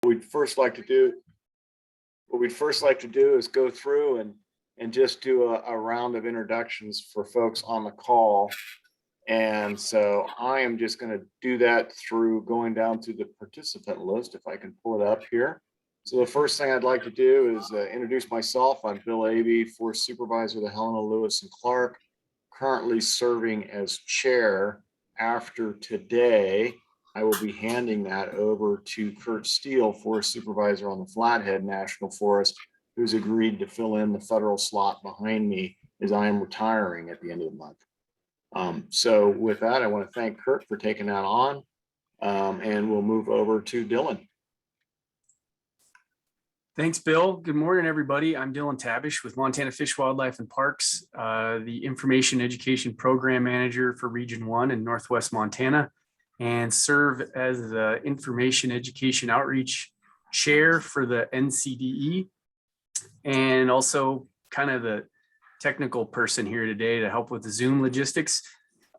we'd first like to do is go through and just do a round of introductions for folks on the call. And so I am just going to do that through going down through the participant list, if I can pull it up here. So the first thing I'd like to do is introduce myself. I'm Bill Avey, Forest Supervisor of the Helena, Lewis and Clark, currently serving as chair. After today, I will be handing that over to Kurt Steele, Forest Supervisor on the Flathead National Forest, who's agreed to fill in the federal slot behind me as I am retiring at the end of the month. So with that, I want to thank Kurt for taking that on, and we'll move over to Dylan. Thanks, Bill. Good morning, everybody. I'm Dylan Tabish with Montana Fish, Wildlife and Parks, the Information Education Program Manager for Region 1 in Northwest Montana, and serve as the Information Education Outreach Chair for the NCDE, and also kind of the technical person here today to help with the Zoom logistics.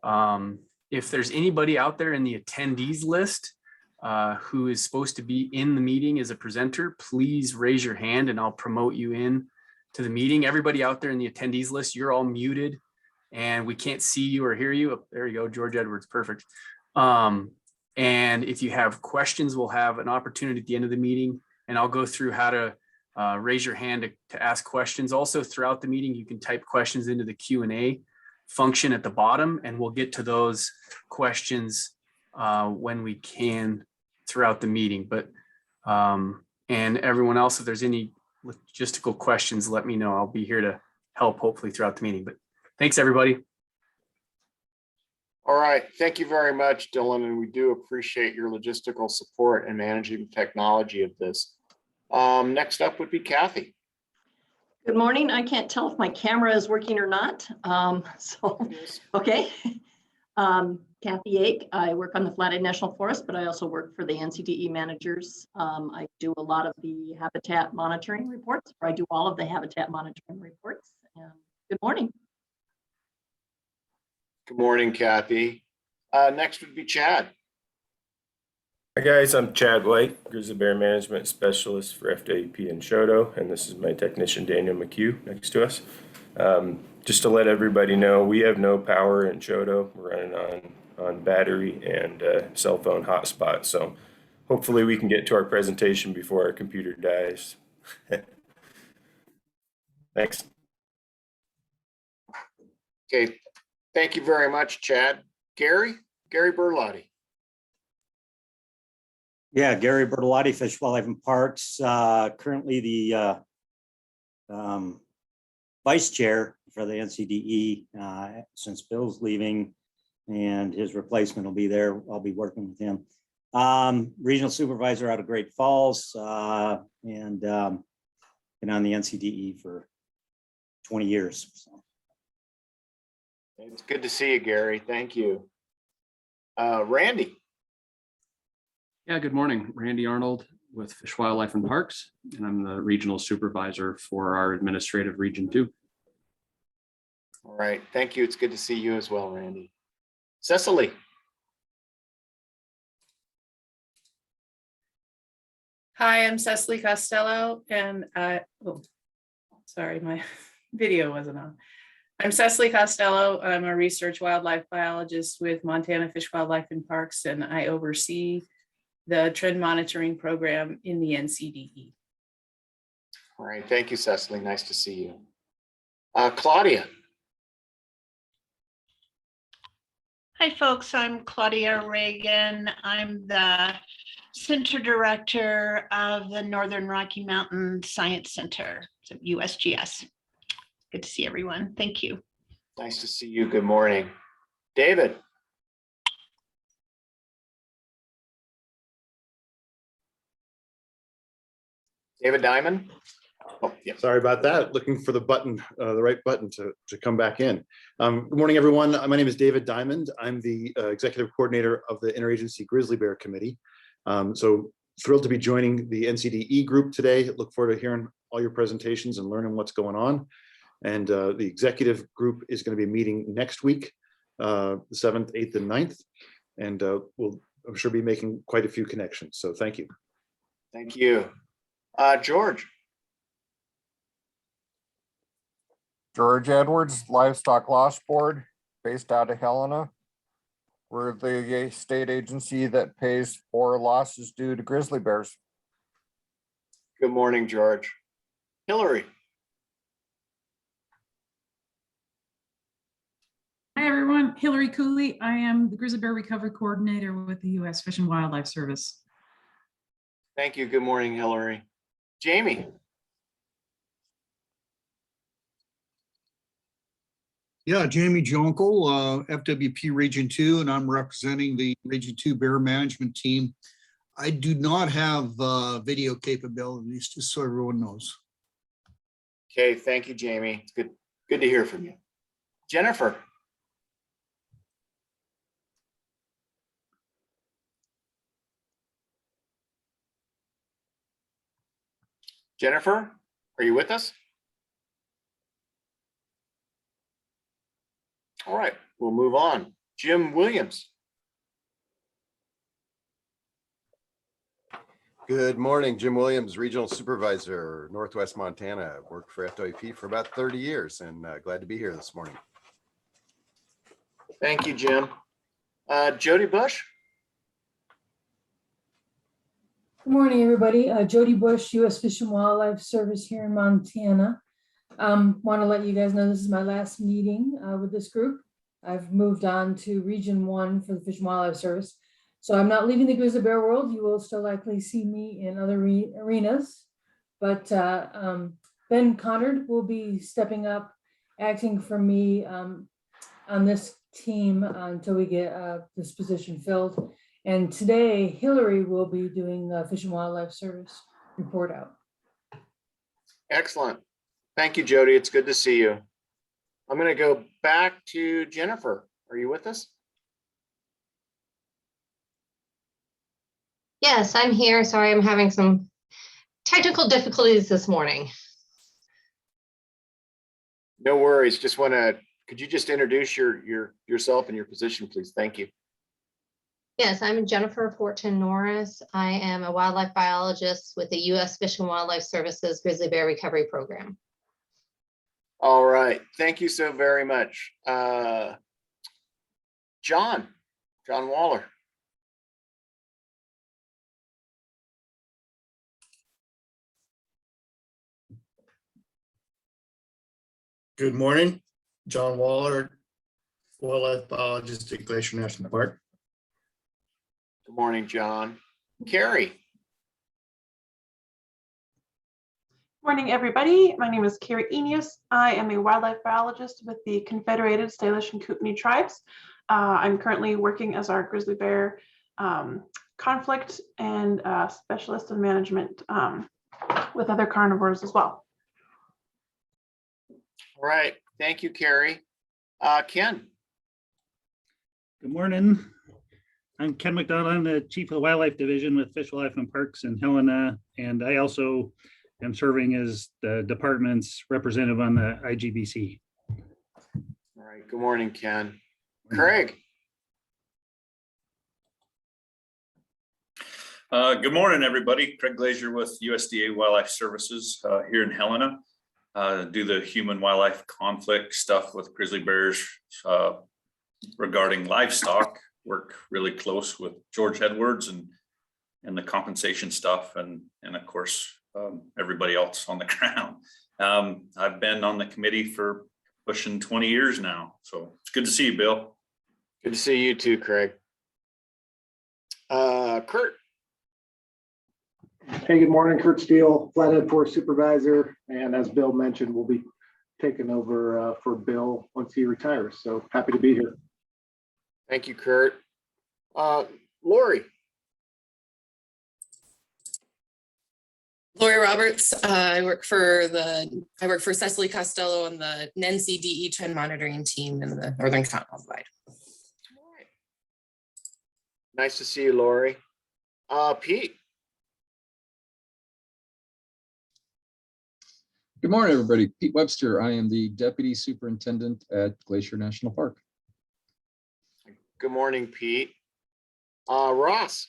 If there's anybody out there in the attendees list who is supposed to be in the meeting as a presenter, please raise your hand and I'll promote you in to the meeting. Everybody out there in the attendees list, you're all muted and we can't see you or hear you. Oh, there you go, George Edwards, perfect. And if you have questions, we'll have an opportunity at the end of the meeting and I'll go through how to raise your hand to ask questions. Also throughout the meeting, you can type questions into the Q&A function at the bottom and we'll get to those questions when we can throughout the meeting. But and everyone else, if there's any logistical questions, let me know. I'll be here to help hopefully throughout the meeting. But thanks, everybody. All right, thank you very much, Dylan, and we do appreciate your logistical support and managing the technology of this. Next up would be Kathy. Good morning. I can't tell if my camera is working or not. Okay. Kathy Ake. I work on the Flathead National Forest, but I also work for the NCDE managers. I do a lot of the habitat monitoring reports, or I do all of the habitat monitoring reports. Good morning. Good morning, Kathy. Next would be Chad. Hi guys, I'm Chad White, Grizzly Bear Management Specialist for FWP and Shoto, and this is my technician Daniel McHugh next to us. Just to let everybody know, we have no power in Shoto. We're running on battery and cell phone hotspot, so hopefully we can get to our presentation before our computer dies. Thanks. Okay, thank you very much, Chad. Gary Berlotti. Yeah, Gary Bertolotti, Fish, Wildlife and Parks, currently the vice chair for the NCDE since Bill's leaving and his replacement will be there. I'll be working with him. Regional supervisor out of Great Falls and been on the NCDE for 20 years. So. It's good to see you, Gary. Thank you. Randy. Yeah, good morning. Randy Arnold with Fish, Wildlife and Parks, and I'm the regional supervisor for our administrative region 2. All right, thank you. It's good to see you as well, Randy. Cecily. Hi, I'm Cecily Costello, and oh, sorry, my video wasn't on. I'm Cecily Costello. I'm a research wildlife biologist with Montana Fish, Wildlife and Parks, and I oversee the trend monitoring program in the NCDE. All right, thank you, Cecily. Nice to see you. Claudia. Hi, folks. I'm Claudia Reagan. I'm the Center Director of the Northern Rocky Mountain Science Center, so USGS. Good to see everyone. Thank you. Nice to see you. Good morning. David. David Diamond. Oh, yeah. Sorry about that. Looking for the button, the right button to come back in. Good morning, everyone. My name is David Diamond. I'm the executive coordinator of the Interagency Grizzly Bear Committee. So thrilled to be joining the NCDE group today. Look forward to hearing all your presentations and learning what's going on. And the executive group is going to be meeting next week, the 7th, 8th, and 9th. And we'll, I'm sure, be making quite a few connections. So thank you. Thank you. George. George Edwards, Livestock Loss Board, based out of Helena. We're the state agency that pays for losses due to grizzly bears. Good morning, George. Hillary. Hi, everyone. Hillary Cooley. I am the Grizzly Bear Recovery Coordinator with the U.S. Fish and Wildlife Service. Thank you. Good morning, Hillary. Jamie. Yeah, Jamie Jonkel, FWP Region 2, and I'm representing the Region 2 Bear Management Team. I do not have video capabilities, just so everyone knows. Okay, thank you, Jamie. It's good to hear from you. Jennifer. Jennifer, are you with us? All right, we'll move on. Jim Williams. Good morning, Jim Williams, Regional Supervisor, Northwest Montana. I've worked for FWP for about 30 years and glad to be here this morning. Thank you, Jim. Jody Bush. Good morning, everybody. Jody Bush, U.S. Fish and Wildlife Service here in Montana. Want to let you guys know this is my last meeting with this group. I've moved on to Region 1 for the Fish and Wildlife Service. So I'm not leaving the grizzly bear world. You will still likely see me in other arenas. But Ben Conard will be stepping up, acting for me on this team until we get this position filled. And today, Hillary will be doing the Fish and Wildlife Service report out. Excellent. Thank you, Jody. It's good to see you. I'm going to go back to Jennifer. Are you with us? Yes, I'm here. Sorry, I'm having some technical difficulties this morning. No worries. Just want to, could you just introduce yourself and your position, please? Thank you. Yes, I'm Jennifer Fortune Norris. I am a wildlife biologist with the U.S. Fish and Wildlife Services Grizzly Bear Recovery Program. All right. Thank you so very much. John Waller. Good morning, John Waller, wildlife biologist at Glacier National Park. Good morning, John. Carrie. Morning, everybody. My name is Carrie Enius. I am a wildlife biologist with the Confederated Salish and Kootenai tribes. I'm currently working as our grizzly bear conflict and specialist in management with other carnivores as well. All right. Thank you, Carrie. Ken. Good morning. I'm Ken McDonald. I'm the Chief of the Wildlife Division with Fish, Wildlife and Parks in Helena, and I also am serving as the department's representative on the IGBC. All right. Good morning, Ken. Craig. Good morning, everybody. Craig Glazier with USDA Wildlife Services here in Helena. Do the human wildlife conflict stuff with grizzly bears regarding livestock. Work really close with George Edwards and the compensation stuff and of course everybody else on the ground. I've been on the committee for pushing 20 years now, so it's good to see you, Bill. Good to see you too, Craig. Kurt. Hey, good morning, Kurt Steele, Flathead Forest Supervisor, and as Bill mentioned, we'll be taking over for Bill once he retires. So happy to be here. Thank you, Kurt. Lori. Lori Roberts. I work for Cecily Costello on the NCDE trend monitoring team in the Northern Continental Divide. Nice to see you, Lori. Pete. Good morning, everybody. Pete Webster. I am the Deputy Superintendent at Glacier National Park. Good morning, Pete. Ross.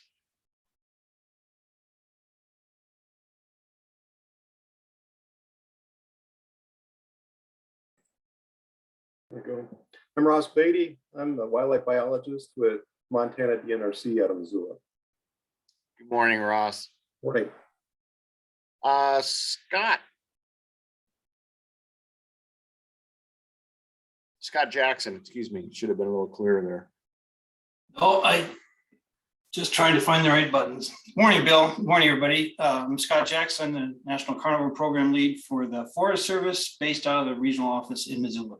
There you go. I'm Ross Beatty. I'm the wildlife biologist with Montana DNRC out of Missoula. Good morning, Ross. Morning. Scott. Scott Jackson, excuse me, should have been a little clearer there. Oh, I just trying to find the right buttons. Morning, Bill. Morning, everybody. I'm Scott Jackson, the National Carnivore Program Lead for the Forest Service based out of the regional office in Missoula.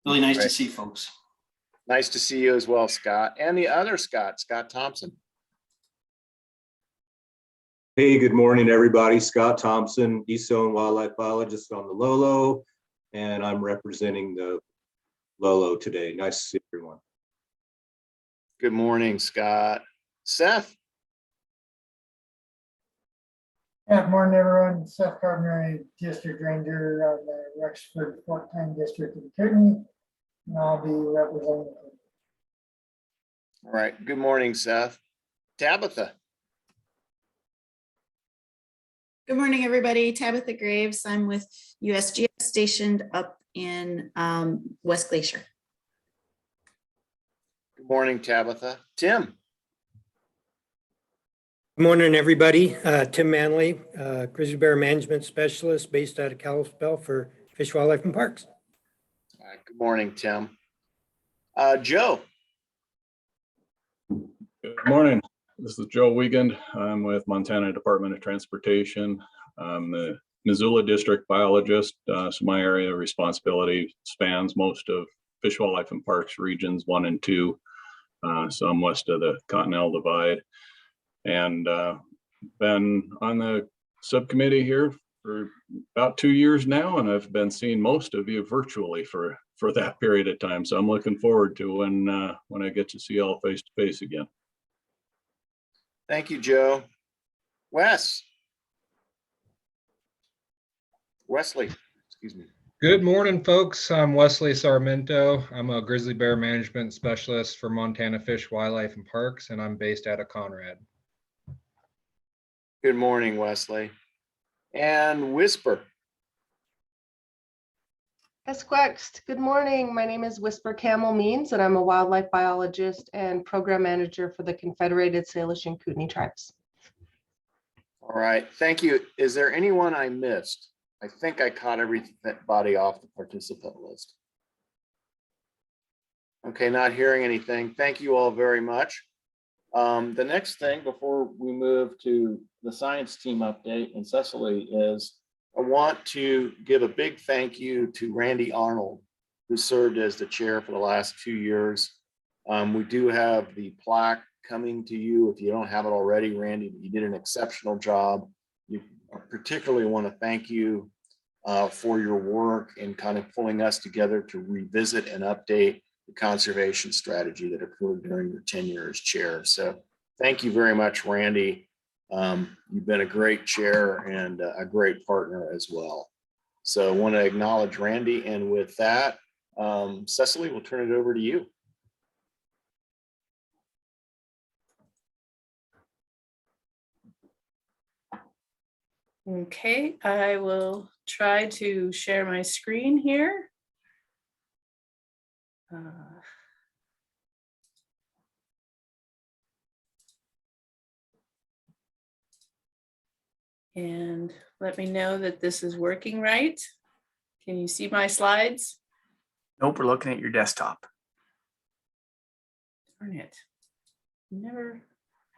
Really nice to see folks. Nice to see you as well, Scott. And the other Scott, Scott Thompson. Hey, good morning, everybody. Scott Thompson, East Zone Wildlife Biologist on the Lolo, and I'm representing the Lolo today. Nice to see everyone. Good morning, Scott. Seth. Good morning, everyone. Seth Gardner, District Ranger of the Rexford Fort Pine District of Kootenai, and I'll be representing. All right. Good morning, Seth. Tabitha. Good morning, everybody. Tabitha Graves. I'm with USGS stationed up in West Glacier. Good morning, Tabitha. Tim. Good morning, everybody. Tim Manley, Grizzly Bear Management Specialist based out of Kalispell for Fish, Wildlife, and Parks. All right, good morning, Tim. Joe. Good morning. This is Joe Wiegand. I'm with Montana Department of Transportation. I'm the Missoula District Biologist, so my area of responsibility spans most of Fish, Wildlife, and Parks regions 1 and 2. So I'm west of the Continental Divide, and been on the subcommittee here for about 2 years now, and I've been seeing most of you virtually for that period of time. So I'm looking forward to when I get to see you all face to face again. Thank you, Joe. Wesley, excuse me. Good morning, folks. I'm Wesley Sarmento. I'm a Grizzly Bear Management Specialist for Montana Fish, Wildlife, and Parks, and I'm based out of Conrad. Good morning, Wesley. And Whisper. Esquext. Good morning. My name is Whisper Camel Means, and I'm a wildlife biologist and program manager for the Confederated Salish and Kootenai tribes. All right, thank you. Is there anyone I missed? I think I caught everybody off the participant list. Okay, not hearing anything. Thank you all very much. The next thing before we move to the science team update and Cecily is I want to give a big thank you to Randy Arnold, who served as the chair for the last 2 years. We do have the plaque coming to you. If you don't have it already, Randy, you did an exceptional job. You particularly want to thank you for your work in kind of pulling us together to revisit and update the conservation strategy that occurred during your tenure as chair. So thank you very much, Randy. You've been a great chair and a great partner as well. So I want to acknowledge Randy. And with that, Cecily, we'll turn it over to you. Okay, I will try to share my screen here. And let me know that this is working right. Can you see my slides? Nope, we're looking at your desktop. Darn it. Never.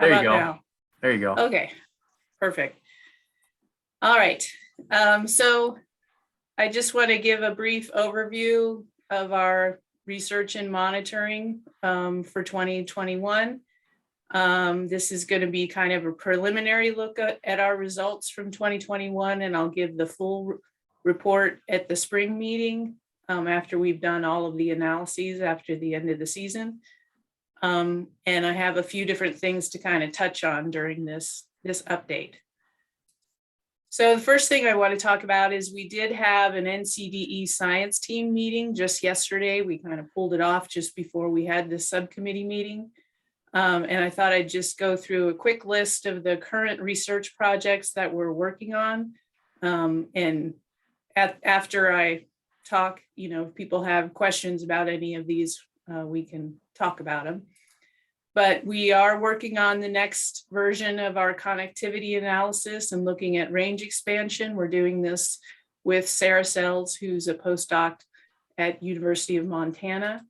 There you How about go. now? There you go. Okay, perfect. All right, so I just want to give a brief overview of our research and monitoring for 2021. This is going to be kind of a preliminary look at our results from 2021, and I'll give the full report at the spring meeting after we've done all of the analyses after the end of the season. And I have a few different things to kind of touch on during this update. So the first thing I want to talk about is we did have an NCDE science team meeting just yesterday. We kind of pulled it off just before we had this subcommittee meeting. And I thought I'd just go through a quick list of the current research projects that we're working on. And after I talk, if people have questions about any of these, we can talk about them. But we are working on the next version of our connectivity analysis and looking at range expansion. We're doing this with Sarah Sells, who's a postdoc at University of Montana.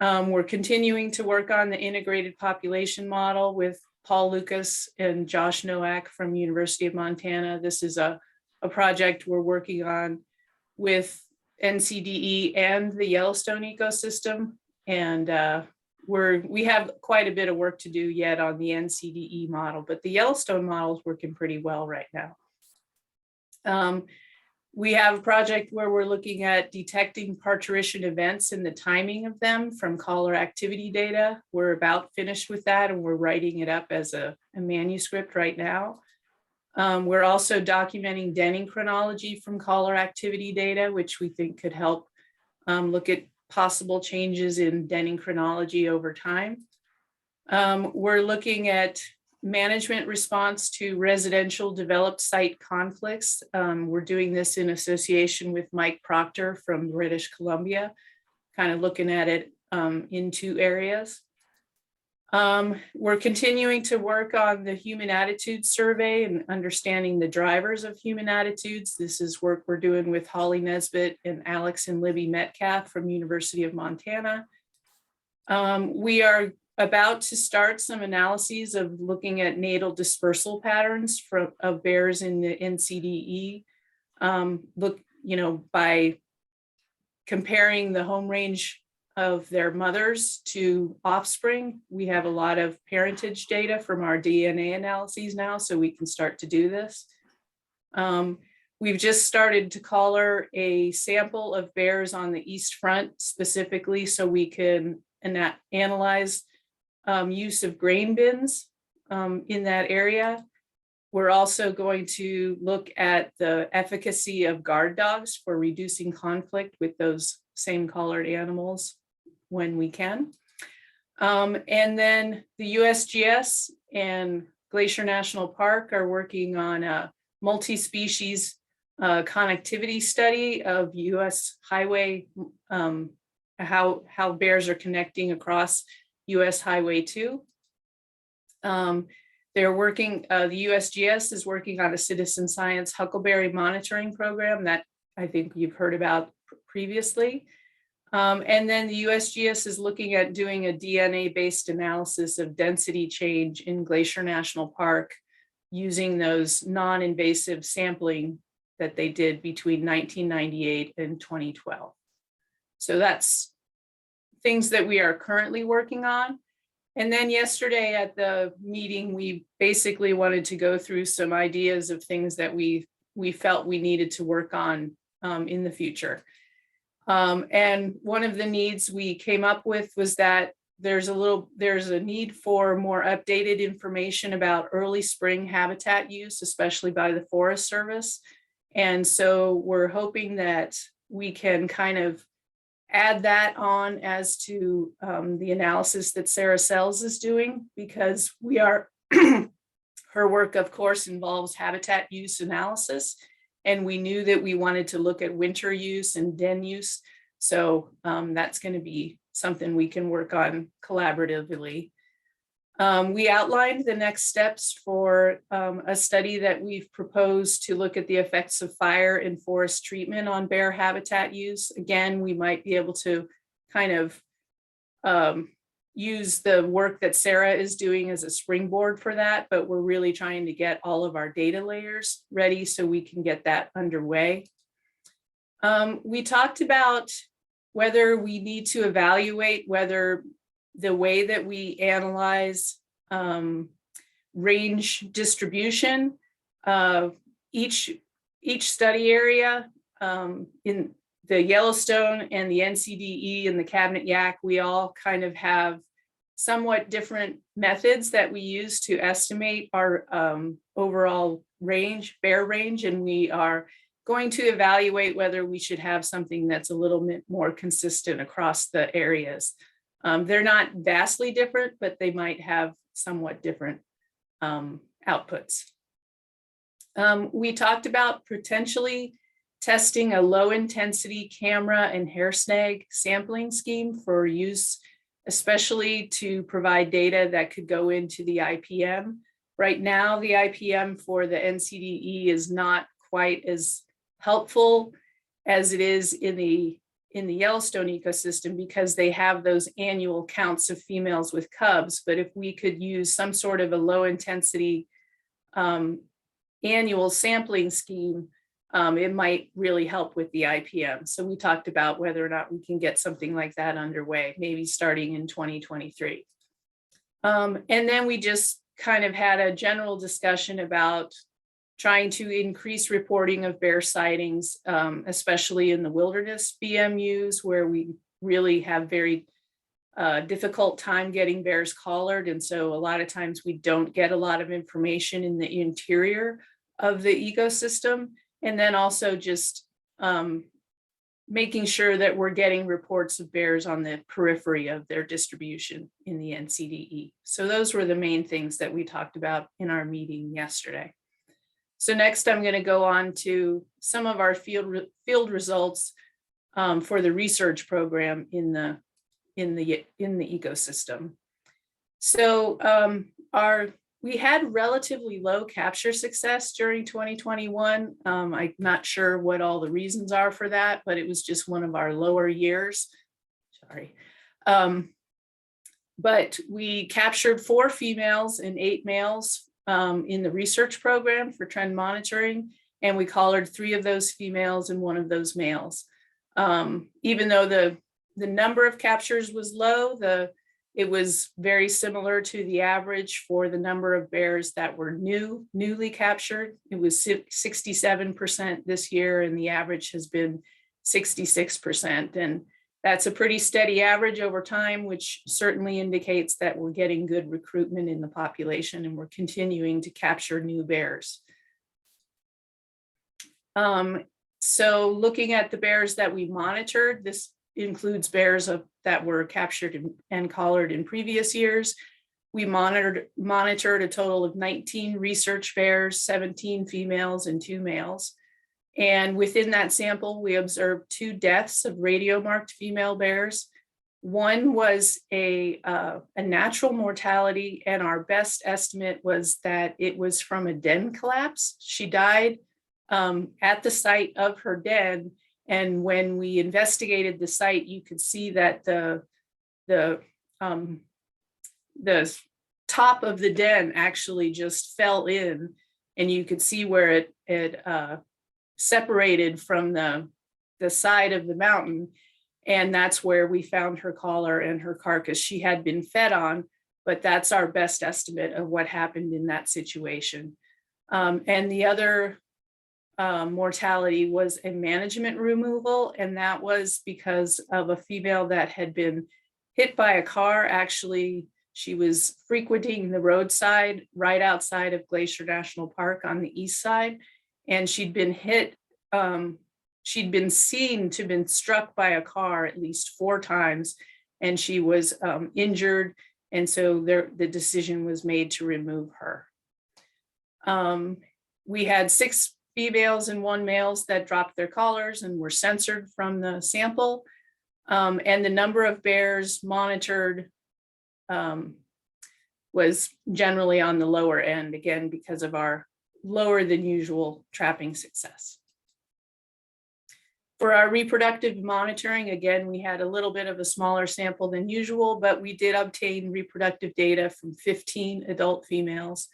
We're continuing to work on the integrated population model with Paul Lucas and Josh Nowak from University of Montana. This is a project we're working on with NCDE and the Yellowstone ecosystem. And we have quite a bit of work to do yet on the NCDE model, but the Yellowstone model is working pretty well right now. We have a project where we're looking at detecting parturition events and the timing of them from caller activity data. We're about finished with that, and we're writing it up as a manuscript right now. We're also documenting denning chronology from caller activity data, which we think could help look at possible changes in denning chronology over time. We're looking at management response to residential developed site conflicts. We're doing this in association with Mike Proctor from British Columbia, kind of looking at it in two areas. We're continuing to work on the human attitude survey and understanding the drivers of human attitudes. This is work we're doing with Holly Nesbitt and Alex and Libby Metcalf from University of Montana. We are about to start some analyses of looking at natal dispersal patterns of bears in the NCDE. By comparing the home range of their mothers to offspring. We have a lot of parentage data from our DNA analyses now, so we can start to do this. We've just started to collar a sample of bears on the East Front specifically, so we can analyze use of grain bins in that area. We're also going to look at the efficacy of guard dogs for reducing conflict with those same collared animals when we can. And then the USGS and Glacier National Park are working on a multi-species connectivity study of US highway, how bears are connecting across US Highway 2. They're working, the USGS is working on a citizen science huckleberry monitoring program that I think you've heard about previously. And then the USGS is looking at doing a DNA-based analysis of density change in Glacier National Park using those non-invasive sampling that they did between 1998 and 2012. So that's things that we are currently working on. And then yesterday at the meeting, we basically wanted to go through some ideas of things that we felt we needed to work on in the future. And one of the needs we came up with was that there's a need for more updated information about early spring habitat use, especially by the Forest Service. And so we're hoping that we can kind of add that on as to the analysis that Sarah Sells is doing, because we are, her work of course involves habitat use analysis. And we knew that we wanted to look at winter use and den use. So that's going to be something we can work on collaboratively. We outlined the next steps for a study that we've proposed to look at the effects of fire and forest treatment on bear habitat use. Again, we might be able to kind of use the work that Sarah is doing as a springboard for that, but we're really trying to get all of our data layers ready so we can get that underway. We talked about whether we need to evaluate whether the way that we analyze range distribution of each study area in the Yellowstone and the NCDE and the Cabinet Yaak, we all kind of have somewhat different methods that we use to estimate our overall range, bear range, and we are going to evaluate whether we should have something that's a little bit more consistent across the areas. They're not vastly different, but they might have somewhat different outputs. We talked about potentially testing a low intensity camera and hair snag sampling scheme for use, especially to provide data that could go into the IPM. Right now, the IPM for the NCDE is not quite as helpful as it is in the Yellowstone ecosystem because they have those annual counts of females with cubs. But if we could use some sort of a low intensity annual sampling scheme, it might really help with the IPM. So we talked about whether or not we can get something like that underway, maybe starting in 2023. And then we just kind of had a general discussion about trying to increase reporting of bear sightings, especially in the wilderness BMUs, where we really have very difficult time getting bears collared. And so a lot of times we don't get a lot of information in the interior of the ecosystem. And then also just making sure that we're getting reports of bears on the periphery of their distribution in the NCDE. So those were the main things that we talked about in our meeting yesterday. So next I'm going to go on to some of our field results for the research program in the ecosystem. So we had relatively low capture success during 2021. I'm not sure what all the reasons are for that, but it was just one of our lower years. Sorry. But we captured 4 females and 8 males in the research program for trend monitoring, and we collared 3 of those females and 1 of those males. Even though the number of captures was low, it was very similar to the average for the number of bears that were newly captured. It was 67% this year, and the average has been 66%. And that's a pretty steady average over time, which certainly indicates that we're getting good recruitment in the population and we're continuing to capture new bears. So looking at the bears that we monitored, this includes bears that were captured and collared in previous years. We monitored a total of 19 research bears, 17 females and 2 males. And within that sample, we observed 2 deaths of radio-marked female bears. One was a natural mortality, and our best estimate was that it was from a den collapse. She died at the site of her den. And when we investigated the site, you could see that the top of the den actually just fell in, and you could see where it separated from the side of the mountain. And that's where we found her collar and her carcass. She had been fed on, but that's our best estimate of what happened in that situation. And the other mortality was a management removal, and that was because of a female that had been hit by a car. Actually, she was frequenting the roadside right outside of Glacier National Park on the east side, and she'd been hit. She'd been seen to have been struck by a car at least 4 times, and she was injured, and so the decision was made to remove her. We had 6 females and 1 males that dropped their collars and were censored from the sample. And the number of bears monitored was generally on the lower end, again, because of our lower than usual trapping success. For our reproductive monitoring, again, we had a little bit of a smaller sample than usual, but we did obtain reproductive data from 15 adult females.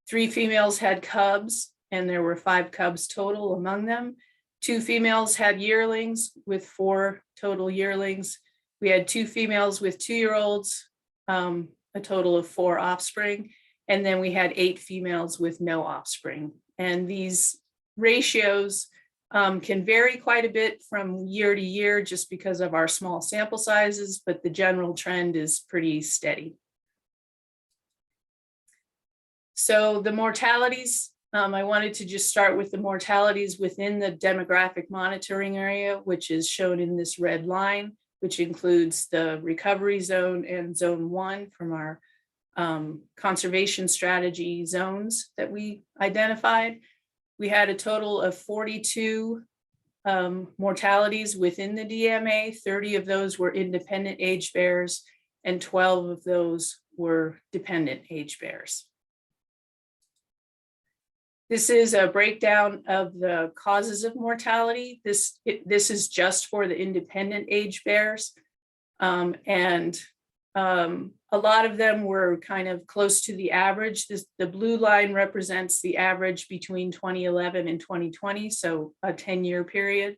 3 females had cubs, and there were 5 cubs total among them. 2 females had yearlings with 4 total yearlings. We had 2 females with 2-year-olds, a total of 4 offspring. And then we had 8 females with no offspring. And these ratios can vary quite a bit from year to year just because of our small sample sizes, but the general trend is pretty steady. So the mortalities, I wanted to just start with the mortalities within the demographic monitoring area, which is shown in this red line, which includes the recovery zone and zone 1 from our conservation strategy zones that we identified. We had a total of 42 mortalities within the DMA. 30 of those were independent age bears and 12 of those were dependent age bears. This is a breakdown of the causes of mortality. This is just for the independent age bears. A lot of them were kind of close to the average. The blue line represents the average between 2011 and 2020, so a 10-year period.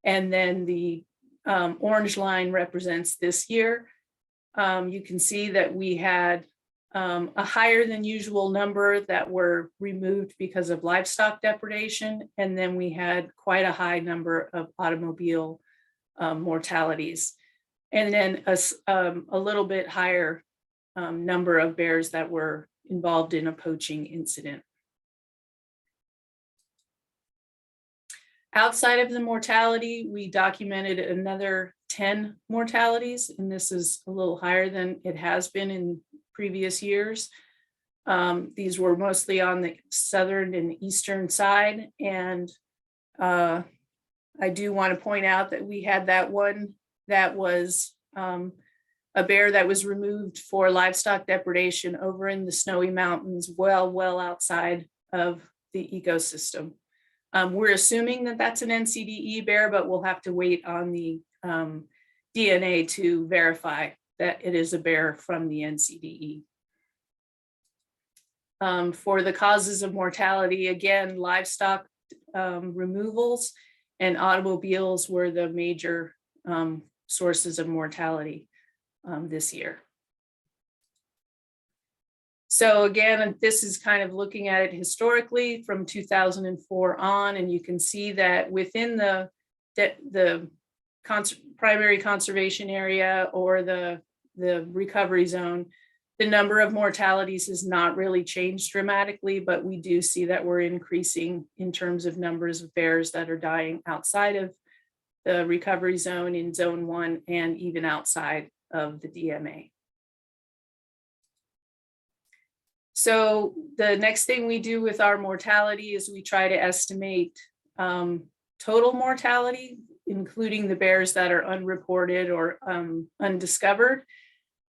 And then the orange line represents this year. You can see that we had a higher than usual number that were removed because of livestock depredation. And then we had quite a high number of automobile mortalities. And then a little bit higher number of bears that were involved in a poaching incident. Outside of the mortality, we documented another 10 mortalities, and this is a little higher than it has been in previous years. These were mostly on the southern and eastern side, and I do want to point out that we had that one that was a bear that was removed for livestock depredation over in the Snowy Mountains, well outside of the ecosystem. We're assuming that that's an NCDE bear, but we'll have to wait on the DNA to verify that it is a bear from the NCDE. For the causes of mortality, again, livestock removals and automobiles were the major sources of mortality this year. So again, this is kind of looking at it historically from 2004 on, and you can see that within the primary conservation area or the recovery zone, the number of mortalities has not really changed dramatically, but we do see that we're increasing in terms of numbers of bears that are dying outside of the recovery zone in zone 1 and even outside of the DMA. So the next thing we do with our mortality is we try to estimate total mortality, including the bears that are unreported or undiscovered.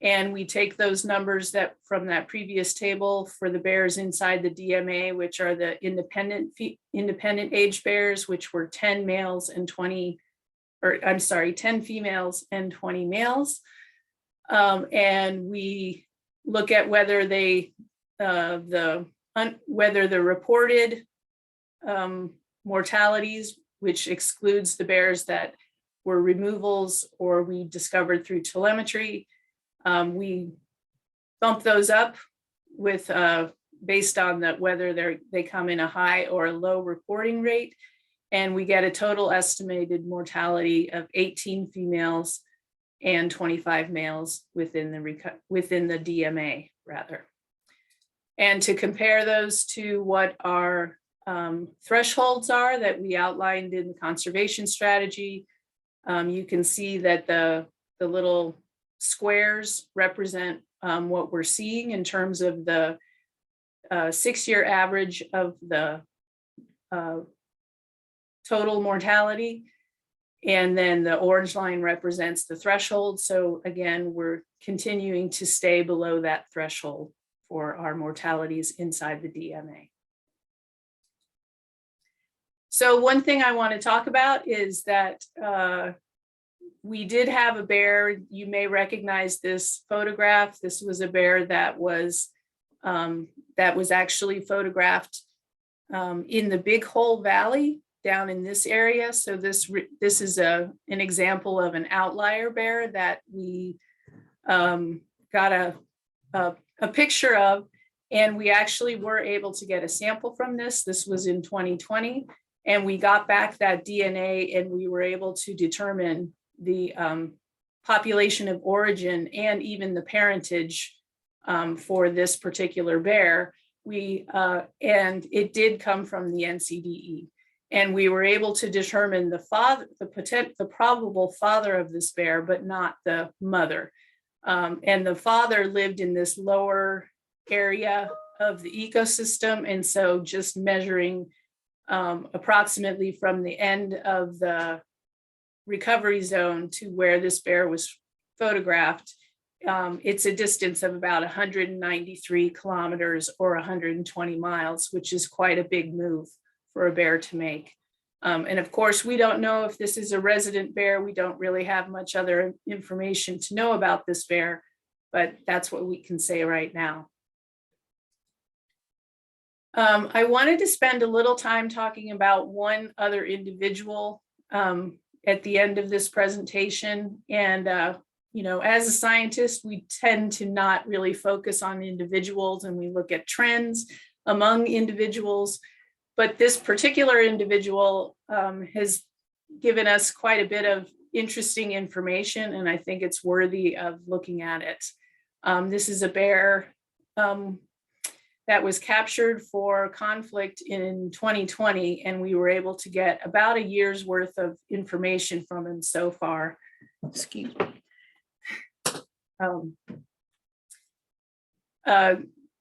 And we take those numbers that from that previous table for the bears inside the DMA, which are the independent age bears, which were 10 males and 10 females and 20 males. And we look at whether whether the reported mortalities, which excludes the bears that were removals or we discovered through telemetry, we bump those up with based on whether they come in a high or a low reporting rate, and we get a total estimated mortality of 18 females and 25 males within the DMA rather. And to compare those to what our thresholds are that we outlined in the conservation strategy, you can see that the little squares represent what we're seeing in terms of the 6-year average of the total mortality. And then the orange line represents the threshold. So again, we're continuing to stay below that threshold for our mortalities inside the DMA. So one thing I want to talk about is that we did have a bear. You may recognize this photograph. This was a bear that was actually photographed in the Big Hole Valley down in this area. So this is an example of an outlier bear that we got a picture of, and we actually were able to get a sample from this. This was in 2020, and we got back that DNA, and we were able to determine the population of origin and even the parentage for this particular bear. And it did come from the NCDE. And we were able to determine the probable father of this bear, but not the mother. And the father lived in this lower area of the ecosystem. And so just measuring approximately from the end of the recovery zone to where this bear was photographed. It's a distance of about 193 kilometers or 120 miles, which is quite a big move for a bear to make. And of course, we don't know if this is a resident bear. We don't really have much other information to know about this bear, but that's what we can say right now. I wanted to spend a little time talking about one other individual at the end of this presentation. And you know, as a scientist, we tend to not really focus on individuals, and we look at trends among individuals. But this particular individual has given us quite a bit of interesting information, and I think it's worthy of looking at it. This is a bear that was captured for conflict in 2020, and we were able to get about a year's worth of information from him so far. Excuse me.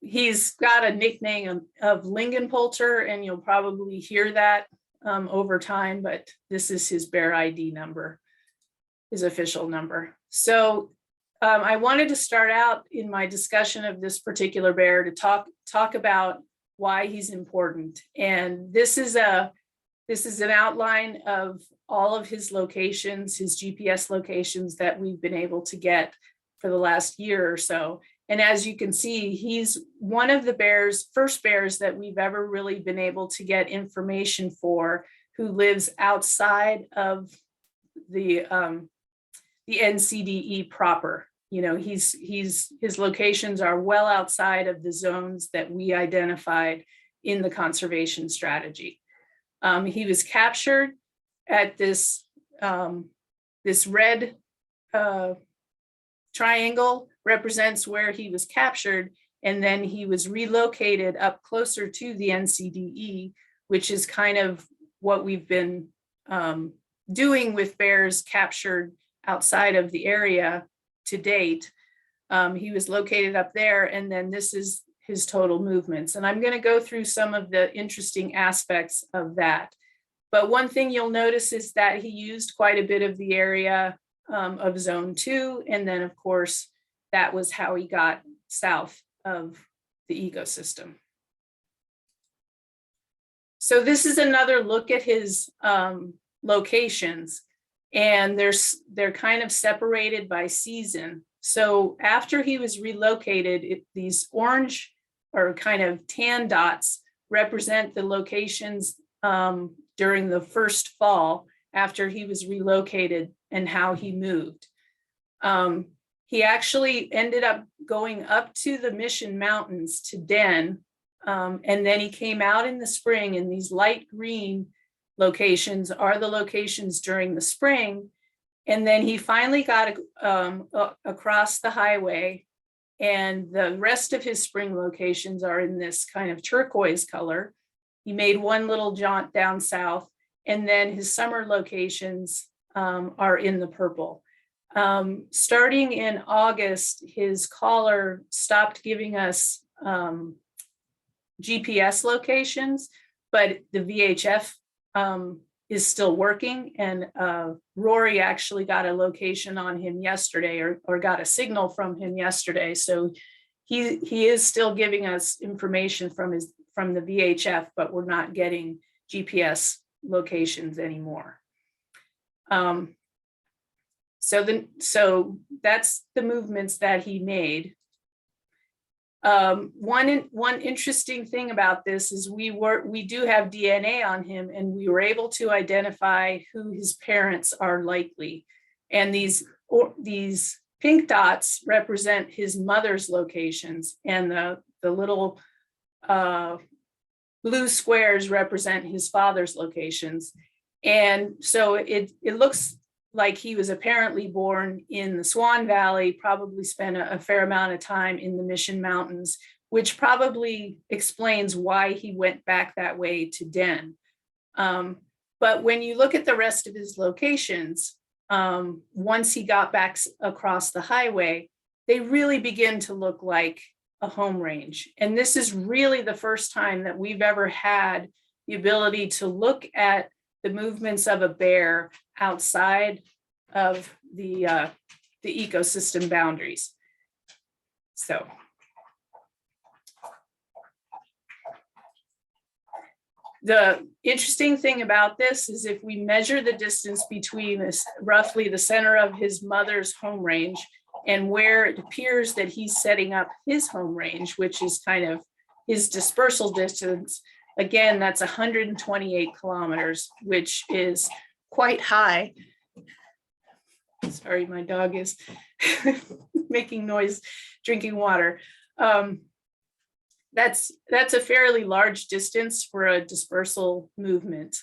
He's got a nickname of Lingenpolter, and you'll probably hear that over time, but this is his bear ID number, his official number. So I wanted to start out in my discussion of this particular bear to talk about why he's important. And this is an outline of all of his locations, his GPS locations that we've been able to get for the last year or so. And as you can see, he's one of the first bears that we've ever really been able to get information for, who lives outside of the NCDE proper. You know, his locations are well outside of the zones that we identified in the conservation strategy. He was captured at this red triangle represents where he was captured, and then he was relocated up closer to the NCDE, which is kind of what we've been doing with bears captured outside of the area to date. He was located up there, and then this is his total movements. And I'm going to go through some of the interesting aspects of that. But one thing you'll notice is that he used quite a bit of the area of zone 2. And then of course, that was how he got south of the ecosystem. So this is another look at his locations, and they're kind of separated by season. So after he was relocated, these orange or kind of tan dots represent the locations during the first fall after he was relocated and how he moved. He actually ended up going up to the Mission Mountains to den, and then he came out in the spring, and these light green locations are the locations during the spring. And then he finally got across the highway, and the rest of his spring locations are in this kind of turquoise color. He made one little jaunt down south, and then his summer locations are in the purple. Starting in August, his caller stopped giving us GPS locations, but the VHF is still working. And Rory actually got a location on him yesterday, or got a signal from him yesterday. So he is still giving us information from the VHF, but we're not getting GPS locations anymore. So that's the movements that he made. One interesting thing about this is we do have DNA on him, and we were able to identify who his parents are likely. And these pink dots represent his mother's locations, and the little blue squares represent his father's locations. And so it looks like he was apparently born in the Swan Valley, probably spent a fair amount of time in the Mission Mountains, which probably explains why he went back that way to den. But when you look at the rest of his locations, once he got back across the highway, they really begin to look like a home range. And this is really the first time that we've ever had the ability to look at the movements of a bear outside of the ecosystem boundaries. So. The interesting thing about this is if we measure the distance between this, roughly the center of his mother's home range and where it appears that he's setting up his home range, which is kind of his dispersal distance, again, that's 128 kilometers, which is quite high. Sorry, my dog is making noise, drinking water. That's a fairly large distance for a dispersal movement.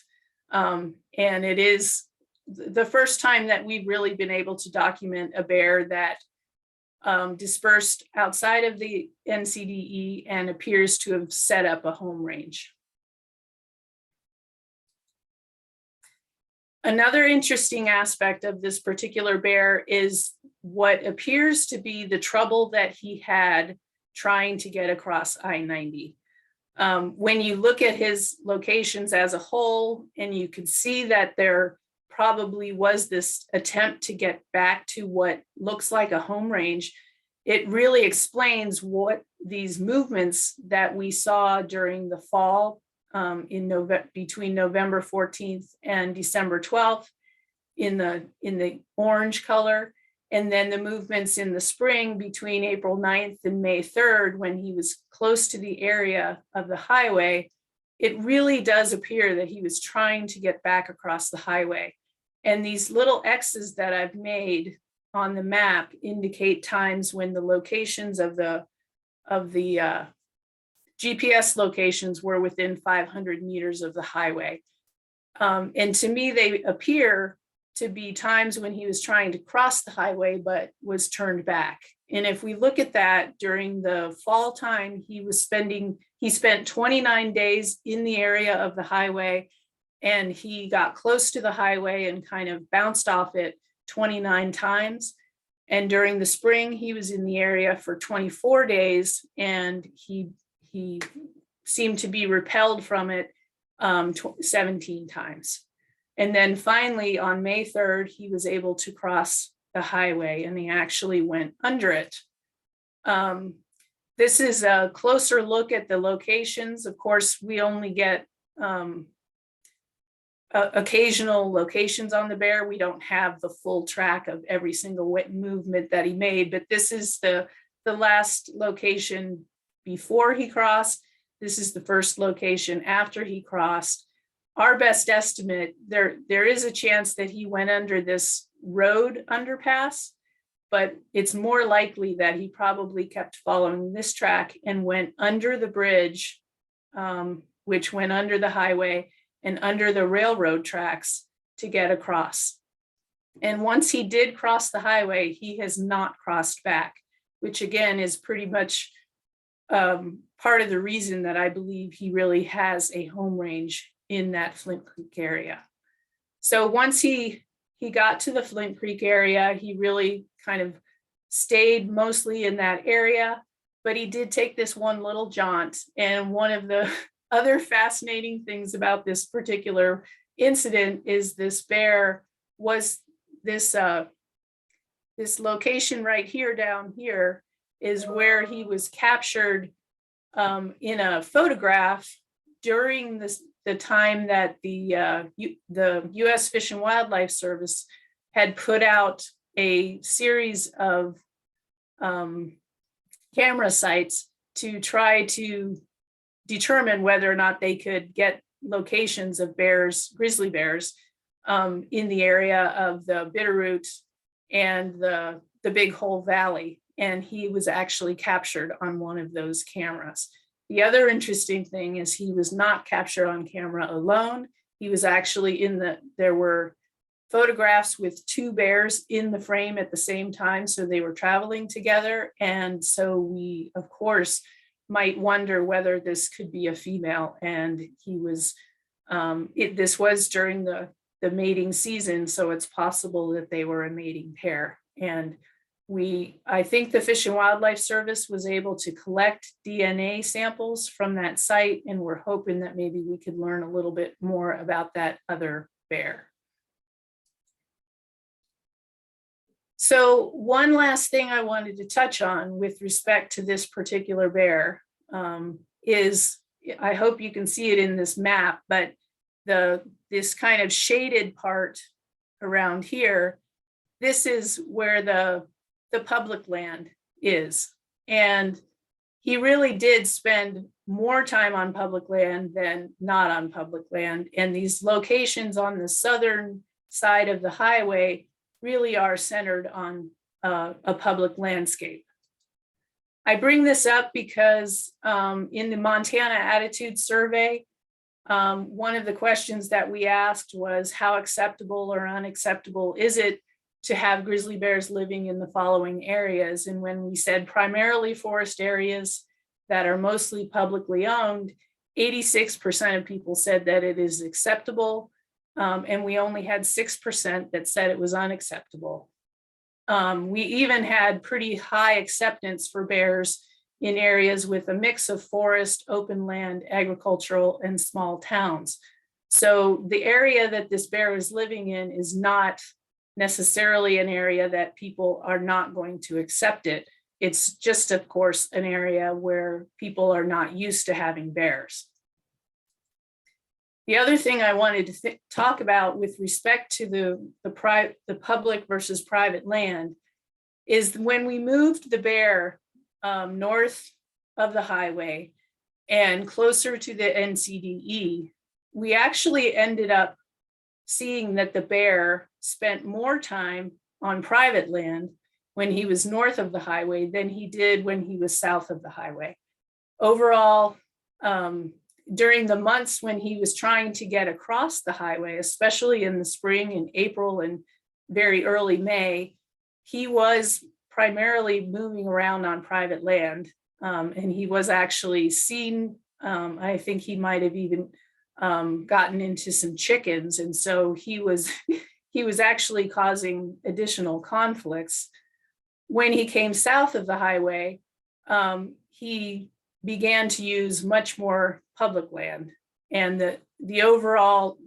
And it is the first time that we've really been able to document a bear that dispersed outside of the NCDE and appears to have set up a home range. Another interesting aspect of this particular bear is what appears to be the trouble that he had trying to get across I-90. When you look at his locations as a whole, and you can see that there probably was this attempt to get back to what looks like a home range, it really explains what these movements that we saw during the fall between November 14th and December 12th in the orange color, and then the movements in the spring between April 9th and May 3rd, when he was close to the area of the highway. It really does appear that he was trying to get back across the highway. And these little X's that I've made on the map indicate times when the locations of the GPS locations were within 500 meters of the highway. And to me, they appear to be times when he was trying to cross the highway, but was turned back. And if we look at that during the fall time, he spent 29 days in the area of the highway, and he got close to the highway and kind of bounced off it 29 times. And during the spring, he was in the area for 24 days, and he seemed to be repelled from it 17 times. And then finally, on May 3rd, he was able to cross the highway, and he actually went under it. This is a closer look at the locations. Of course, we only get occasional locations on the bear. We don't have the full track of every single movement that he made, but this is the last location before he crossed. This is the first location after he crossed. Our best estimate, there is a chance that he went under this road underpass, but it's more likely that he probably kept following this track and went under the bridge, which went under the highway and under the railroad tracks to get across. And once he did cross the highway, he has not crossed back, which again is pretty much part of the reason that I believe he really has a home range in that Flint Creek area. So once he got to the Flint Creek area, he really kind of stayed mostly in that area, but he did take this one little jaunt. And one of the other fascinating things about this particular incident is this bear was this location right here down here is where he was captured in a photograph during the time that the U.S. Fish and Wildlife Service had put out a series of camera sites to try to determine whether or not they could get locations of bears, grizzly bears, in the area of the Bitterroot and the Big Hole Valley. And he was actually captured on one of those cameras. The other interesting thing is he was not captured on camera alone. He was actually there were photographs with two bears in the frame at the same time, so they were traveling together. And so we, of course, might wonder whether this could be a female. And he was, this was during the mating season, so it's possible that they were a mating pair. And I think the Fish and Wildlife Service was able to collect DNA samples from that site, and we're hoping that maybe we could learn a little bit more about that other bear. So one last thing I wanted to touch on with respect to this particular bear is, I hope you can see it in this map, but this kind of shaded part around here, this is where the public land is. And he really did spend more time on public land than not on public land. And these locations on the southern side of the highway really are centered on a public landscape. I bring this up because in the Montana Attitude Survey, one of the questions that we asked was, how acceptable or unacceptable is it to have grizzly bears living in the following areas? And when we said primarily forest areas that are mostly publicly owned, 86% of people said that it is acceptable. And we only had 6% that said it was unacceptable. We even had pretty high acceptance for bears in areas with a mix of forest, open land, agricultural, and small towns. So the area that this bear is living in is not necessarily an area that people are not going to accept it. It's just, of course, an area where people are not used to having bears. The other thing I wanted to talk about with respect to the public versus private land is when we moved the bear north of the highway and closer to the NCDE, we actually ended up seeing that the bear spent more time on private land when he was north of the highway than he did when he was south of the highway. Overall, during the months when he was trying to get across the highway, especially in the spring and April and very early May, he was primarily moving around on private land. And he was actually seen, I think he might have even gotten into some chickens. And so he was actually causing additional conflicts. When he came south of the highway, he began to use much more public land, and the overall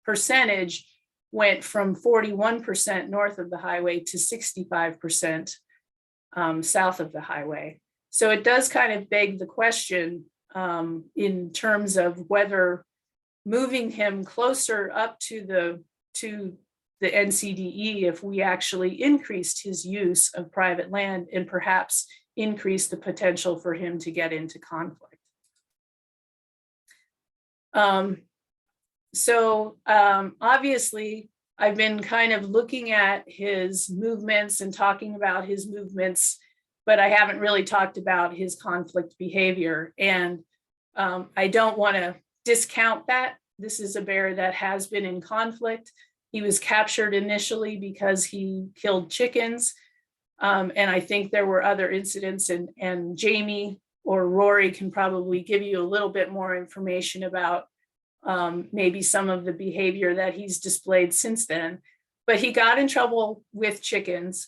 percentage went from 41% north of the highway to 65% south of the highway. So it does kind of beg the question in terms of whether moving him closer up to the NCDE, if we actually increased his use of private land and perhaps increase the potential for him to get into conflict. Obviously, I've been kind of looking at his movements and talking about his movements, but I haven't really talked about his conflict behavior. And I don't want to discount that. This is a bear that has been in conflict. He was captured initially because he killed chickens. And I think there were other incidents, and Jamie or Rory can probably give you a little bit more information about maybe some of the behavior that he's displayed since then. But he got in trouble with chickens.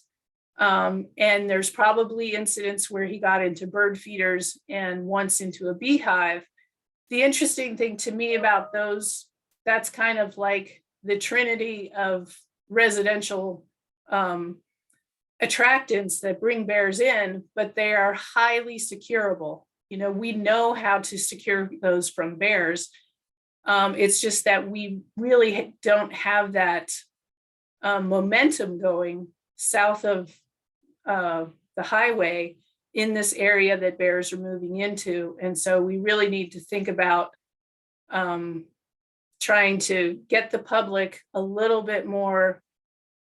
And there's probably incidents where he got into bird feeders and once into a beehive. The interesting thing to me about those, that's kind of like the trinity of residential attractants that bring bears in, but they are highly securable. You know, we know how to secure those from bears. It's just that we really don't have that momentum going south of the highway in this area that bears are moving into. And so we really need to think about trying to get the public a little bit more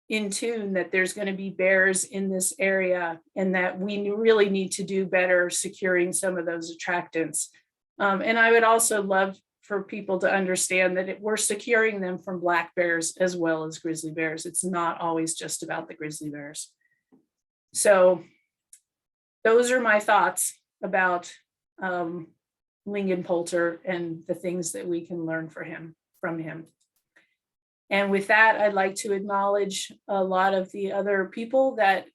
in tune that there's going to be bears in this area, and that we really need to do better securing some of those attractants. And I would also love for people to understand that we're securing them from black bears as well as grizzly bears. It's not always just about the grizzly bears. So those are my thoughts about Lincoln Poulter and the things that we can learn from him. And with that, I'd like to acknowledge a lot of the other people that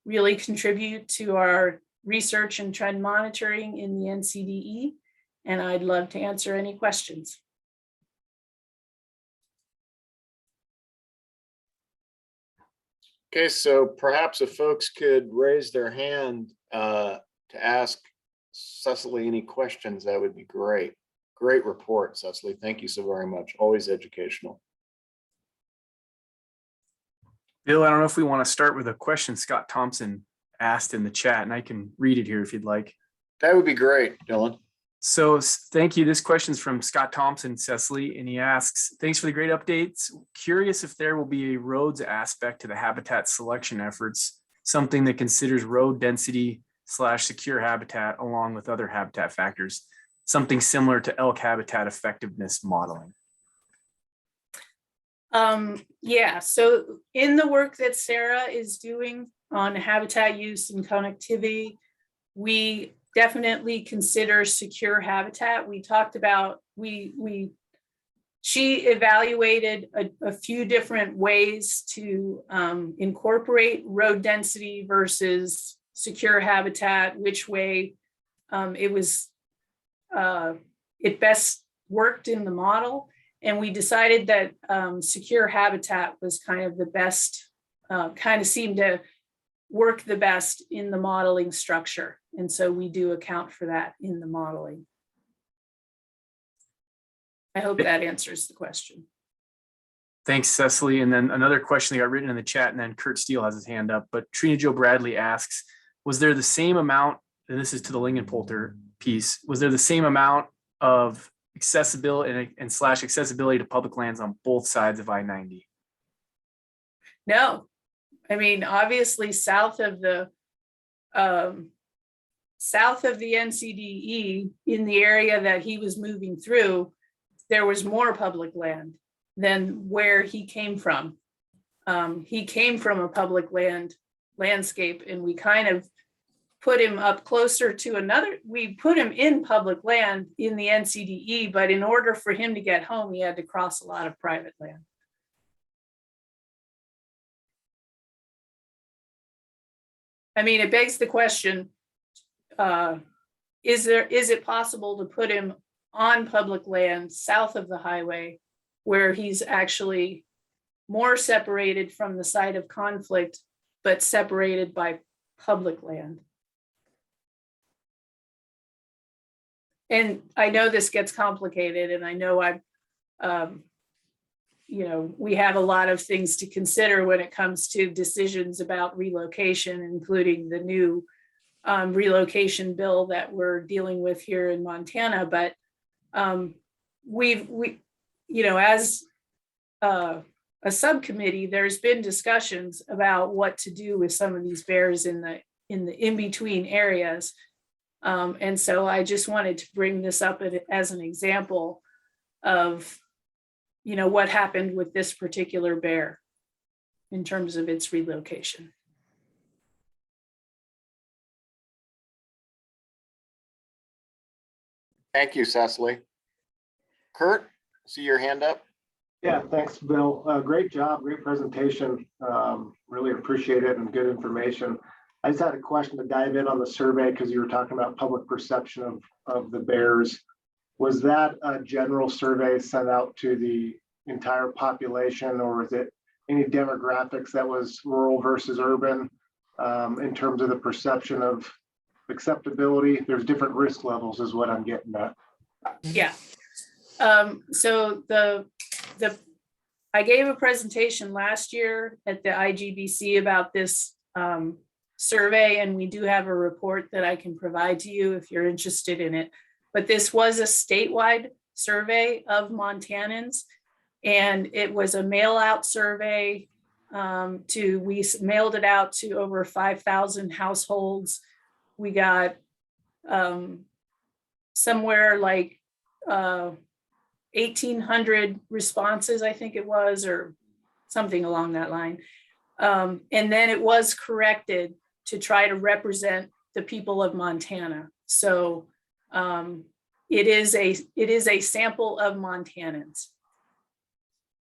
really contribute to our research and trend monitoring in the NCDE. And I'd love to answer any questions. Okay, so perhaps if folks could raise their hand to ask Cecily any questions, that would be great. Great report, Cecily. Thank you so very much. Always educational. Bill, I don't know if we want to start with a question Scott Thompson asked in the chat, and I can read it here if you'd like. That would be great, Dylan. So thank you. This question's from Scott Thompson, Cecily, and he asks, thanks for the great updates. Curious if there will be a roads aspect to the habitat selection efforts, something that considers road density / secure habitat along with other habitat factors, something similar to elk habitat effectiveness modeling. Yeah, so in the work that Sarah is doing on habitat use and connectivity, we definitely consider secure habitat. We talked about, she evaluated a few different ways to incorporate road density versus secure habitat, which way it best worked in the model. And we decided that secure habitat was kind of the best, kind of seemed to work the best in the modeling structure. And so we do account for that in the modeling. I hope that answers the question. Thanks, Cecily. And then another question that got written in the chat, and then Kurt Steele has his hand up, but Trina Jo Bradley asks, was there the same amount, and this is to the Lingenpolter piece, was there the same amount of accessibility and / accessibility to public lands on both sides of I-90? No, I mean, obviously south of the NCDE, in the area that he was moving through, there was more public land than where he came from. He came from a public landscape, and we kind of put him up closer to another. We put him in public land in the NCDE, but in order for him to get home, he had to cross a lot of private land. I mean, it begs the question, is it possible to put him on public land south of the highway where he's actually more separated from the site of conflict, but separated by public land? And I know this gets complicated, and I know we have a lot of things to consider when it comes to decisions about relocation, including the new relocation bill that we're dealing with here in Montana. But as a subcommittee, there's been discussions about what to do with some of these bears in the in-between areas. And so I just wanted to bring this up as an example of, what happened with this particular bear in terms of its relocation. Thank you, Cecily. Kurt, see your hand up. Yeah, thanks, Bill. Great job, great presentation. Really appreciate it and good information. I just had a question to dive in on the survey because you were talking about public perception of the bears. Was that a general survey sent out to the entire population, or was it any demographics that was rural versus urban in terms of the perception of acceptability? There's different risk levels is what I'm getting at. Yeah. So I gave a presentation last year at the IGBC about this survey, and we do have a report that I can provide to you if you're interested in it. But this was a statewide survey of Montanans, and it was a mail out survey. We mailed it out to over 5,000 households. We got somewhere like 1,800 responses, I think it was, or something along that line. And then it was corrected to try to represent the people of Montana. So it is a sample of Montanans.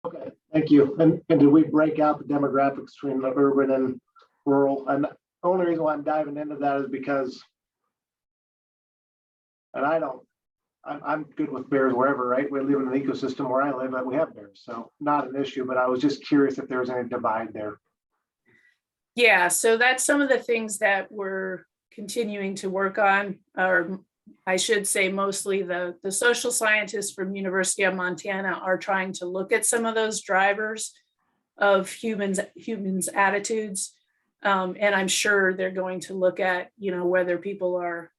Okay, thank you. And did we break out the demographics between the urban and rural? And the only reason why I'm diving into that is because, and I'm good with bears wherever, right? We live in an ecosystem where I live and we have bears, so not an issue, but I was just curious if there was any divide there. Yeah, so that's some of the things that we're continuing to work on, or I should say mostly the social scientists from University of Montana are trying to look at some of those drivers of humans attitudes. And I'm sure they're going to look at, whether people are,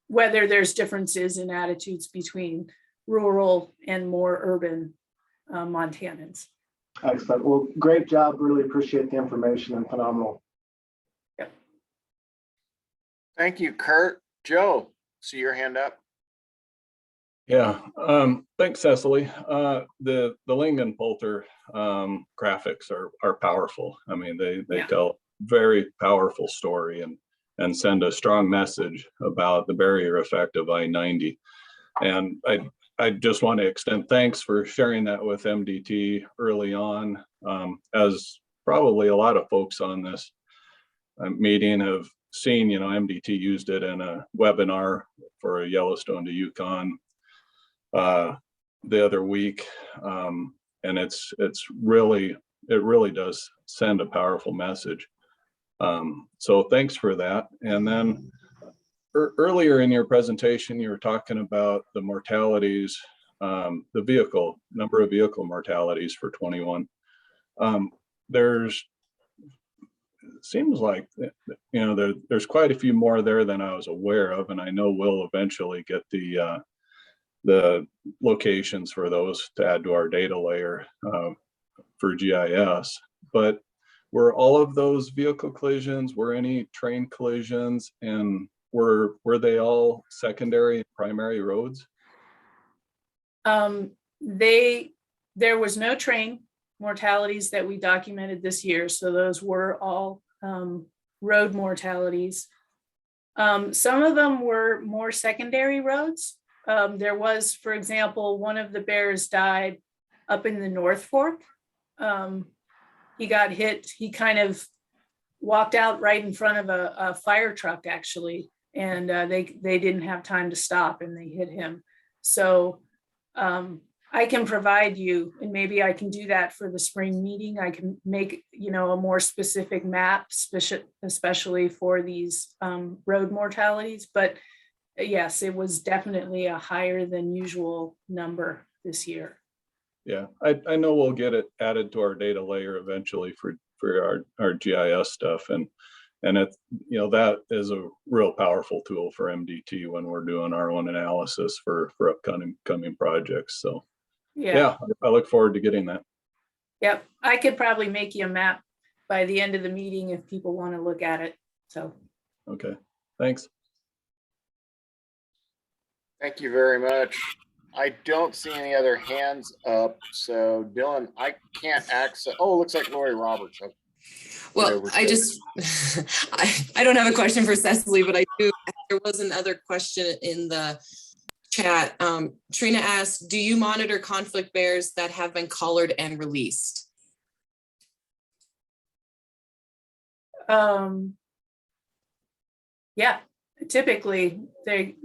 whether there's differences in attitudes between rural and more urban Montanans. Excellent. Well, great job. Really appreciate the information and phenomenal. Yep. Thank you, Kurt. Joe, see your hand up. Yeah, thanks, Cecily. The Lingenpolter graphics are powerful. I mean, they tell a very powerful story and send a strong message about the barrier effect of I-90. And I just want to extend thanks for sharing that with MDT early on, as probably a lot of folks on this meeting have seen, MDT used it in a webinar for a Yellowstone to Yukon the other week. And it really does send a powerful message. So thanks for that. And then earlier in your presentation, you were talking about the mortalities, the number of vehicle mortalities for 21. Seems like, there's quite a few more there than I was aware of, and I know we'll eventually get the locations for those to add to our data layer for GIS. But were all of those vehicle collisions, were any train collisions, and were they all secondary and primary roads? There was no train mortalities that we documented this year, so those were all road mortalities. Some of them were more secondary roads. There was, for example, one of the bears died up in the North Fork. He got hit. He kind of walked out right in front of a fire truck, actually, and they didn't have time to stop and they hit him. So I can provide you, and maybe I can do that for the spring meeting. I can make, a more specific map, especially for these road mortalities. But yes, it was definitely a higher than usual number this year. Yeah, I know we'll get it added to our data layer eventually for our GIS stuff, and it, that is a real powerful tool for MDT when we're doing our own analysis for upcoming projects. So yeah, I look forward to getting that. Yep, I could probably make you a map by the end of the meeting if people want to look at it. So okay, thanks. Thank you very much. I don't see any other hands up. So Dylan, I can't access. Oh, it looks like Lori Roberts. Well, I just, I don't have a question for Cecily, but I do. There was another question in the chat. Trina asked, do you monitor conflict bears that have been collared and released? Yeah, typically they,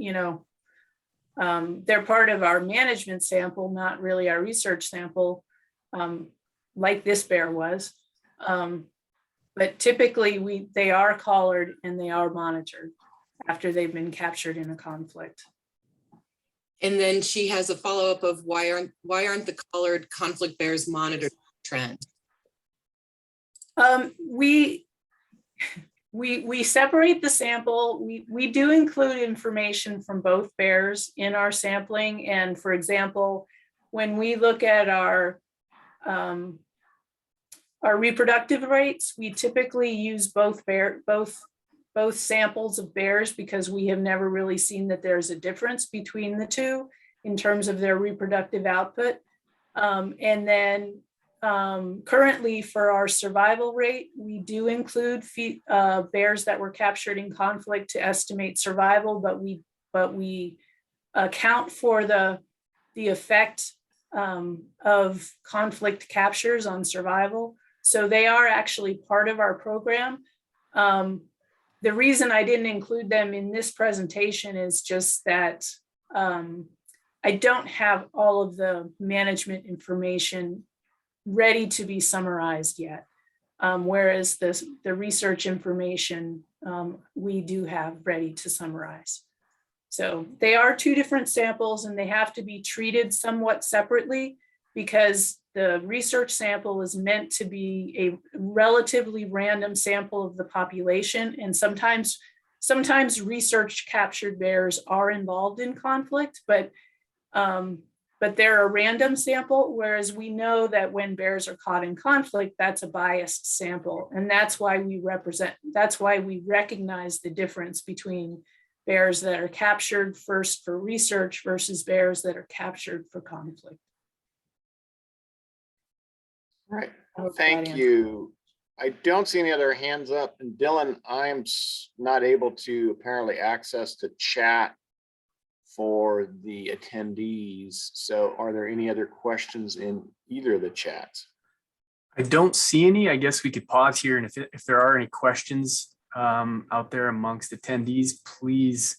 they're part of our management sample, not really our research sample, like this bear was. But typically they are collared and they are monitored after they've been captured in a conflict. And then she has a follow-up of why aren't the collared conflict bears monitored trend? We separate the sample. We do include information from both bears in our sampling. And for example, when we look at our reproductive rates, we typically use both samples of bears because we have never really seen that there's a difference between the two in terms of their reproductive output. And then currently for our survival rate, we do include bears that were captured in conflict to estimate survival, but we account for the effect of conflict captures on survival. So they are actually part of our program. The reason I didn't include them in this presentation is just that I don't have all of the management information ready to be summarized yet. Whereas the research information we do have ready to summarize. So they are two different samples and they have to be treated somewhat separately because the research sample is meant to be a relatively random sample of the population. And sometimes research captured bears are involved in conflict, but they're a random sample, whereas we know that when bears are caught in conflict, that's a biased sample. And that's why we recognize the difference between bears that are captured first for research versus bears that are captured for conflict. All right, thank you. I don't see any other hands up. And Dylan, I'm not able to apparently access the chat for the attendees. So are there any other questions in either of the chats? I don't see any. I guess we could pause here. And if there are any questions out there amongst attendees, please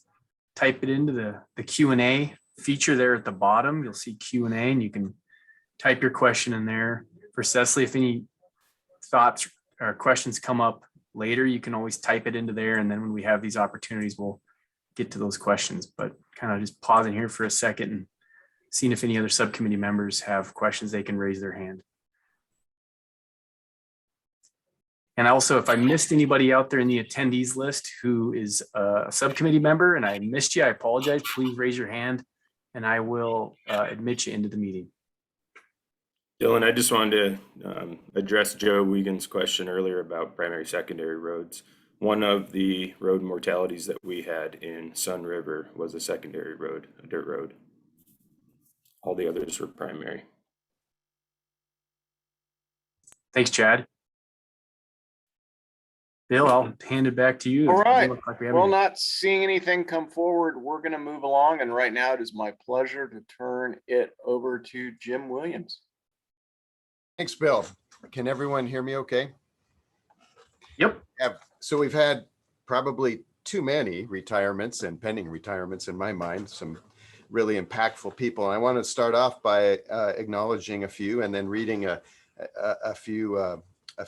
type it into the Q&A feature there at the bottom. You'll see Q&A and you can type your question in there. For Cecily, if any thoughts or questions come up later, you can always type it into there. And then when we have these opportunities, we'll get to those questions. But kind of just pausing here for a second and seeing if any other subcommittee members have questions, they can raise their hand. And also, if I missed anybody out there in the attendees list who is a subcommittee member and I missed you, I apologize. Please raise your hand and I will admit you into the meeting. Dylan, I just wanted to address Joe Wiegand's question earlier about primary secondary roads. One of the road mortalities that we had in Sun River was a secondary road, a dirt road. All the others were primary. Thanks, Chad. Bill, I'll hand it back to you. All right. Well, not seeing anything come forward, we're going to move along. And right now it is my pleasure to turn it over to Jim Williams. Thanks, Bill. Can everyone hear me okay? Yep. So we've had probably too many retirements and pending retirements in my mind, some really impactful people. And I want to start off by acknowledging a few and then reading a few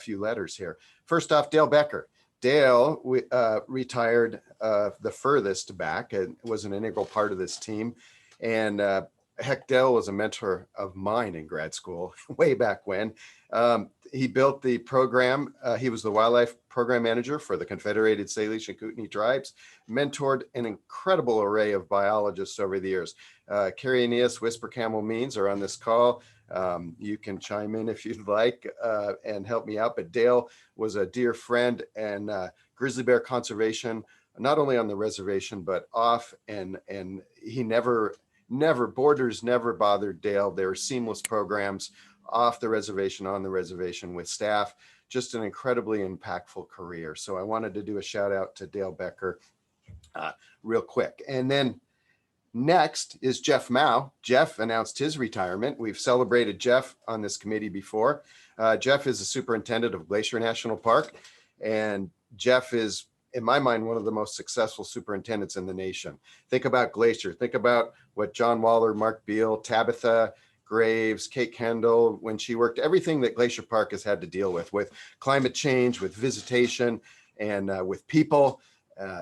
letters here. First off, Dale Becker. Dale retired the furthest back and was an integral part of this team. And heck, Dale was a mentor of mine in grad school way back when. He built the program. He was the wildlife program manager for the Confederated Salish and Kootenai tribes, mentored an incredible array of biologists over the years. Carrie and Whisper Camel Means are on this call. You can chime in if you'd like and help me out. But Dale was a dear friend and grizzly bear conservation, not only on the reservation, but off. And he never borders never bothered Dale. They were seamless programs off the reservation, on the reservation with staff, just an incredibly impactful career. So I wanted to do a shout out to Dale Becker real quick. And then next is Jeff Mao. Jeff announced his retirement. We've celebrated Jeff on this committee before. Jeff is the superintendent of Glacier National Park. And Jeff is, in my mind, one of the most successful superintendents in the nation. Think about Glacier. Think about what John Waller, Mark Beal, Tabitha Graves, Kate Kendall, when she worked, everything that Glacier Park has had to deal with climate change, with visitation, and with people,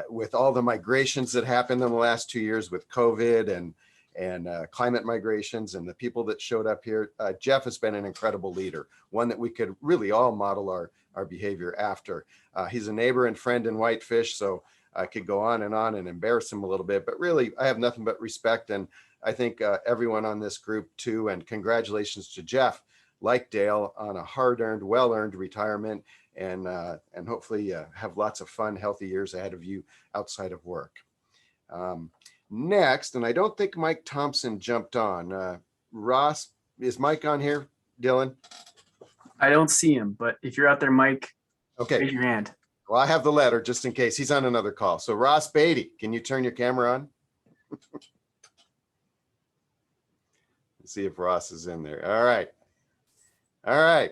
with all the migrations that happened in the last 2 years with COVID and climate migrations and the people that showed up here. Jeff has been an incredible leader, one that we could really all model our behavior after. He's a neighbor and friend in Whitefish, so I could go on and embarrass him a little bit, but really I have nothing but respect. And I think everyone on this group too, and congratulations to Jeff, like Dale, on a hard-earned, well-earned retirement, and hopefully have lots of fun, healthy years ahead of you outside of work. Next, and I don't think Mike Thompson jumped on. Ross, is Mike on here, Dylan? I don't see him, but if you're out there, Mike, okay, raise your hand. Well, I have the letter just in case. He's on another call. So Ross Beatty, can you turn your camera on? Let's see if Ross is in there. All right. All right.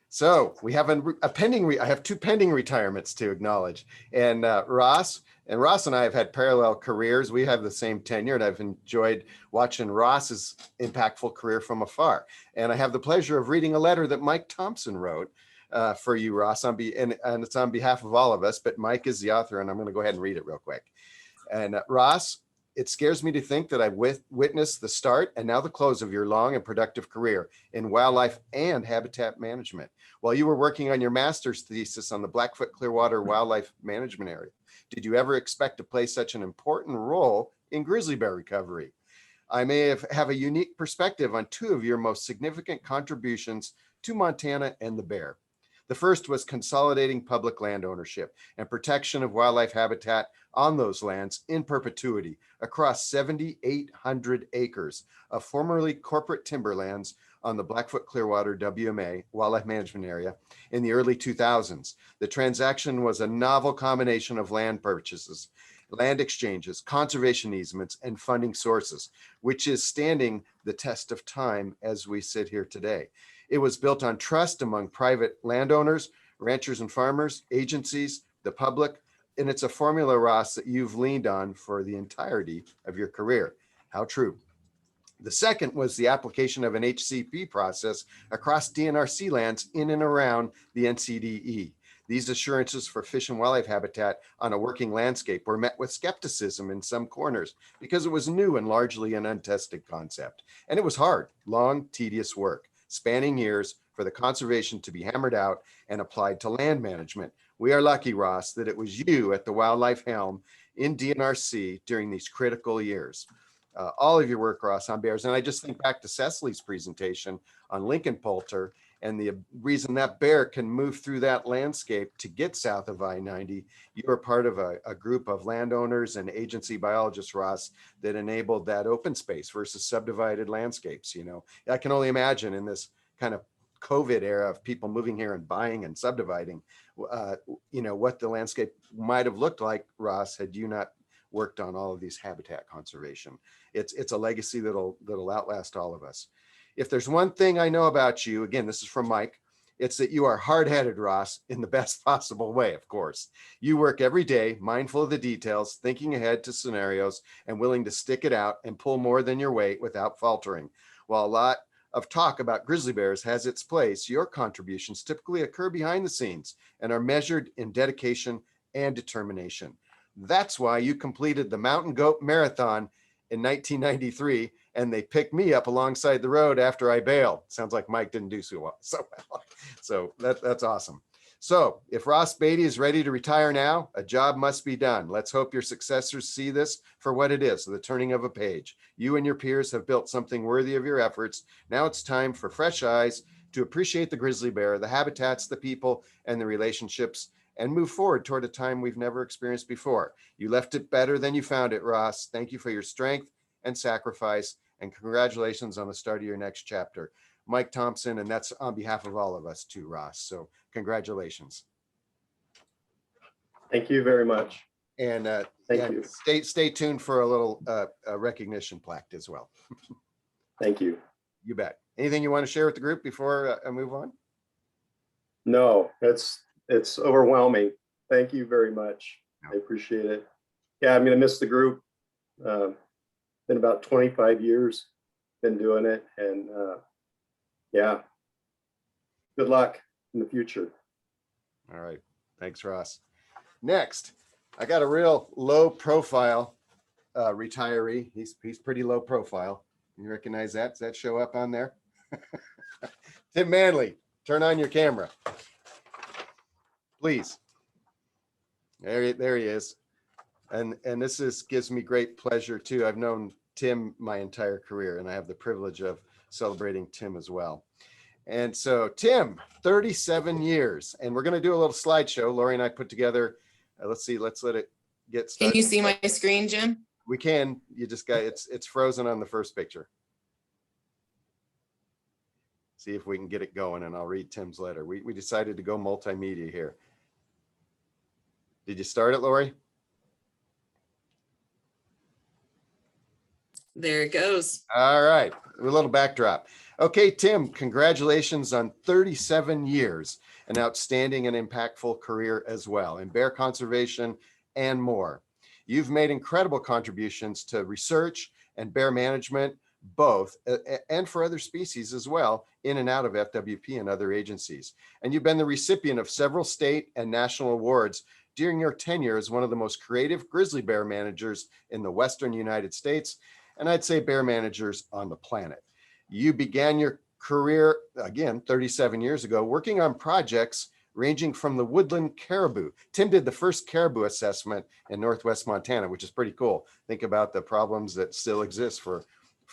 So we have a pending, I have two pending retirements to acknowledge. And Ross and I have had parallel careers. We have the same tenure, and I've enjoyed watching Ross's impactful career from afar. And I have the pleasure of reading a letter that Mike Thompson wrote for you, Ross, and it's on behalf of all of us, but Mike is the author, and I'm going to go ahead and read it real quick. And Ross, it scares me to think that I've witnessed the start and now the close of your long and productive career in wildlife and habitat management. While you were working on your master's thesis on the Blackfoot Clearwater Wildlife Management Area, did you ever expect to play such an important role in grizzly bear recovery? I may have a unique perspective on two of your most significant contributions to Montana and the bear. The first was consolidating public land ownership and protection of wildlife habitat on those lands in perpetuity across 7,800 acres of formerly corporate timberlands on the Blackfoot Clearwater WMA Wildlife Management Area in the early 2000s. The transaction was a novel combination of land purchases, land exchanges, conservation easements, and funding sources, which is standing the test of time as we sit here today. It was built on trust among private landowners, ranchers and farmers, agencies, the public, and it's a formula, Ross, that you've leaned on for the entirety of your career. How true. The second was the application of an HCP process across DNRC lands in and around the NCDE. These assurances for fish and wildlife habitat on a working landscape were met with skepticism in some corners because it was new and largely an untested concept. And it was hard, long, tedious work, spanning years for the conservation to be hammered out and applied to land management. We are lucky, Ross, that it was you at the wildlife helm in DNRC during these critical years. All of your work, Ross, on bears. And I just think back to Cecily's presentation on Lincoln Poulter and the reason that bear can move through that landscape to get south of I-90. You were part of a group of landowners and agency biologists, Ross, that enabled that open space versus subdivided landscapes. You know, I can only imagine in this kind of COVID era of people moving here and buying and subdividing, you know, what the landscape might have looked like, Ross, had you not worked on all of these habitat conservation. It's a legacy that'll outlast all of us. If there's one thing I know about you, again, this is from Mike, it's that you are hard-headed, Ross, in the best possible way, of course. You work every day, mindful of the details, thinking ahead to scenarios, and willing to stick it out and pull more than your weight without faltering. While a lot of talk about grizzly bears has its place, your contributions typically occur behind the scenes and are measured in dedication and determination. That's why you completed the Mountain Goat Marathon in 1993, and they picked me up alongside the road after I bailed. Sounds like Mike didn't do so well. So that's awesome. So if Ross Beatty is ready to retire now, a job must be done. Let's hope your successors see this for what it is, the turning of a page. You and your peers have built something worthy of your efforts. Now it's time for fresh eyes to appreciate the grizzly bear, the habitats, the people, and the relationships, and move forward toward a time we've never experienced before. You left it better than you found it, Ross. Thank you for your strength and sacrifice, and congratulations on the start of your next chapter. Mike Thompson, and that's on behalf of all of us too, Ross. So congratulations. Thank you very much. And Thank you. Stay tuned for a little recognition plaque as well. Thank you. You bet. Anything you want to share with the group before I move on? No, it's overwhelming. Thank you very much. I appreciate it. Yeah, I'm gonna miss the group. Been about 25 years, been doing it, and yeah, good luck in the future. All right, thanks, Ross. Next, I got a real low profile retiree. He's pretty low profile. You recognize that? Does that show up on there? Tim Manley, turn on your camera, please. There he is. And this gives me great pleasure too. I've known Tim my entire career, and I have the privilege of celebrating Tim as well. And so Tim, 37 years, and we're going to do a little slideshow. Lori and I put together. Let's let it get started. Can you see my screen, Jim? We can. You just got it's frozen on the first picture. See if we can get it going, and I'll read Tim's letter. We decided to go multimedia here. Did you start it, Lori? There it goes. All right, a little backdrop. Okay, Tim, congratulations on 37 years, an outstanding and impactful career as well in bear conservation and more. You've made incredible contributions to research and bear management, both, and for other species as well, in and out of FWP and other agencies. And you've been the recipient of several state and national awards during your tenure as one of the most creative grizzly bear managers in the Western United States, and I'd say bear managers on the planet. You began your career, again, 37 years ago, working on projects ranging from the woodland caribou. Tim did the first caribou assessment in Northwest Montana, which is pretty cool. Think about the problems that still exist for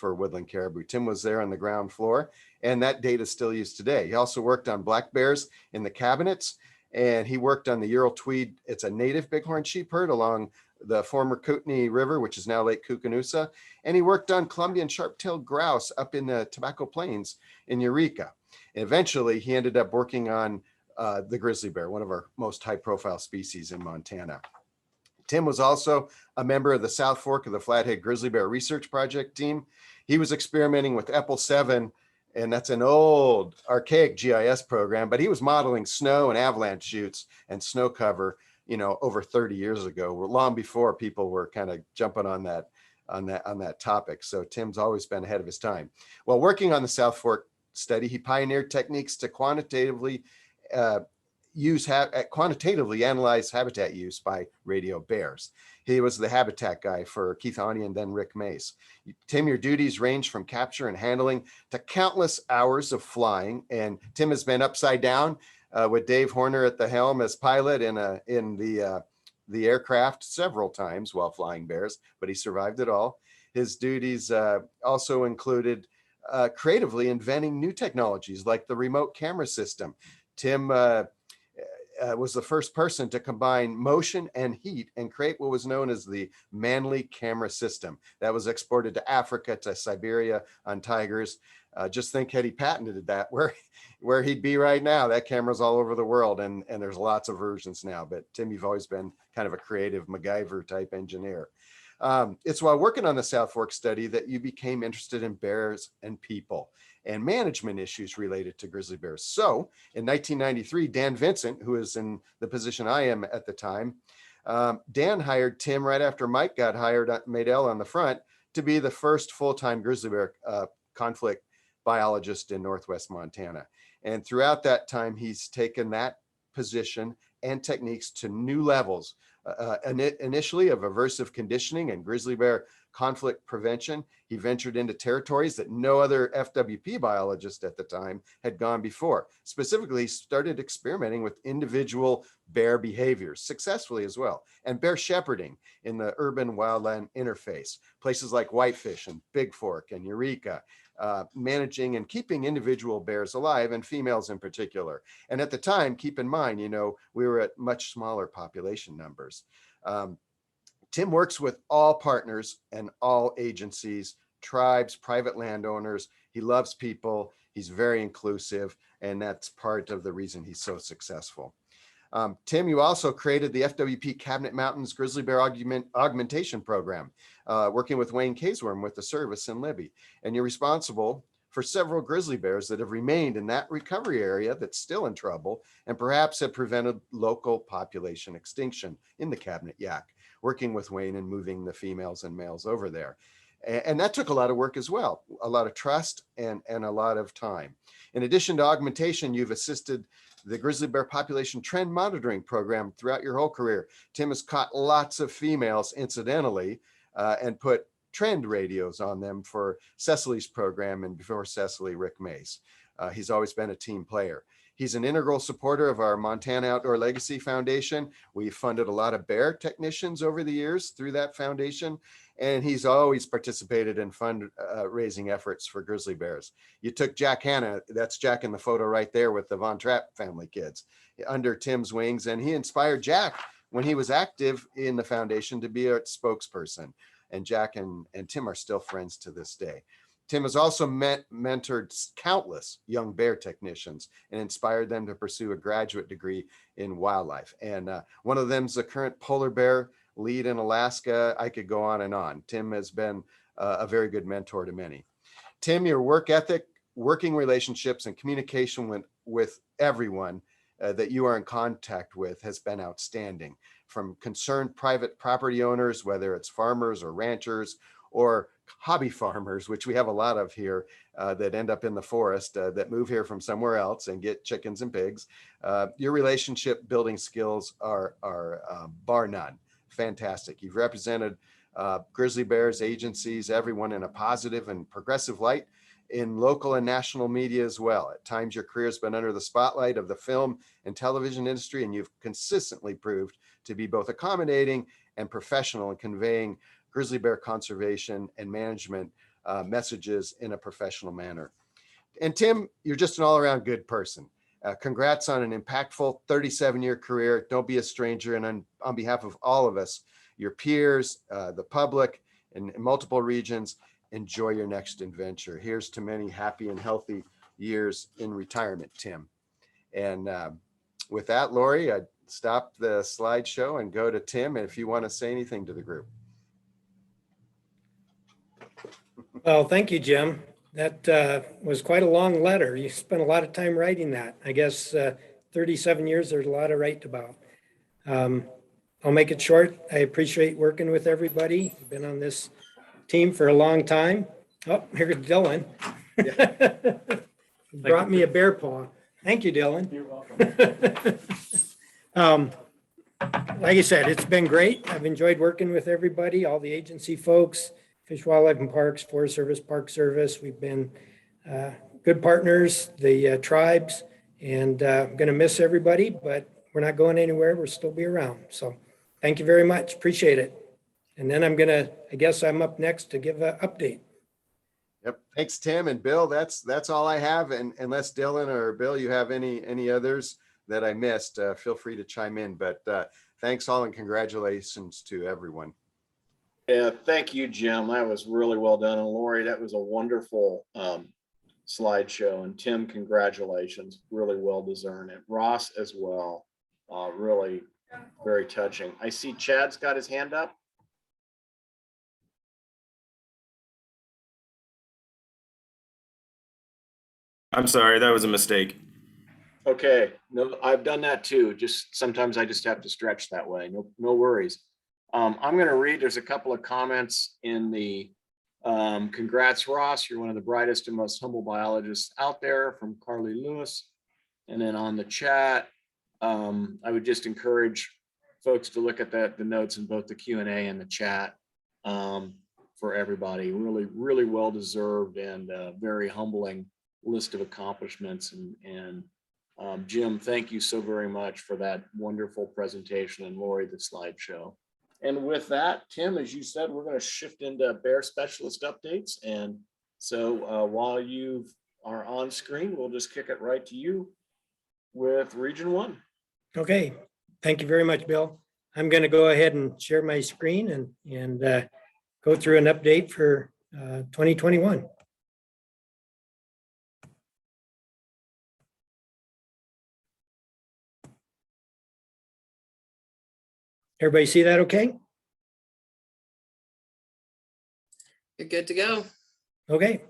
woodland caribou. Tim was there on the ground floor, and that data is still used today. He also worked on black bears in the cabinets, and he worked on the Ural Tweed. It's a native bighorn sheep herd along the former Kootenai River, which is now Lake Kootenai. And he worked on Columbian sharp-tailed grouse up in the Tobacco Plains in Eureka. Eventually, he ended up working on the grizzly bear, one of our most high-profile species in Montana. Tim was also a member of the South Fork of the Flathead Grizzly Bear Research Project team. He was experimenting with EPL 7, and that's an old, archaic GIS program, but he was modeling snow and avalanche chutes and snow cover, you know, over 30 years ago, long before people were kind of jumping on that topic. So Tim's always been ahead of his time. While working on the South Fork study, he pioneered techniques to quantitatively analyze habitat use by radio bears. He was the habitat guy for Keith Ani and then Rick Mace. Tim, your duties range from capture and handling to countless hours of flying. And Tim has been upside down with Dave Horner at the helm as pilot in the aircraft several times while flying bears, but he survived it all. His duties also included creatively inventing new technologies like the remote camera system. Tim was the first person to combine motion and heat and create what was known as the Manly camera system that was exported to Africa, to Siberia on tigers. Just think, had he patented that, where he'd be right now. That camera's all over the world, and there's lots of versions now. But Tim, you've always been kind of a creative MacGyver type engineer. It's while working on the South Fork study that you became interested in bears and people and management issues related to grizzly bears. So in 1993, Dan Vincent, who is in the position I am at the time, Dan hired Tim right after Mike got hired at Maydell on the front to be the first full-time grizzly bear conflict biologist in Northwest Montana. And throughout that time, he's taken that position and techniques to new levels. Initially of aversive conditioning and grizzly bear conflict prevention, he ventured into territories that no other FWP biologist at the time had gone before. Specifically, he started experimenting with individual bear behaviors successfully as well, and bear shepherding in the urban wildland interface, places like Whitefish and Big Fork and Eureka, managing and keeping individual bears alive and females in particular. And at the time, keep in mind, you know, we were at much smaller population numbers. Tim works with all partners and all agencies, tribes, private landowners. He loves people. He's very inclusive, and that's part of the reason he's so successful. Tim, you also created the FWP Cabinet Mountains Grizzly Bear Augmentation Program, working with Wayne Kaysworm with the service in Libby. And you're responsible for several grizzly bears that have remained in that recovery area that's still in trouble and perhaps have prevented local population extinction in the Cabinet Yaak, working with Wayne and moving the females and males over there. And that took a lot of work as well, a lot of trust and a lot of time. In addition to augmentation, you've assisted the grizzly bear population trend monitoring program throughout your whole career. Tim has caught lots of females incidentally and put trend radios on them for Cecily's program, and before Cecily, Rick Mace. He's always been a team player. He's an integral supporter of our Montana Outdoor Legacy Foundation. We've funded a lot of bear technicians over the years through that foundation, and he's always participated in fundraising efforts for grizzly bears. You took Jack Hanna, that's Jack in the photo right there with the Von Trapp family kids, under Tim's wings, and he inspired Jack when he was active in the foundation to be a spokesperson. And Jack and Tim are still friends to this day. Tim has also mentored countless young bear technicians and inspired them to pursue a graduate degree in wildlife. And one of them is the current polar bear lead in Alaska. I could go on and on. Tim has been a very good mentor to many. Tim, your work ethic, working relationships, and communication with everyone that you are in contact with has been outstanding. From concerned private property owners, whether it's farmers or ranchers or hobby farmers, which we have a lot of here that end up in the forest, that move here from somewhere else and get chickens and pigs. Your relationship building skills are bar none. Fantastic. You've represented grizzly bears, agencies, everyone in a positive and progressive light in local and national media as well. At times, your career has been under the spotlight of the film and television industry, and you've consistently proved to be both accommodating and professional in conveying grizzly bear conservation and management messages in a professional manner. And Tim, you're just an all-around good person. Congrats on an impactful 37-year career. Don't be a stranger. And on behalf of all of us, your peers, the public, in multiple regions, enjoy your next adventure. Here's to many happy and healthy years in retirement, Tim. And with that, Lori, I'd stop the slideshow and go to Tim if you want to say anything to the group. Well, thank you, Jim. That was quite a long letter. You spent a lot of time writing that. I guess 37 years, there's a lot to write about. I'll make it short. I appreciate working with everybody. I've been on this team for a long time. Oh, here's Dylan. Brought me a bear paw. Thank you, Dylan. You're welcome. Like I said, it's been great. I've enjoyed working with everybody, all the agency folks, Fish, Wildlife and Parks, Forest Service, Park Service. We've been good partners, the tribes, and I'm going to miss everybody, but we're not going anywhere. We'll still be around. So thank you very much. Appreciate it. And then I guess I'm up next to give an update. Yep. Thanks, Tim and Bill. That's all I have. And unless Dylan or Bill, you have any others that I missed, feel free to chime in. But thanks all and congratulations to everyone. Yeah, thank you, Jim. That was really well done. And Lori, that was a wonderful slideshow. And Tim, congratulations. Really well deserved. And Ross as well. Really very touching. I see Chad's got his hand up. I'm sorry, that was a mistake. Okay, no, I've done that too. Just sometimes I just have to stretch that way. No worries. I'm going to read. There's a couple of comments in the congrats, Ross. You're one of the brightest and most humble biologists out there, from Carly Lewis. And then on the chat, I would just encourage folks to look at the notes in both the Q&A and the chat for everybody. Really well deserved and very humbling list of accomplishments. And Jim, thank you so very much for that wonderful presentation, and Lori, the slideshow. And with that, Tim, as you said, we're going to shift into bear specialist updates. And so while you are on screen, we'll just kick it right to you with Region 1. Okay, thank you very much, Bill. I'm going to go ahead and share my screen and go through an update for 2021. Everybody see that okay? You're good to go. Okay.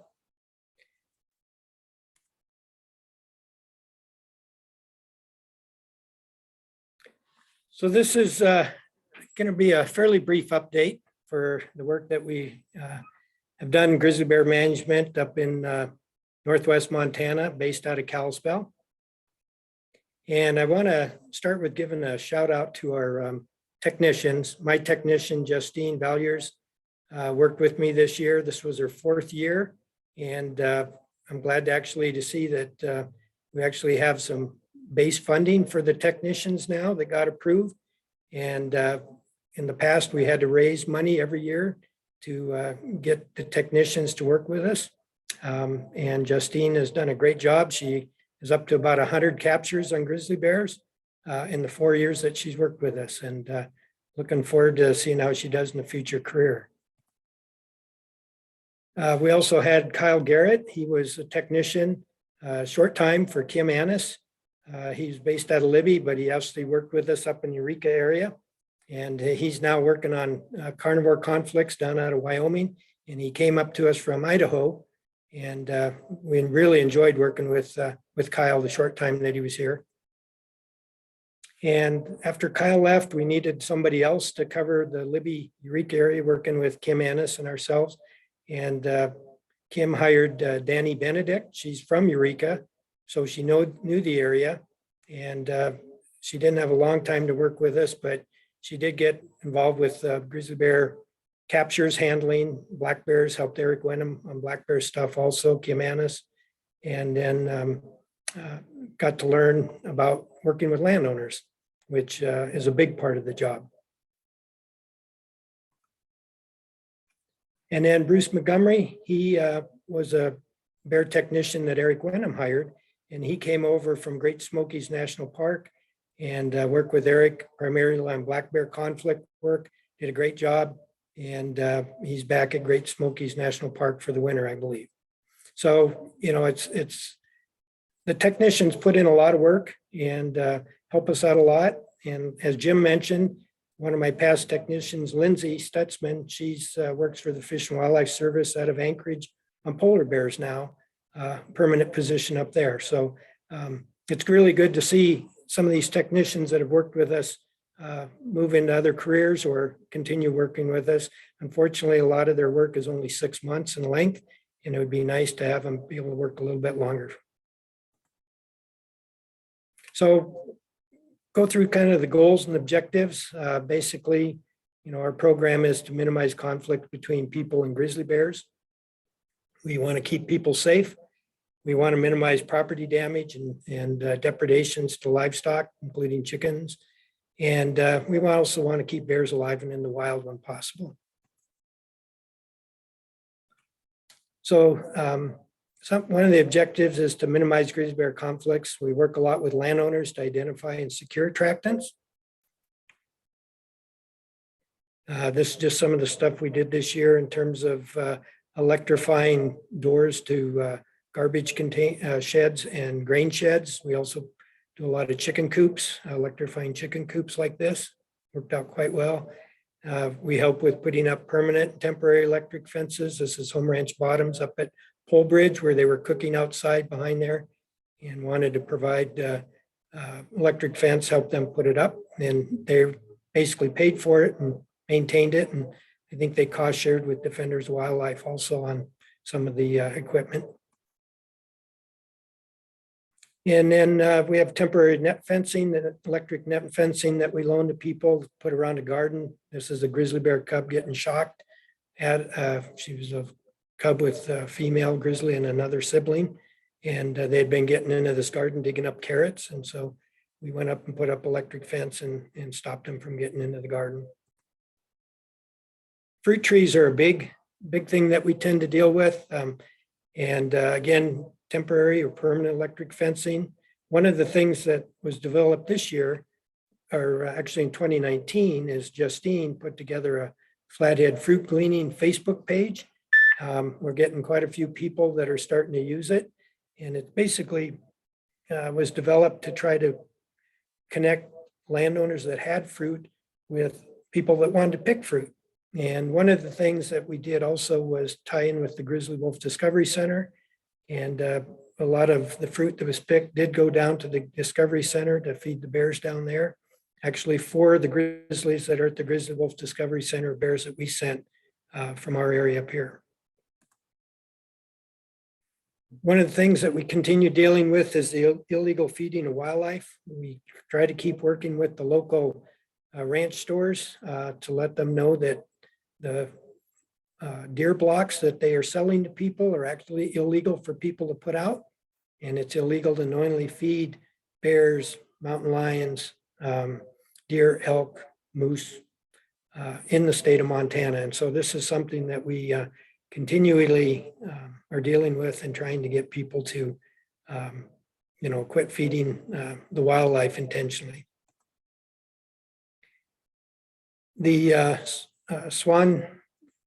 So this is going to be a fairly brief update for the work that we have done in grizzly bear management up in Northwest Montana, based out of Kalispell. And I want to start with giving a shout out to our technicians. My technician, Justine Valuers, worked with me this year. This was her 4th year. And I'm glad to see that we actually have some base funding for the technicians now that got approved. And in the past, we had to raise money every year to get the technicians to work with us. And Justine has done a great job. She is up to about 100 captures on grizzly bears in the 4 years that she's worked with us, and looking forward to seeing how she does in the future career. We also had Kyle Garrett. He was a technician short time for Kim Annis. He's based out of Libby, but he actually worked with us up in Eureka area. And he's now working on carnivore conflicts down out of Wyoming. and he came up to us from Idaho. And we really enjoyed working with Kyle the short time that he was here. And after Kyle left, we needed somebody else to cover the Libby Eureka area, working with Kim Annis and ourselves. And Kim hired Danny Benedict. She's from Eureka, so she knew the area. And she didn't have a long time to work with us, but she did get involved with grizzly bear captures, handling black bears, helped Eric Wenham on black bear stuff also, Kim Annis. And then got to learn about working with landowners, which is a big part of the job. And then Bruce Montgomery, he was a bear technician that Eric Wenham hired, and he came over from Great Smokies National Park and worked with Eric primarily on black bear conflict work, did a great job, and he's back at Great Smokies National Park for the winter, I believe. So, you know, it's the technicians put in a lot of work and help us out a lot. And as Jim mentioned, one of my past technicians, Lindsay Stutzman, she's works for the Fish and Wildlife Service out of Anchorage on polar bears now, permanent position up there. So it's really good to see some of these technicians that have worked with us move into other careers or continue working with us. Unfortunately, a lot of their work is only 6 months in length, and it would be nice to have them be able to work a little bit longer. So go through kind of the goals and objectives. Basically, you know, our program is to minimize conflict between people and grizzly bears. We want to keep people safe. We want to minimize property damage and depredations to livestock, including chickens. And we also want to keep bears alive and in the wild when possible. So one of the objectives is to minimize grizzly bear conflicts. We work a lot with landowners to identify and secure attractants. This is just some of the stuff we did this year in terms of electrifying doors to garbage sheds and grain sheds. We also do a lot of chicken coops, electrifying chicken coops like this. Worked out quite well. We help with putting up permanent and temporary electric fences. This is Home Ranch Bottoms up at Pole Bridge, where they were cooking outside behind there and wanted to provide electric fence, help them put it up. And they basically paid for it and maintained it. And I think they cost shared with Defenders of Wildlife also on some of the equipment. And then we have temporary net fencing, the electric net fencing that we loan to people to put around a garden. This is a grizzly bear cub getting shocked. She was a cub with a female grizzly and another sibling. And they'd been getting into this garden, digging up carrots. And so we went up and put up electric fence and stopped them from getting into the garden. Fruit trees are a big thing that we tend to deal with. Again, temporary or permanent electric fencing. One of the things that was developed this year, or actually in 2019, is Justine put together a Flathead fruit gleaning Facebook page. We're getting quite a few people that are starting to use it. And it basically was developed to try to connect landowners that had fruit with people that wanted to pick fruit. And one of the things that we did also was tie in with the Grizzly Wolf Discovery Center. And a lot of the fruit that was picked did go down to the Discovery Center to feed the bears down there. Actually, 4 of the grizzlies that are at the Grizzly Wolf Discovery Center are bears that we sent from our area up here. One of the things that we continue dealing with is the illegal feeding of wildlife. We try to keep working with the local ranch stores to let them know that the deer blocks that they are selling to people are actually illegal for people to put out. And it's illegal to knowingly feed bears, mountain lions, deer, elk, moose in the state of Montana. And so this is something that we continually are dealing with and trying to get people to, quit feeding the wildlife intentionally. The Swan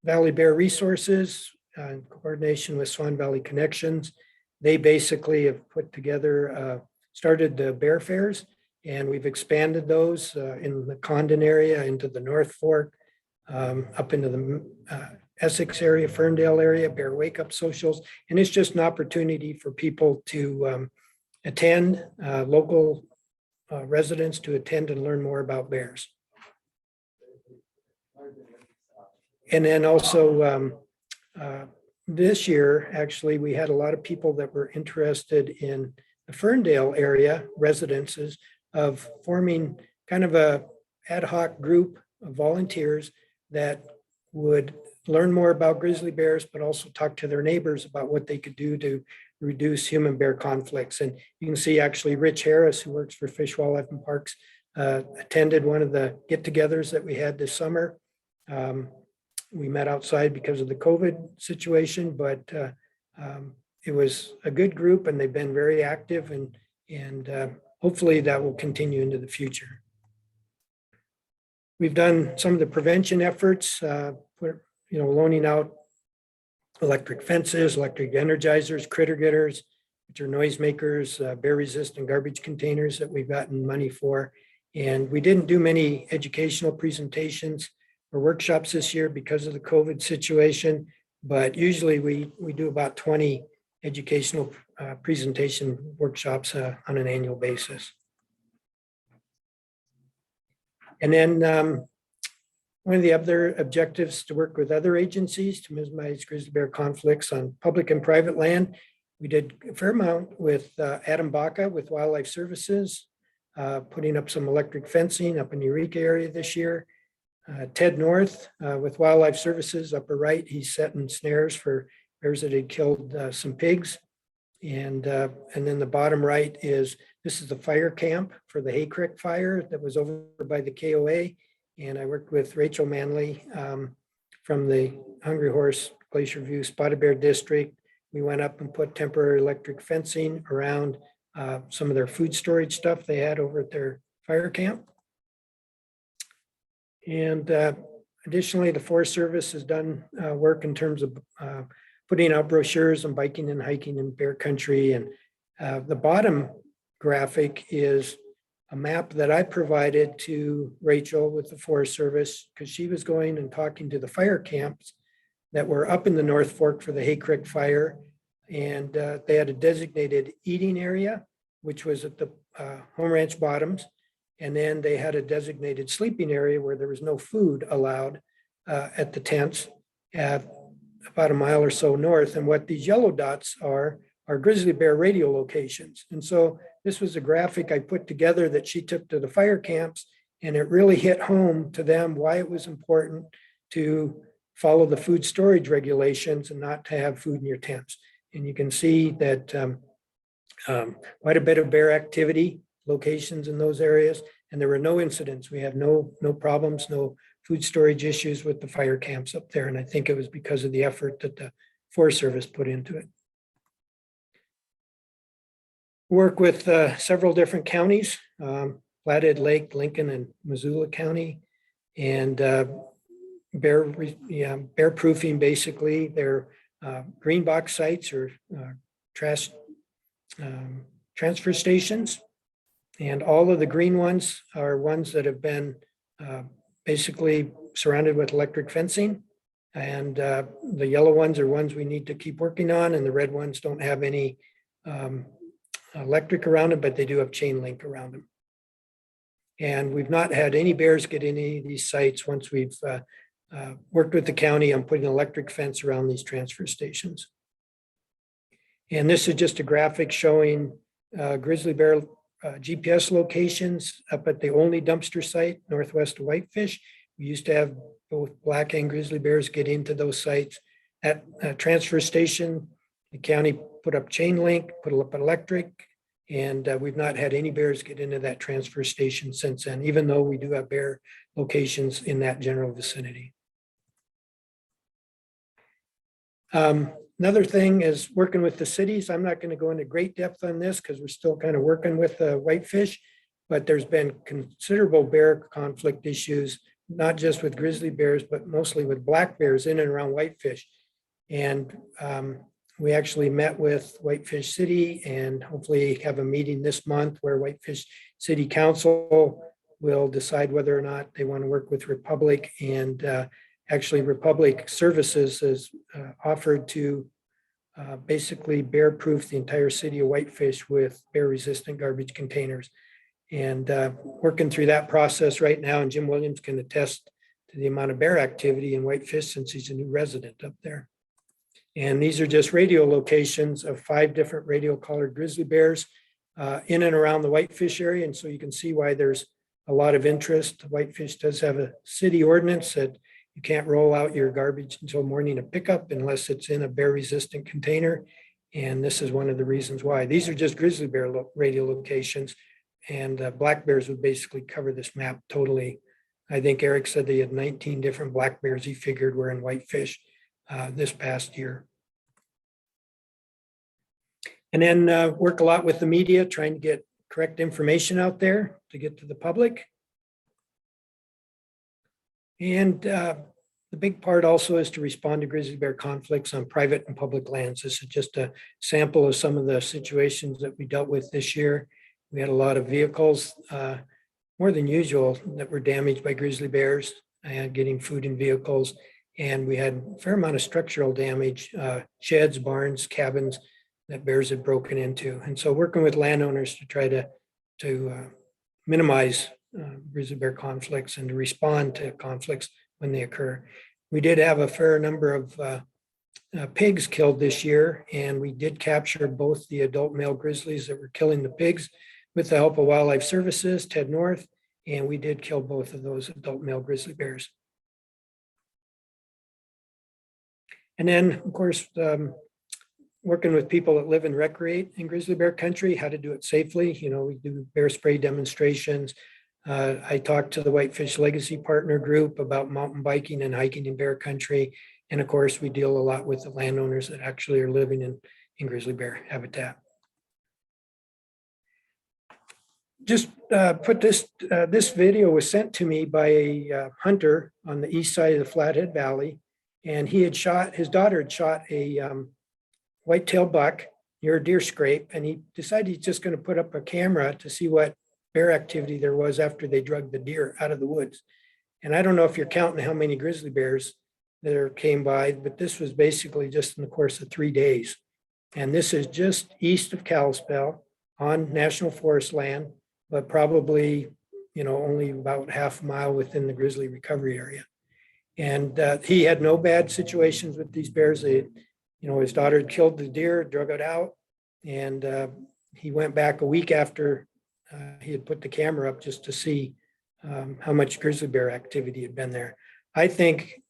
Valley Bear Resources, in coordination with Swan Valley Connections, they basically have put together, started the bear fairs, and we've expanded those in the Condon area into the North Fork, up into the Essex area, Ferndale area, Bear Wake Up socials. And it's just an opportunity for people to attend, local residents to attend and learn more about bears. And then also this year, actually, we had a lot of people that were interested in the Ferndale area residences of forming kind of a ad hoc group of volunteers that would learn more about grizzly bears, but also talk to their neighbors about what they could do to reduce human bear conflicts. And you can see actually Rich Harris, who works for Fish, Wildlife and Parks, attended one of the get-togethers that we had this summer. We met outside because of the COVID situation, but it was a good group and they've been very active, and hopefully that will continue into the future. We've done some of the prevention efforts, loaning out electric fences, electric energizers, critter getters, which are noisemakers, bear resistant garbage containers that we've gotten money for. And we didn't do many educational presentations or workshops this year because of the COVID situation, but usually we do about 20 educational presentation workshops on an annual basis. And then one of the other objectives to work with other agencies to minimize grizzly bear conflicts on public and private land. We did a fair amount with Adam Baca with Wildlife Services, putting up some electric fencing up in the Eureka area this year. Ted North with Wildlife Services, upper right, he's setting snares for bears that had killed some pigs. And then the bottom right this is the fire camp for the Hay Creek fire that was over by the KOA. And I worked with Rachel Manley from the Hungry Horse Glacier View Spotted Bear District. We went up and put temporary electric fencing around some of their food storage stuff they had over at their fire camp. And additionally, the Forest Service has done work in terms of putting out brochures on biking and hiking in bear country. And the bottom graphic is a map that I provided to Rachel with the Forest Service because she was going and talking to the fire camps that were up in the North Fork for the Hay Creek fire. And they had a designated eating area, which was at the Home Ranch Bottoms. And then they had a designated sleeping area where there was no food allowed at the tents about a mile or so north. And what these yellow dots are grizzly bear radio locations. And so this was a graphic I put together that she took to the fire camps, and it really hit home to them why it was important to follow the food storage regulations and not to have food in your tents. And you can see that quite a bit of bear activity locations in those areas, and there were no incidents. We have no problems, no food storage issues with the fire camps up there. And I think it was because of the effort that the Forest Service put into it. Work with several different counties, Flathead Lake, Lincoln, and Missoula County, and bear proofing. Basically, they're green box sites or transfer stations, and all of the green ones are ones that have been basically surrounded with electric fencing, and the yellow ones are ones we need to keep working on, and the red ones don't have any electric around them, but they do have chain link around them. And we've not had any bears get in any of these sites once we've worked with the county on putting an electric fence around these transfer stations. And this is just a graphic showing grizzly bear GPS locations up at the only dumpster site northwest of Whitefish. We used to have both black and grizzly bears get into those sites. At a transfer station, the county put up chain link, put up electric, and we've not had any bears get into that transfer station since then, even though we do have bear locations in that general vicinity. Another thing is working with the cities. I'm not going to go into great depth on this because we're still kind of working with the Whitefish, but there's been considerable bear conflict issues, not just with grizzly bears, but mostly with black bears in and around Whitefish. And we actually met with Whitefish City and hopefully have a meeting this month where Whitefish City Council will decide whether or not they want to work with Republic and actually Republic Services has offered to basically bear proof the entire city of Whitefish with bear resistant garbage containers. And working through that process right now, and Jim Williams can attest to the amount of bear activity in Whitefish since he's a new resident up there. And these are just radio locations of 5 different radio collared grizzly bears in and around the Whitefish area. And so you can see why there's a lot of interest. Whitefish does have a city ordinance that you can't roll out your garbage until morning of pickup unless it's in a bear resistant container. And this is one of the reasons why. These are just grizzly bear radio locations, and black bears would basically cover this map totally. I think Eric said they had 19 different black bears he figured were in Whitefish this past year. And then work a lot with the media, trying to get correct information out there to get to the public. And the big part also is to respond to grizzly bear conflicts on private and public lands. This is just a sample of some of the situations that we dealt with this year. We had a lot of vehicles, more than usual, that were damaged by grizzly bears, getting food in vehicles. And we had a fair amount of structural damage, sheds, barns, cabins that bears had broken into. And so working with landowners to try to minimize grizzly bear conflicts and to respond to conflicts when they occur. We did have a fair number of pigs killed this year, and we did capture both the adult male grizzlies that were killing the pigs with the help of Wildlife Services, Ted North, and we did kill both of those adult male grizzly bears. And then, of course, working with people that live and recreate in grizzly bear country, how to do it safely. You know, we do bear spray demonstrations. I talked to the Whitefish Legacy Partner Group about mountain biking and hiking in bear country. And of course, we deal a lot with the landowners that actually are living in grizzly bear habitat. Just put this, this video was sent to me by a hunter on the east side of the Flathead Valley. And he had shot, his daughter had shot a white-tailed buck near a deer scrape. And he decided he's just going to put up a camera to see what bear activity there was after they drug the deer out of the woods. And I don't know if you're counting how many grizzly bears there came by, but this was basically just in the course of 3 days. And this is just east of Kalispell on National Forest land, but probably, you know, only about half a mile within the grizzly recovery area. And he had no bad situations with these bears. They, you know, his daughter had killed the deer, drug it out, and he went back a week after he had put the camera up just to see how much grizzly bear activity had been there. I think,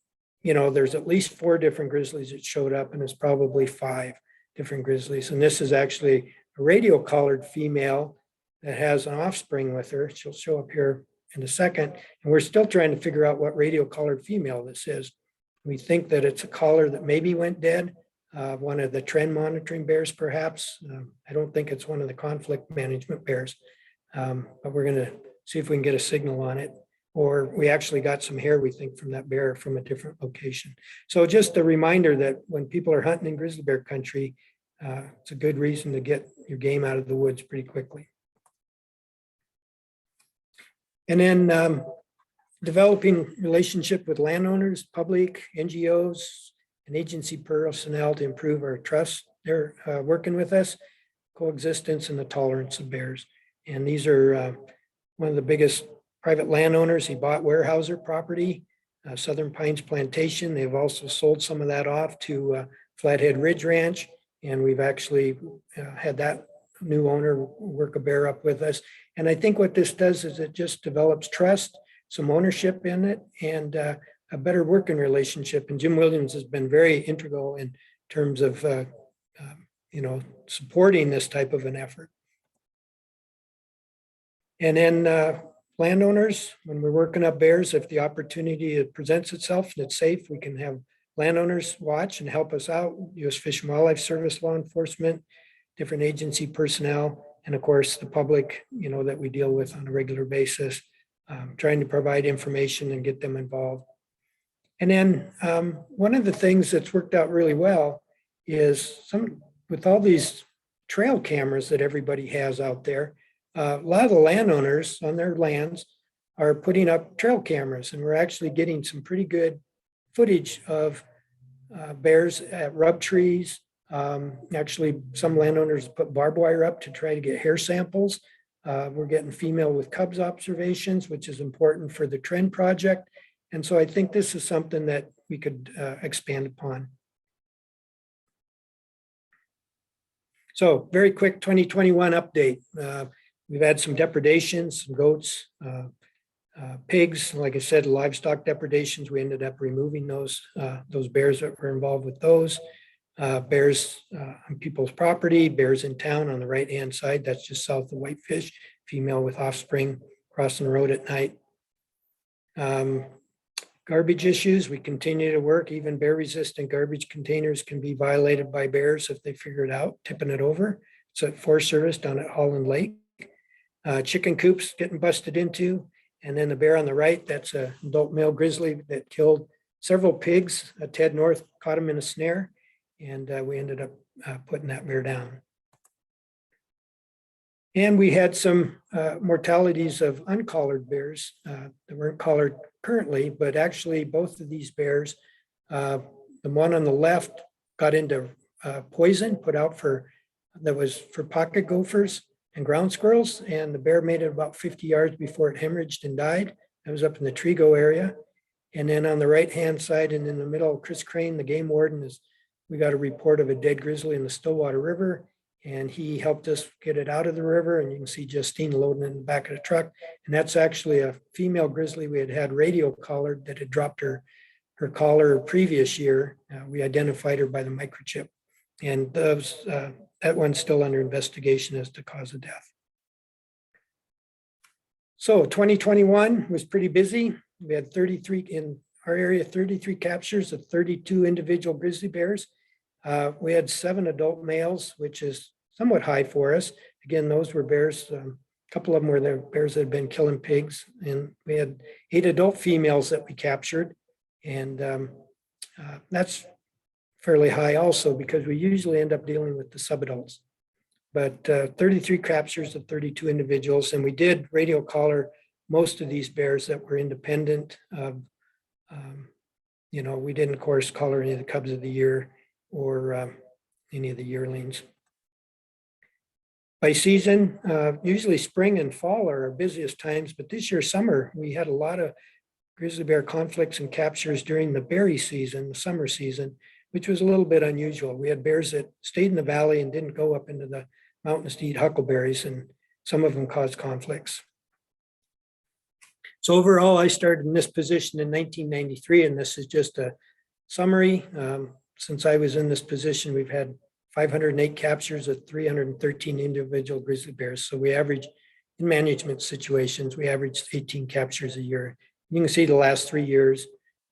you know, there's at least 4 different grizzlies that showed up, and it's probably 5 different grizzlies. And this is actually a radio collared female that has an offspring with her. She'll show up here in a second. And we're still trying to figure out what radio collared female this is. We think that it's a collar that maybe went dead. One of the trend monitoring bears, perhaps. I don't think it's one of the conflict management bears, but we're going to see if we can get a signal on it. Or we actually got some hair, we think, from that bear from a different location. So just a reminder that when people are hunting in grizzly bear country, it's a good reason to get your game out of the woods pretty quickly. And then developing relationship with landowners, public, NGOs, and agency personnel to improve our trust. They're working with us, coexistence and the tolerance of bears. And these are one of the biggest private landowners. He bought Weyerhaeuser property, Southern Pines Plantation. They've also sold some of that off to Flathead Ridge Ranch. And we've actually had that new owner work a bear up with us. And I think what this does is it just develops trust, some ownership in it, and a better working relationship. And Jim Williams has been very integral in terms of, you know, supporting this type of an effort. And then landowners, when we're working up bears, if the opportunity presents itself and it's safe, we can have landowners watch and help us out. U.S. Fish and Wildlife Service, law enforcement, different agency personnel, and of course the public, you know, that we deal with on a regular basis, trying to provide information and get them involved. And then one of the things that's worked out really well is with all these trail cameras that everybody has out there, a lot of the landowners on their lands are putting up trail cameras, and we're actually getting some pretty good footage of bears at rub trees. Actually, some landowners put barbed wire up to try to get hair samples. We're getting female with cubs observations, which is important for the trend project. And so I think this is something that we could expand upon. So very quick 2021 update. We've had some depredations, some goats, pigs. Like I said, livestock depredations. We ended up removing those bears that were involved with those. Bears on people's property, bears in town on the right-hand side. That's just south of Whitefish, female with offspring crossing the road at night. Garbage issues, we continue to work. Even bear-resistant garbage containers can be violated by bears if they figure it out, tipping it over. It's at Forest Service down at Holland Lake. Chicken coops getting busted into. And then the bear on the right, that's an adult male grizzly that killed several pigs. Ted North caught him in a snare, and we ended up putting that bear down. And we had some mortalities of uncollared bears that weren't collared currently, but actually both of these bears, the one on the left got into poison put out that was for pocket gophers and ground squirrels, and the bear made it about 50 yards before it hemorrhaged and died. That was up in the Trigo area. And then on the right-hand side and in the middle, Chris Crane, the game warden, we got a report of a dead grizzly in the Stillwater River, and he helped us get it out of the river. And you can see Justine loading in the back of the truck. And that's actually a female grizzly we had radio collared that had dropped her collar previous year. We identified her by the microchip. And that one's still under investigation as to cause of death. So 2021 was pretty busy. We had 33 in our area, 33 captures of 32 individual grizzly bears. We had 7 adult males, which is somewhat high for us. Again, those were bears. A couple of them were the bears that had been killing pigs. And we had 8 adult females that we captured. And that's fairly high also because we usually end up dealing with the subadults. But 33 captures of 32 individuals. And we did radio collar most of these bears that were independent. We didn't, of course, collar any of the cubs of the year or any of the yearlings. By season, usually spring and fall are our busiest times, but this year, summer, we had a lot of grizzly bear conflicts and captures during the berry season, the summer season, which was a little bit unusual. We had bears that stayed in the valley and didn't go up into the mountains to eat huckleberries, and some of them caused conflicts. So overall, I started in this position in 1993, and this is just a summary. Since I was in this position, we've had 508 captures of 313 individual grizzly bears. So we average, in management situations, we averaged 18 captures a year. You can see the last 3 years,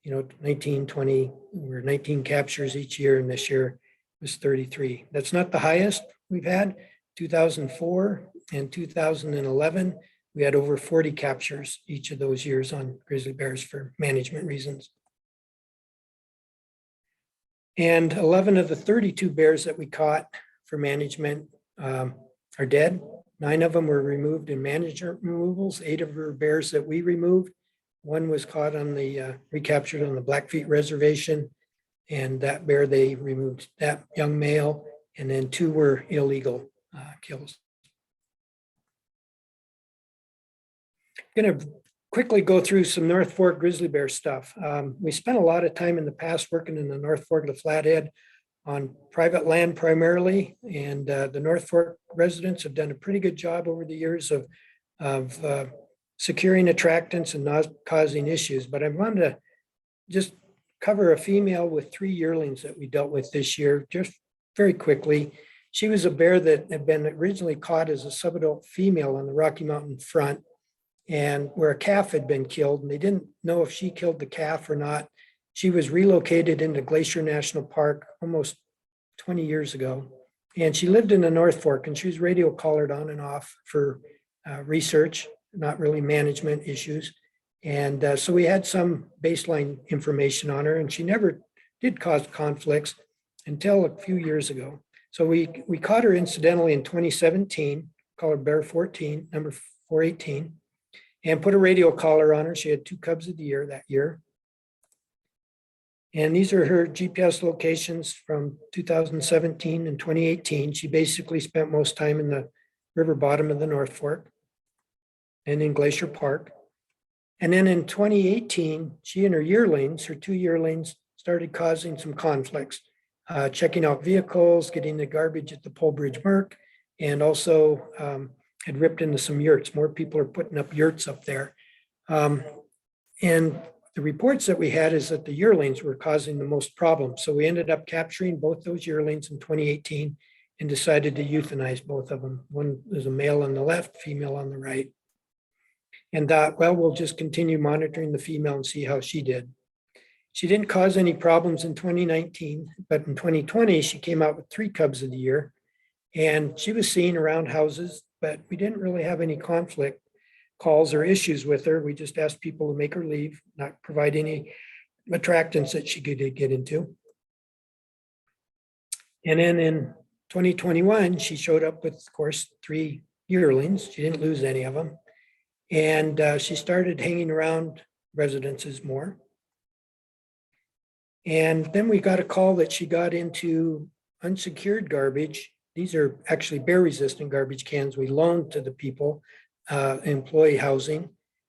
19, 20, we're 19 captures each year, and this year was 33. That's not the highest we've had. 2004 and 2011, we had over 40 captures each of those years on grizzly bears for management reasons. And 11 of the 32 bears that we caught for management are dead. 9 of them were removed in management removals. 8 of them were bears that we removed. 1 was caught on the recaptured on the Blackfeet Reservation, and that bear they removed that young male, and then 2 were illegal kills. I'm going to quickly go through some North Fork grizzly bear stuff. We spent a lot of time in the past working in the North Fork of the Flathead on private land primarily, and the North Fork residents have done a pretty good job over the years of securing attractants and not causing issues. But I wanted to just cover a female with 3 yearlings that we dealt with this year, just very quickly. She was a bear that had been originally caught as a subadult female on the Rocky Mountain front, and where a calf had been killed, and they didn't know if she killed the calf or not. She was relocated into Glacier National Park almost 20 years ago, and she lived in the North Fork, and she was radio collared on and off for research, not really management issues. And so we had some baseline information on her, and she never did cause conflicts until a few years ago. So we caught her incidentally in 2017, called her Bear 14, number 418. And put a radio collar on her. She had 2 cubs of the year that year. And these are her GPS locations from 2017 and 2018. She basically spent most time in the river bottom of the North Fork and in Glacier Park. And then in 2018, she and her yearlings, her 2 yearlings, started causing some conflicts, checking out vehicles, getting the garbage at the Pole Bridge Merc, and also had ripped into some yurts. More people are putting up yurts up there. And the reports that we had is that the yearlings were causing the most problems. So we ended up capturing both those yearlings in 2018 and decided to euthanize both of them. One is a male on the left, female on the right. And thought, well, we'll just continue monitoring the female and see how she did. She didn't cause any problems in 2019, but in 2020, she came out with 3 cubs of the year. And she was seen around houses, but we didn't really have any conflict calls or issues with her. We just asked people to make her leave, not provide any attractants that she could get into. And then in 2021, she showed up with, of course, 3 yearlings. She didn't lose any of them. And she started hanging around residences more. And then we got a call that she got into unsecured garbage. These are actually bear-resistant garbage cans we loaned to the people, employee housing.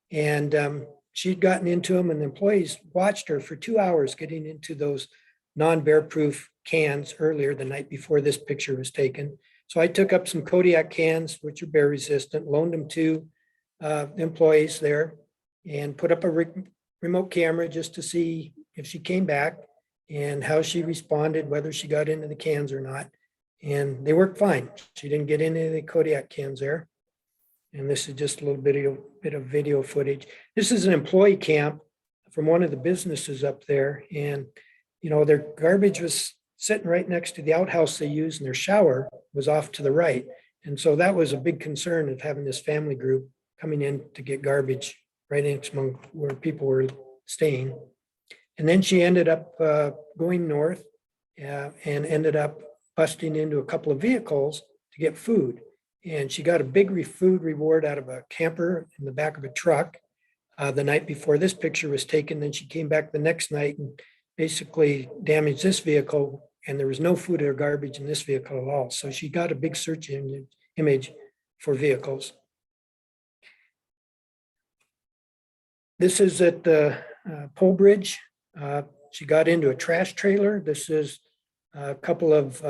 And she'd gotten into them, and the employees watched her for 2 hours getting into those non-bear-proof cans earlier the night before this picture was taken. So I took up some Kodiak cans, which are bear-resistant, loaned them to employees there, and put up a remote camera just to see if she came back and how she responded, whether she got into the cans or not. And they worked fine. She didn't get into the Kodiak cans there. And this is just a little bit of video footage. This is an employee camp from one of the businesses up there. And, you know, their garbage was sitting right next to the outhouse they use, and their shower was off to the right. And so that was a big concern of having this family group coming in to get garbage right in among where people were staying. And then she ended up going north and ended up busting into a couple of vehicles to get food. And she got a big food reward out of a camper in the back of a truck the night before this picture was taken. Then she came back the next night and basically damaged this vehicle, and there was no food or garbage in this vehicle at all. So she got a big search image for vehicles. This is at the Pole Bridge. She got into a trash trailer. This is a couple of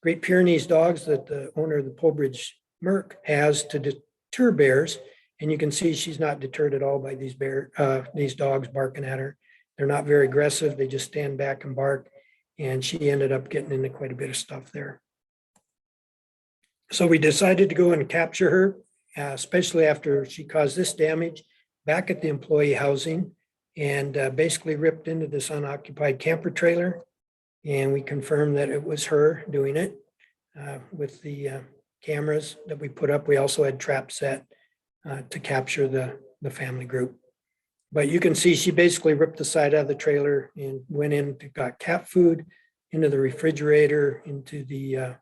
Great Pyrenees dogs that the owner of the Pole Bridge Merc has to deter bears. And you can see she's not deterred at all by these dogs barking at her. They're not very aggressive. They just stand back and bark. And she ended up getting into quite a bit of stuff there. So we decided to go and capture her, especially after she caused this damage back at the employee housing, and basically ripped into this unoccupied camper trailer. And we confirmed that it was her doing it with the cameras that we put up. We also had traps set to capture the family group. But you can see she basically ripped the side out of the trailer and went in, got cat food into the refrigerator, into the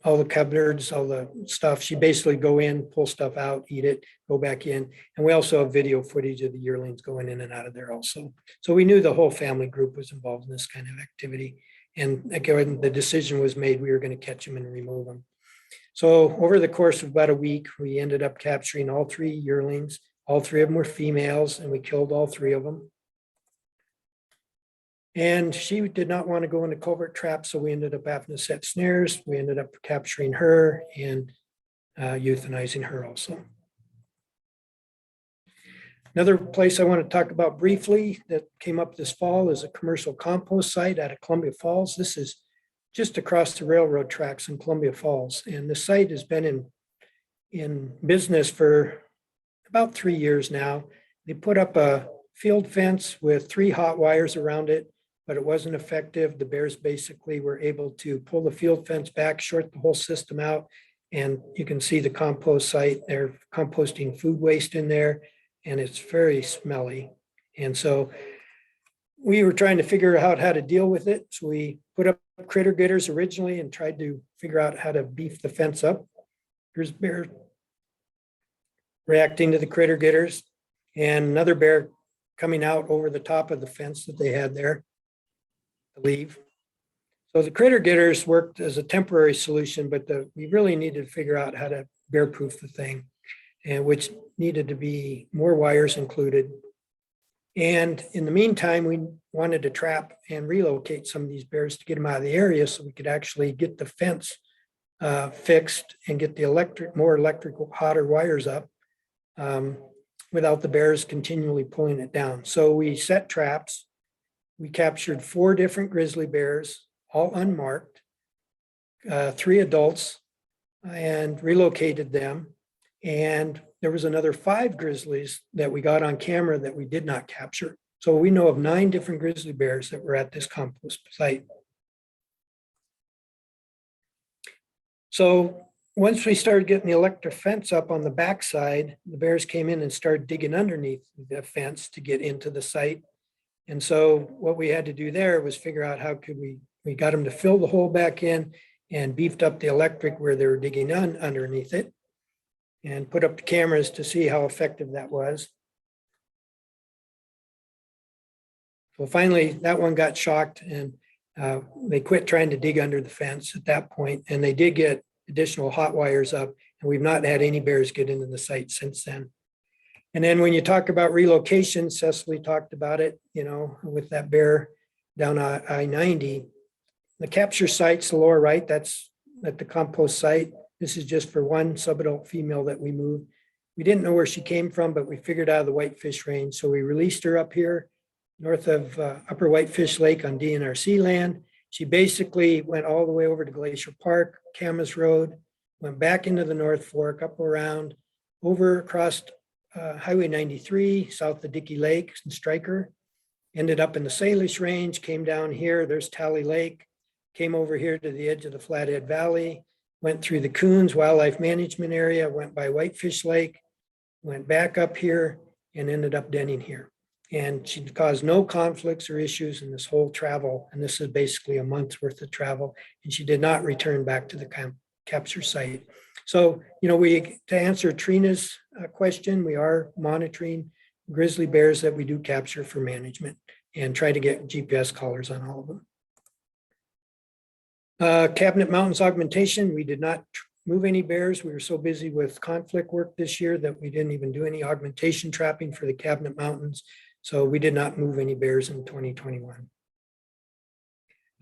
all the cupboards, all the stuff. She basically go in, pull stuff out, eat it, go back in. And we also have video footage of the yearlings going in and out of there also. So we knew the whole family group was involved in this kind of activity. And again, the decision was made, we were going to catch them and remove them. So over the course of about a week, we ended up capturing all 3 yearlings. All 3 of them were females, and we killed all 3 of them. And she did not want to go into covert traps, so we ended up having to set snares. We ended up capturing her and euthanizing her also. Another place I want to talk about briefly that came up this fall is a commercial compost site out of Columbia Falls. This is just across the railroad tracks in Columbia Falls. And the site has been in business for about 3 years now. They put up a field fence with 3 hot wires around it, but it wasn't effective. The bears basically were able to pull the field fence back, short the whole system out, and you can see the compost site. They're composting food waste in there, and it's very smelly. And so we were trying to figure out how to deal with it. So we put up critter getters originally and tried to figure out how to beef the fence up. Here's bear reacting to the critter getters, and another bear coming out over the top of the fence that they had there to leave. So the critter getters worked as a temporary solution, but we really needed to figure out how to bear proof the thing, and which needed to be more wires included. And in the meantime, we wanted to trap and relocate some of these bears to get them out of the area so we could actually get the fence fixed and get the more electrical hotter wires up without the bears continually pulling it down. So we set traps. We captured 4 different grizzly bears, all unmarked, 3 adults, and relocated them. And there was another 5 grizzlies that we got on camera that we did not capture. So we know of 9 different grizzly bears that were at this compost site. So once we started getting the electric fence up on the backside, the bears came in and started digging underneath the fence to get into the site. And so what we had to do there was figure out how could we got them to fill the hole back in and beefed up the electric where they were digging underneath it, and put up the cameras to see how effective that was. So finally, that one got shocked, and they quit trying to dig under the fence at that point, and they did get additional hot wires up, and we've not had any bears get into the site since then. And then when you talk about relocation, Cecily talked about it, with that bear down I-90. The capture site's the lower right, that's at the compost site. This is just for one subadult female that we moved. We didn't know where she came from, but we figured out of the Whitefish Range. So we released her up here north of Upper Whitefish Lake on DNRC land. She basically went all the way over to Glacier Park, Camas Road, went back into the North Fork, up around, over across Highway 93, south of Dickey Lake and Stryker, ended up in the Salish Range, came down here, there's Tally Lake, came over here to the edge of the Flathead Valley, went through the Coons Wildlife Management Area, went by Whitefish Lake, went back up here, and ended up denning here. And she caused no conflicts or issues in this whole travel. And this is basically a month's worth of travel. And she did not return back to the capture site. So, to answer Trina's question, we are monitoring grizzly bears that we do capture for management and try to get GPS collars on all of them. Cabinet Mountains augmentation, we did not move any bears. We were so busy with conflict work this year that we didn't even do any augmentation trapping for the Cabinet Mountains. So we did not move any bears in 2021.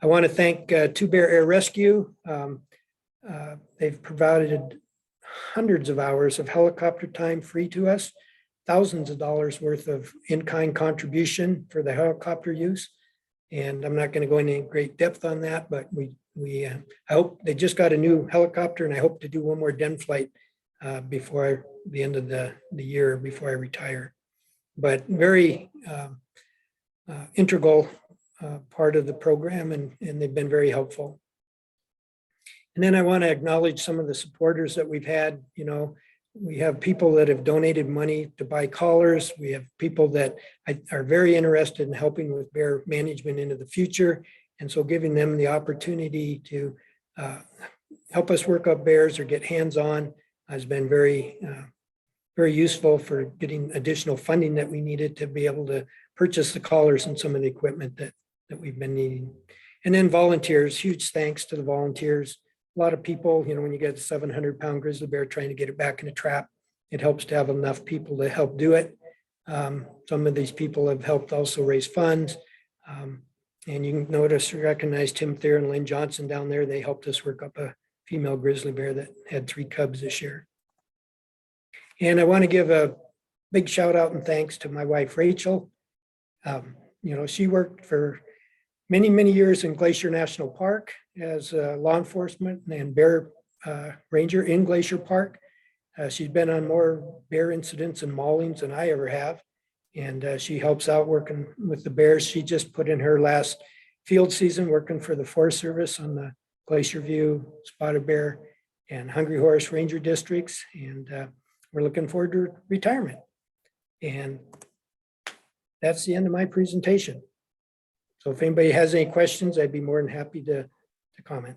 I want to thank Two Bear Air Rescue. They've provided hundreds of hours of helicopter time free to us, thousands of dollars worth of in-kind contribution for the helicopter use. And I'm not going to go into great depth on that, but I hope they just got a new helicopter, and I hope to do one more den flight before the end of the year, before I retire. But very integral part of the program, and they've been very helpful. And then I want to acknowledge some of the supporters that we've had. We have people that have donated money to buy collars. We have people that are very interested in helping with bear management into the future. And so giving them the opportunity to help us work up bears or get hands-on has been very useful for getting additional funding that we needed to be able to purchase the collars and some of the equipment that we've been needing. And then volunteers, huge thanks to the volunteers. A lot of people, when you get a 700-pound grizzly bear trying to get it back in a trap, it helps to have enough people to help do it. Some of these people have helped also raise funds. And you can recognize Tim Thayer and Lynn Johnson down there. They helped us work up a female grizzly bear that had 3 cubs this year. And I want to give a big shout out and thanks to my wife, Rachel. She worked for many, many years in Glacier National Park as law enforcement and bear ranger in Glacier Park. She's been on more bear incidents and maulings than I ever have. And she helps out working with the bears. She just put in her last field season working for the Forest Service on the Glacier View, Spotted Bear, and Hungry Horse Ranger districts. And we're looking forward to retirement. And that's the end of my presentation. So if anybody has any questions, I'd be more than happy to comment.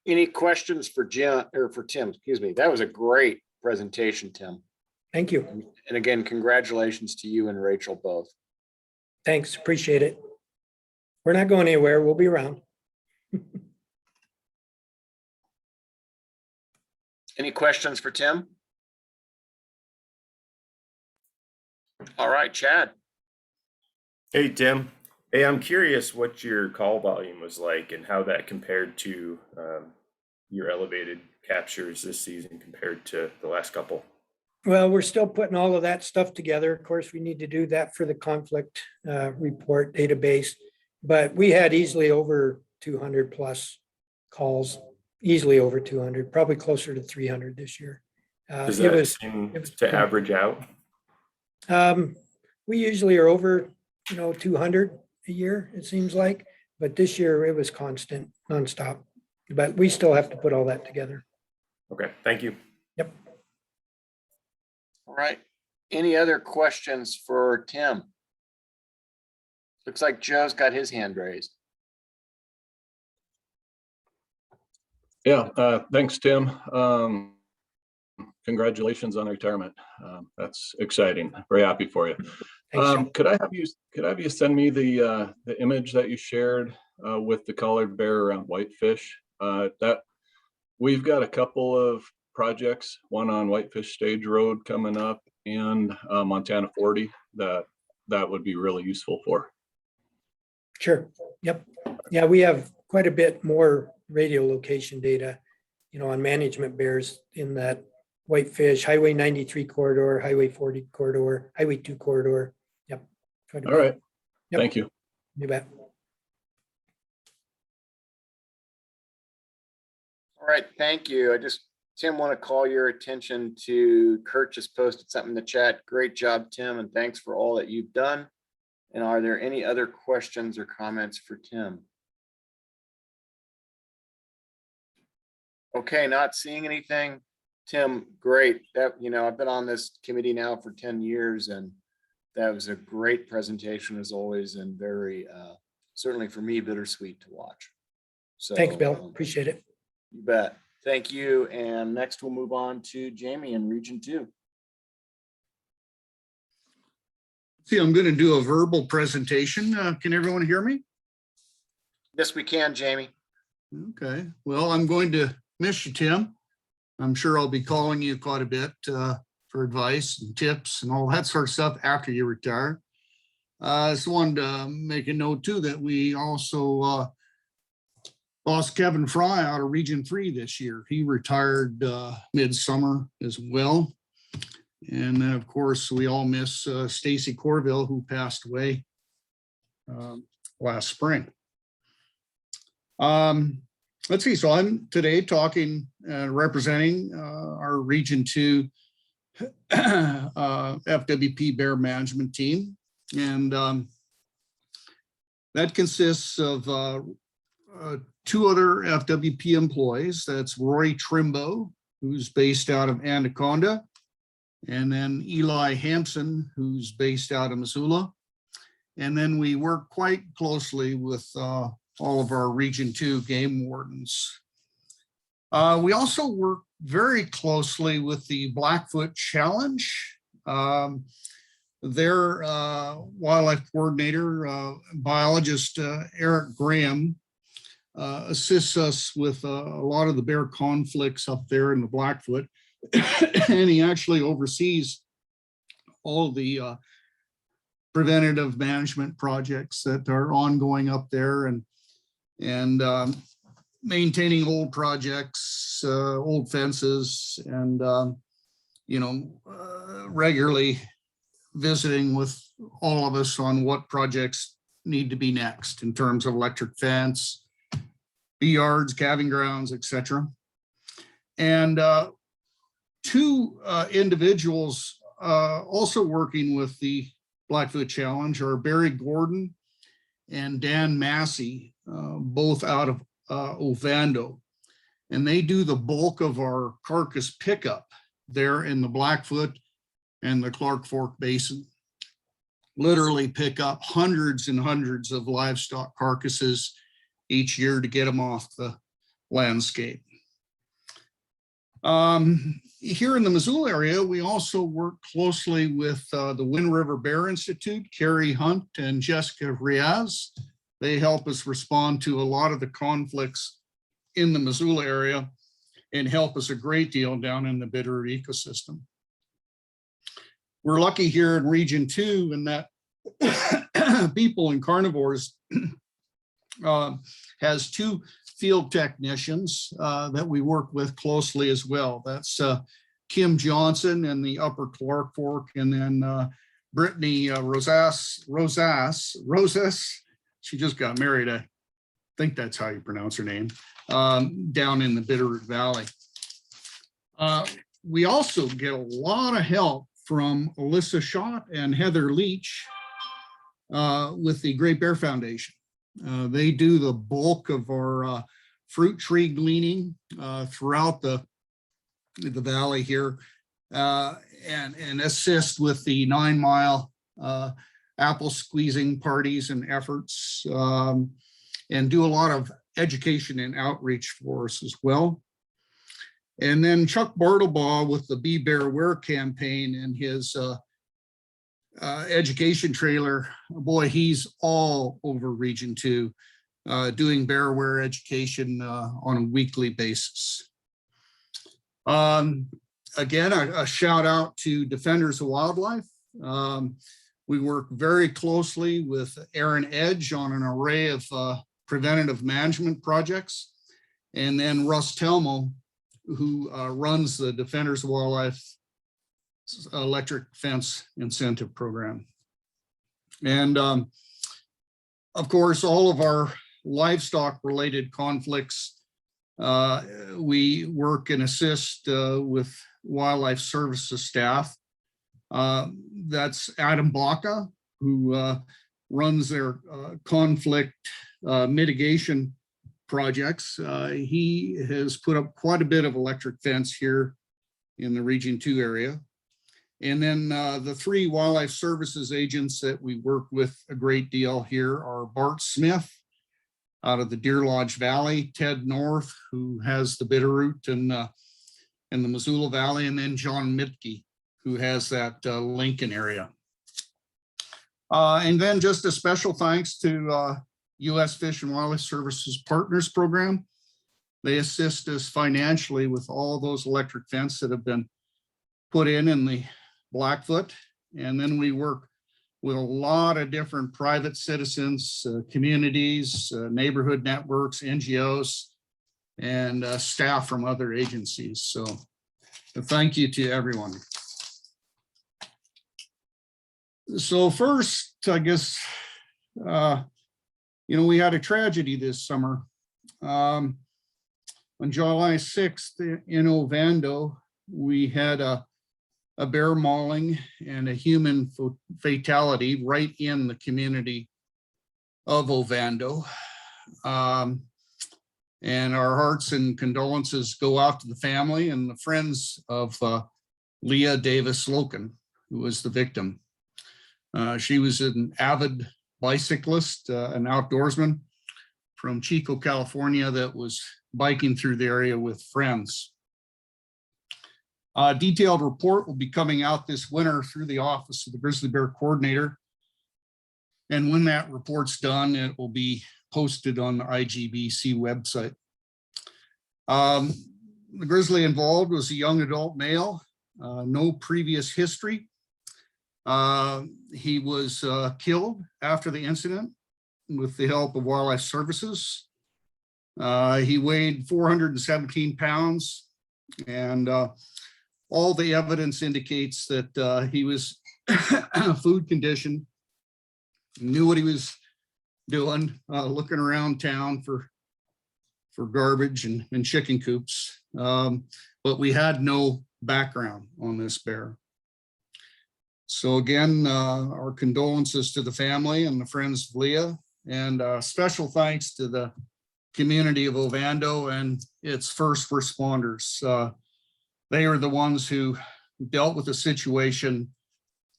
Any questions for Jim or for Tim? Excuse me. That was a great presentation, Tim. Thank you. And again, congratulations to you and Rachel both. Thanks, appreciate it. We're not going anywhere. We'll be around. Any questions for Tim? All right, Chad. Hey, Tim. Hey, I'm curious what your call volume was like and how that compared to your elevated captures this season compared to the last couple. Well, we're still putting all of that stuff together. Of course, we need to do that for the conflict report database, but we had easily over 200 plus calls, easily over 200, probably closer to 300 this year. Does that seem to average out? We usually are over, 200 a year, it seems like, but this year it was constant, nonstop. But we still have to put all that together. Okay, thank you. Yep. All right. Any other questions for Tim? Looks like Joe's got his hand raised. Yeah, thanks, Tim. Congratulations on retirement. That's exciting. Very happy for you. Could I have you send me the image that you shared with the collared bear around whitefish? That we've got a couple of projects, one on Whitefish Stage Road coming up and Montana 40 that would be really useful for. Sure. Yep. Yeah, we have quite a bit more radio location data, on management bears in that Whitefish, Highway 93 corridor, Highway 40 corridor, Highway 2 corridor. Yep. All right. Yep. Thank you. You bet. All right, thank you. Tim, want to call your attention to Kurt just posted something in the chat. Great job, Tim, and thanks for all that you've done. And are there any other questions or comments for Tim? Okay, not seeing anything. Tim, great. I've been on this committee now for 10 years, and that was a great presentation as always, and very, certainly for me, bittersweet to watch. So thanks, Bill. Appreciate it. You bet. Thank you. And next we'll move on to Jamie in Region 2. See, I'm going to do a verbal presentation. Can everyone hear me? Yes, we can, Jamie. Okay. Well, I'm going to miss you, Tim. I'm sure I'll be calling you quite a bit for advice and tips and all that sort of stuff after you retire. I just wanted to make a note too that we also lost Kevin Fry out of Region 3 this year. He retired midsummer as well. And then, of course, we all miss Stacy Corville, who passed away last spring. Let's see. So I'm today talking and representing our Region 2 FWP Bear Management Team. And that consists of two other FWP employees. That's Rory Trimbo, who's based out of Anaconda, and then Eli Hampson, who's based out of Missoula. And then we work quite closely with all of our Region 2 game wardens. We also work very closely with the Blackfoot Challenge. Their wildlife coordinator, biologist Eric Graham, assists us with a lot of the bear conflicts up there in the Blackfoot. And he actually oversees all the preventative management projects that are ongoing up there, and maintaining old projects, old fences, and regularly visiting with all of us on what projects need to be next in terms of electric fence, bee yards, calving grounds, etc. And two individuals also working with the Blackfoot Challenge are Barry Gordon and Dan Massey, both out of Ovando. And they do the bulk of our carcass pickup there in the Blackfoot and the Clark Fork Basin. Literally pick up hundreds and hundreds of livestock carcasses each year to get them off the landscape. Here in the Missoula area, we also work closely with the Wind River Bear Institute, Carrie Hunt and Jessica Riaz. They help us respond to a lot of the conflicts in the Missoula area and help us a great deal down in the Bitterroot ecosystem. We're lucky here in Region 2 in that people and carnivores has 2 field technicians that we work with closely as well. That's Kim Johnson in the Upper Clark Fork, and then Brittany Rosas. She just got married. I think that's how you pronounce her name, down in the Bitterroot Valley. We also get a lot of help from Alyssa Schott and Heather Leach with the Great Bear Foundation. They do the bulk of our fruit tree gleaning throughout the valley here, and assist with the 9-mile apple squeezing parties and efforts, and do a lot of education and outreach for us as well. And then Chuck Bartlebaugh with the Be Bear Aware campaign and his education trailer. Boy, he's all over Region 2, doing bear aware education on a weekly basis. Again, a shout out to Defenders of Wildlife. We work very closely with Aaron Edge on an array of preventative management projects. And then Russ Telmo, who runs the Defenders of Wildlife electric fence incentive program. And of course, all of our livestock related conflicts, we work and assist with wildlife services staff. That's Adam Baca, who runs their conflict mitigation projects. He has put up quite a bit of electric fence here in the Region 2 area. And then the 3 wildlife services agents that we work with a great deal here are Bart Smith out of the Deer Lodge Valley, Ted North, who has the Bitterroot and in the Missoula Valley, and then John Mitke, who has that Lincoln area. And then just a special thanks to U.S. Fish and Wildlife Services Partners Program. They assist us financially with all those electric fence that have been put in the Blackfoot. And then we work with a lot of different private citizens, communities, neighborhood networks, NGOs, and staff from other agencies. So thank you to everyone. So first, I guess, we had a tragedy this summer. On July 6th in Ovando, we had a bear mauling and a human fatality right in the community of Ovando. And our hearts and condolences go out to the family and the friends of Leah Davis Loken, who was the victim. She was an avid bicyclist, an outdoorsman from Chico, California, that was biking through the area with friends. A detailed report will be coming out this winter through the Office of the Grizzly Bear Coordinator. And when that report's done, it will be posted on the IGBC website. The grizzly involved was a young adult male, no previous history. He was killed after the incident with the help of Wildlife Services. He weighed 417 pounds, and all the evidence indicates that he was food conditioned, knew what he was doing, looking around town for garbage and chicken coops. But we had no background on this bear. So again, our condolences to the family and the friends of Leah, and special thanks to the community of Ovando and its first responders. They are the ones who dealt with the situation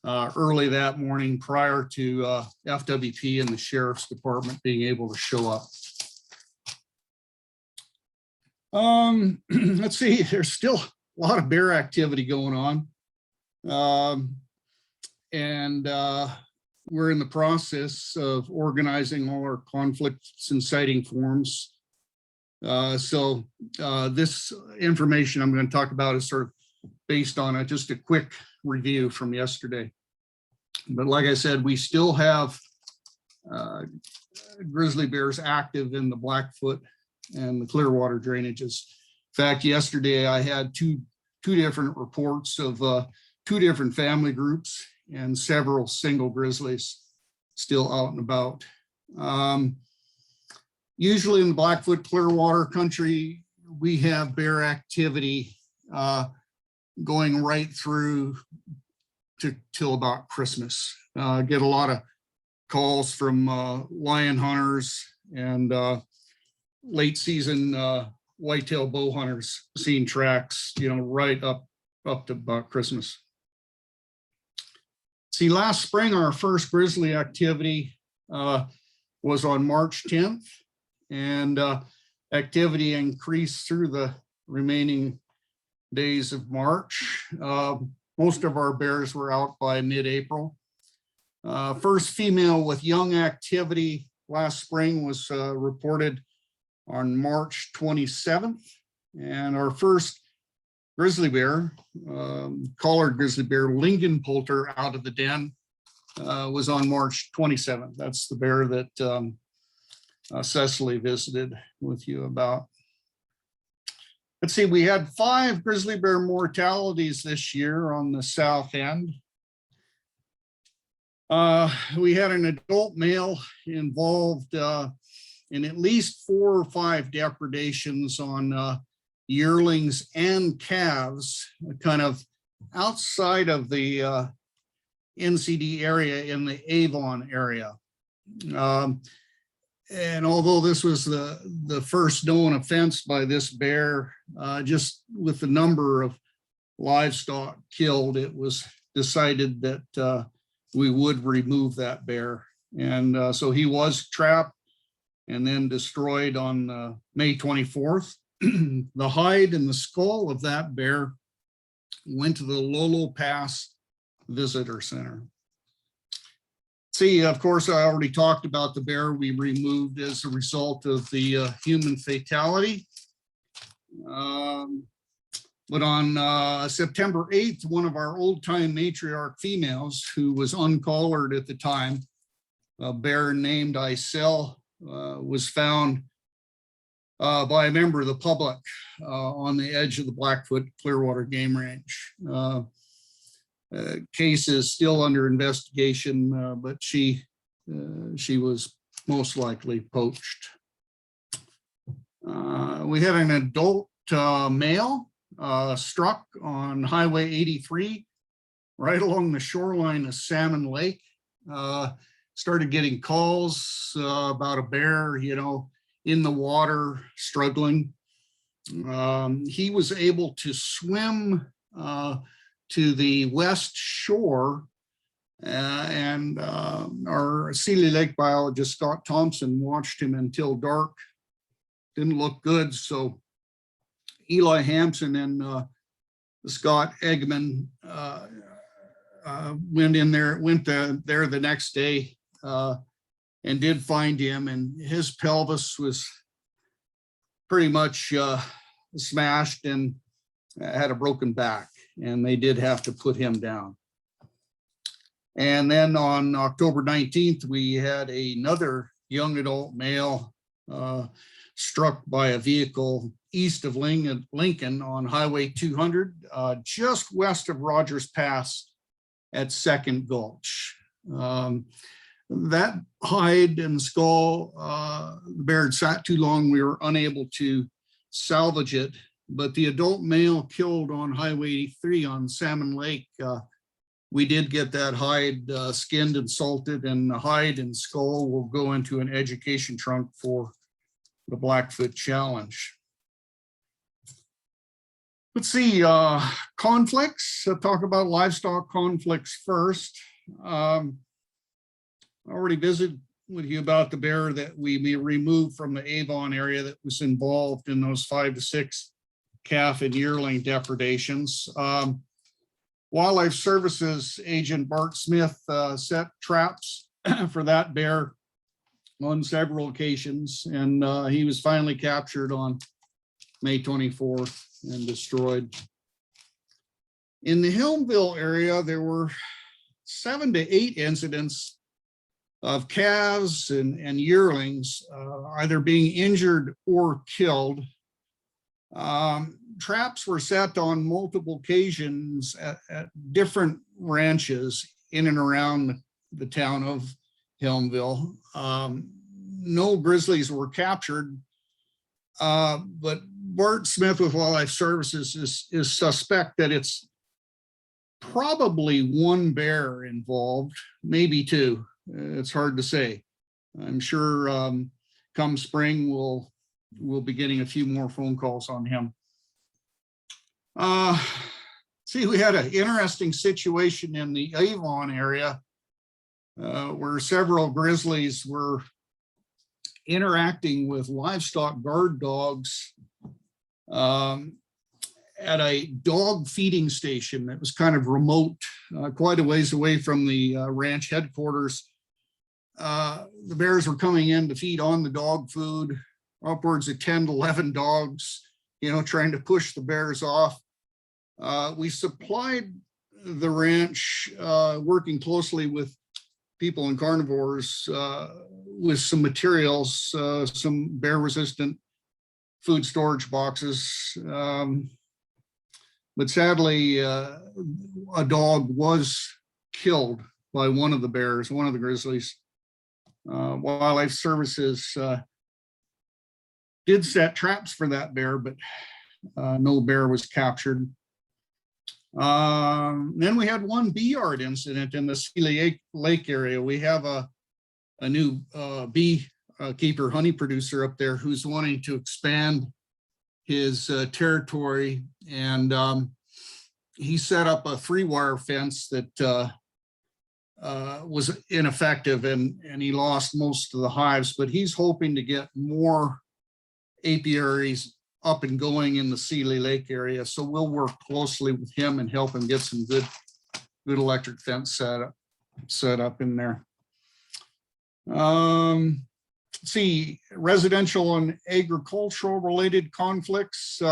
early that morning prior to FWP and the Sheriff's Department being able to show up. Let's see, there's still a lot of bear activity going on. We're in the process of organizing all our conflicts and sighting forms. This information I'm going to talk about is sort of based on just a quick review from yesterday. But like I said, we still have grizzly bears active in the Blackfoot and the Clearwater drainages. In fact, yesterday I had two different reports of two different family groups and several single grizzlies still out and about. Usually in the Blackfoot Clearwater country, we have bear activity going right through till about Christmas. Get a lot of calls from lion hunters and late season whitetail bow hunters seeing tracks, right up to about Christmas. See, last spring, our first grizzly activity was on March 10th, and activity increased through the remaining days of March. Most of our bears were out by mid-April. First female with young activity last spring was reported on March 27th, and our first grizzly bear, collared grizzly bear, Lincoln poulter out of the den, was on March 27th. That's the bear that Cecily visited with you about. Let's see, we had 5 grizzly bear mortalities this year on the south end. We had an adult male involved in at least 4 or 5 depredations on yearlings and calves, kind of outside of the NCDE area in the Avon area. And although this was the first known offense by this bear, just with the number of livestock killed, it was decided that we would remove that bear. And so he was trapped and then destroyed on May 24th. The hide and the skull of that bear went to the Lolo Pass Visitor Center. See, of course, I already talked about the bear we removed as a result of the human fatality. But on September 8th, one of our old-time matriarch females, who was uncollared at the time, a bear named Isel, was found by a member of the public on the edge of the Blackfoot Clearwater Game Range. Case is still under investigation, but she was most likely poached. We had an adult male struck on Highway 83 right along the shoreline of Salmon Lake. Started getting calls about a bear, in the water, struggling. He was able to swim to the west shore, and our Sealy Lake biologist, Scott Thompson, watched him until dark. Didn't look good, so Eli Hampson and Scott Eggman went there the next day and did find him, and his pelvis was pretty much smashed and had a broken back, and they did have to put him down. And then on October 19th, we had another young adult male struck by a vehicle east of Lincoln on Highway 200, just west of Rogers Pass at Second Gulch. That hide and skull, the bear had sat too long, we were unable to salvage it, but the adult male killed on Highway 83 on Salmon Lake, we did get that hide skinned and salted, and the hide and skull will go into an education trunk for the Blackfoot Challenge. Let's see, conflicts. I'll talk about livestock conflicts first. I already with you about the bear that we removed from the Avon area that was involved in those 5 to 6 calf and yearling depredations. Wildlife Services Agent Bart Smith set traps for that bear on several occasions, and he was finally captured on May 24th and destroyed. In the Helmville area, there were 7 to 8 incidents of calves and yearlings either being injured or killed. Traps were set on multiple occasions at different ranches in and around the town of Helmville. No grizzlies were captured, but Bart Smith with Wildlife Services is suspect that it's probably 1 bear involved, maybe 2. It's hard to say. I'm sure come spring we'll be getting a few more phone calls on him. See, we had an interesting situation in the Avon area where several grizzlies were interacting with livestock guard dogs at a dog feeding station that was kind of remote, quite a ways away from the ranch headquarters. The bears were coming in to feed on the dog food, upwards of 10 to 11 dogs, trying to push the bears off. We supplied the ranch, working closely with people and carnivores, with some materials, some bear resistant food storage boxes. But sadly, a dog was killed by one of the bears, one of the grizzlies. Wildlife Services did set traps for that bear, but no bear was captured. Then we had one bee yard incident in the Sealy Lake area. We have a new bee keeper, honey producer up there who's wanting to expand his territory, and he set up a 3-wire fence that was ineffective, and he lost most of the hives, but he's hoping to get more apiaries up and going in the Sealy Lake area. So we'll work closely with him and help him get some good electric fence set up in there. Let's see, residential and agricultural related conflicts.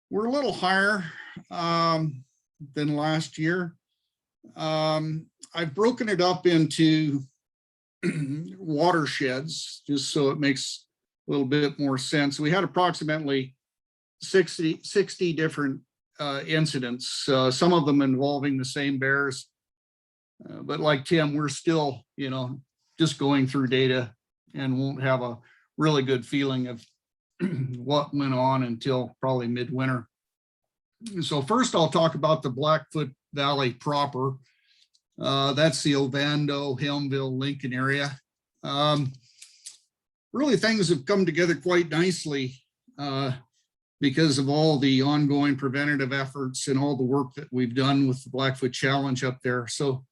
We're a little higher than last year. I've broken it up into watersheds just so it makes a little bit more sense. We had approximately 60 different incidents, some of them involving the same bears. But like Tim, we're still, just going through data and won't have a really good feeling of what went on until probably midwinter. So first I'll talk about the Blackfoot Valley proper. That's the Ovando, Helmville, Lincoln area. Really things have come together quite nicely because of all the ongoing preventative efforts and all the work that we've done with the Blackfoot Challenge up there. So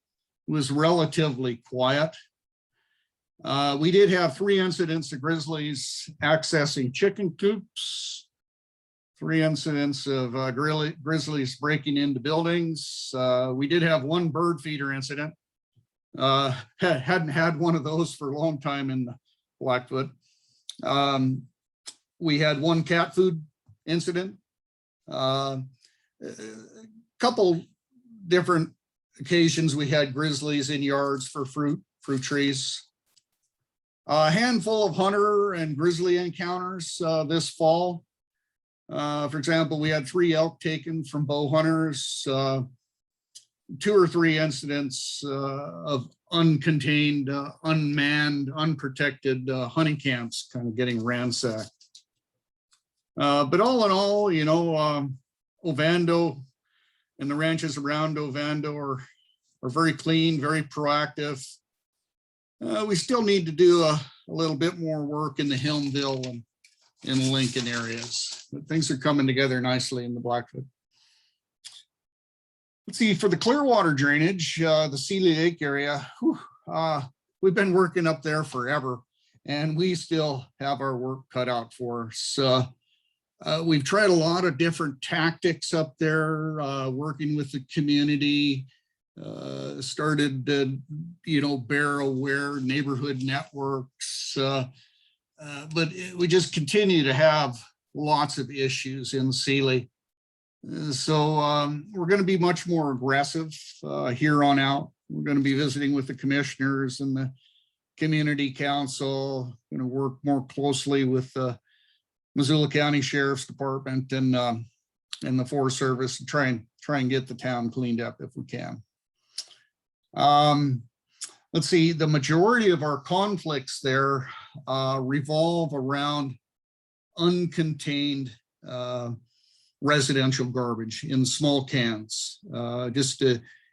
it was relatively quiet. We did have 3 incidents of grizzlies accessing chicken coops, 3 incidents of grizzlies breaking into buildings. We did have 1 bird feeder incident. Hadn't had one of those for a long time in the Blackfoot. We had 1 cat food incident. Couple different occasions we had grizzlies in yards for fruit trees. A handful of hunter and grizzly encounters this fall. For example, we had 3 elk taken from bow hunters, 2 or 3 incidents of uncontained, unmanned, unprotected hunting camps kind of getting ransacked. But all in all, Ovando and the ranches around Ovando are very clean, very proactive. We still need to do a little bit more work in the Helmville and in Lincoln areas, but things are coming together nicely in the Blackfoot. Let's see, for the Clearwater drainage, the Sealy Lake area, we've been working up there forever, and we still have our work cut out for us. We've tried a lot of different tactics up there, working with the community, started, bear aware neighborhood networks, but we just continue to have lots of issues in Sealy. So we're going to be much more aggressive here on out. We're going to be visiting with the commissioners and the community council, going to work more closely with the Missoula County Sheriff's Department and the Forest Service and try and get the town cleaned up if we can. Let's see, the majority of our conflicts there revolve around uncontained residential garbage in small cans.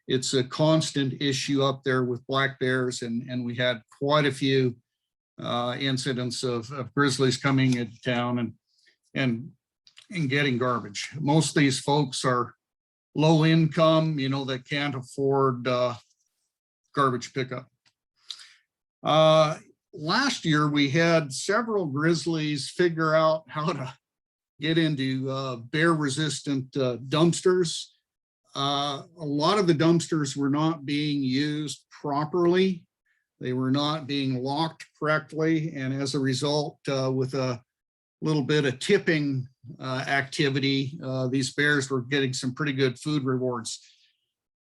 It's a constant issue up there with black bears, and we had quite a few incidents of grizzlies coming into town and getting garbage. Most of these folks are low income, that can't afford garbage pickup. Last year, we had several grizzlies figure out how to get into bear-resistant dumpsters. A lot of the dumpsters were not being used properly. They were not being locked correctly. And as a result, with a little bit of tipping activity, these bears were getting some pretty good food rewards.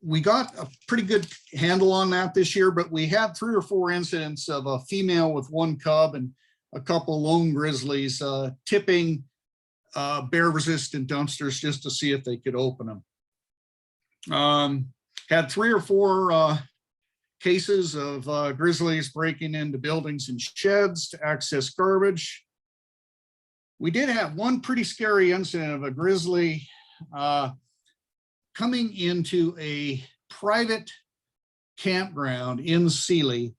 We got a pretty good handle on that this year, but we had 3 or 4 incidents of a female with 1 cub and a couple lone grizzlies tipping bear-resistant dumpsters just to see if they could open them. Had 3 or 4 cases of grizzlies breaking into buildings and sheds to access garbage. We did have one pretty scary incident of a grizzly coming into a private campground in Sealy.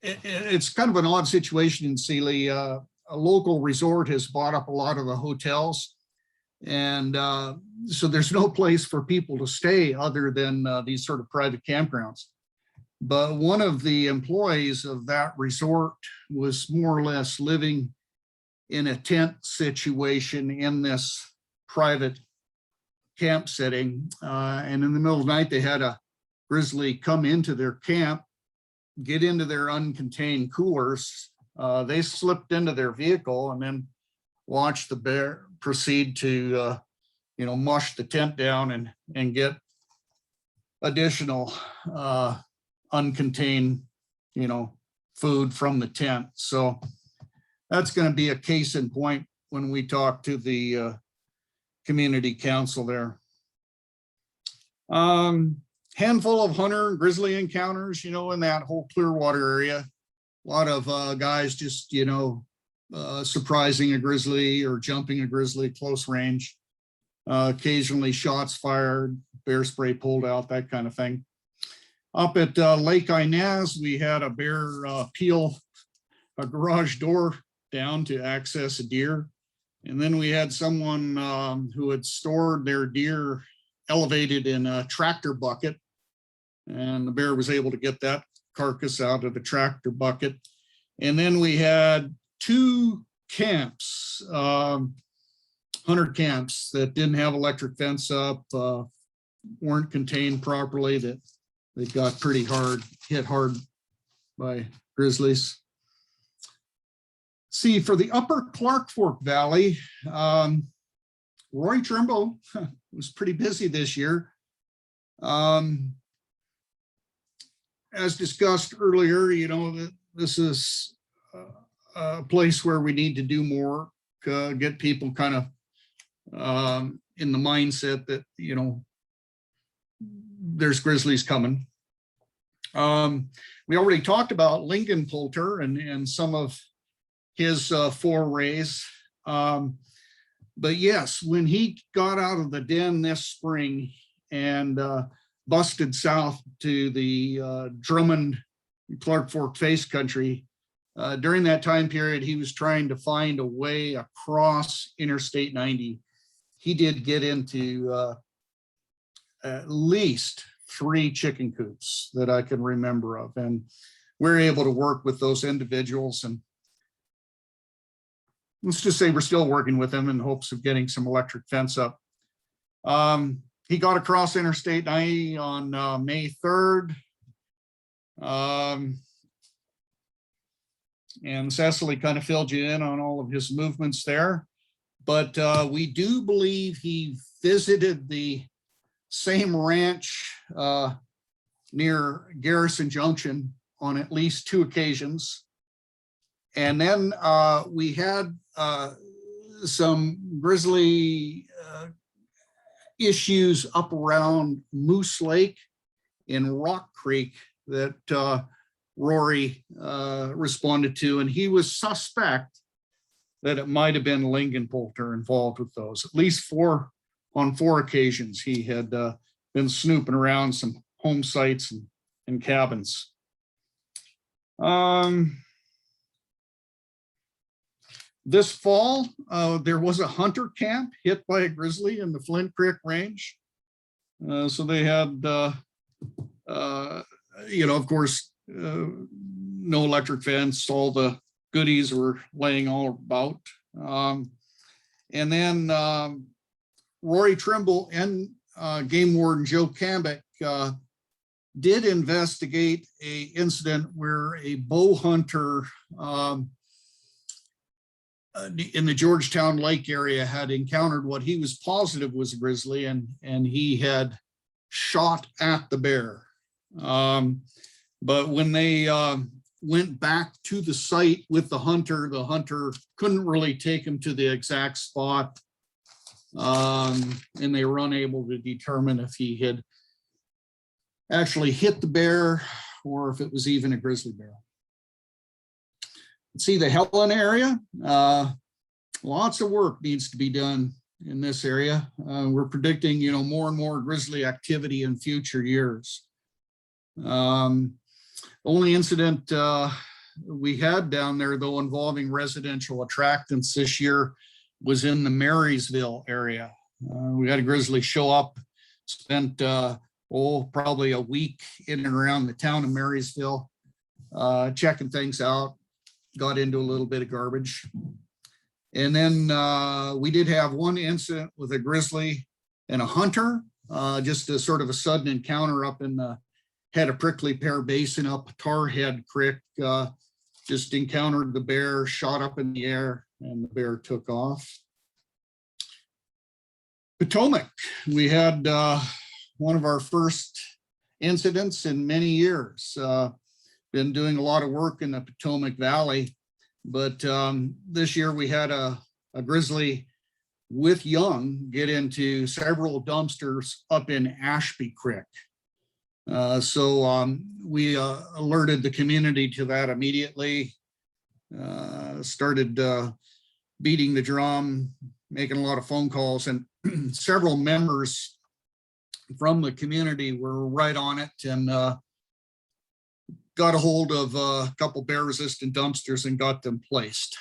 It's kind of an odd situation in Sealy. A local resort has bought up a lot of the hotels, and so there's no place for people to stay other than these sort of private campgrounds. But one of the employees of that resort was more or less living in a tent situation in this private camp setting. And in the middle of the night, they had a grizzly come into their camp, get into their uncontained coolers. They slipped into their vehicle and then watched the bear proceed to, mush the tent down and get additional uncontained, food from the tent. So that's going to be a case in point when we talk to the community council there. Handful of hunter grizzly encounters, in that whole Clearwater area. A lot of guys just, surprising a grizzly or jumping a grizzly close range. Occasionally shots fired, bear spray pulled out, that kind of thing. Up at Lake Inez, we had a bear peel a garage door down to access a deer. And then we had someone who had stored their deer elevated in a tractor bucket, and the bear was able to get that carcass out of the tractor bucket. And then we had 2 camps, hunter camps that didn't have electric fence up, weren't contained properly, that they got pretty hit hard by grizzlies. See, for the upper Clark Fork Valley, Roy Trimble was pretty busy this year. As discussed earlier, this is a place where we need to do more, get people kind of in the mindset that, there's grizzlies coming. We already talked about Lincoln Poulter and some of his forays. But yes, when he got out of the den this spring and busted south to the Drummond Clark Fork Face Country, during that time period, he was trying to find a way across Interstate 90. He did get into at least 3 chicken coops that I can remember of. And we're able to work with those individuals, and let's just say we're still working with them in hopes of getting some electric fence up. He got across Interstate 90 on May 3rd. And Cecily kind of filled you in on all of his movements there. But we do believe he visited the same ranch near Garrison Junction on at least 2 occasions. And then we had some grizzly issues up around Moose Lake in Rock Creek that Rory responded to, and he was suspect that it might have been Lingenpolter involved with those. At least on 4 occasions, he had been snooping around some home sites and cabins. This fall, there was a hunter camp hit by a grizzly in the Flint Creek Range. So they had, of course, no electric fence, all the goodies were laying all about. And then Rory Trimble and Game Warden Joe Cambick did investigate an incident where a bow hunter in the Georgetown Lake area had encountered what he was positive was a grizzly, and he had shot at the bear. But when they went back to the site with the hunter couldn't really take him to the exact spot. And they were unable to determine if he had actually hit the bear or if it was even a grizzly bear. See the Helen area, lots of work needs to be done in this area. We're predicting, more and more grizzly activity in future years. Only incident we had down there, though, involving residential attractants this year was in the Marysville area. We had a grizzly show up, spent probably a week in and around the town of Marysville, checking things out, got into a little bit of garbage. And then we did have one incident with a grizzly and a hunter, just a sort of a sudden encounter up in the head of Prickly Pear Basin up Tarhead Creek, just encountered the bear, shot up in the air, and the bear took off. Potomac, we had one of our first incidents in many years. Been doing a lot of work in the Potomac Valley, but this year we had a grizzly with young get into several dumpsters up in Ashby Creek. So we alerted the community to that immediately, started beating the drum, making a lot of phone calls, and several members from the community were right on it and got a hold of a couple bear resistant dumpsters and got them placed.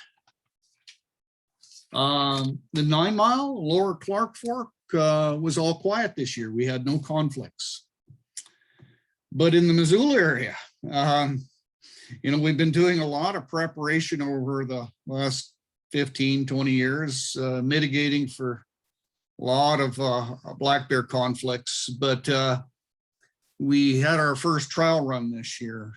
The 9 Mile Lower Clark Fork was all quiet this year. We had no conflicts. But in the Missoula area, we've been doing a lot of preparation over the last 15, 20 years, mitigating for a lot of black bear conflicts, but we had our first trial run this year.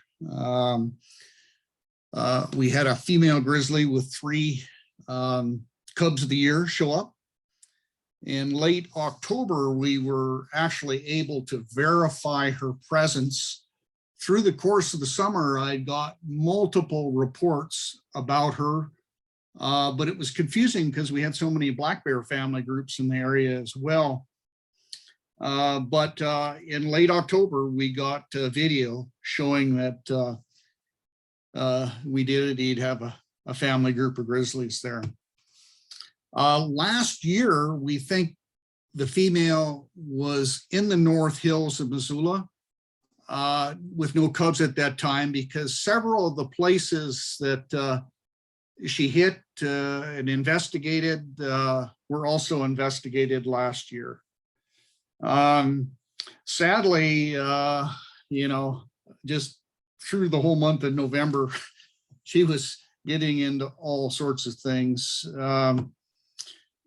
We had a female grizzly with 3 cubs of the year show up. In late October, we were actually able to verify her presence. Through the course of the summer, I got multiple reports about her, but it was confusing because we had so many black bear family groups in the area as well. But in late October, we got a video showing that we did indeed have a family group of grizzlies there. Last year, we think the female was in the North Hills of Missoula with no cubs at that time, because several of the places that she hit and investigated were also investigated last year. Sadly, just through the whole month of November, she was getting into all sorts of things.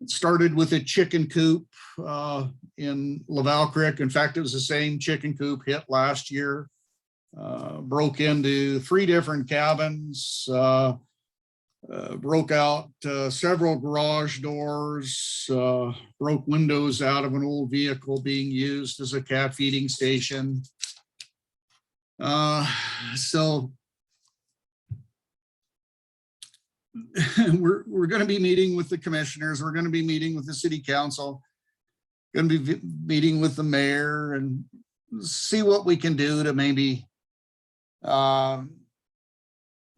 It started with a chicken coop in Laval Creek. In fact, it was the same chicken coop hit last year. Broke into 3 different cabins, broke out several garage doors, broke windows out of an old vehicle being used as a cat feeding station. So we're going to be meeting with the commissioners. We're going to be meeting with the city council, going to be meeting with the mayor, and see what we can do to maybe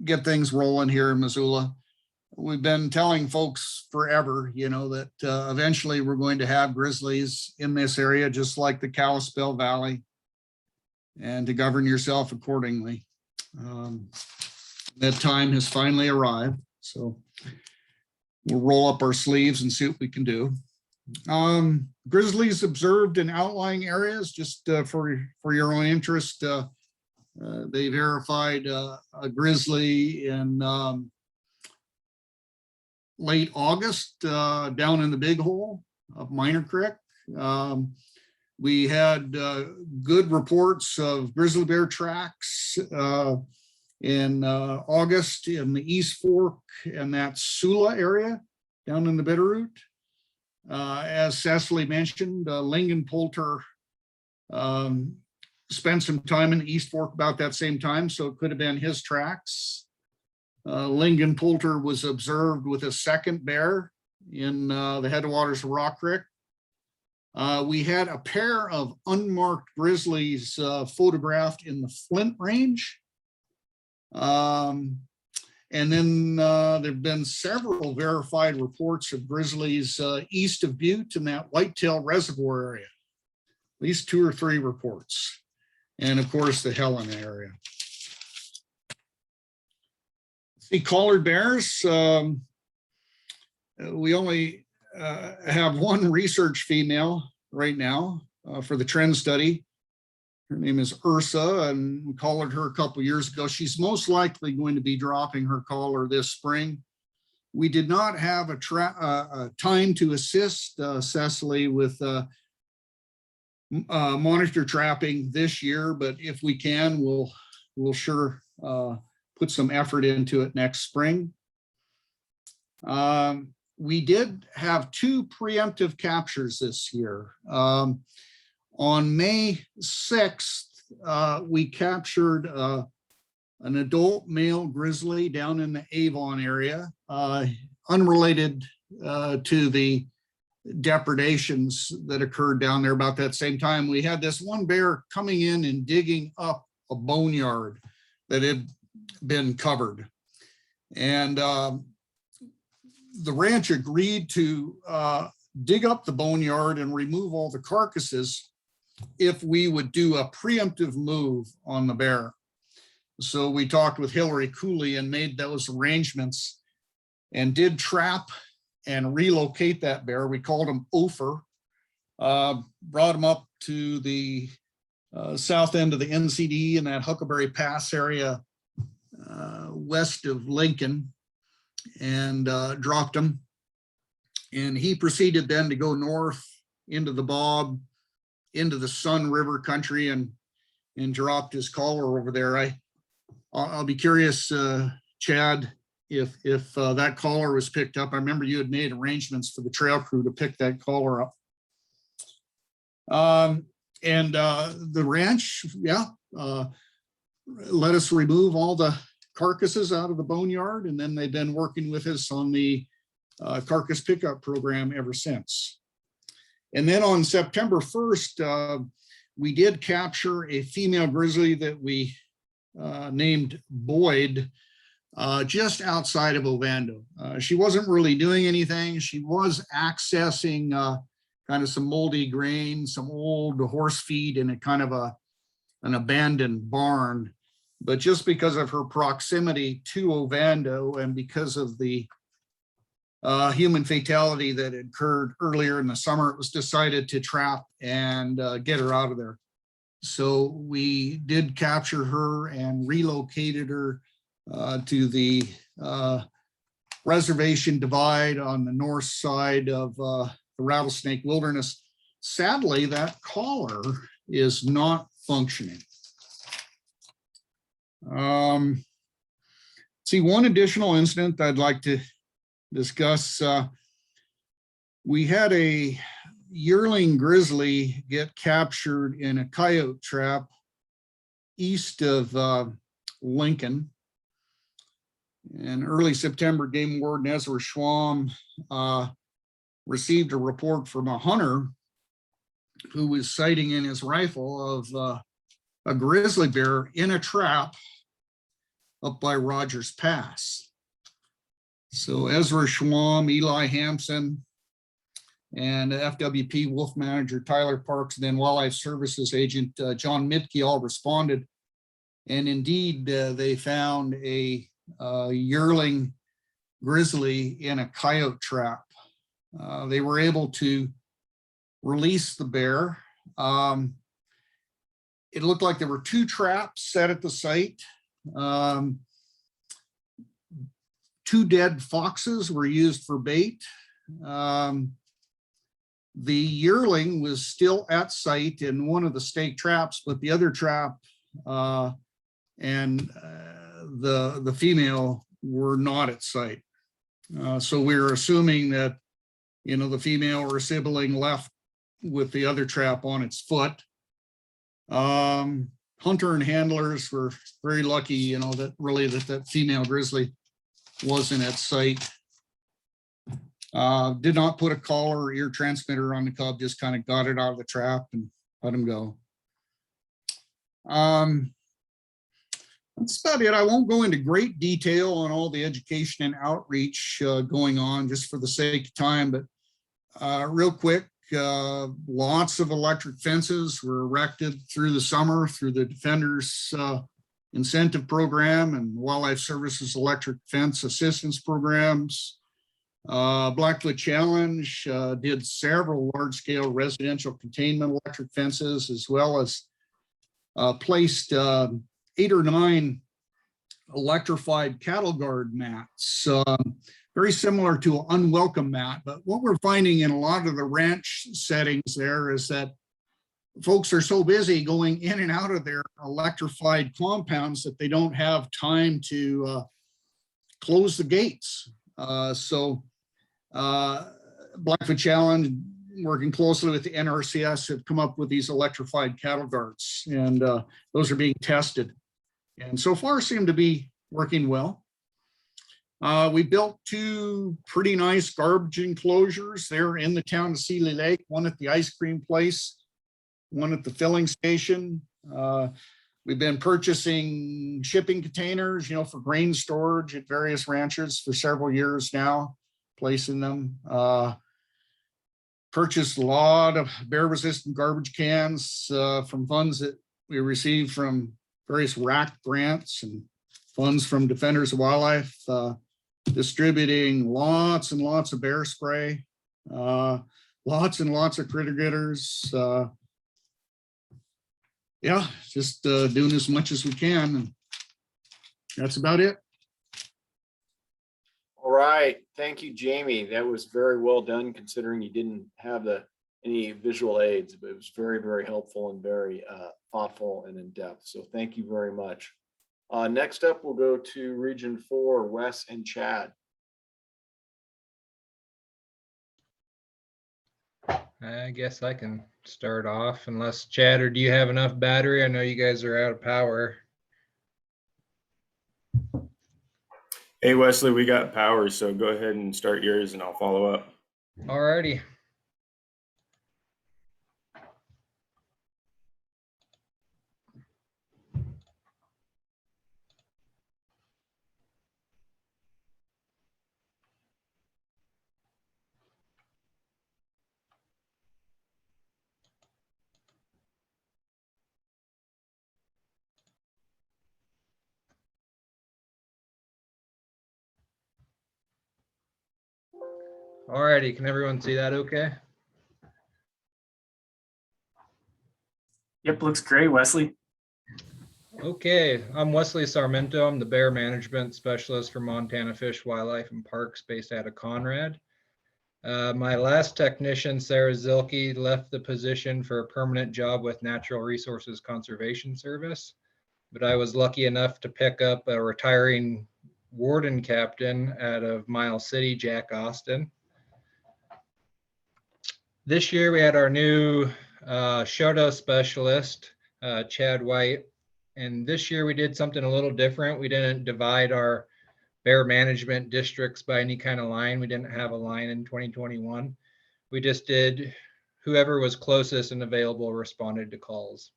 get things rolling here in Missoula. We've been telling folks forever, you know, that eventually we're going to have grizzlies in this area, just like the Kalispell Valley, and to govern yourself accordingly. That time has finally arrived. So we'll roll up our sleeves and see what we can do. Grizzlies observed in outlying areas, just for your own interest. They verified a grizzly in late August down in the Big Hole of Minor Creek. We had good reports of grizzly bear tracks in August in the East Fork and that Sula area down in the Bitterroot. As Cecily mentioned, Lingen Poulter spent some time in the East Fork about that same time, so it could have been his tracks. Lingen Poulter was observed with a second bear in the headwaters of Rock Creek. We had a pair of unmarked grizzlies photographed in the Flint Range. And then there've been several verified reports of grizzlies east of Butte in that Whitetail Reservoir area. At least 2 or 3 reports. And of course, the Helena area. See, collared bears, we only have 1 research female right now for the trend study. Her name is Ursa, and we collared her a couple years ago. She's most likely going to be dropping her collar this spring. We did not have a time to assist Cecily with monitor trapping this year, but if we can, we'll sure put some effort into it next spring. We did have 2 preemptive captures this year. On May 6th, we captured an adult male grizzly down in the Avon area, unrelated to the depredations that occurred down there about that same time. We had this one bear coming in and digging up a boneyard that had been covered. And the ranch agreed to dig up the boneyard and remove all the carcasses if we would do a preemptive move on the bear. So we talked with Hillary Cooley and made those arrangements and did trap and relocate that bear. We called him Ophir, brought him up to the south end of the NCDE in that Huckleberry Pass area west of Lincoln, and dropped him. And he proceeded then to go north into the Bob, into the Sun River country, and dropped his collar over there. I'll be curious, Chad, if that collar was picked up. I remember you had made arrangements for the trail crew to pick that collar up. And the ranch, let us remove all the carcasses out of the boneyard, and then they've been working with us on the carcass pickup program ever since. And then on September 1st, we did capture a female grizzly that we named Boyd, just outside of Ovando. She wasn't really doing anything. She was accessing kind of some moldy grain, some old horse feed in a kind of an abandoned barn. But just because of her proximity to Ovando and because of the human fatality that occurred earlier in the summer, it was decided to trap and get her out of there. So we did capture her and relocated her to the reservation divide on the north side of the Rattlesnake Wilderness. Sadly, that collar is not functioning. See, one additional incident I'd like to discuss. We had a yearling grizzly get captured in a coyote trap east of Lincoln. In early September, Game Warden Ezra Schwam received a report from a hunter who was sighting in his rifle of a grizzly bear in a trap up by Rogers Pass. So Ezra Schwam, Eli Hampson, and FWP Wolf Manager Tyler Parks, and then Wildlife Services Agent John Mitke all responded. And indeed, they found a yearling grizzly in a coyote trap. They were able to release the bear. It looked like there were 2 traps set at the site. 2 dead foxes were used for bait. The yearling was still at site in one of the stake traps, but the other trap and the female were not at site. So we were assuming that, you know, the female or sibling left with the other trap on its foot. Hunter and handlers were very lucky, you know, that really that female grizzly wasn't at site. Did not put a collar or ear transmitter on the cub, just kind of got it out of the trap and let him go. That's about it. I won't go into great detail on all the education and outreach going on just for the sake of time, but real quick, lots of electric fences were erected through the summer through the Defenders Incentive Program and Wildlife Services Electric Fence Assistance Programs. Blackfoot Challenge did several large-scale residential containment electric fences, as well as placed 8 or 9 electrified cattle guard mats, very similar to an unwelcome mat. But what we're finding in a lot of the ranch settings there is that folks are so busy going in and out of their electrified compounds that they don't have time to close the gates. Blackfoot Challenge, working closely with the NRCS, have come up with these electrified cattle guards, and those are being tested, and so far seem to be working well. We built 2 pretty nice garbage enclosures there in the town of Seeley Lake, one at the ice cream place, one at the filling station. We've been purchasing shipping containers, you know, for grain storage at various ranches for several years now, placing them. Purchased a lot of bear resistant garbage cans from funds that we received from various RAC grants and funds from Defenders of Wildlife, distributing lots and lots of bear spray, lots and lots of critter getters. Yeah, just doing as much as we can. And that's about it. All right, thank you, Jamie. That was very well done considering you didn't have any visual aids, but it was very, very helpful and very thoughtful and in depth. So thank you very much. Next up, we'll go to Region 4, Wes and Chad. I guess I can start off unless Chad, or do you have enough battery? I know you guys are out of power. Hey, Wesley, we got power, so go ahead and start yours and I'll follow up. Alrighty. Alrighty, can everyone see that okay? Yep, looks great, Wesley. Okay, I'm Wesley Sarmento. I'm the bear management specialist for Montana Fish, Wildlife and Parks based out of Conrad. My last technician, Sarah Zilke, left the position for a permanent job with Natural Resources Conservation Service, but I was lucky enough to pick up a retiring warden captain out of Miles City, Jack Austin. This year we had our new Shoto specialist, Chad White. And this year we did something a little different. We didn't divide our bear management districts by any kind of line. We didn't have a line in 2021. We just did whoever was closest and available responded to calls.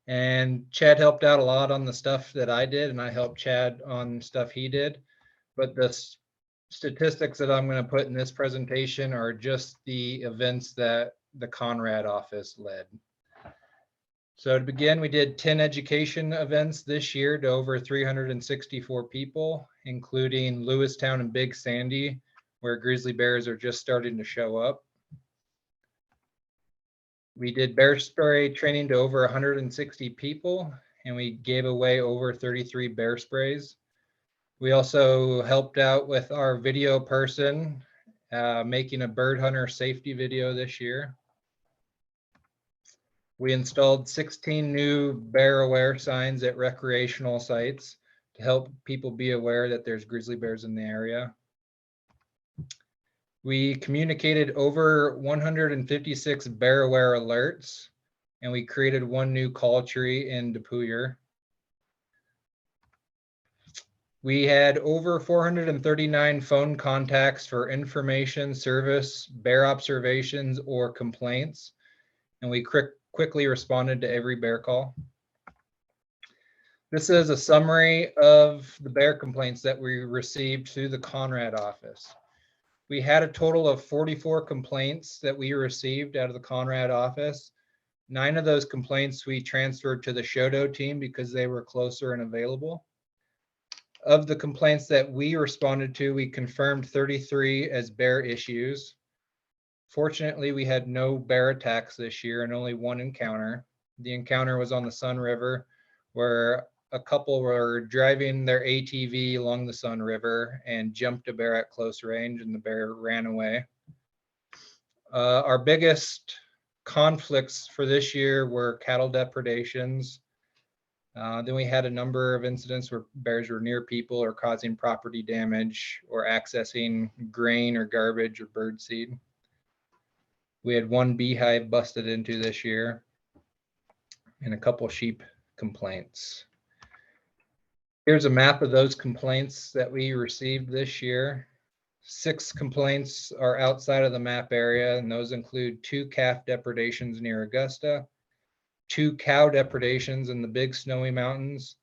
And Chad helped out a lot on the stuff that I did, and I helped Chad on stuff he did. But the statistics that I'm going to put in this presentation are just the events that the Conrad office led. So to begin, we did 10 education events this year to over 364 people, including Lewistown and Big Sandy, where grizzly bears are just starting to show up. We did bear spray training to over 160 people, and we gave away over 33 bear sprays. We also helped out with our video person, making a bird hunter safety video this year. We installed 16 new bear aware signs at recreational sites to help people be aware that there's grizzly bears in the area. We communicated over 156 bear aware alerts, and we created one new call tree in Depuyer. We had over 439 phone contacts for information, service, bear observations, or complaints, and we quickly responded to every bear call. This is a summary of the bear complaints that we received through the Conrad office. We had a total of 44 complaints that we received out of the Conrad office. 9 of those complaints we transferred to the Shoto team because they were closer and available. Of the complaints that we responded to, we confirmed 33 as bear issues. Fortunately, we had no bear attacks this year and only one encounter. The encounter was on the Sun River, where a couple were driving their ATV along the Sun River and jumped a bear at close range, and the bear ran away. Our biggest conflicts for this year were cattle depredations. Then we had a number of incidents where bears were near people or causing property damage or accessing grain or garbage or birdseed. We had one beehive busted into this year and a couple sheep complaints. Here's a map of those complaints that we received this year. 6 complaints are outside of the map area, and those include 2 calf depredations near Augusta, 2 cow depredations in the Big Snowy Mountains,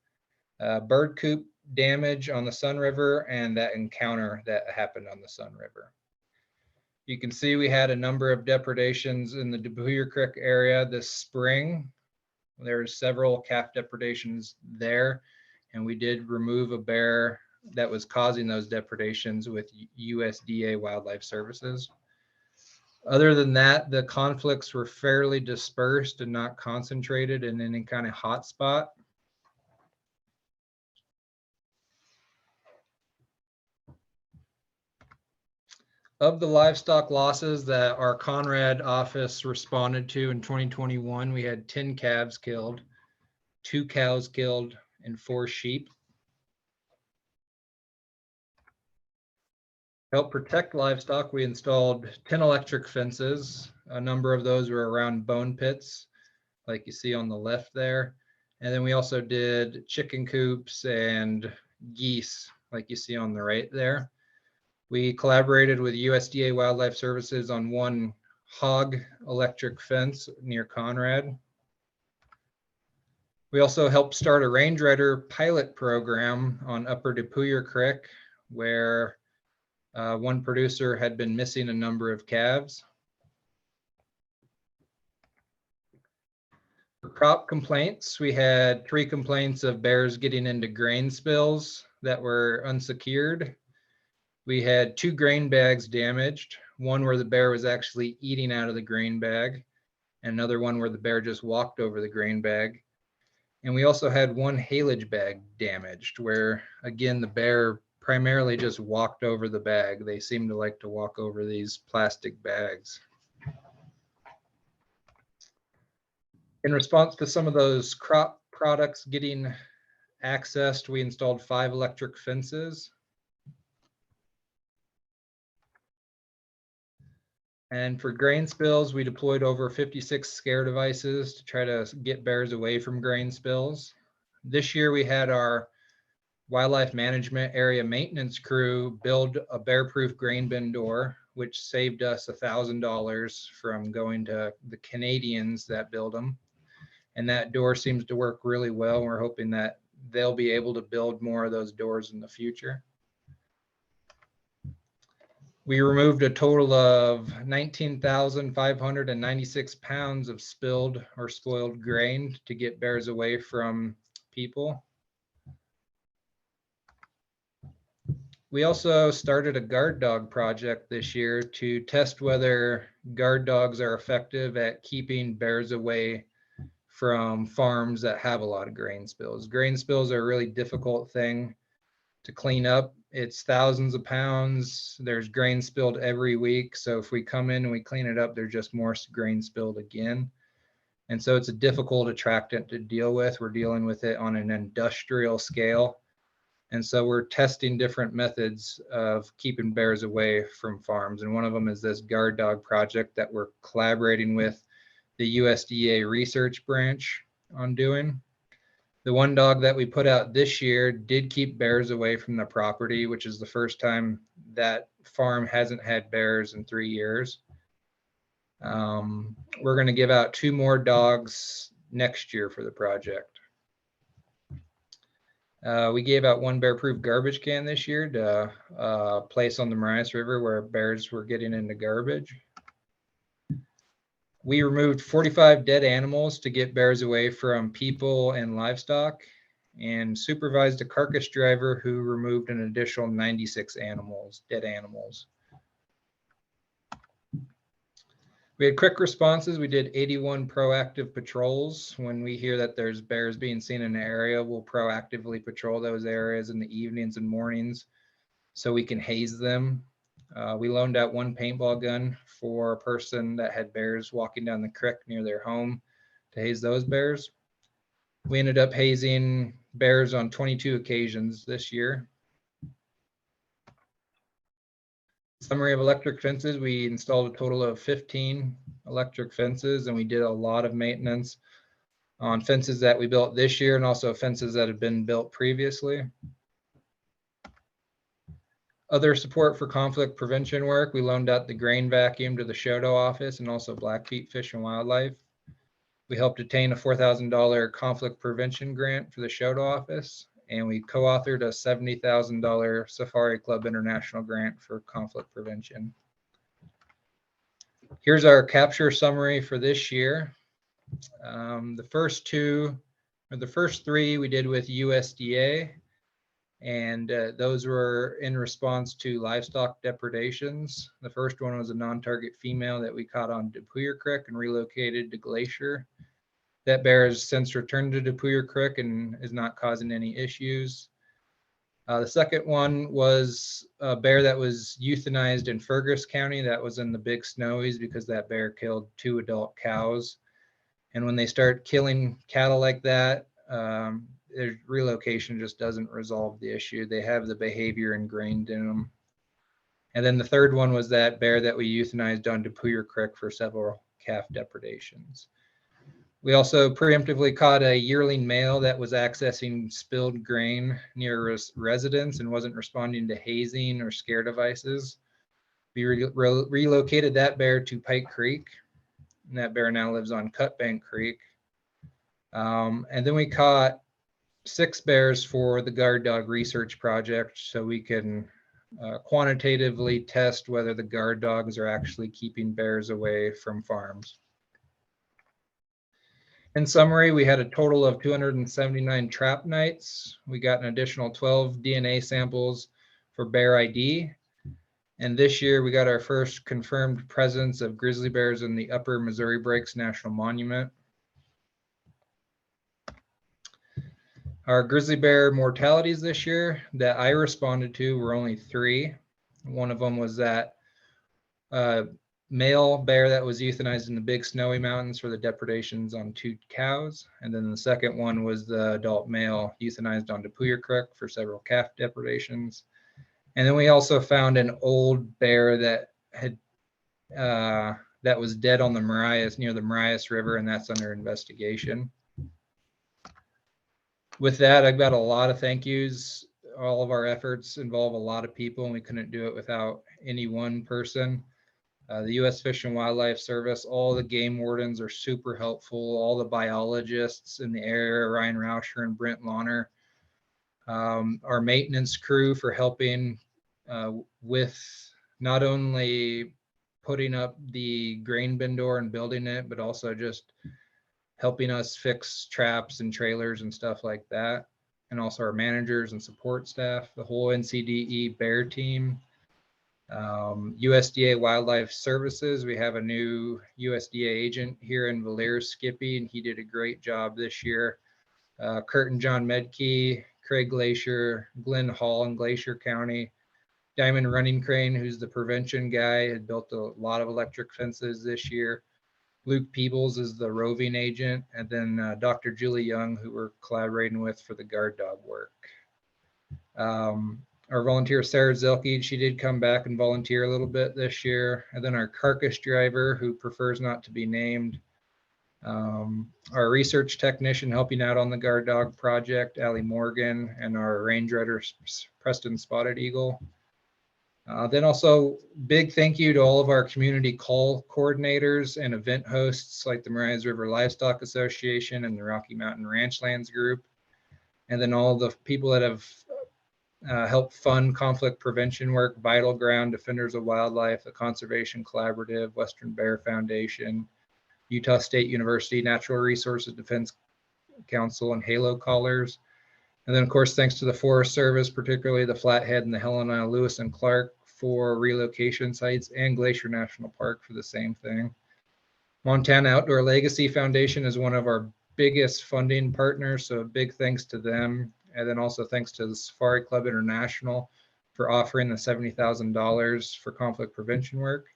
bird coop damage on the Sun River, and that encounter that happened on the Sun River. You can see we had a number of depredations in the Depuyer Creek area this spring. There's several calf depredations there, and we did remove a bear that was causing those depredations with USDA Wildlife Services. Other than that, the conflicts were fairly dispersed and not concentrated in any kind of hot spot. Of the livestock losses that our Conrad office responded to in 2021, we had 10 calves killed, 2 cows killed, and 4 sheep. To help protect livestock, we installed 10 electric fences. A number of those were around bone pits, like you see on the left there. And then we also did chicken coops and geese, like you see on the right there. We collaborated with USDA Wildlife Services on one hog electric fence near Conrad. We also helped start a range rider pilot program on Upper Depuyer Creek, where one producer had been missing a number of calves. For crop complaints, we had 3 complaints of bears getting into grain spills that were unsecured. We had 2 grain bags damaged, one where the bear was actually eating out of the grain bag, and another one where the bear just walked over the grain bag. And we also had one haylage bag damaged, where again, the bear primarily just walked over the bag. They seem to like to walk over these plastic bags. In response to some of those crop products getting accessed, we installed 5 electric fences. And for grain spills, we deployed over 56 scare devices to try to get bears away from grain spills. This year, we had our wildlife management area maintenance crew build a bear-proof grain bin door, which saved us $1,000 from going to the Canadians that build them. And that door seems to work really well. We're hoping that they'll be able to build more of those doors in the future. We removed a total of 19,596 pounds of spilled or spoiled grain to get bears away from people. We also started a guard dog project this year to test whether guard dogs are effective at keeping bears away from farms that have a lot of grain spills. Grain spills are a really difficult thing to clean up. It's thousands of pounds. There's grain spilled every week. So if we come in and we clean it up, there's just more grain spilled again. And so it's a difficult attractant to deal with. We're dealing with it on an industrial scale. And so we're testing different methods of keeping bears away from farms. And one of them is this guard dog project that we're collaborating with the USDA research branch on doing. The one dog that we put out this year did keep bears away from the property, which is the first time that farm hasn't had bears in 3 years. We're going to give out 2 more dogs next year for the project. We gave out 1 bear-proof garbage can this year to a place on the Marias River where bears were getting into garbage. We removed 45 dead animals to get bears away from people and livestock, and supervised a carcass driver who removed an additional 96 animals, dead animals. We had quick responses. We did 81 proactive patrols. When we hear that there's bears being seen in an area, we'll proactively patrol those areas in the evenings and mornings so we can haze them. We loaned out 1 paintball gun for a person that had bears walking down the creek near their home to haze those bears. We ended up hazing bears on 22 occasions this year. Summary of electric fences, we installed a total of 15 electric fences, and we did a lot of maintenance on fences that we built this year and also fences that have been built previously. Other support for conflict prevention work, we loaned out the grain vacuum to the Shoto office and also Blackfeet Fish and Wildlife. We helped attain a $4,000 conflict prevention grant for the Shoto office, and we co-authored a $70,000 Safari Club International grant for conflict prevention. Here's our capture summary for this year. The first 3 we did with USDA. And those were in response to livestock depredations. The first one was a non-target female that we caught on Depuyer Creek and relocated to Glacier. That bear has since returned to Depuyer Creek and is not causing any issues. The second one was a bear that was euthanized in Fergus County. That was in the Big Snowies because that bear killed 2 adult cows. And when they start killing cattle like that, their relocation just doesn't resolve the issue. They have the behavior ingrained in them. And then the third one was that bear that we euthanized on Depuyer Creek for several calf depredations. We also preemptively caught a yearling male that was accessing spilled grain near residents and wasn't responding to hazing or scare devices. We relocated that bear to Pike Creek, and that bear now lives on Cutbank Creek. And then we caught 6 bears for the guard dog research project so we can quantitatively test whether the guard dogs are actually keeping bears away from farms. In summary, we had a total of 279 trap nights. We got an additional 12 DNA samples for bear ID. And this year we got our first confirmed presence of grizzly bears in the Upper Missouri Breaks National Monument. Our grizzly bear mortalities this year that I responded to were only 3. One of them was that male bear that was euthanized in the Big Snowy Mountains for the depredations on 2 cows. And then the second one was the adult male euthanized on Depuyer Creek for several calf depredations. And then we also found an old bear that had that was dead on the Marias, near the Marias River, and that's under investigation. With that, I've got a lot of thank yous. All of our efforts involve a lot of people, and we couldn't do it without any one person. The U.S. Fish and Wildlife Service, all the game wardens are super helpful. All the biologists in the area, Ryan Rauscher and Brent Launer. Our maintenance crew for helping with not only putting up the grain bin door and building it, but also just helping us fix traps and trailers and stuff like that. And also our managers and support staff, the whole NCDE Bear team, USDA Wildlife Services. We have a new USDA agent here in Valier, Skippy, and he did a great job this year. Kurt and John Medkey, Craig Glacier, Glenn Hall in Glacier County, Diamond Running Crane, who's the prevention guy, had built a lot of electric fences this year. Luke Peebles is the roving agent, and then Dr. Julie Young, who we're collaborating with for the guard dog work. Our volunteer, Sarah Zilke, she did come back and volunteer a little bit this year. And then our carcass driver, who prefers not to be named. Our research technician helping out on the guard dog project, Allie Morgan, and our range rider, Preston Spotted Eagle. Then also big thank you to all of our community call coordinators and event hosts like the Marias River Livestock Association and the Rocky Mountain Ranchlands Group. And then all the people that have helped fund conflict prevention work, Vital Ground, Defenders of Wildlife, the Conservation Collaborative, Western Bear Foundation, Utah State University Natural Resources Defense Council, and Halo Callers. And then, of course, thanks to the Forest Service, particularly the Flathead and the Helena, Lewis and Clark for relocation sites, and Glacier National Park for the same thing. Montana Outdoor Legacy Foundation is one of our biggest funding partners, so a big thanks to them. And then also thanks to the Safari Club International for offering the $70,000 for conflict prevention work.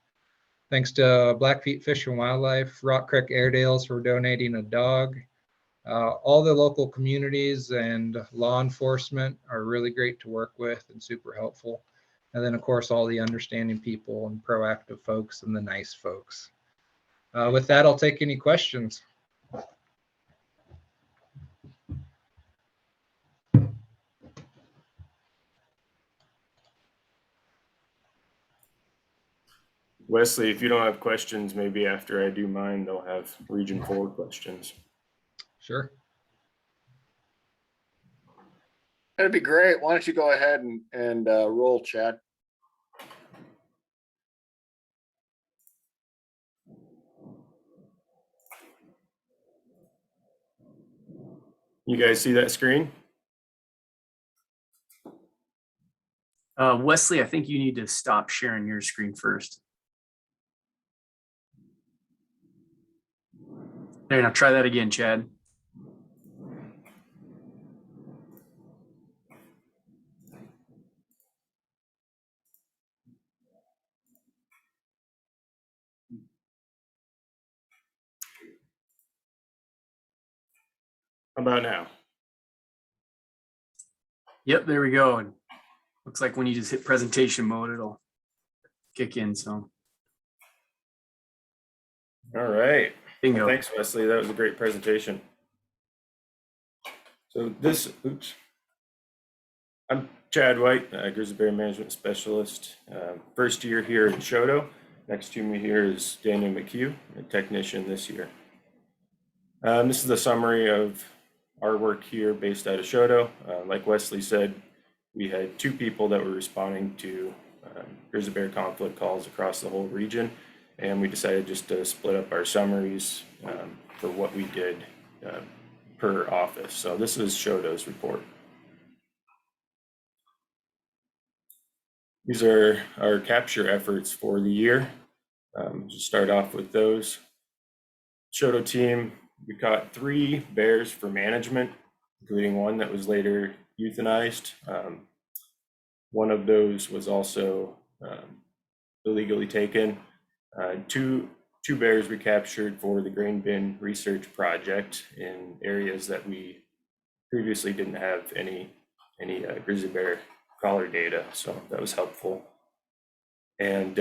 Thanks to Blackfeet Fish and Wildlife, Rock Creek Airedales for donating a dog. All the local communities and law enforcement are really great to work with and super helpful. And then, of course, all the understanding people and proactive folks and the nice folks. With that, I'll take any questions. Wesley, if you don't have questions, maybe after I do mine, they'll have Region 4 questions. Sure. That'd be great. Why don't you go ahead and roll, Chad? You guys see that screen? Wesley, I think you need to stop sharing your screen first. There, now try that again, Chad. How about now? Yep, there we go. And looks like when you just hit presentation mode, it'll kick in. So. All right. Bingo. Thanks, Wesley. That was a great presentation. So I'm Chad White, Grizzly Bear Management Specialist. First year here in Shodo. Next to me here is Daniel McHugh, a technician this year. This is the summary of our work here based out of Shodo. Like Wesley said, we had 2 people that were responding to grizzly bear conflict calls across the whole region, and we decided just to split up our summaries for what we did per office. So this is Shodo's report. These are our capture efforts for the year. Just start off with those. Shoto team, we caught 3 bears for management, including one that was later euthanized. One of those was also illegally taken. Two bears we captured for the grain bin research project in areas that we previously didn't have any grizzly bear collar data, so that was helpful. And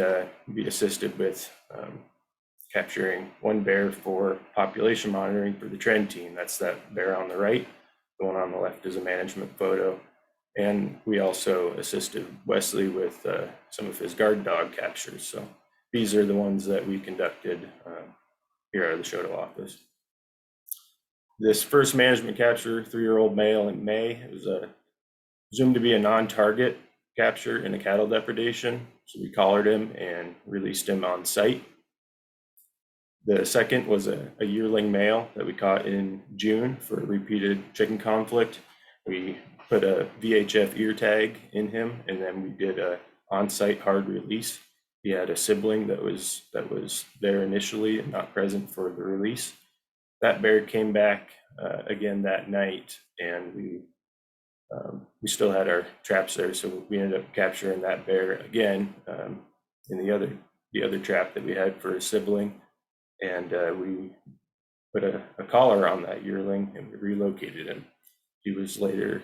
we assisted with capturing 1 bear for population monitoring for the trend team. That's that bear on the right. The one on the left is a management photo. And we also assisted Wesley with some of his guard dog captures. So these are the ones that we conducted here at the Shoto office. This first management capture, 3-year-old male in May, it was presumed to be a non-target capture in a cattle depredation. So we collared him and released him on site. The second was a yearling male that we caught in June for a repeated chicken conflict. We put a VHF ear tag in him, and then we did a on-site hard release. He had a sibling that was there initially and not present for the release. That bear came back again that night, and we still had our traps there, so we ended up capturing that bear again in the other trap that we had for a sibling. And we put a collar on that yearling and we relocated him. He was later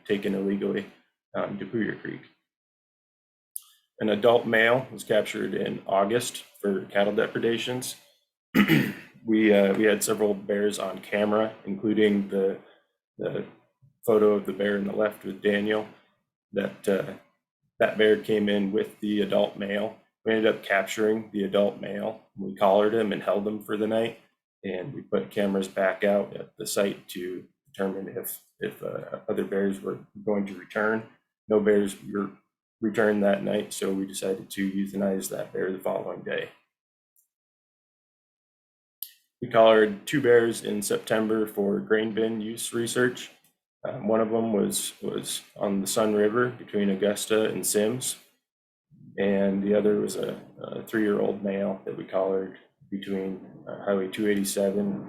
taken illegally to Pooyer Creek. An adult male was captured in August for cattle depredations. We had several bears on camera, including the photo of the bear in the left with Daniel. That bear came in with the adult male. We ended up capturing the adult male. We collared him and held him for the night, and we put cameras back out at the site to determine if other bears were going to return. No bears were returned that night, so we decided to euthanize that bear the following day. We collared 2 bears in September for grain bin use research. One of them was on the Sun River between Augusta and Sims. And the other was a 3-year-old male that we collared between Highway 287,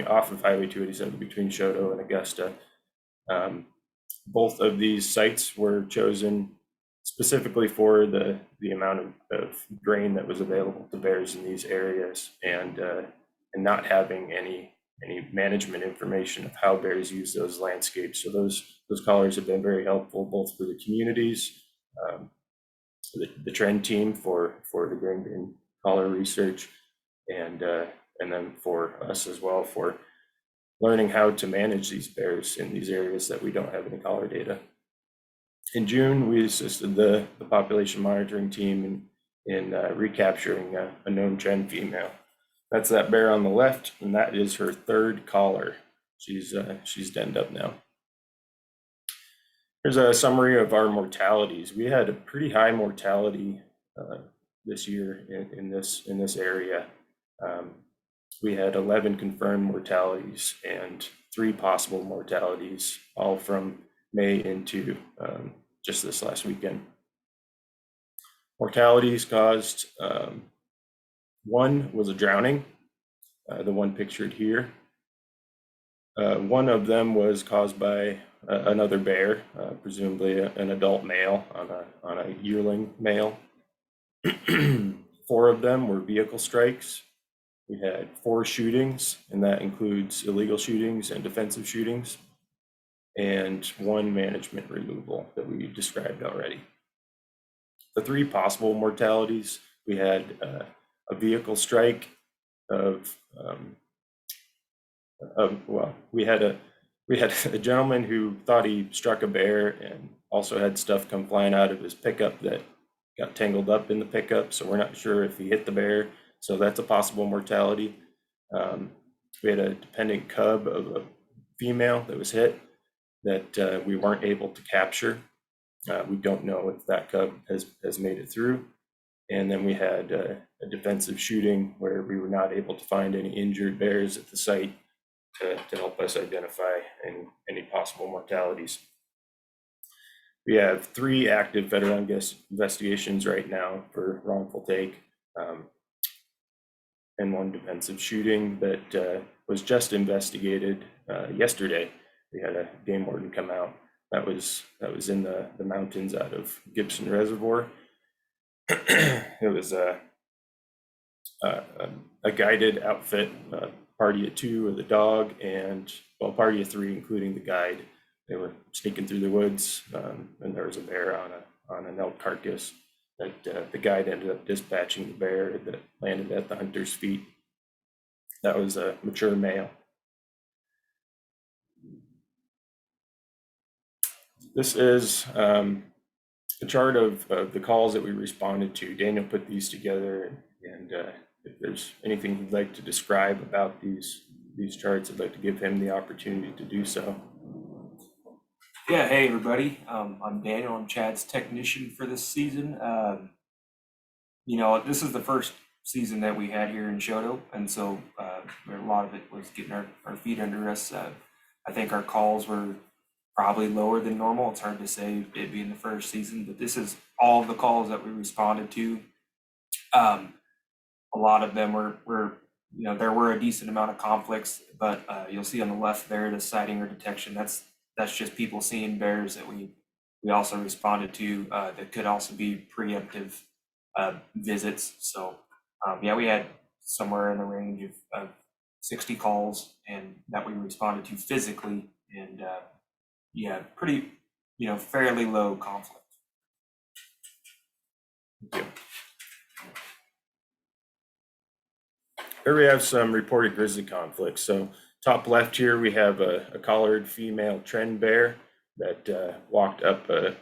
off of Highway 287 between Shoto and Augusta. Both of these sites were chosen specifically for the amount of grain that was available to bears in these areas, and not having any management information of how bears use those landscapes. So those collars have been very helpful both for the communities, the trend team for the grain bin collar research, and then for us as well for learning how to manage these bears in these areas that we don't have any collar data. In June, we assisted the population monitoring team in recapturing a known trend female. That's that bear on the left, and that is her 3rd collar. She's denned up now. Here's a summary of our mortalities. We had a pretty high mortality this year in this area. We had 11 confirmed mortalities and 3 possible mortalities, all from May into just this last weekend. Mortalities caused, one was a drowning, the one pictured here. One of them was caused by another bear, presumably an adult male on a yearling male. 4 of them were vehicle strikes. We had 4 shootings, and that includes illegal shootings and defensive shootings, and 1 management removal that we described already. The 3 possible mortalities, we had a vehicle strike we had a gentleman who thought he struck a bear and also had stuff come flying out of his pickup that got tangled up in the pickup. So we're not sure if he hit the bear. So that's a possible mortality. We had a dependent cub of a female that was hit that we weren't able to capture. We don't know if that cub has made it through. And then we had a defensive shooting where we were not able to find any injured bears at the site to help us identify any possible mortalities. We have 3 active federal investigations right now for wrongful take, and 1 defensive shooting that was just investigated yesterday. We had a game warden come out. That was in the mountains out of Gibson Reservoir. It was a guided outfit, party of 2 with a dog, and well, party of 3, including the guide. They were sneaking through the woods, and there was a bear on an elk carcass. That the guide ended up dispatching the bear that landed at the hunter's feet. That was a mature male. This is a chart of the calls that we responded to. Daniel put these together, and if there's anything he'd like to describe about these charts, I'd like to give him the opportunity to do so. Yeah, hey everybody. I'm Daniel. I'm Chad's technician for this season. You know, this is the first season that we had here in Shoto, and so a lot of it was getting our feet under us. I think our calls were probably lower than normal. It's hard to say it being the first season, but this is all of the calls that we responded to. A lot of them were you know, there were a decent amount of conflicts, but you'll see on the left there, the sighting or detection. That's just people seeing bears that we also responded to that could also be preemptive visits. So yeah, we had somewhere in the range of 60 calls and that we responded to physically, and yeah, pretty, you know, fairly low conflict. Thank you. Here we have some reported grizzly conflicts. So top left here, we have a collared female trend bear that walked up a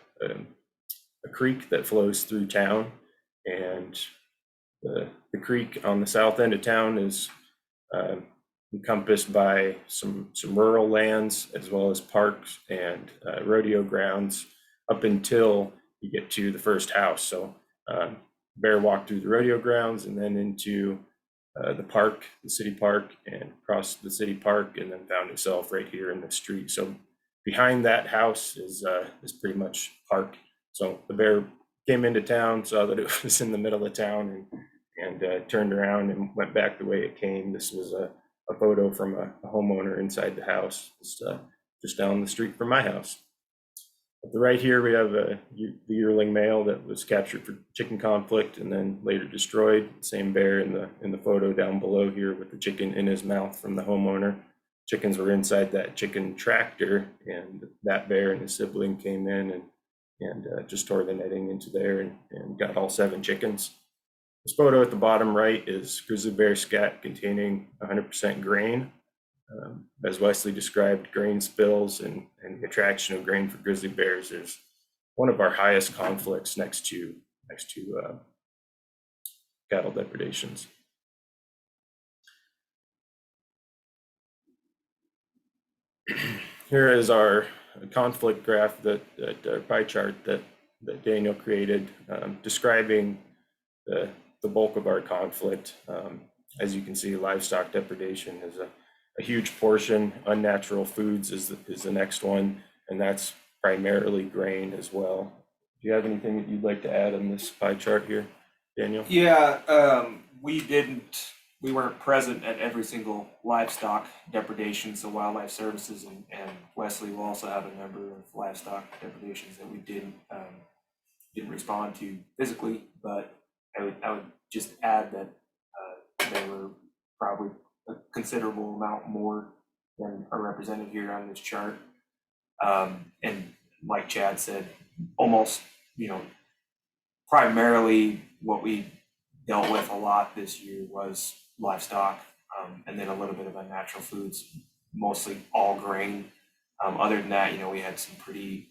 creek that flows through town, and the creek on the south end of town is encompassed by some rural lands as well as parks and rodeo grounds up until you get to the first house. So bear walked through the rodeo grounds and then into the park, the city park, and across the city park, and then found itself right here in the street. So behind that house is pretty much park. So the bear came into town, saw that it was in the middle of town, and turned around and went back the way it came. This was a photo from a homeowner inside the house, just down the street from my house. At the right here, we have the yearling male that was captured for chicken conflict and then later destroyed. Same bear in the photo down below here with the chicken in his mouth from the homeowner. Chickens were inside that chicken tractor, and that bear and his sibling came in and just tore the netting into there and got all 7 chickens. This photo at the bottom right is grizzly bear scat containing 100% grain. As Wesley described, grain spills and the attraction of grain for grizzly bears is one of our highest conflicts next to cattle depredations. Here is our conflict graph, our pie chart that Daniel created, describing the bulk of our conflict. As you can see, livestock depredation is a huge portion. Unnatural foods is the next one, and that's primarily grain as well. Do you have anything that you'd like to add on this pie chart here, Daniel? Yeah, we weren't present at every single livestock depredation, so Wildlife Services and Wesley will also have a number of livestock depredations that we didn't respond to physically, but I would just add that there were probably a considerable amount more than are represented here on this chart. And like Chad said, almost, you know, primarily what we dealt with a lot this year was livestock, and then a little bit of unnatural foods, mostly all grain. Other than that, you know, we had some pretty,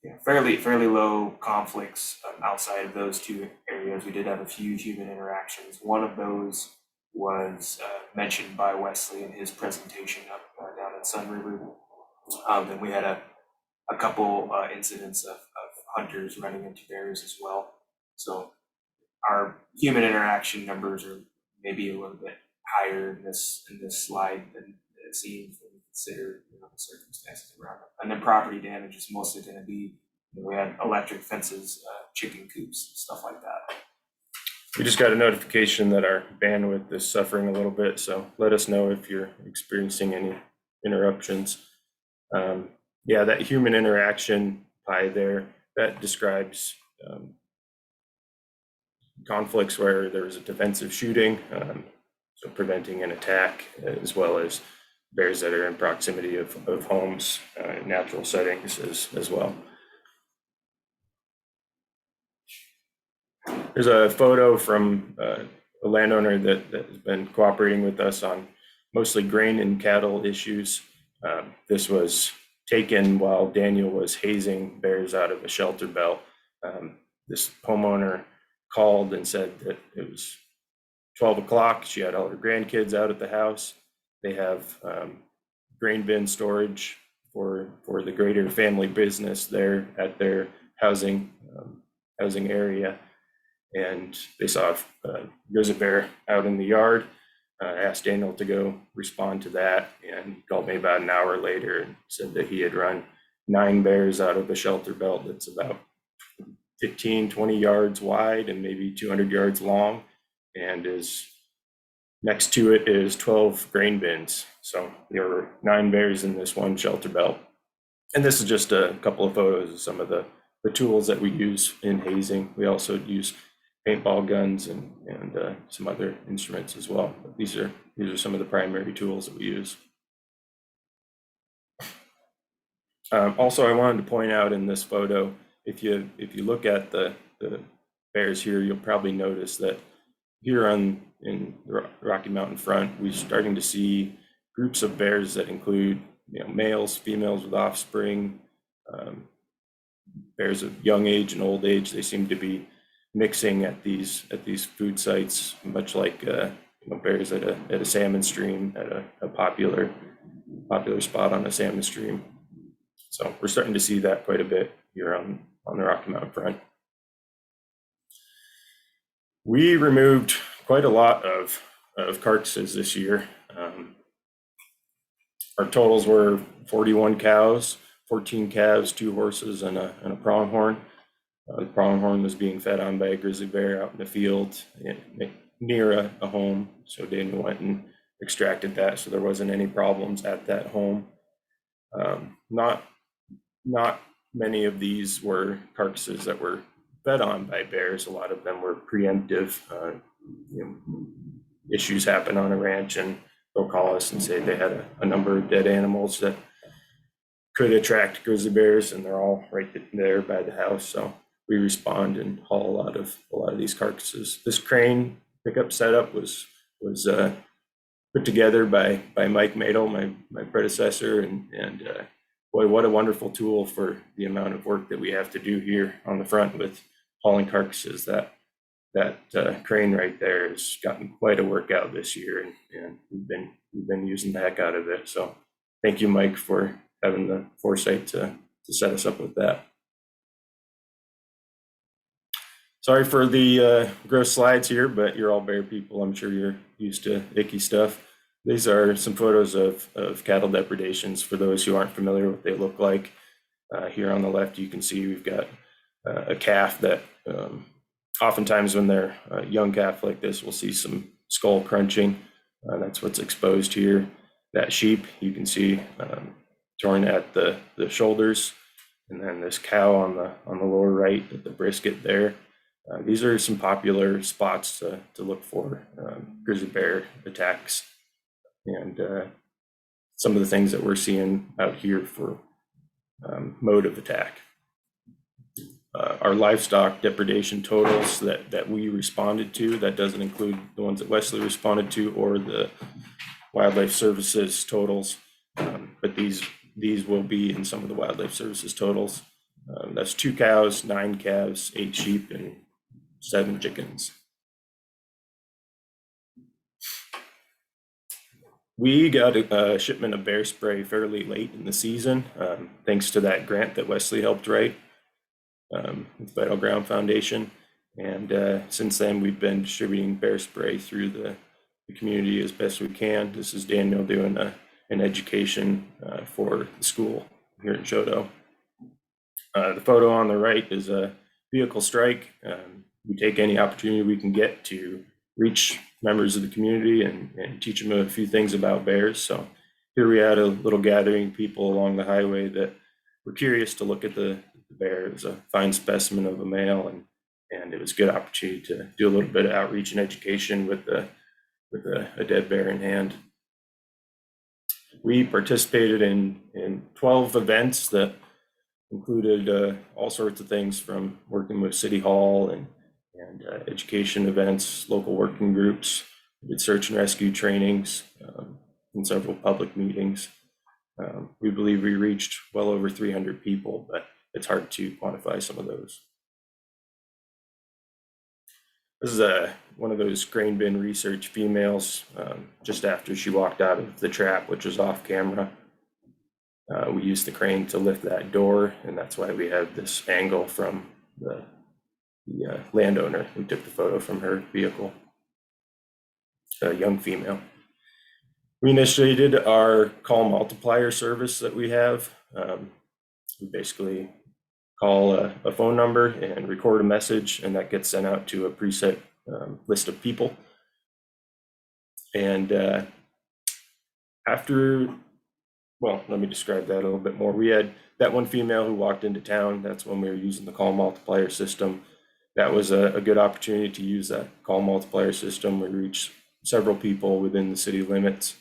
you know, fairly low conflicts outside of those 2 areas. We did have a few human interactions. One of those was mentioned by Wesley in his presentation up down in Sun River. And we had a couple incidents of hunters running into bears as well. So our human interaction numbers are maybe a little bit higher in this slide than it seems when you consider, you know, the circumstances around it. And then property damage is mostly going to be we had electric fences, chicken coops, stuff like that. We just got a notification that our bandwidth is suffering a little bit, so let us know if you're experiencing any interruptions. Yeah, that human interaction pie there, that describes conflicts where there was a defensive shooting, so preventing an attack, as well as bears that are in proximity of homes, natural settings as well. There's a photo from a landowner that has been cooperating with us on mostly grain and cattle issues. This was taken while Daniel was hazing bears out of a shelter belt. This homeowner called and said that it was 12 o'clock. She had all her grandkids out at the house. They have grain bin storage for the greater family business there at their housing area. And they saw a grizzly bear out in the yard. Asked Daniel to go respond to that, and called me about an hour later and said that he had run 9 bears out of a shelter belt that's about 15, 20 yards wide and maybe 200 yards long, and is next to it is 12 grain bins. So there were 9 bears in this one shelter belt. And this is just a couple of photos of some of the tools that we use in hazing. We also use paintball guns and some other instruments as well. But these are some of the primary tools that we use. Also, I wanted to point out in this photo, if you look at the bears here, you'll probably notice that here in the Rocky Mountain front, we're starting to see groups of bears that include males, females with offspring, bears of young age and old age. They seem to be mixing at these food sites, much like bears at a salmon stream, at a popular spot on a salmon stream. So we're starting to see that quite a bit here on the Rocky Mountain front. We removed quite a lot of carcasses this year. Our totals were 41 cows, 14 calves, 2 horses, and a pronghorn. The pronghorn was being fed on by a grizzly bear out in the field near a home. So Daniel went and extracted that, so there wasn't any problems at that home. Not many of these were carcasses that were fed on by bears. A lot of them were preemptive. Issues happen on a ranch, and they'll call us and say they had a number of dead animals that could attract grizzly bears, and they're all right there by the house. So we respond and haul a lot of these carcasses. This crane pickup setup was put together by Mike Madel, my predecessor, and boy, what a wonderful tool for the amount of work that we have to do here on the front with hauling carcasses. That crane right there has gotten quite a workout this year, and we've been using the heck out of it. So thank you, Mike, for having the foresight to set us up with that. Sorry for the gross slides here, but you're all bear people. I'm sure you're used to icky stuff. These are some photos of cattle depredations for those who aren't familiar with what they look like. Here on the left, you can see we've got a calf that oftentimes when they're a young calf like this, we'll see some skull crunching. That's what's exposed here. That sheep, you can see torn at the shoulders. And then this cow on the lower right at the brisket there. These are some popular spots to look for grizzly bear attacks, and some of the things that we're seeing out here for mode of attack. Our livestock depredation totals that we responded to, that doesn't include the ones that Wesley responded to or the Wildlife Services totals, but these will be in some of the Wildlife Services totals. That's 2 cows, 9 calves, 8 sheep, and 7 chickens. We got a shipment of bear spray fairly late in the season, thanks to that grant that Wesley helped write with Battleground Foundation. And since then, we've been distributing bear spray through the community as best we can. This is Daniel doing an education for the school here in Choteau. The photo on the right is a vehicle strike. We take any opportunity we can get to reach members of the community and teach them a few things about bears. So here we had a little gathering of people along the highway that were curious to look at the bear. It was a fine specimen of a male, and it was a good opportunity to do a little bit of outreach and education with a dead bear in hand. We participated in 12 events that included all sorts of things, from working with City Hall and education events, local working groups. We did search and rescue trainings and several public meetings. We believe we reached well over 300 people, but it's hard to quantify some of those. This is one of those grain bin research females just after she walked out of the trap, which was off camera. We used the crane to lift that door, and that's why we have this angle from the landowner. We took the photo from her vehicle, a young female. We initiated our call multiplier service that we have. We basically call a phone number and record a message, and that gets sent out to a preset list of people. And well, let me describe that a little bit more. We had that one female who walked into town. That's when we were using the call multiplier system. That was a good opportunity to use that call multiplier system. We reached several people within the city limits.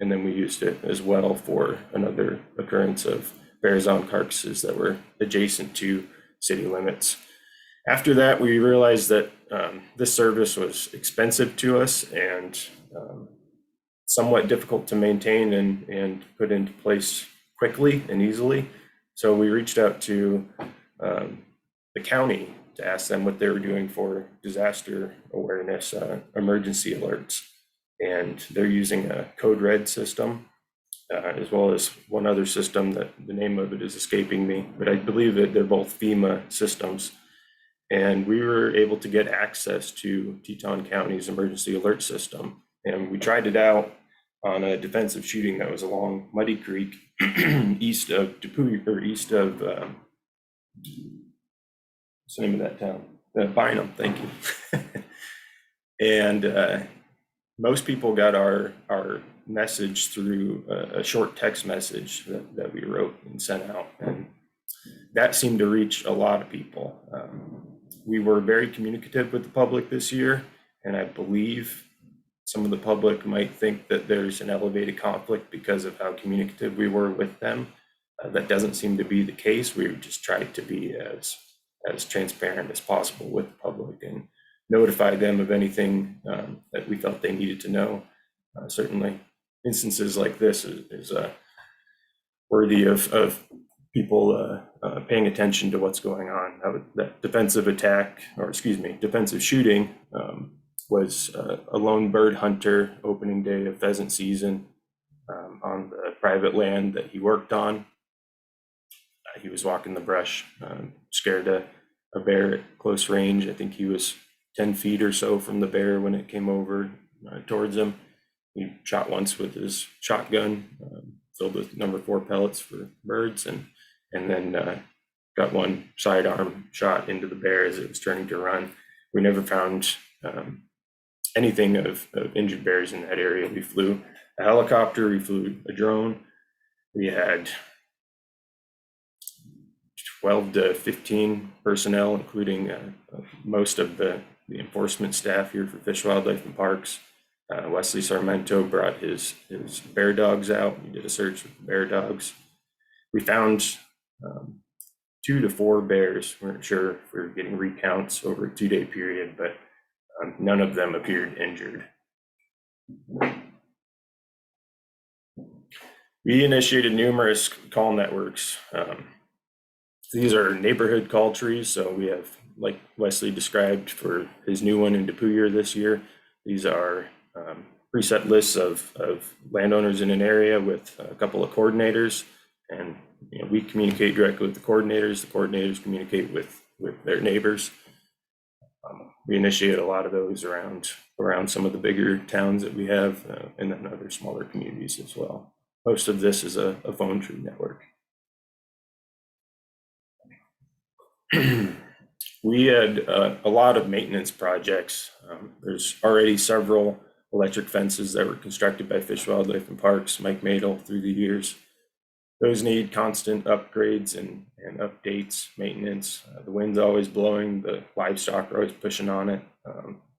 And then we used it as well for another occurrence of bears on carcasses that were adjacent to city limits. After that, we realized that this service was expensive to us and somewhat difficult to maintain and put into place quickly and easily. So we reached out to the county to ask them what they were doing for disaster awareness emergency alerts. And they're using a code red system, as well as one other system that the name of it is escaping me, but I believe that they're both FEMA systems. And we were able to get access to Teton County's emergency alert system. And we tried it out on a defensive shooting that was along Muddy Creek, east of Dupuy, or east of, what's the name of that town? Bynum, thank you. And most people got our message through a short text message that we wrote and sent out. And that seemed to reach a lot of people. We were very communicative with the public this year, and I believe some of the public might think that there's an elevated conflict because of how communicative we were with them. That doesn't seem to be the case. We just tried to be as transparent as possible with the public and notify them of anything that we felt they needed to know. Certainly, instances like this is worthy of people paying attention to what's going on. That defensive attack, or excuse me, defensive shooting was a lone bird hunter opening day of pheasant season on the private land that he worked on. He was walking the brush, scared a bear at close range. I think he was 10 feet or so from the bear when it came over towards him. He shot once with his shotgun, filled with number 4 pellets for birds, and then got one sidearm shot into the bear as it was turning to run. We never found anything of injured bears in that area. We flew a helicopter, we flew a drone. We had 12 to 15 personnel, including most of the enforcement staff here for Fish, Wildlife, and Parks. Wesley Sarmento brought his bear dogs out. We did a search with the bear dogs. We found 2 to 4 bears. We weren't sure if we were getting recounts over a 2-day period, but none of them appeared injured. We initiated numerous call networks. These are neighborhood call trees. So we have, like Wesley described for his new one in Dupuy this year, these are preset lists of landowners in an area with a couple of coordinators. And we communicate directly with the coordinators communicate with their neighbors. We initiate a lot of those around some of the bigger towns that we have, and then other smaller communities as well. Most of this is a phone tree network. We had a lot of maintenance projects. There's already several electric fences that were constructed by Fish, Wildlife and Parks, Mike Madel, through the years. Those need constant upgrades and updates, maintenance. The wind's always blowing, the livestock are always pushing on it.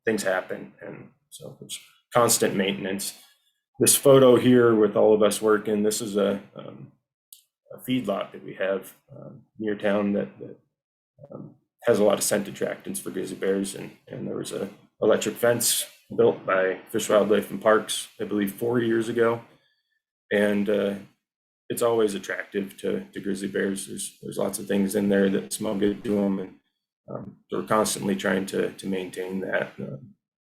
Things happen, and so it's constant maintenance. This photo here with all of us working, this is a feedlot that we have near town that has a lot of scent attractants for grizzly bears, and there was a electric fence built by Fish, Wildlife and Parks, I believe 4 years ago, and it's always attractive to grizzly bears. There's lots of things in there that smell good to them, and we're constantly trying to maintain that.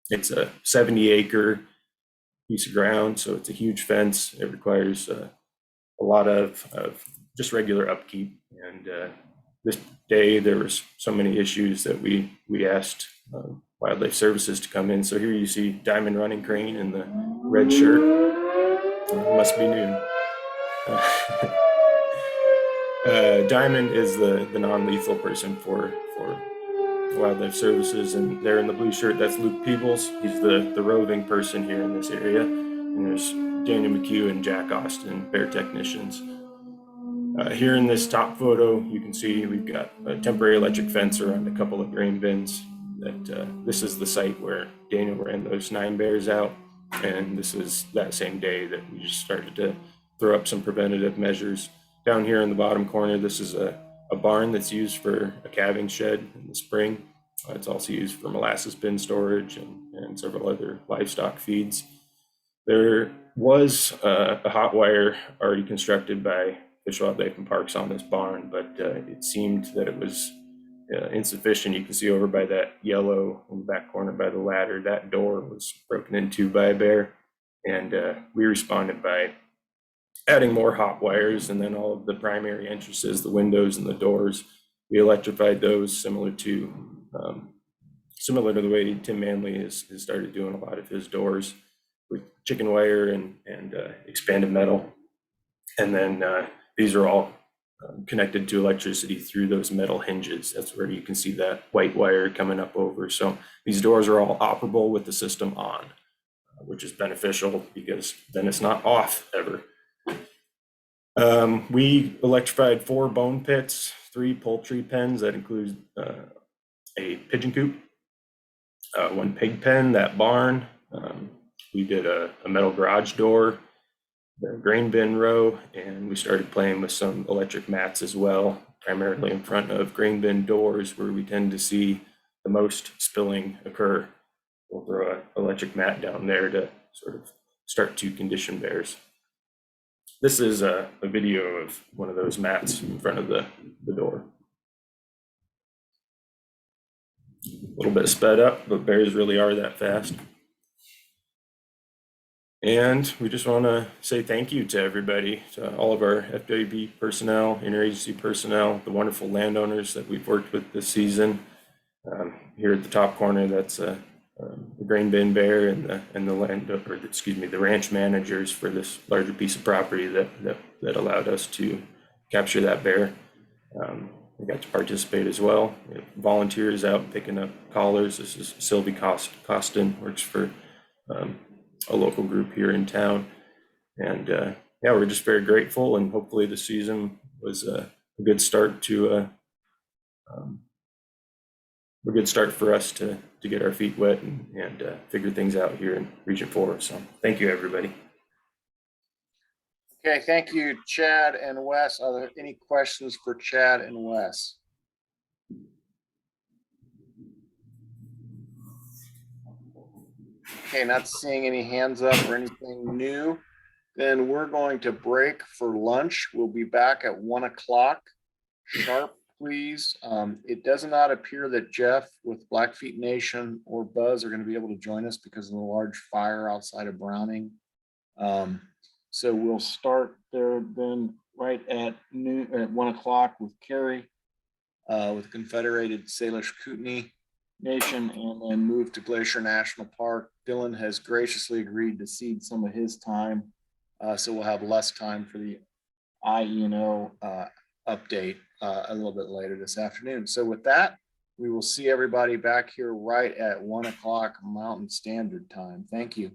It's a 70-acre piece of ground, so it's a huge fence. It requires a lot of just regular upkeep, and this day there was so many issues that we asked Wildlife Services to come in. So here you see Diamond running crane in the red shirt. Must be noon. Diamond is the non-lethal person for Wildlife Services, and there in the blue shirt, that's Luke Peebles. He's the roving person here in this area. And there's Daniel McHugh and Jack Austin, bear technicians. Here in this top photo, you can see we've got a temporary electric fence around a couple of grain bins. This is the site where Daniel ran those 9 bears out, and this is that same day that we just started to throw up some preventative measures. Down here in the bottom corner, this is a barn that's used for a calving shed in the spring. It's also used for molasses bin storage and several other livestock feeds. There was a hot wire already constructed by Fish, Wildlife and Parks on this barn, but it seemed that it was insufficient. You can see over by that yellow in the back corner by the ladder, that door was broken into by a bear, and we responded by adding more hot wires, and then all of the primary entrances, the windows and the doors, we electrified those similar to the way Tim Manley has started doing a lot of his doors with chicken wire and expanded metal. And then these are all connected to electricity through those metal hinges. That's where you can see that white wire coming up over. So these doors are all operable with the system on, which is beneficial because then it's not off ever. We electrified 4 bone pits, 3 poultry pens that includes a pigeon coop, 1 pig pen, that barn. We did a metal garage door, the grain bin row, and we started playing with some electric mats as well, primarily in front of grain bin doors where we tend to see the most spilling occur. We'll throw an electric mat down there to sort of start to condition bears. This is a video of one of those mats in front of the door. A little bit sped up, but bears really are that fast. And we just want to say thank you to everybody, to all of our FWB personnel, interagency personnel, the wonderful landowners that we've worked with this season. Here at the top corner, that's the grain bin bear and the ranch managers for this larger piece of property that allowed us to capture that bear. We got to participate as well. We have volunteers out picking up collars. This is Sylvie Costin, works for a local group here in town. And yeah, we're just very grateful, and hopefully the season was a good start to a good start for us to get our feet wet and figure things out here in Region 4. So thank you, everybody. Okay, thank you, Chad and Wes. Are there any questions for Chad and Wes? Okay, not seeing any hands up or anything new. Then we're going to break for lunch. We'll be back at 1 o'clock sharp, please. It does not appear that Jeff with Blackfeet Nation or Buzz are going to be able to join us because of the large fire outside of Browning. So we'll start there then right at noon, at 1 o'clock with Carrie, with Confederated Salish Kootenai Nation, and then move to Glacier National Park. Dylan has graciously agreed to cede some of his time, so we'll have less time for the IENO update. a little bit later this afternoon. So with that, we will see everybody back here right at 1 o'clock Mountain Standard Time. Thank you.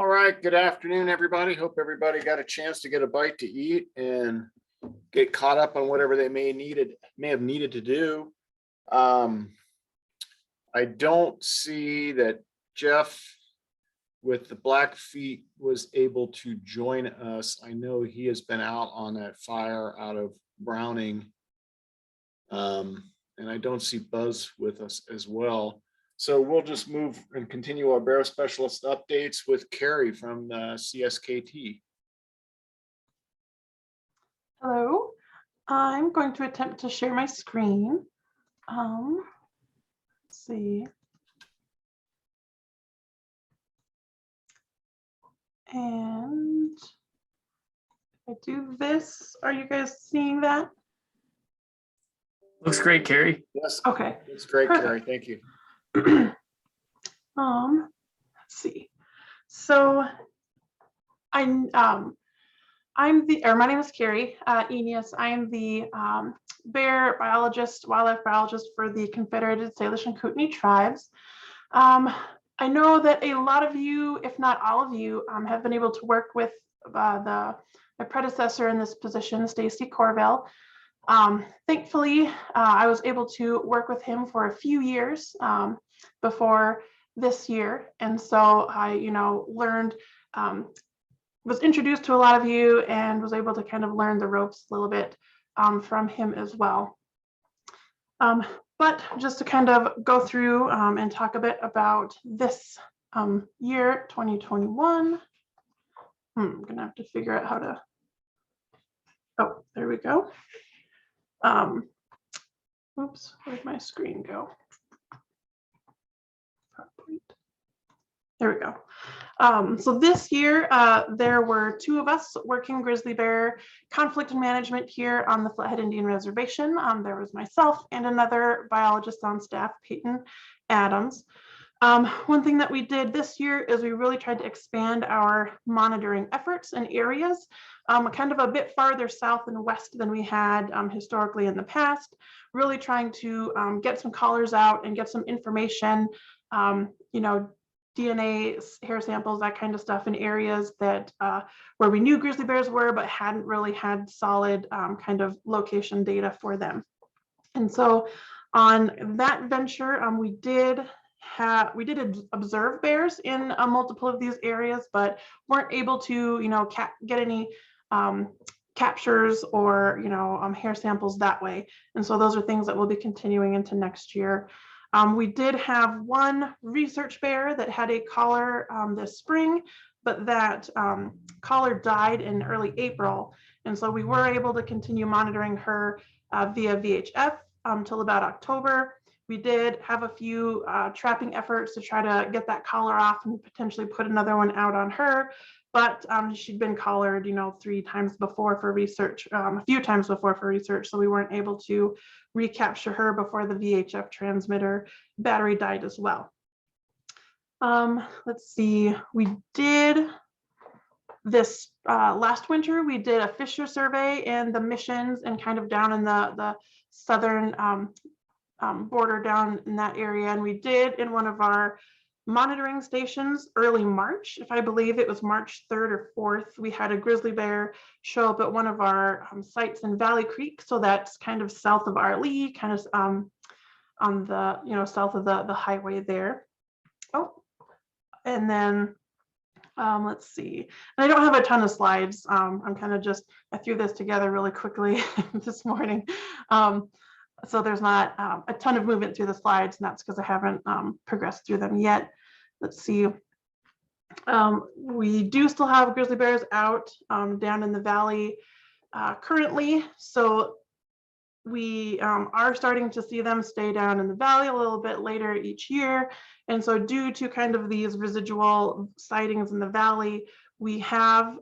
All right, good afternoon, everybody. Hope everybody got a chance to get a bite to eat and get caught up on whatever they may have needed to do. I don't see that Jeff with the Blackfeet was able to join us. I know he has been out on that fire out of Browning. And I don't see Buzz with us as well. So we'll just move and continue our bear specialist updates with Carrie from CSKT. Hello, I'm going to attempt to share my screen. Let's see. And if I do this, are you guys seeing that? Looks great, Carrie. Yes. Okay. It's great, Perfect. Carrie. Thank you. Let's see. So my name is Carrie Enius. I am the bear biologist, wildlife biologist for the Confederated Salish and Kootenai tribes. I know that a lot of you, if not all of you, have been able to work with my predecessor in this position, Stacy Corville. Thankfully, I was able to work with him for a few years before this year. And so I, learned, was introduced to a lot of you and was able to kind of learn the ropes a little bit from him as well. But just to kind of go through and talk a bit about this year, 2021. I'm gonna have to figure out how to, oh, there we go. Oops, where'd my screen go? There we go. So this year, there were 2 of us working grizzly bear conflict management here on the Flathead Indian Reservation. There was myself and another biologist on staff, Peyton Adams. One thing that we did this year is we really tried to expand our monitoring efforts and areas, kind of a bit farther south and west than we had historically in the past, really trying to get some collars out and get some information, DNA, hair samples, that kind of stuff in areas that where we knew grizzly bears were, but hadn't really had solid kind of location data for them. And so on that venture, we did observe bears in multiple of these areas, but weren't able to, get any captures or, hair samples that way. And so those are things that we'll be continuing into next year. We did have one research bear that had a collar this spring, but that collar died in early April. And so we were able to continue monitoring her via VHF till about October. We did have a few trapping efforts to try to get that collar off and potentially put another one out on her. But she'd been collared, 3 times before for research, a few times before for research. So we weren't able to recapture her before the VHF transmitter battery died as well. Let's see, we did this last winter, we did a Fisher survey in the missions and kind of down in the southern border down in that area. And we did in one of our monitoring stations early March, if I believe it was March 3rd or 4th, we had a grizzly bear show up at one of our sites in Valley Creek. So that's kind of south of Arlee, kind of on the, south of the highway there. Oh, and then let's see. And I don't have a ton of slides. I'm kind of just, I threw this together really quickly this morning. So there's not a ton of movement through the slides, and that's because I haven't progressed through them yet. Let's see. We do still have grizzly bears out down in the valley currently. So we are starting to see them stay down in the valley a little bit later each year. And so due to kind of these residual sightings in the valley, we have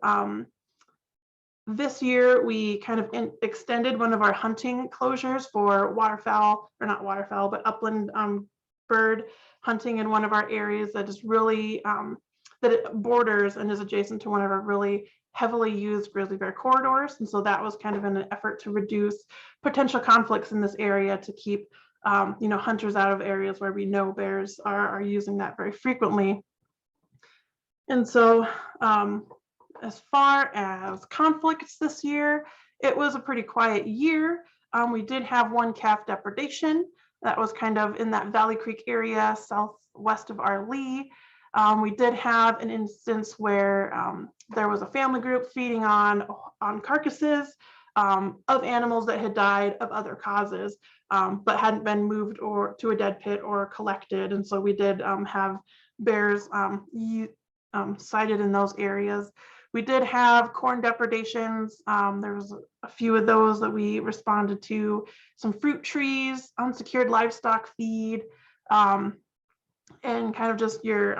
this year, we kind of extended one of our hunting closures for waterfowl, or not waterfowl, but upland bird hunting in one of our areas that is really, that it borders and is adjacent to one of our really heavily used grizzly bear corridors. And so that was kind of in an effort to reduce potential conflicts in this area to keep, hunters out of areas where we know bears are using that very frequently. And so as far as conflicts this year, it was a pretty quiet year. We did have one calf depredation that was kind of in that Valley Creek area southwest of our Lee. We did have an instance where there was a family group feeding on carcasses of animals that had died of other causes, but hadn't been moved or to a dead pit or collected. And so we did have bears sighted in those areas. We did have corn depredations. There was a few of those that we responded to, some fruit trees, unsecured livestock feed, and kind of just your,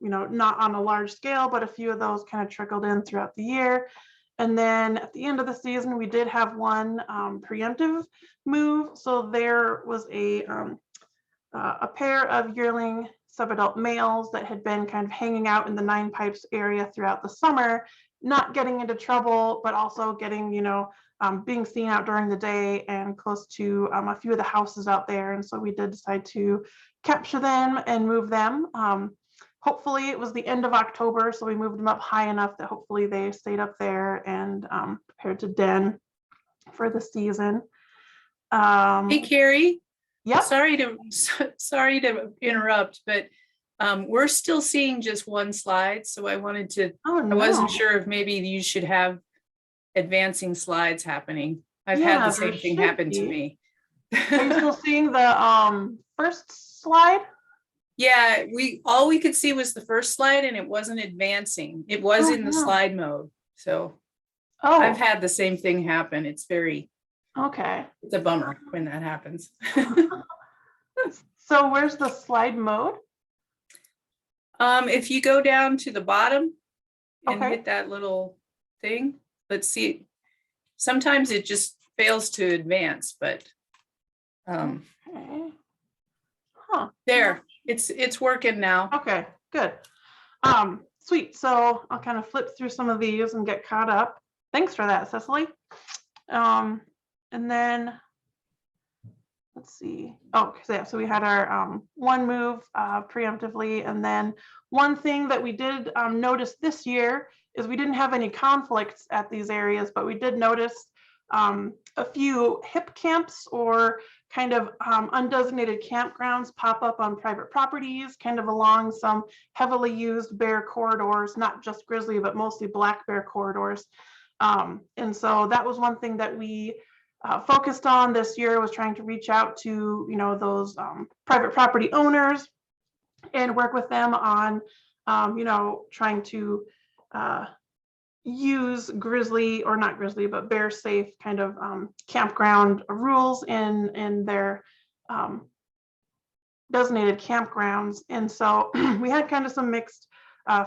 not on a large scale, but a few of those kind of trickled in throughout the year. And then at the end of the season, we did have one preemptive move. So there was a pair of yearling subadult males that had been kind of hanging out in the Nine Pipes area throughout the summer, not getting into trouble, but also getting, being seen out during the day and close to a few of the houses out there. And so we did decide to capture them and move them. Hopefully it was the end of October, so we moved them up high enough that hopefully they stayed up there and prepared to den for the season. Hey, Carrie. Yeah. Sorry to interrupt, but we're still seeing just one slide. So I wanted to, I wasn't sure if maybe you should have advancing slides happening. I've had the same thing happen to me. Are you still seeing the first slide? Yeah, all we could see was the first slide and it wasn't advancing. It was in the slide mode. So I've had the same thing happen. It's very, it's a bummer when that happens. So where's the slide mode? If you go down to the bottom and hit that little thing, let's see. Sometimes it just fails to advance, but there, it's working now. Okay, good. Sweet. So I'll kind of flip through some of these and get caught up. Thanks for that, Cecily. And then let's see. Oh, so we had our one move preemptively, and then one thing that we did notice this year is we didn't have any conflicts at these areas, but we did notice a few hip camps or kind of undesignated campgrounds pop up on private properties, kind of along some heavily used bear corridors, not just grizzly, but mostly black bear corridors. And so that was one thing that we focused on this year, was trying to reach out to, those private property owners and work with them on, trying to use grizzly, or not grizzly, but bear safe kind of campground rules in their designated campgrounds. And so we had kind of some mixed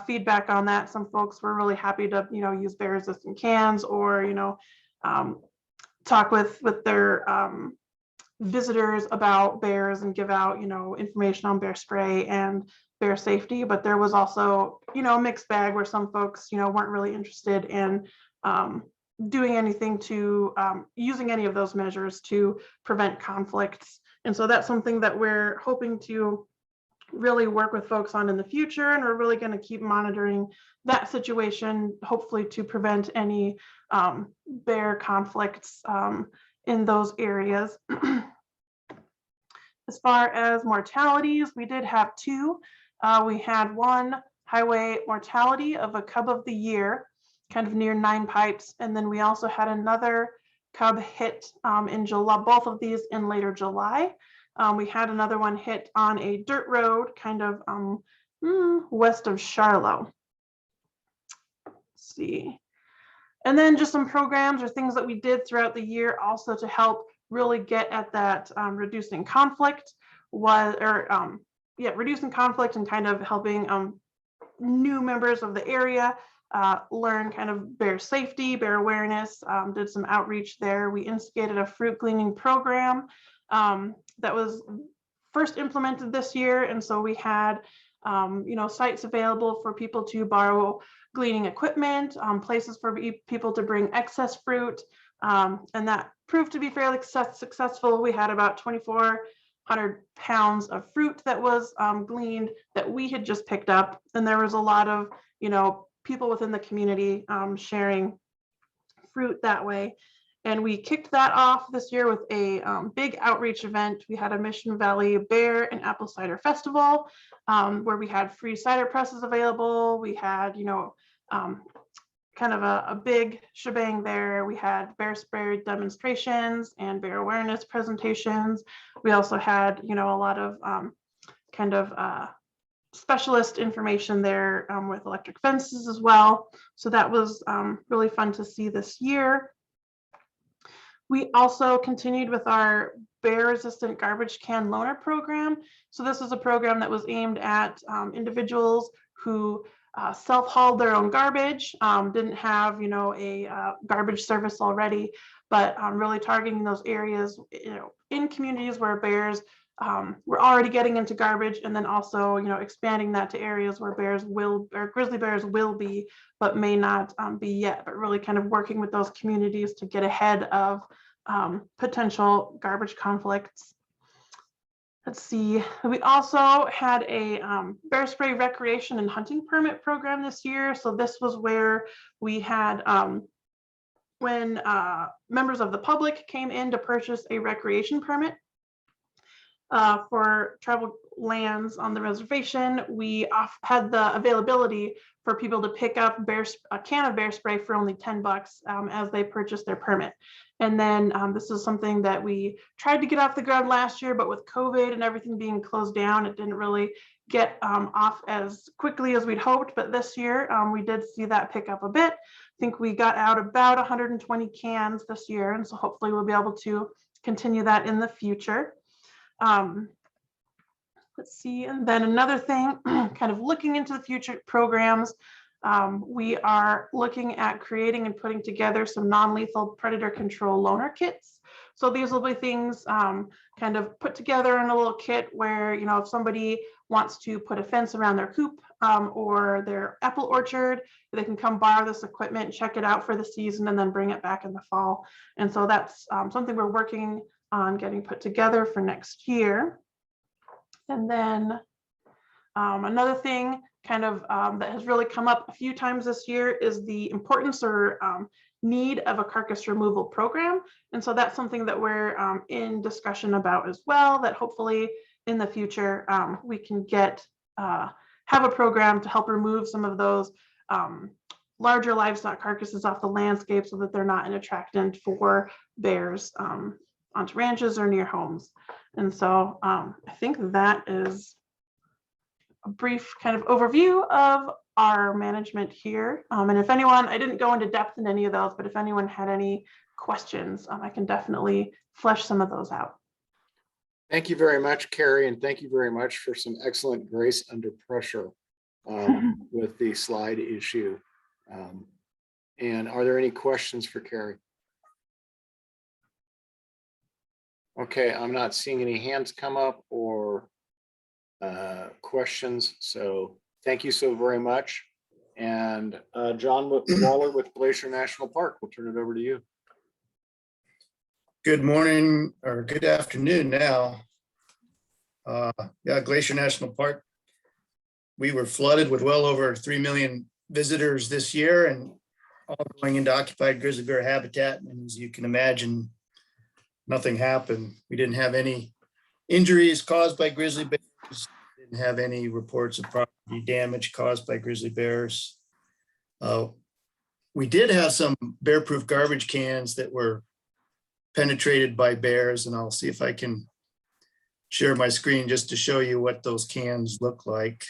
feedback on that. Some folks were really happy to, use bear resistant cans, or, talk with their visitors about bears and give out, information on bear spray and bear safety. But there was also, a mixed bag where some folks, weren't really interested in doing anything to using any of those measures to prevent conflicts. And so that's something that we're hoping to really work with folks on in the future, and we're really going to keep monitoring that situation, hopefully to prevent any bear conflicts in those areas. As far as mortalities, we did have two. We had one highway mortality of a cub of the year, kind of near Nine Pipes, and then we also had another cub hit in July, both of these in later July. We had another one hit on a dirt road kind of west of Charlotte. Let's see. And then just some programs or things that we did throughout the year also to help really get at that reducing conflict reducing conflict and kind of helping new members of the area learn kind of bear safety, bear awareness, did some outreach there. We instigated a fruit gleaning program that was first implemented this year. And so we had, sites available for people to borrow gleaning equipment, places for people to bring excess fruit. And that proved to be fairly successful. We had about 2,400 pounds of fruit that was gleaned that we had just picked up. And there was a lot of, people within the community sharing fruit that way. And we kicked that off this year with a big outreach event. We had a Mission Valley Bear and Apple Cider Festival where we had free cider presses available. We had, kind of a big shebang there. We had bear spray demonstrations and bear awareness presentations. We also had, a lot of specialist information there with electric fences as well. So that was really fun to see this year. We also continued with our bear resistant garbage can loaner program. So this is a program that was aimed at individuals who self-hauled their own garbage, didn't have, a garbage service already, but really targeting those areas, in communities where bears were already getting into garbage, and then also, expanding that to areas where grizzly bears will be, but may not be yet, but really kind of working with those communities to get ahead of potential garbage conflicts. Let's see, we also had a bear spray recreation and hunting permit program this year. So this was where we had, when members of the public came in to purchase a recreation permit for tribal lands on the reservation, we had the availability for people to pick up a can of bear spray for only $10 as they purchased their permit. And then this is something that we tried to get off the ground last year, but with COVID and everything being closed down, it didn't really get off as quickly as we'd hoped. But this year, we did see that pick up a bit. I think we got out about 120 cans this year. And so hopefully we'll be able to continue that in the future. Let's see, and then another thing, kind of looking into the future programs, we are looking at creating and putting together some non-lethal predator control loaner kits. So these will be things kind of put together in a little kit where, if somebody wants to put a fence around their coop or their apple orchard, they can come borrow this equipment, check it out for the season, and then bring it back in the fall. And so that's something we're working on getting put together for next year. And then another thing kind of that has really come up a few times this year is the importance or need of a carcass removal program. And so that's something that we're in discussion about as well, that hopefully in the future we can have a program to help remove some of those larger livestock carcasses off the landscape so that they're not an attractant for bears onto ranches or near homes. And so I think that is a brief kind of overview of our management here. And if anyone, I didn't go into depth in any of those, but if anyone had any questions, I can definitely flesh some of those out. Thank you very much, Carrie, and thank you very much for some excellent grace under pressure with the slide issue. And are there any questions for Carrie? Okay, I'm not seeing any hands come up or questions, so thank you so very much. And John Waller with Glacier National Park, we'll turn it over to you. Good morning or good afternoon now. Yeah, Glacier National Park, we were flooded with well over 3 million visitors this year and all going into occupied grizzly bear habitat. And as you can imagine, nothing happened. We didn't have any injuries caused by grizzly bears. Didn't have any reports of property damage caused by grizzly bears. We did have some bear-proof garbage cans that were penetrated by bears, and I'll see if I can share my screen just to show you what those cans look like.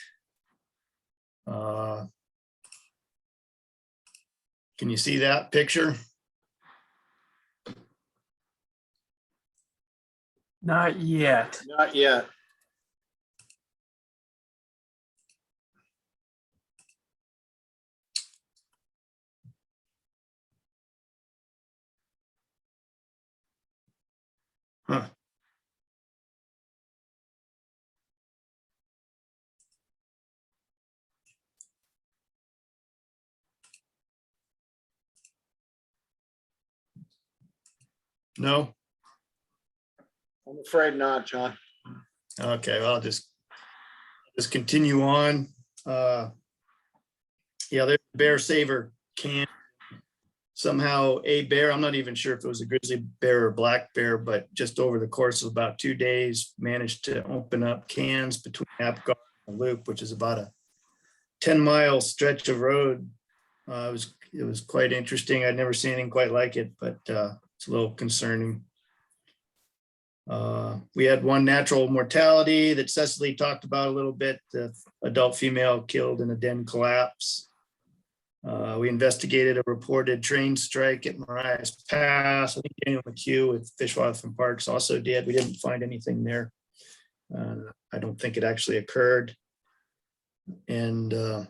Can you see that picture? Not yet. Not yet. Huh. No. I'm afraid not, John. Okay, well, I'll just continue on. Yeah, there's a bear saver can. Somehow a bear, I'm not even sure if it was a grizzly bear or black bear, but just over the course of about 2 days, managed to open up cans between Apgar and Loop, which is about a 10-mile stretch of road. It was quite interesting. I'd never seen anything quite like it, but it's a little concerning. We had one natural mortality that Cecily talked about a little bit, the adult female killed in a den collapse. We investigated a reported train strike at Marias Pass. I think Daniel McHugh with Fish, Wildlife and Parks also did. We didn't find anything there. I don't think it actually occurred. And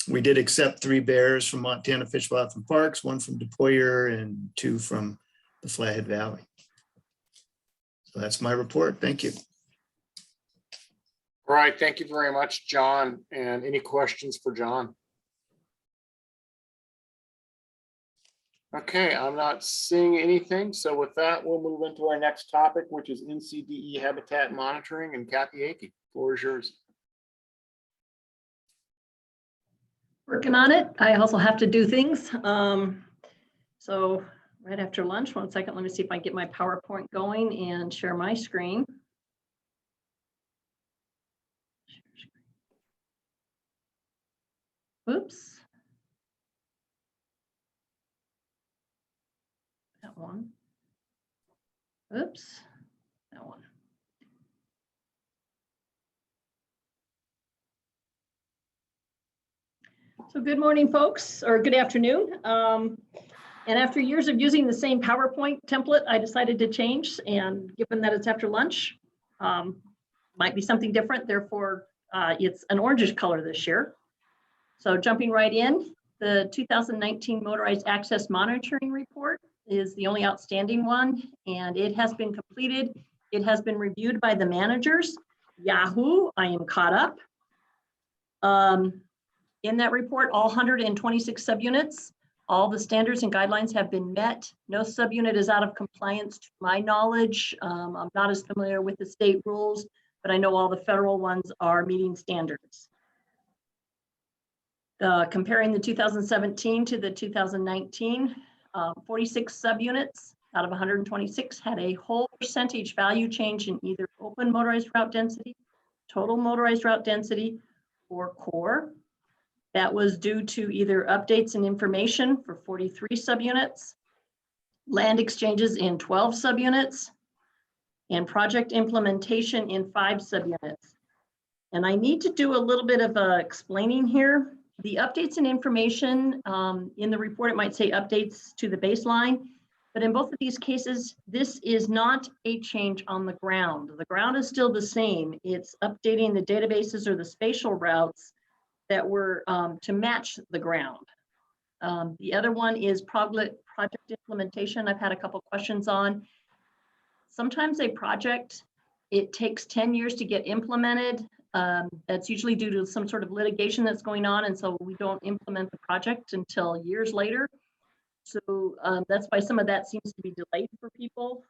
we did accept 3 bears from Montana Fish, Wildlife and Parks, 1 from DePoyer and 2 from the Flathead Valley. So that's my report. Thank you. All right, thank you very much, John. And any questions for John? Okay, I'm not seeing anything. So with that, we'll move into our next topic, which is NCDE habitat monitoring. And Kathy Akey, floor is yours. Working on it. I also have to do things. So right after lunch, 1 second, let me see if I can get my PowerPoint going and share my screen. Oops. That one. Oops. That one. So good morning, folks, or good afternoon. And after years of using the same PowerPoint template, I decided to change. And given that it's after lunch, might be something different. Therefore, it's an orangish color this year. So jumping right in, the 2019 Motorized Access Monitoring Report is the only outstanding one, and it has been completed. It has been reviewed by the managers. Yahoo, I am caught up. In that report, all 126 subunits, all the standards and guidelines have been met. No subunit is out of compliance to my knowledge. I'm not as familiar with the state rules, but I know all the federal ones are meeting standards. Comparing the 2017 to the 2019, 46 subunits out of 126 had a whole percentage value change in either open motorized route density, total motorized route density, or core. That was due to either updates in information for 43 subunits, land exchanges in 12 subunits, and project implementation in 5 subunits. And I need to do a little bit of explaining here. The updates in information in the report, it might say updates to the baseline, but in both of these cases, this is not a change on the ground. The ground is still the same. It's updating the databases or the spatial routes that were to match the ground. The other one is project implementation. I've had a couple questions on. Sometimes a project, it takes 10 years to get implemented. That's usually due to some sort of litigation that's going on, and so we don't implement the project until years later. So that's why some of that seems to be delayed for people.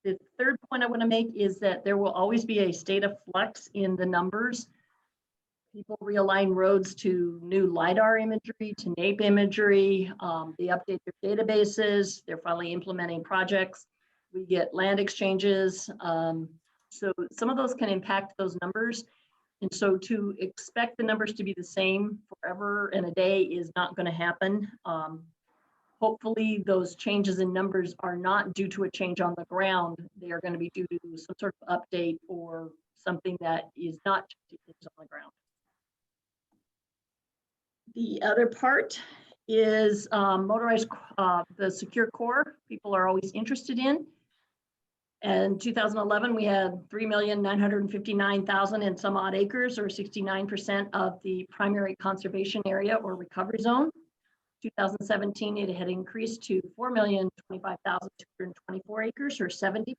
The third point I want to make is that there will always be a state of flux in the numbers. People realign roads to new LiDAR imagery, to NAPE imagery. They update their databases. They're finally implementing projects. We get land exchanges. So some of those can impact those numbers. And so to expect the numbers to be the same forever and a day is not going to happen. Hopefully those changes in numbers are not due to a change on the ground. They are going to be due to some sort of update or something that is not on the ground. The other part is motorized, the secure core people are always interested in. In 2011, we had 3,959,000 and some odd acres, or 69% of the primary conservation area or recovery zone. 2017, it had increased to 4,025,224 acres, or 70%.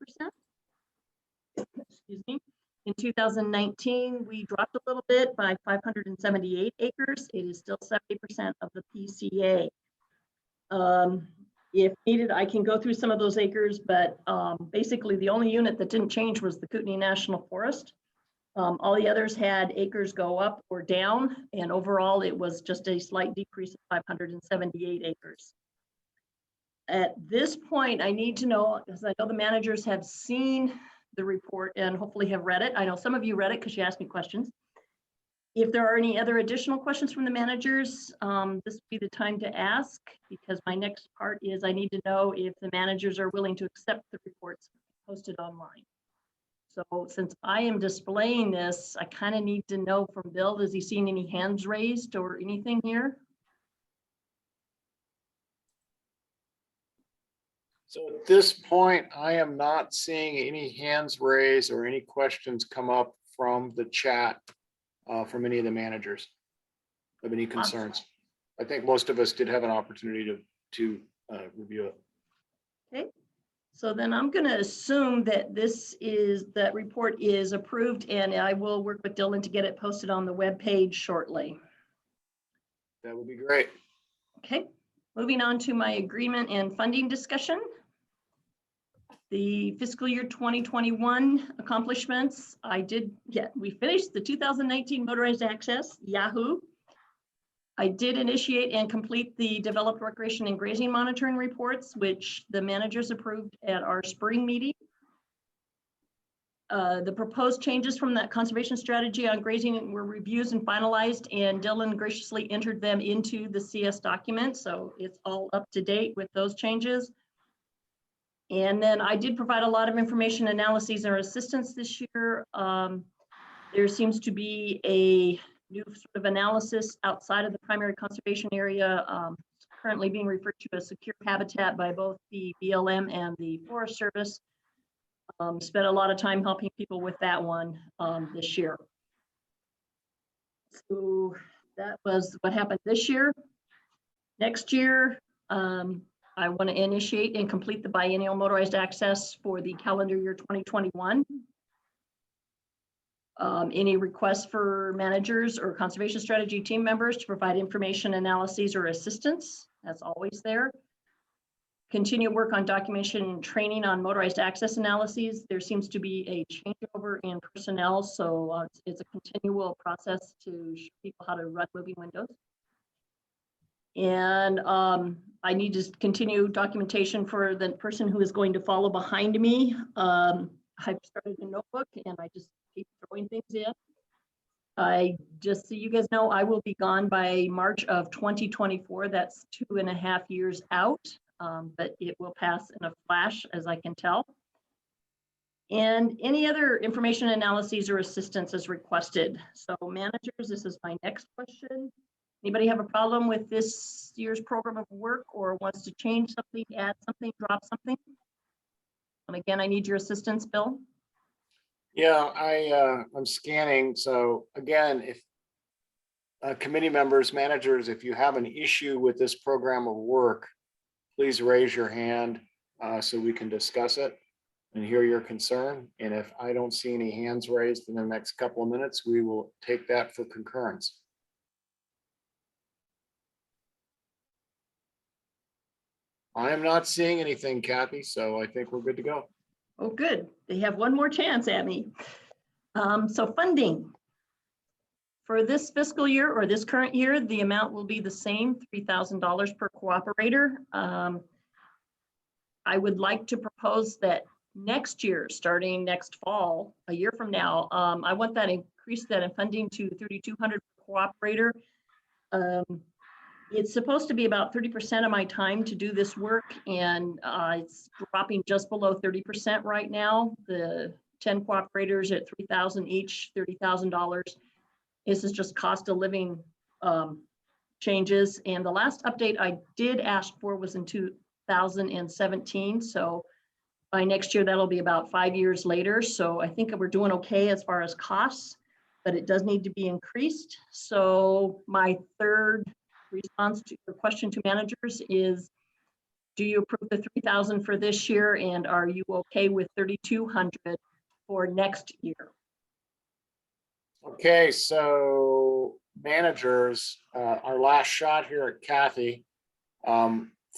Excuse me. In 2019, we dropped a little bit by 578 acres. It is still 70% of the PCA. If needed, I can go through some of those acres, but basically the only unit that didn't change was the Kootenai National Forest. All the others had acres go up or down, and overall it was just a slight decrease of 578 acres. At this point, I need to know, because I know the managers have seen the report and hopefully have read it. I know some of you read it because you asked me questions. If there are any other additional questions from the managers, this would be the time to ask, because my next part is I need to know if the managers are willing to accept the reports posted online. So since I am displaying this, I kind of need to know from Bill, has he seen any hands raised or anything here? So at this point, I am not seeing any hands raised or any questions come up from the chat from any of the managers of any concerns. I think most of us did have an opportunity to review it. Okay. So then I'm going to assume that that report is approved, and I will work with Dylan to get it posted on the webpage shortly. That would be great. Okay, moving on to my agreement and funding discussion. The fiscal year 2021 accomplishments, we finished the 2019 motorized access, Yahoo. I did initiate and complete the developed recreation and grazing monitoring reports, which the managers approved at our spring meeting. The proposed changes from that conservation strategy on grazing were reviewed and finalized, and Dylan graciously entered them into the CS document. So it's all up to date with those changes. And then I did provide a lot of information, analyses, or assistance this year. There seems to be a new sort of analysis outside of the primary conservation area, currently being referred to as secure habitat by both the BLM and the Forest Service. Spent a lot of time helping people with that one this year. So that was what happened this year. Next year, I want to initiate and complete the biennial motorized access for the calendar year 2021. Any requests for managers or conservation strategy team members to provide information, analyses, or assistance? That's always there. Continue work on documentation and training on motorized access analyses. There seems to be a changeover in personnel, so it's a continual process to show people how to run moving windows. And I need to continue documentation for the person who is going to follow behind me. I've started a notebook and I just keep throwing things in. Just so you guys know, I will be gone by March of 2024. That's 2.5 years out, but it will pass in a flash, as I can tell. And any other information, analyses, or assistance is requested. So managers, this is my next question. Anybody have a problem with this year's program of work or wants to change something, add something, drop something? Again, I need your assistance, Bill. Yeah, I'm scanning. So again, if committee members, managers, if you have an issue with this program of work, please raise your hand so we can discuss it and hear your concern. And if I don't see any hands raised in the next couple of minutes, we will take that for concurrence. I am not seeing anything, Kathy, so I think we're good to go. Oh, good. They have one more chance at me. So funding. For this fiscal year or this current year, the amount will be the same, $3,000 per cooperator. I would like to propose that next year, starting next fall, a year from now, I want that increase that in funding to $3,200 per cooperator. It's supposed to be about 30% of my time to do this work, and it's dropping just below 30% right now. The 10 cooperators at $3,000 each, $30,000. This is just cost of living changes. And the last update I did ask for was in 2017. So by next year, that'll be about 5 years later. So I think we're doing okay as far as costs, but it does need to be increased. So my third response to your question to managers is, do you approve the 3,000 for this year, and are you okay with 3,200 for next year? Okay, so managers, our last shot here at Kathy.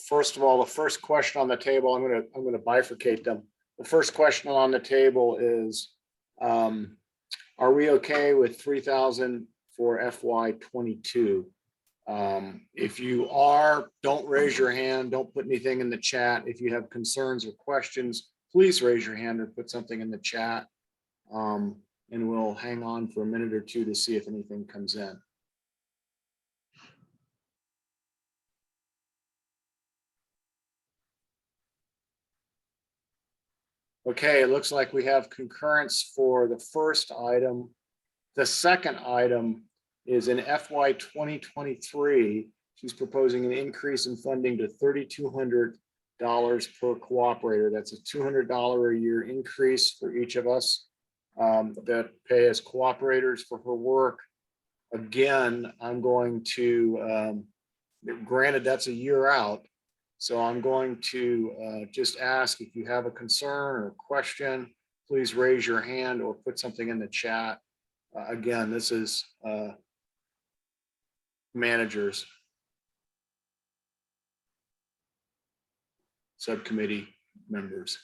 First of all, the first question on the table, I'm gonna bifurcate them. The first question on the table is, are we okay with 3,000 for FY22? If you are, don't raise your hand, don't put anything in the chat. If you have concerns or questions, please raise your hand or put something in the chat. And we'll hang on for a minute or two to see if anything comes in. Okay, it looks like we have concurrence for the first item. The second item is in FY 2023. She's proposing an increase in funding to $3,200 per cooperator. That's a $200 a year increase for each of us that pay as cooperators for her work. Again, I'm going to, granted that's a year out, so I'm going to just ask if you have a concern or question, please raise your hand or put something in the chat. Again, this is managers, subcommittee members.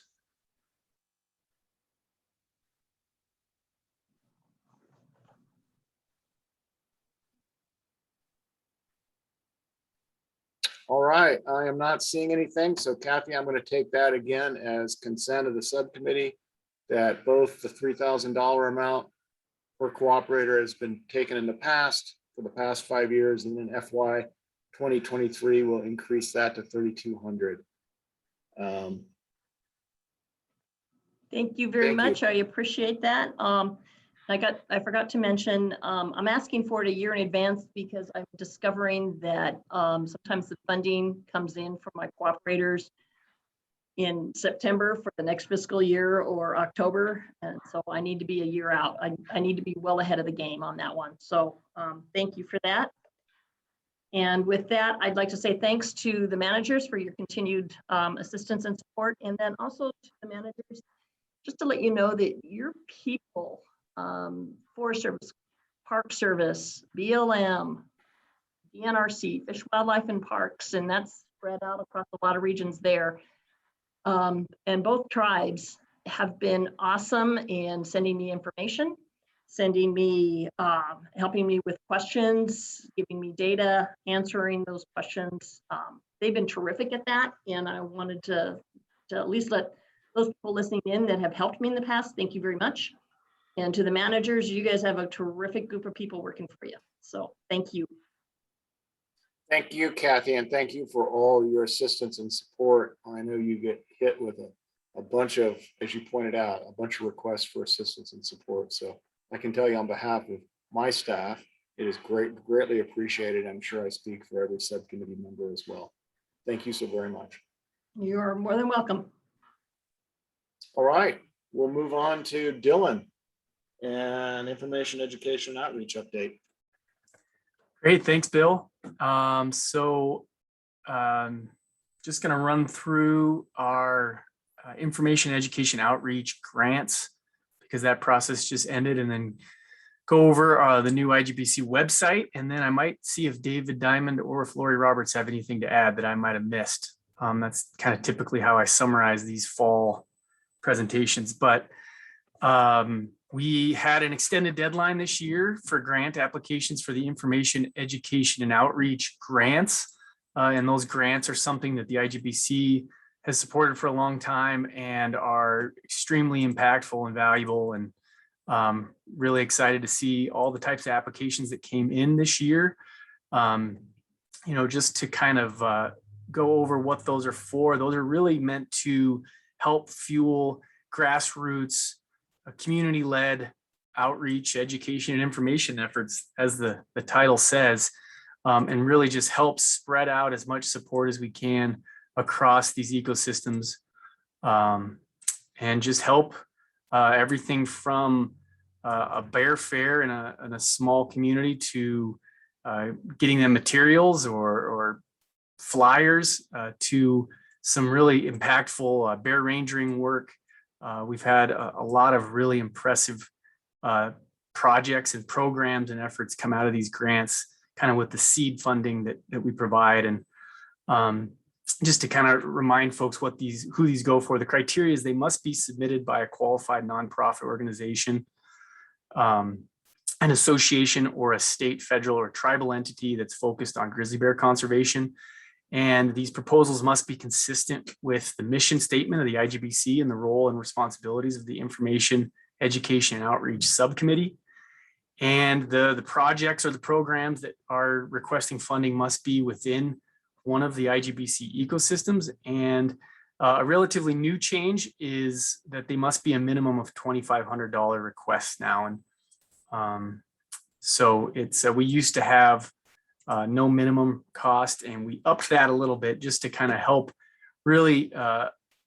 All right, I am not seeing anything. So Kathy, I'm going to take that again as consent of the subcommittee that both the $3,000 amount per cooperator has been taken in the past for the past 5 years, and then FY 2023 will increase that to $3,200. Thank you very much. I appreciate that. I forgot to mention, I'm asking for it a year in advance because I'm discovering that sometimes the funding comes in from my cooperators in September for the next fiscal year or October. And so I need to be a year out. I need to be well ahead of the game on that one. So thank you for that. And with that, I'd like to say thanks to the managers for your continued assistance and support. And then also to the managers, just to let you know that your people, Forest Service, Park Service, BLM, DNRC, Fish, Wildlife, and Parks, and that's spread out across a lot of regions there. And both tribes have been awesome in sending me information, sending me, helping me with questions, giving me data, answering those questions. They've been terrific at that, and I wanted to at least let those people listening in that have helped me in the past, thank you very much. And to the managers, you guys have a terrific group of people working for you. So thank you. Thank you, Kathy, and thank you for all your assistance and support. I know you get hit with a bunch of, as you pointed out, a bunch of requests for assistance and support. So I can tell you on behalf of my staff, it is greatly appreciated. I'm sure I speak for every subcommittee member as well. Thank you so very much. You're more than welcome. All right, we'll move on to Dylan and information, education, outreach update. Great, thanks, Bill. Just going to run through our information, education, outreach grants because that process just ended, and then go over the new IGBC website, and then I might see if David Diamond or if Lori Roberts have anything to add that I might have missed. That's kind of typically how I summarize these fall presentations, but we had an extended deadline this year for grant applications for the information, education, and outreach grants. And those grants are something that the IGBC has supported for a long time and are extremely impactful and valuable, and really excited to see all the types of applications that came in this year. Just to kind of go over what those are for. Those are really meant to help fuel grassroots, community-led outreach, education, and information efforts, as the title says, and really just help spread out as much support as we can across these ecosystems, and just help everything from a bear fair in a small community to getting them materials or flyers to some really impactful bear rangering work. We've had a lot of really impressive projects and programs and efforts come out of these grants, kind of with the seed funding that we provide. And just to kind of remind folks who these go for, the criteria is they must be submitted by a qualified nonprofit organization. an association or a state, federal, or tribal entity that's focused on grizzly bear conservation. And these proposals must be consistent with the mission statement of the IGBC and the role and responsibilities of the Information, Education, and Outreach Subcommittee. And the projects or the programs that are requesting funding must be within one of the IGBC ecosystems. And a relatively new change is that they must be a minimum of $2,500 requests now. And so it's we used to have no minimum cost, and we upped that a little bit just to kind of help really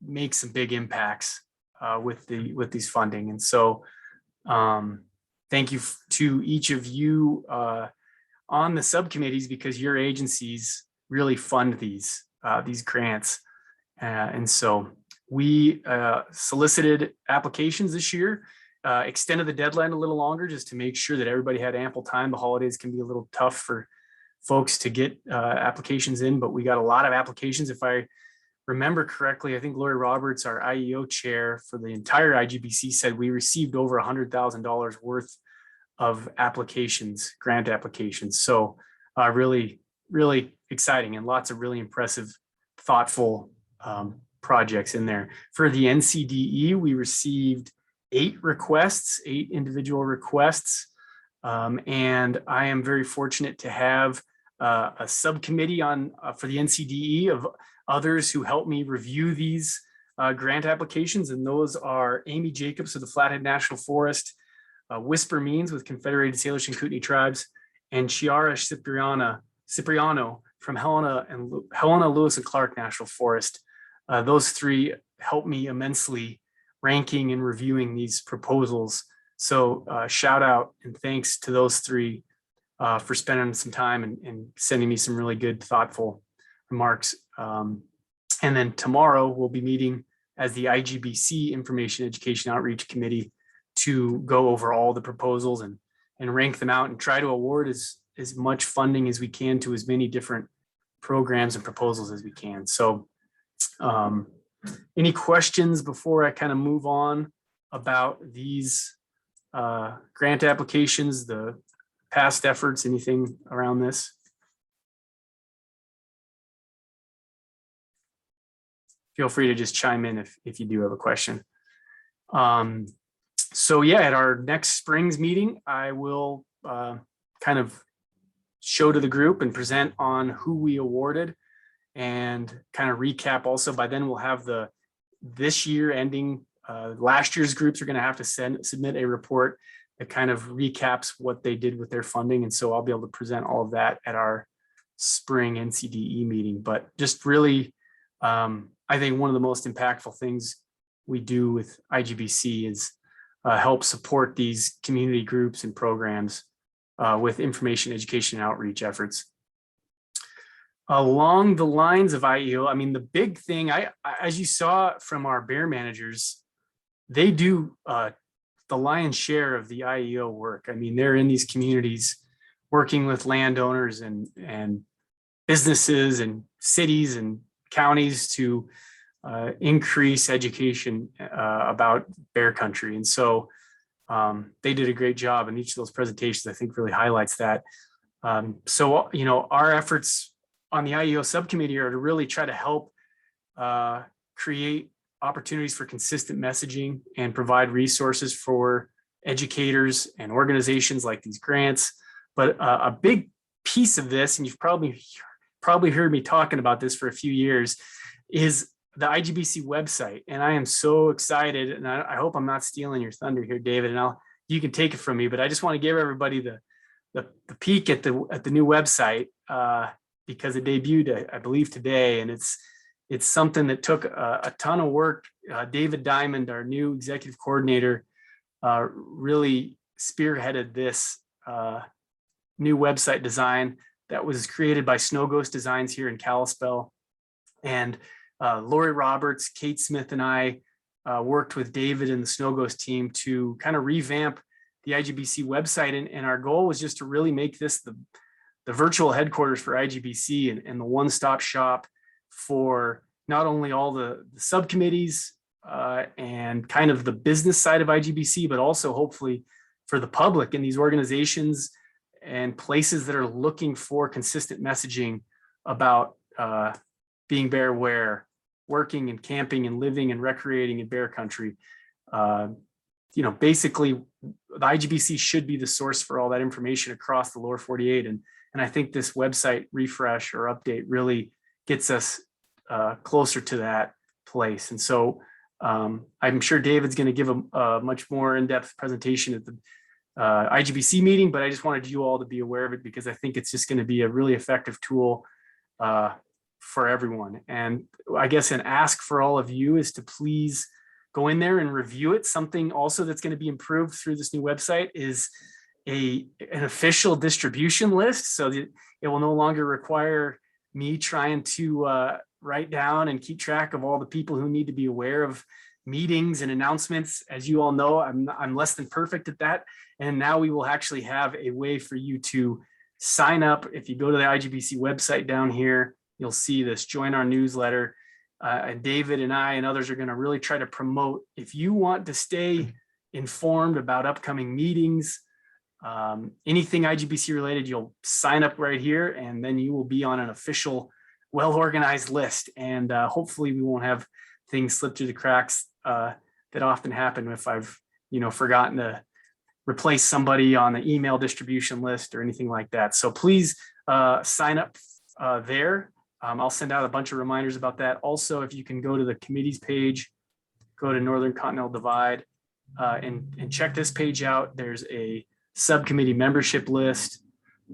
make some big impacts with these funding. And so thank you to each of you on the subcommittees, because your agencies really fund these grants. And so we solicited applications this year, extended the deadline a little longer just to make sure that everybody had ample time. The holidays can be a little tough for folks to get applications in, but we got a lot of applications. If I remember correctly, I think Lori Roberts, our IEO chair for the entire IGBC, said we received over $100,000 worth of applications, grant applications. So really, really exciting, and lots of really impressive, thoughtful projects in there. For the NCDE, we received 8 individual requests. And I am very fortunate to have a subcommittee for the NCDE of others who help me review these grant applications. And those are Amy Jacobs of the Flathead National Forest, Whisper Means with Confederated Salish and Kootenai Tribes, and Chiara Cipriano from Helena, Lewis and Clark National Forest. Those 3 helped me immensely ranking and reviewing these proposals. So shout out and thanks to those 3 for spending some time and sending me some really good, thoughtful remarks. And then tomorrow we'll be meeting as the IGBC Information Education Outreach Committee to go over all the proposals and rank them out and try to award as much funding as we can to as many different programs and proposals as we can. So any questions before I kind of move on about these grant applications, the past efforts, anything around this? Feel free to just chime in if you do have a question. So yeah, at our next spring's meeting, I will kind of show to the group and present on who we awarded and kind of recap. Also, by then we'll have this year ending. Last year's groups are going to have to submit a report that kind of recaps what they did with their funding. And so I'll be able to present all of that at our spring NCDE meeting. But just really, I think one of the most impactful things we do with IGBC is help support these community groups and programs with information, education, and outreach efforts. Along the lines of IEO, I mean, the big thing, as you saw from our bear managers, they do the lion's share of the IEO work. I mean, they're in these communities working with landowners and businesses and cities and counties to increase education about bear country. And so they did a great job, and each of those presentations, I think, really highlights that. So, you know, our efforts on the IEO subcommittee are to really try to help create opportunities for consistent messaging and provide resources for educators and organizations like these grants. But a big piece of this, and you've probably heard me talking about this for a few years, is the IGBC website. And I am so excited, and I hope I'm not stealing your thunder here, David, and you can take it from me, but I just want to give everybody the peek at the new website because it debuted, I believe, today, and it's something that took a ton of work. David Diamond, our new executive coordinator, really spearheaded this new website design that was created by Snow Ghost Designs here in Kalispell. And Lori Roberts, Kate Smith, and I worked with David and the Snow Ghost team to kind of revamp the IGBC website. And our goal was just to really make this the virtual headquarters for IGBC and the one-stop shop for not only all the subcommittees and kind of the business side of IGBC, but also hopefully for the public and these organizations and places that are looking for consistent messaging about being bear aware, working and camping and living and recreating in bear country. Basically the IGBC should be the source for all that information across the lower 48. And I think this website refresh or update really gets us closer to that place. And so I'm sure David's going to give a much more in-depth presentation at the IGBC meeting, but I just wanted you all to be aware of it because I think it's just going to be a really effective tool for everyone. And I guess an ask for all of you is to please go in there and review it. Something also that's going to be improved through this new website is an official distribution list, so that it will no longer require me trying to write down and keep track of all the people who need to be aware of meetings and announcements. As you all know, I'm less than perfect at that. And now we will actually have a way for you to sign up. If you go to the IGBC website down here, you'll see this, join our newsletter. And David and I and others are going to really try to promote, if you want to stay informed about upcoming meetings, anything IGBC related, you'll sign up right here and then you will be on an official, well-organized list. And hopefully we won't have things slip through the cracks that often happen if I've, forgotten to replace somebody on the email distribution list or anything like that. So please sign up there. I'll send out a bunch of reminders about that. Also, if you can go to the committees page, go to Northern Continental Divide and check this page out. There's a subcommittee membership list.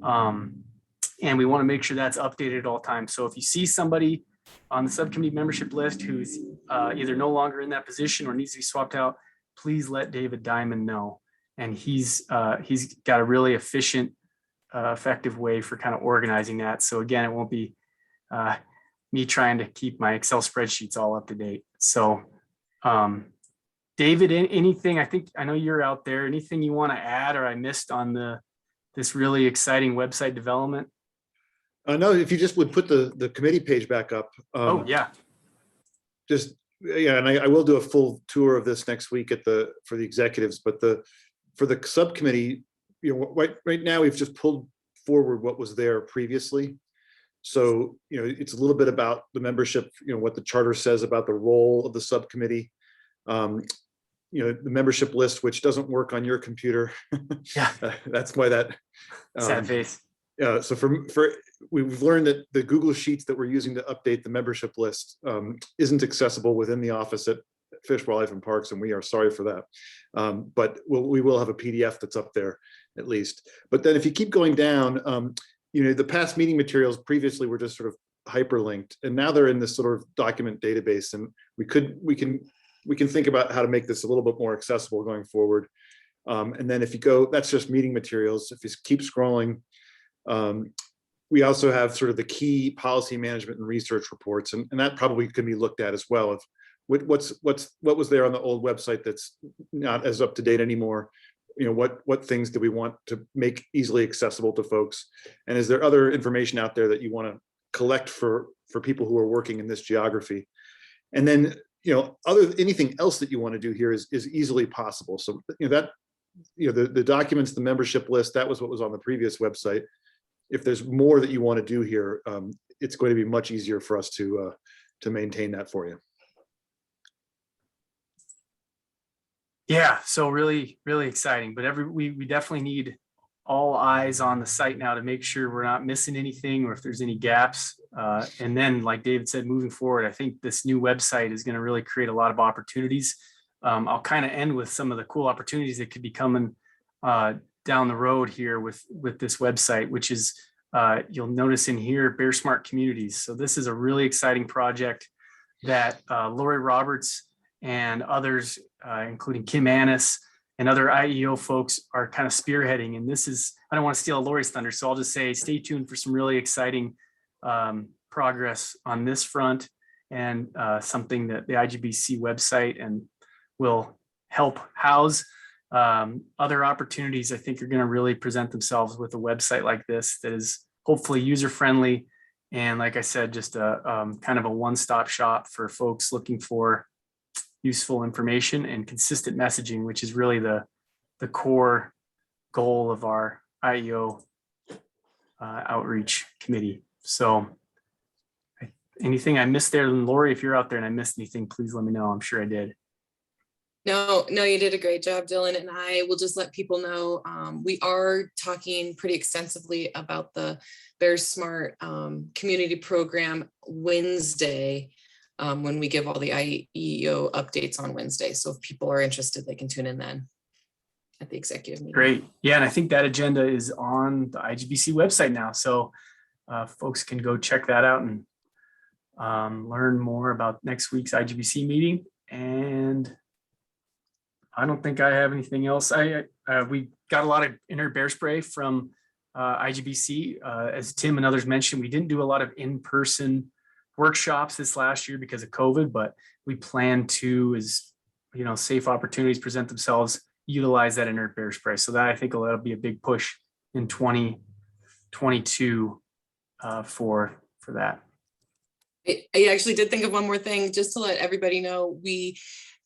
And we want to make sure that's updated at all times. So if you see somebody on the subcommittee membership list who's either no longer in that position or needs to be swapped out, please let David Diamond know. And he's got a really efficient, effective way for kind of organizing that. So again, it won't be me trying to keep my Excel spreadsheets all up to date. So David, anything, I know you're out there, anything you want to add or I missed on this really exciting website development? No, if you just would put the committee page back up. Oh, yeah. And I will do a full tour of this next week for the executives, but for the subcommittee, right now we've just pulled forward what was there previously. So, it's a little bit about the membership, what the charter says about the role of the subcommittee. The membership list, which doesn't work on your computer. Yeah. That's why that. Sad face. So we've learned that the Google Sheets that we're using to update the membership list isn't accessible within the office at Fish, Wildlife and Parks, and we are sorry for that. But we will have a PDF that's up there at least. But then if you keep going down, the past meeting materials previously were just sort of hyperlinked, and now they're in this sort of document database, and we can think about how to make this a little bit more accessible going forward. And then if you go, that's just meeting materials. If you keep scrolling, we also have sort of the key policy management and research reports, and that probably could be looked at as well. Of what was there on the old website that's not as up to date anymore. What things do we want to make easily accessible to folks, and is there other information out there that you want to collect for people who are working in this geography? And then anything else that you want to do here is easily possible. So the documents, the membership list, that was what was on the previous website. If there's more that you want to do here, it's going to be much easier for us to maintain that for you. Yeah, so really, really exciting. But we definitely need all eyes on the site now to make sure we're not missing anything or if there's any gaps. And then, like David said, moving forward, I think this new website is going to really create a lot of opportunities. I'll kind of end with some of the cool opportunities that could be coming down the road here with this website, which is you'll notice in here, Bear Smart Communities. So this is a really exciting project that Lori Roberts and others, including Kim Annis and other IEO folks, are kind of spearheading. And this is, I don't want to steal Lori's thunder, so I'll just say stay tuned for some really exciting progress on this front, and something that the IGBC website and will help house. Other opportunities I think are going to really present themselves with a website like this that is hopefully user-friendly. And like I said, just a kind of a one-stop shop for folks looking for useful information and consistent messaging, which is really the core goal of our IEO outreach committee. So anything I missed there, and Lori, if you're out there and I missed anything, please let me know. I'm sure I did. No, you did a great job, Dylan. And I will just let people know, we are talking pretty extensively about the Bear Smart community program Wednesday, when we give all the IEO updates on Wednesday. So if people are interested, they can tune in then at the executive meeting. Great. Yeah, and I think that agenda is on the IGBC website now. So folks can go check that out and learn more about next week's IGBC meeting. And I don't think I have anything else. We got a lot of inert bear spray from IGBC. As Tim and others mentioned, we didn't do a lot of in-person workshops this last year because of COVID, but we plan to, as you know, safe opportunities present themselves, utilize that inert bear spray. So that I think that'll be a big push in 2022 for that. I actually did think of one more thing, just to let everybody know. We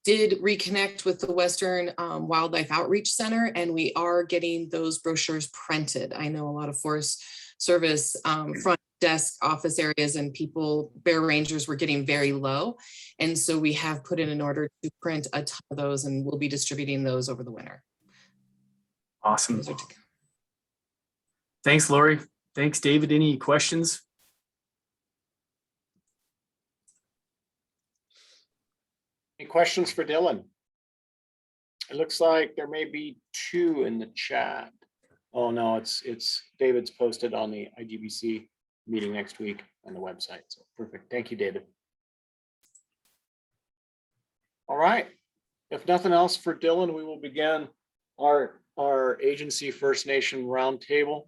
did reconnect with the Western Wildlife Outreach Center, and we are getting those brochures printed. I know a lot of Forest Service front desk office areas and people, bear rangers, were getting very low. And so we have put in an order to print a ton of those, and we'll be distributing those over the winter. Awesome. Thanks, Lori. Thanks, David. Any questions? Any questions for Dylan? It looks like there may be 2 in the chat. Oh no, it's David's posted on the IGBC meeting next week on the website. So perfect. Thank you, David. All right. If nothing else for Dylan, we will begin our agency First Nation roundtable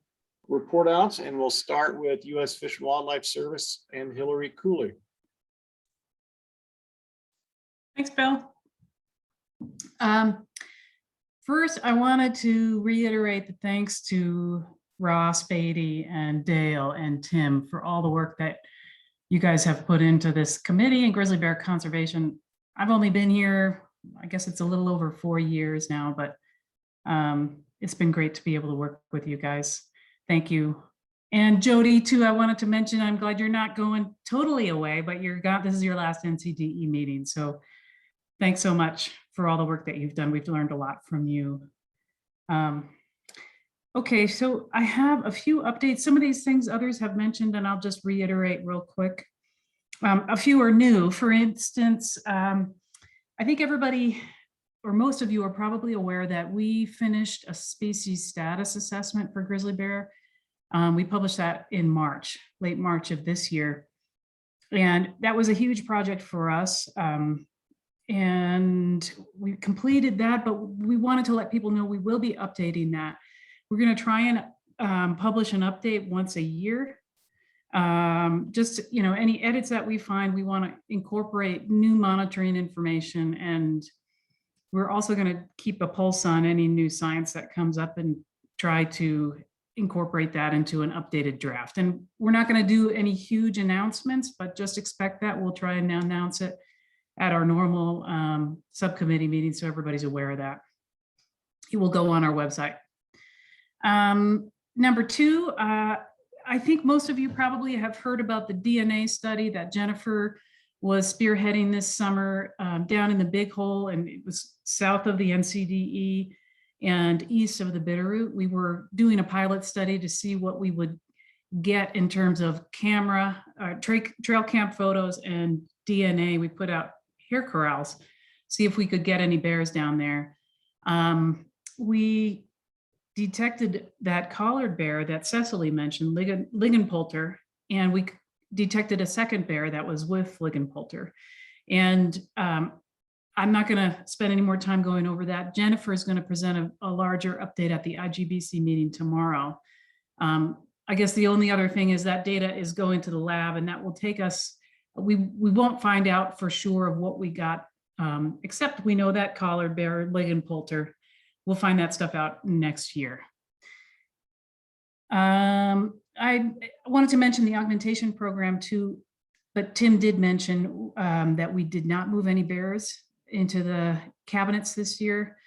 report outs, and we'll start with U.S. Fish and Wildlife Service and Hillary Cooley. Thanks, Bill. First, I wanted to reiterate the thanks to Ross, Beatty, and Dale and Tim for all the work that you guys have put into this committee and grizzly bear conservation. I've only been here, I guess it's a little over 4 years now, but it's been great to be able to work with you guys. Thank you. And Jody, too, I wanted to mention, I'm glad you're not going totally away, but this is your last NCDE meeting. So thanks so much for all the work that you've done. We've learned a lot from you. Okay, so I have a few updates. Some of these things others have mentioned, and I'll just reiterate real quick. A few are new. For instance, I think everybody, or most of you, are probably aware that we finished a species status assessment for grizzly bear. We published that in March, late March of this year. And that was a huge project for us. And we completed that, but we wanted to let people know we will be updating that. We're going to try and publish an update once a year. Just, you know, any edits that we find, we want to incorporate new monitoring information, and we're also going to keep a pulse on any new science that comes up and try to incorporate that into an updated draft. And we're not going to do any huge announcements, but just expect that we'll try and announce it at our normal subcommittee meeting, so everybody's aware of that. It will go on our website. Number 2, I think most of you probably have heard about the DNA study that Jennifer was spearheading this summer down in the Big Hole, and it was south of the NCDE and east of the Bitterroot. We were doing a pilot study to see what we would get in terms of camera, trail cam photos and DNA. We put out hair corrals, see if we could get any bears down there. We detected that collared bear that Cecily mentioned, Ligonpolter, and we detected a second bear that was with Ligonpolter. And I'm not going to spend any more time going over that. Jennifer is going to present a larger update at the IGBC meeting tomorrow. I guess the only other thing is that data is going to the lab, and that will take us, we won't find out for sure of what we got, except we know that collared bear, Ligonpolter. We'll find that stuff out next year. I wanted to mention the augmentation program too, but Tim did mention that we did not move any bears into the cabinets this year.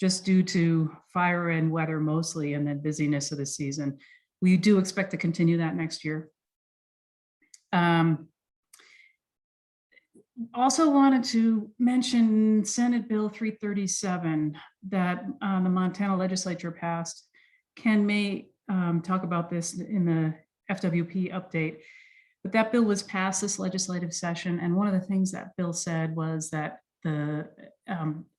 just due to fire and weather mostly, and then busyness of the season. We do expect to continue that next year. Also wanted to mention Senate Bill 337 that the Montana legislature passed. Ken may talk about this in the FWP update, but that bill was passed this legislative session. And one of the things that bill said was that the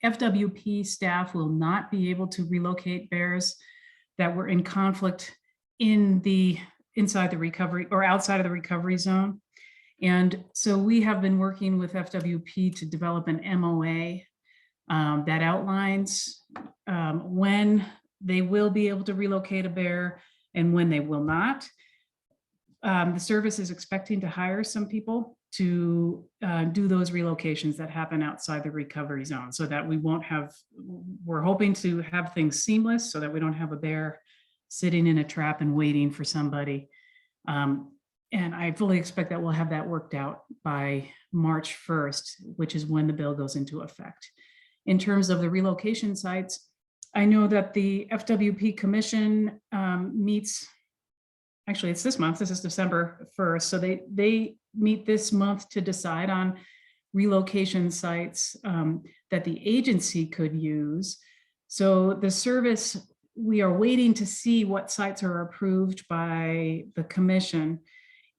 FWP staff will not be able to relocate bears that were in conflict inside the recovery or outside of the recovery zone. And so we have been working with FWP to develop an MOA that outlines when they will be able to relocate a bear and when they will not. The service is expecting to hire some people to do those relocations that happen outside the recovery zone, so that we won't have, we're hoping to have things seamless so that we don't have a bear sitting in a trap and waiting for somebody. And I fully expect that we'll have that worked out by March 1st, which is when the bill goes into effect. In terms of the relocation sites, I know that the FWP Commission meets, actually it's this month, this is December 1st. So they meet this month to decide on relocation sites that the agency could use. So the service, we are waiting to see what sites are approved by the commission.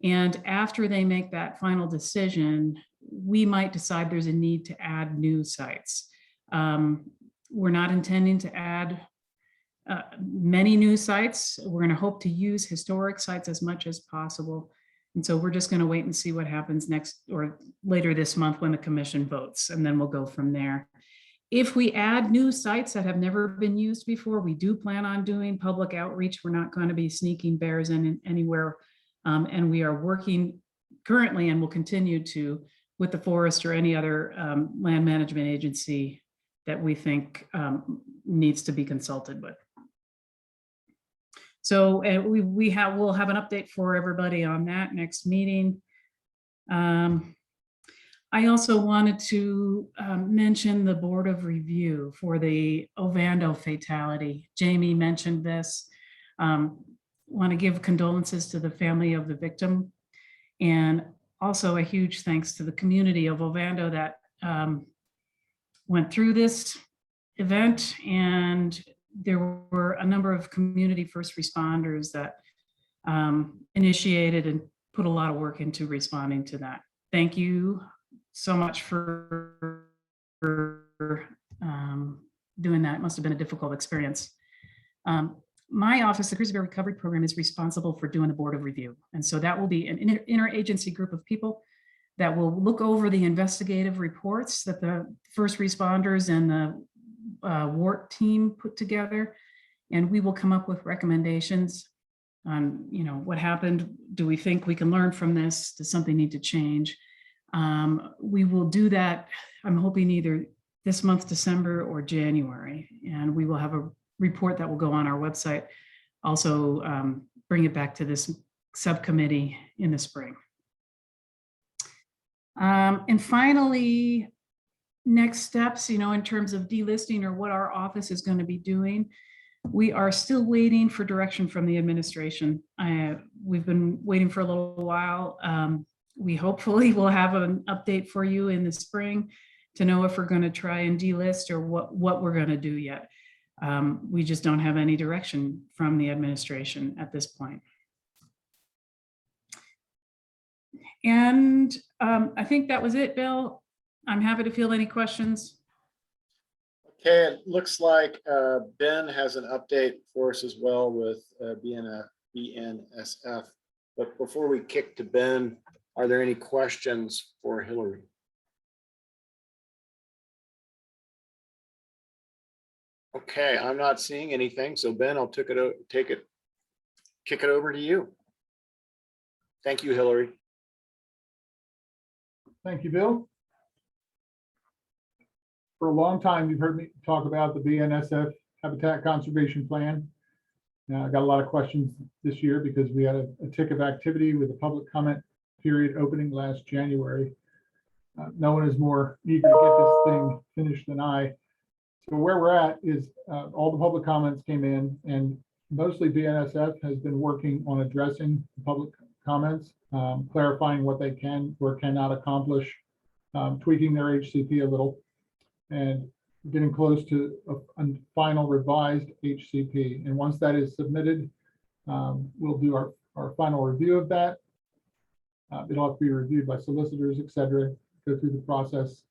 And after they make that final decision, we might decide there's a need to add new sites. We're not intending to add many new sites. We're going to hope to use historic sites as much as possible. And so we're just going to wait and see what happens next or later this month when the commission votes, and then we'll go from there. If we add new sites that have never been used before, we do plan on doing public outreach. We're not going to be sneaking bears in anywhere. And we are working currently and will continue to with the forest or any other land management agency that we think needs to be consulted with. So we'll have an update for everybody on that next meeting. I also wanted to mention the Board of Review for the Ovando fatality. Jamie mentioned this. Want to give condolences to the family of the victim, and also a huge thanks to the community of Ovando that went through this event. And there were a number of community first responders that initiated and put a lot of work into responding to that. Thank you so much for doing that. It must have been a difficult experience. My office, the Grizzly Bear Recovery Program, is responsible for doing the Board of Review. And so that will be an interagency group of people that will look over the investigative reports that the first responders and the WART team put together. And we will come up with recommendations on, what happened. Do we think we can learn from this? Does something need to change? We will do that, I'm hoping either this month, December, or January. And we will have a report that will go on our website. Also bring it back to this subcommittee in the spring. And finally, next steps, in terms of delisting or what our office is going to be doing, we are still waiting for direction from the administration. We've been waiting for a little while. We hopefully will have an update for you in the spring to know if we're going to try and delist or what we're going to do yet. We just don't have any direction from the administration at this point. And I think that was it, Bill. I'm happy to field any questions. Okay, it looks like Ben has an update for us as well with BNSF. But before we kick to Ben, are there any questions for Hillary? Okay, I'm not seeing anything. So Ben, I'll kick it over to you. Thank you, Hillary. Thank you, Bill. For a long time, you've heard me talk about the BNSF Habitat Conservation Plan. I got a lot of questions this year because we had a tick of activity with a public comment period opening last January. No one is more eager to get this thing finished than I. So where we're at is all the public comments came in, and mostly BNSF has been working on addressing the public comments, clarifying what they can or cannot accomplish, tweaking their HCP a little, and getting close to a final revised HCP. And once that is submitted, we'll do our final review of that. It'll have to be reviewed by solicitors, et cetera, go through the process,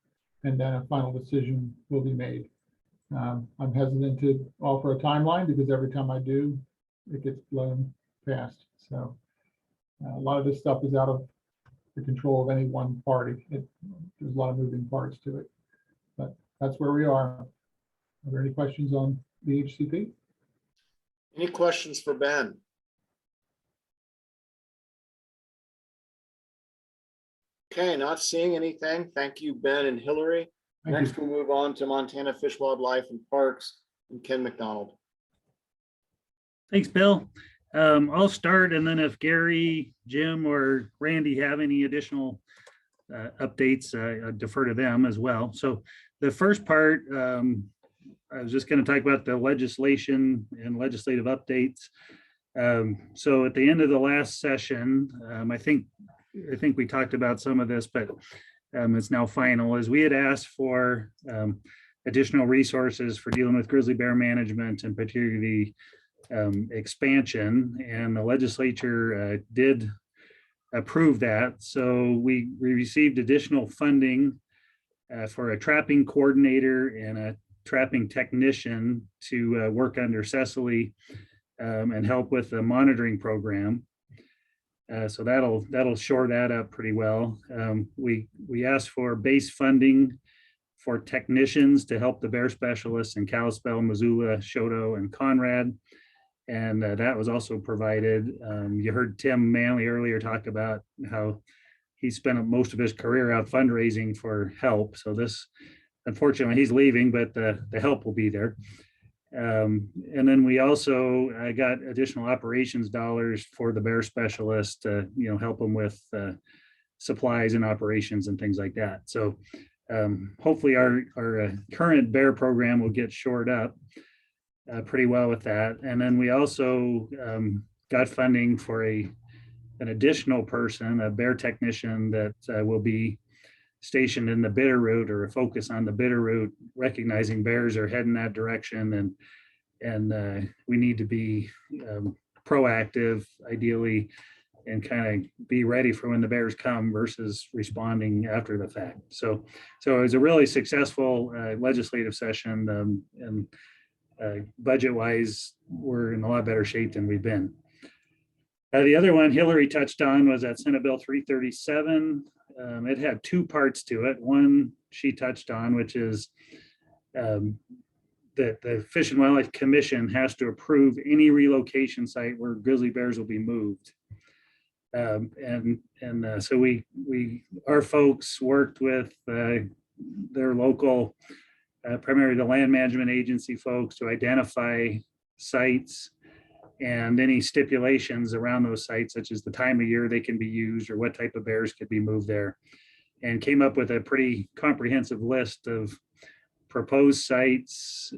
and then a final decision will be made. I'm hesitant to offer a timeline because every time I do, it gets blown past. So a lot of this stuff is out of the control of any one party. There's a lot of moving parts to it, but that's where we are. Are there any questions on the HCP? Any questions for Ben? Okay, not seeing anything. Thank you, Ben and Hillary. Next, we'll move on to Montana Fish, Wildlife and Parks and Ken McDonald. Thanks, Bill. I'll start, and then if Gary, Jim, or Randy have any additional updates, I defer to them as well. So the first part, I was just going to talk about the legislation and legislative updates. So at the end of the last session, I think we talked about some of this, but it's now final, as we had asked for additional resources for dealing with grizzly bear management and particularly expansion, and the legislature did approve that. So we received additional funding for a trapping coordinator and a trapping technician to work under Cecily and help with the monitoring program. So that'll shore that up pretty well. We asked for base funding for technicians to help the bear specialists in Kalispell, Missoula, Choteau, and Conrad. And that was also provided. You heard Tim Manley earlier talk about how he spent most of his career out fundraising for help. So this, unfortunately, he's leaving, but the help will be there. And then we also got additional operations dollars for the bear specialist to, help them with supplies and operations and things like that. So hopefully our current bear program will get shored up pretty well with that. And then we also got funding for an additional person, a bear technician that will be stationed in the Bitterroot, or a focus on the Bitterroot, recognizing bears are heading that direction, and we need to be proactive, ideally, and kind of be ready for when the bears come versus responding after the fact. So it was a really successful legislative session, and budget-wise, we're in a lot better shape than we've been. The other one Hillary touched on was that Senate Bill 337. It had two parts to it. One she touched on, which is that the Fish and Wildlife Commission has to approve any relocation site where grizzly bears will be moved. So our folks worked with their local, primarily the land management agency folks, to identify sites and any stipulations around those sites, such as the time of year they can be used or what type of bears could be moved there, and came up with a pretty comprehensive list of proposed sites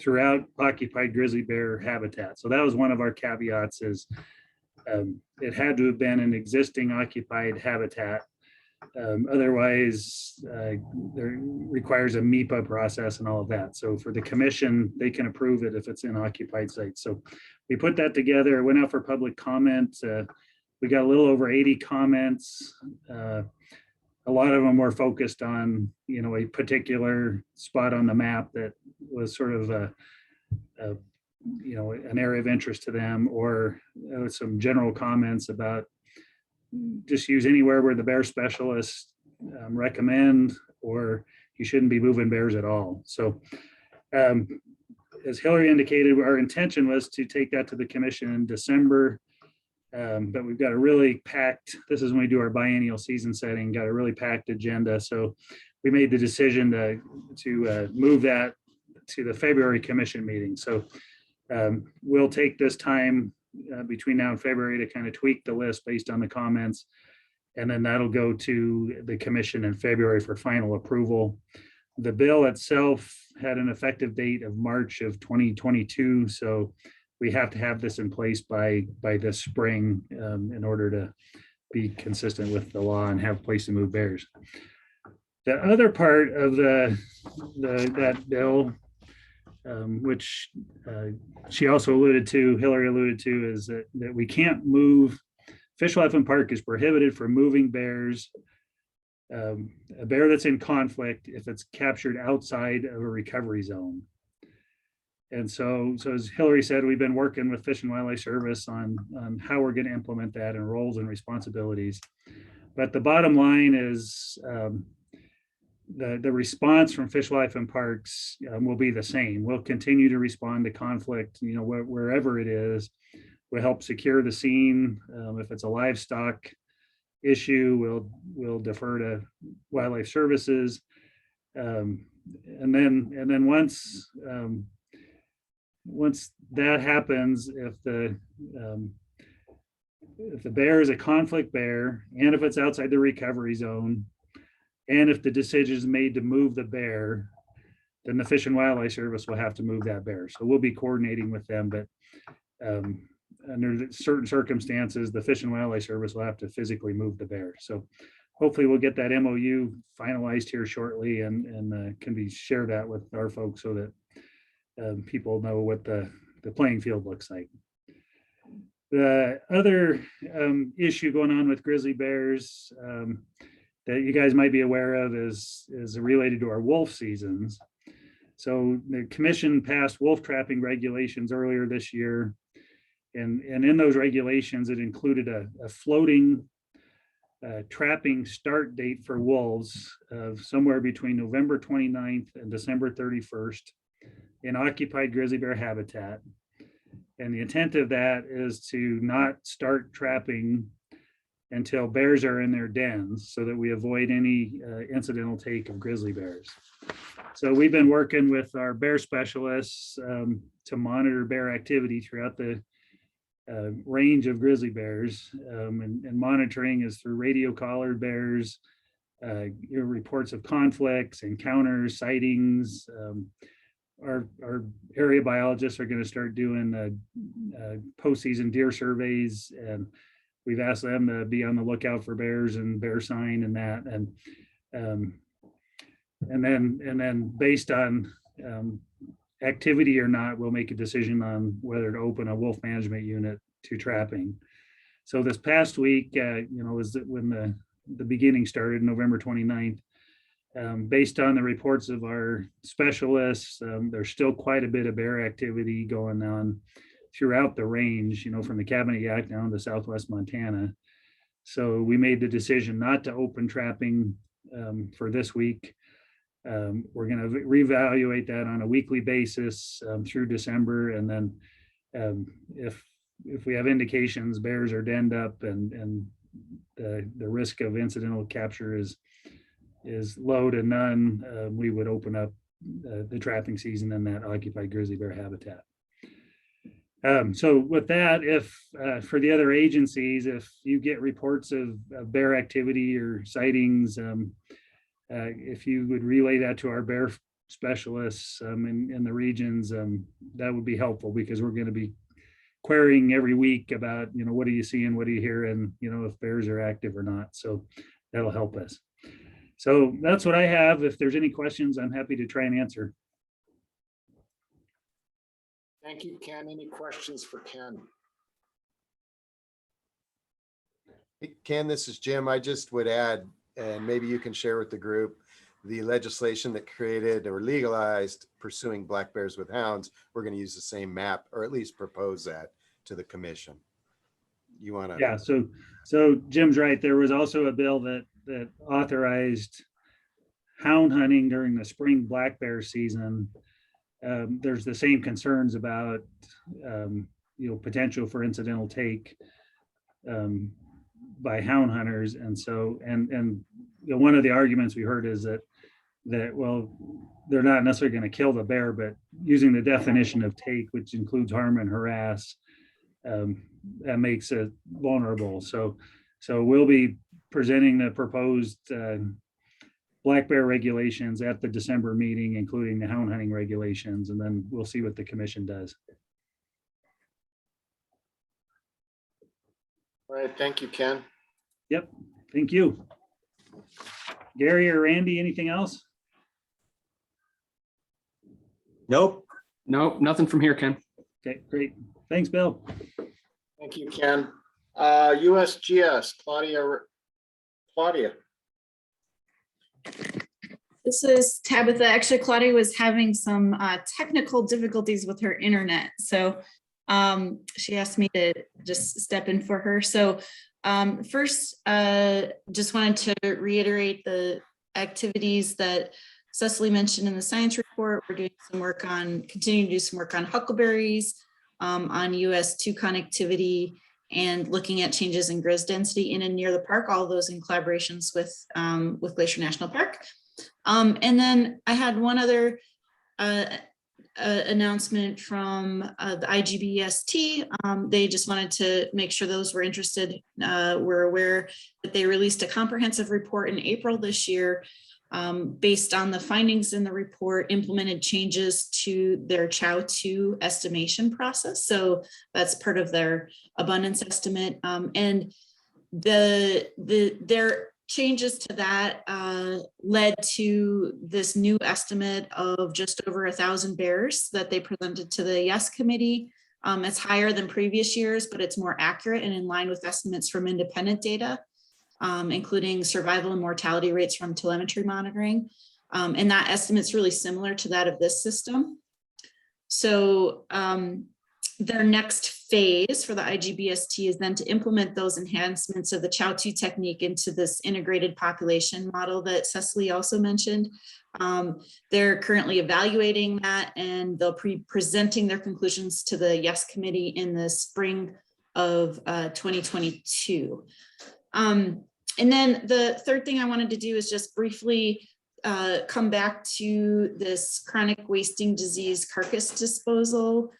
throughout occupied grizzly bear habitat. So that was one of our caveats, is it had to have been an existing occupied habitat. Otherwise, there requires a MEPA process and all of that. So for the commission, they can approve it if it's in occupied sites. So we put that together, went out for public comment. We got a little over 80 comments. A lot of them were focused on, a particular spot on the map that was sort of an area of interest to them, or some general comments about just use anywhere where the bear specialists recommend, or you shouldn't be moving bears at all. So as Hillary indicated, our intention was to take that to the commission in December, but we've got a really packed, this is when we do our biennial season setting, got a really packed agenda. So we made the decision to move that to the February commission meeting. So we'll take this time between now and February to kind of tweak the list based on the comments, and then that'll go to the commission in February for final approval. The bill itself had an effective date of March of 2022. So we have to have this in place by this spring in order to be consistent with the law and have a place to move bears. The other part of that bill, which she also alluded to, Hillary alluded to, is that we can't move. Fish, Wildlife, and Park is prohibited from moving bears, a bear that's in conflict, if it's captured outside of a recovery zone. And so as Hillary said, we've been working with Fish and Wildlife Service on how we're going to implement that and roles and responsibilities. But the bottom line is the response from Fish, Wildlife, and Parks will be the same. We'll continue to respond to conflict, wherever it is. We'll help secure the scene. If it's a livestock issue, we'll defer to Wildlife Services. And then once that happens, if the bear is a conflict bear, and if it's outside the recovery zone, and if the decision is made to move the bear, then the Fish and Wildlife Service will have to move that bear. So we'll be coordinating with them, but under certain circumstances, the Fish and Wildlife Service will have to physically move the bear. So hopefully we'll get that MOU finalized here shortly and can be shared out with our folks so that people know what the playing field looks like. The other issue going on with grizzly bears that you guys might be aware of is related to our wolf seasons. So the commission passed wolf trapping regulations earlier this year. And in those regulations, it included a floating trapping start date for wolves of somewhere between November 29th and December 31st in occupied grizzly bear habitat. And the intent of that is to not start trapping until bears are in their dens so that we avoid any incidental take of grizzly bears. So we've been working with our bear specialists to monitor bear activity throughout the range of grizzly bears, and monitoring is through radio collared bears, reports of conflicts, encounters, sightings. Our area biologists are going to start doing postseason deer surveys, and we've asked them to be on the lookout for bears and bear sign and that, and then based on activity or not, we'll make a decision on whether to open a wolf management unit to trapping. So this past week, was when the beginning started, November 29th. Based on the reports of our specialists, there's still quite a bit of bear activity going on throughout the range, from the Cabinet Yaak down to Southwest Montana. So we made the decision not to open trapping for this week. We're going to reevaluate that on a weekly basis through December, and then if we have indications bears are denned up and the risk of incidental capture is low to none, we would open up the trapping season in that occupied grizzly bear habitat. So with that, if for the other agencies, if you get reports of bear activity or sightings, if you would relay that to our bear specialists in the regions, that would be helpful, because we're going to be querying every week about, what are you seeing, what are you hearing, if bears are active or not. So that'll help us. So that's what I have. If there's any questions, I'm happy to try and answer. Thank you, Ken. Any questions for Ken? Hey, Ken, this is Jim. I just would add, and maybe you can share with the group, the legislation that created or legalized pursuing black bears with hounds. We're going to use the same map, or at least propose that to the commission. You want to? Yeah, so Jim's right. There was also a bill that authorized hound hunting during the spring black bear season. There's the same concerns about potential for incidental take by hound hunters, and so one of the arguments we heard is that well, they're not necessarily going to kill the bear, but using the definition of take, which includes harm and harass, that makes it vulnerable. So we'll be presenting the proposed black bear regulations at the December meeting, including the hound hunting regulations, and then we'll see what the commission does. All right, thank you, Ken. Yep, thank you. Gary or Randy, anything else? Nope. No, nothing from here, Ken. Okay, great. Thanks, Bill. Thank you, Ken. USGS, Claudia. This is Tabitha. Actually, Claudia was having some technical difficulties with her internet. So she asked me to just step in for her. So first, just wanted to reiterate the activities that Cecily mentioned in the science report. We're doing some work on, continuing to do some work on huckleberries, on US2 connectivity, and looking at changes in grizz density in and near the park, all of those in collaborations with Glacier National Park. And then I had one other announcement from the IGBST. They just wanted to make sure those were interested were aware that they released a comprehensive report in April this year based on the findings in the report, implemented changes to their Chow-2 estimation process. So that's part of their abundance estimate. And their changes to that led to this new estimate of just over 1,000 bears that they presented to the YES committee. It's higher than previous years, but it's more accurate and in line with estimates from independent data, including survival and mortality rates from telemetry monitoring. And that estimate's really similar to that of this system. So their next phase for the IGBST is then to implement those enhancements of the Chow-2 technique into this integrated population model that Cecily also mentioned. They're currently evaluating that, and they'll be presenting their conclusions to the YES committee in the spring of 2022. And then the third thing I wanted to do is just briefly come back to this chronic wasting disease carcass disposal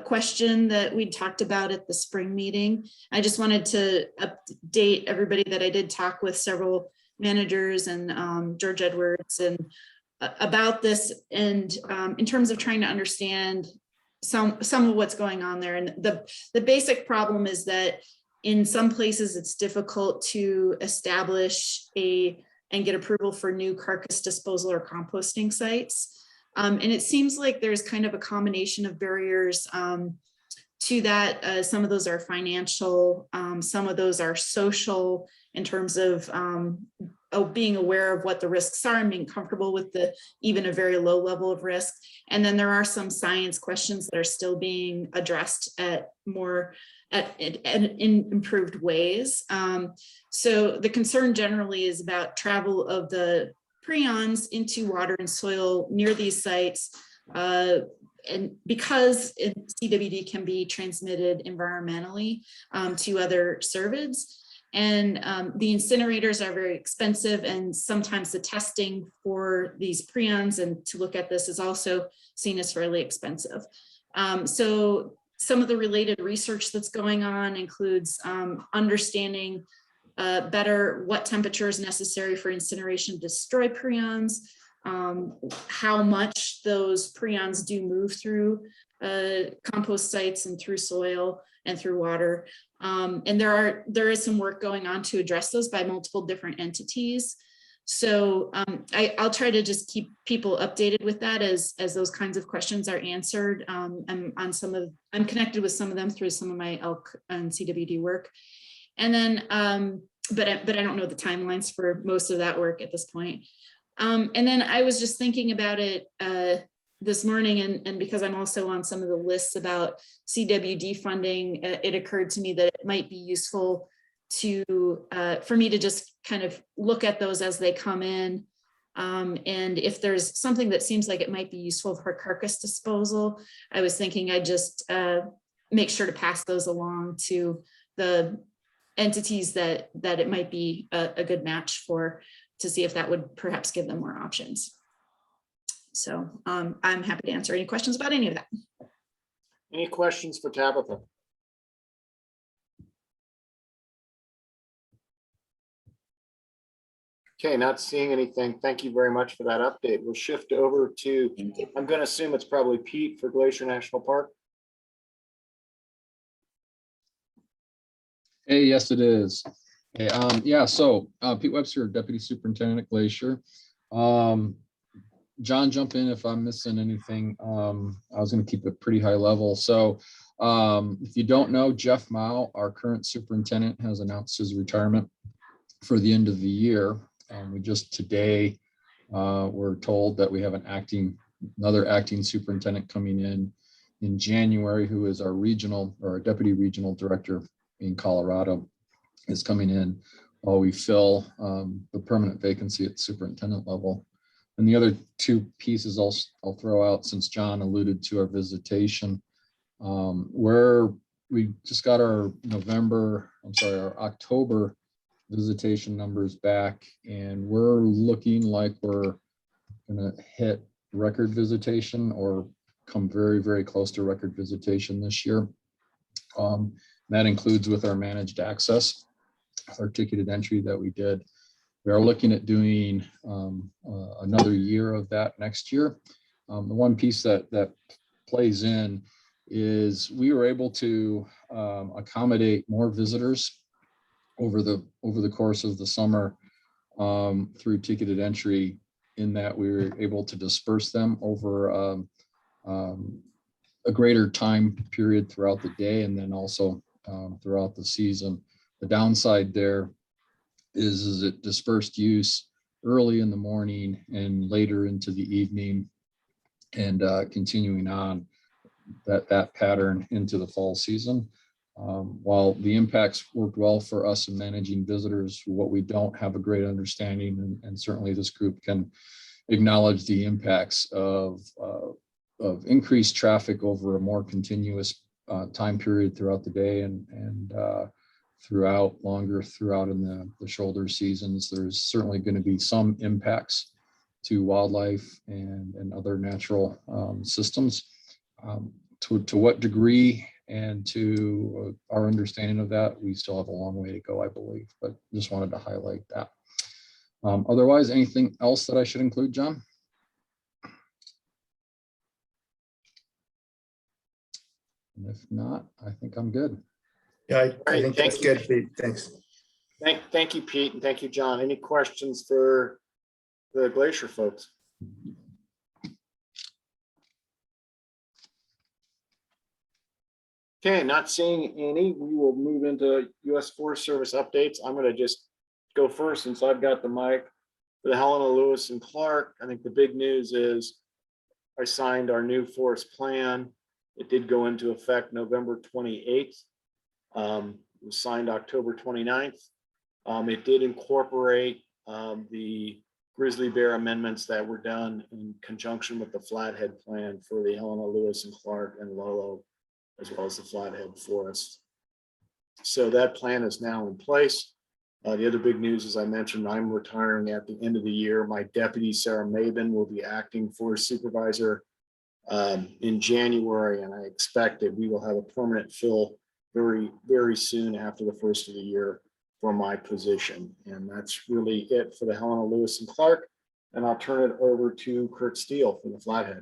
question that we talked about at the spring meeting. I just wanted to update everybody that I did talk with several managers and George Edwards and about this, and in terms of trying to understand some of what's going on there. And the basic problem is that in some places it's difficult to establish and get approval for new carcass disposal or composting sites. And it seems like there's kind of a combination of barriers to that. Some of those are financial, some of those are social in terms of being aware of what the risks are and being comfortable with even a very low level of risk. And then there are some science questions that are still being addressed in improved ways. So the concern generally is about travel of the prions into water and soil near these sites. And because CWD can be transmitted environmentally to other cervids, and the incinerators are very expensive, and sometimes the testing for these prions and to look at this is also seen as fairly expensive. So some of the related research that's going on includes understanding better what temperature is necessary for incineration to destroy prions, how much those prions do move through compost sites and through soil and through water. And there is some work going on to address those by multiple different entities. So I'll try to just keep people updated with that as those kinds of questions are answered. I'm connected with some of them through some of my elk and CWD work. And then, but I don't know the timelines for most of that work at this point. And then I was just thinking about it this morning, and because I'm also on some of the lists about CWD funding, it occurred to me that it might be useful for me to just kind of look at those as they come in. And if there's something that seems like it might be useful for carcass disposal, I was thinking I'd just make sure to pass those along to the entities that it might be a good match for, to see if that would perhaps give them more options. So I'm happy to answer any questions about any of that. Any questions for Tabitha? Okay, not seeing anything. Thank you very much for that update. We'll shift over to, I'm going to assume it's probably Pete for Glacier National Park. Hey, yes, it is. Hey, yeah, so Pete Webster, Deputy Superintendent at Glacier. John, jump in if I'm missing anything. I was going to keep it pretty high level. So if you don't know, Jeff Mao, our current superintendent, has announced his retirement for the end of the year. We just today were told that we have another acting superintendent coming in January, who is our regional or our deputy regional director in Colorado, is coming in while we fill the permanent vacancy at superintendent level. And the other two pieces I'll throw out, since John alluded to our visitation, where we just got our October visitation numbers back, and we're looking like we're gonna hit record visitation or come very, very close to record visitation this year. That includes with our managed access, our ticketed entry that we did. We are looking at doing another year of that next year. The one piece that plays in is we were able to accommodate more visitors over the course of the summer through ticketed entry, in that we were able to disperse them over a greater time period throughout the day, and then also throughout the season. The downside there is it dispersed use early in the morning and later into the evening, and continuing on that pattern into the fall season. While the impacts worked well for us in managing visitors, what we don't have a great understanding, and certainly this group can acknowledge the impacts of increased traffic over a more continuous time period throughout the day, and throughout in the shoulder seasons. There's certainly going to be some impacts to wildlife and other natural systems. To what degree and to our understanding of that, we still have a long way to go, I believe, but just wanted to highlight that. Otherwise, anything else that I should include, John? And if not, I think I'm good. Yeah, I think that's good, Pete. Thanks. Thank you, Pete, and thank you, John. Any questions for the Glacier folks? Okay, not seeing any. We will move into U.S. Forest Service updates. I'm going to just go first since I've got the mic. For the Helena, Lewis, and Clark, I think the big news is I signed our new forest plan. It did go into effect November 28th. It was signed October 29th. It did incorporate the Grizzly Bear amendments that were done in conjunction with the Flathead plan for the Helena, Lewis, and Clark, and Lolo, as well as the Flathead Forest. So that plan is now in place. The other big news, as I mentioned, I'm retiring at the end of the year. My deputy, Sarah Mabin, will be acting forest supervisor in January, and I expect that we will have a permanent fill very, very soon after the first of the year for my position. And that's really it for the Helena, Lewis, and Clark. And I'll turn it over to Kurt Steele for the Flathead.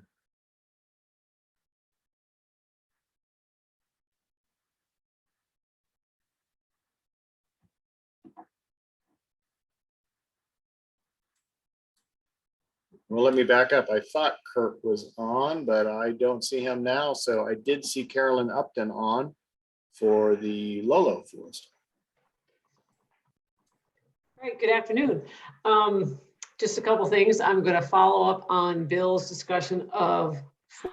Well, let me back up. I thought Kurt was on, but I don't see him now. So I did see Carolyn Upton on for the Lolo Forest. All right, good afternoon. Just a couple things. I'm going to follow up on Bill's discussion of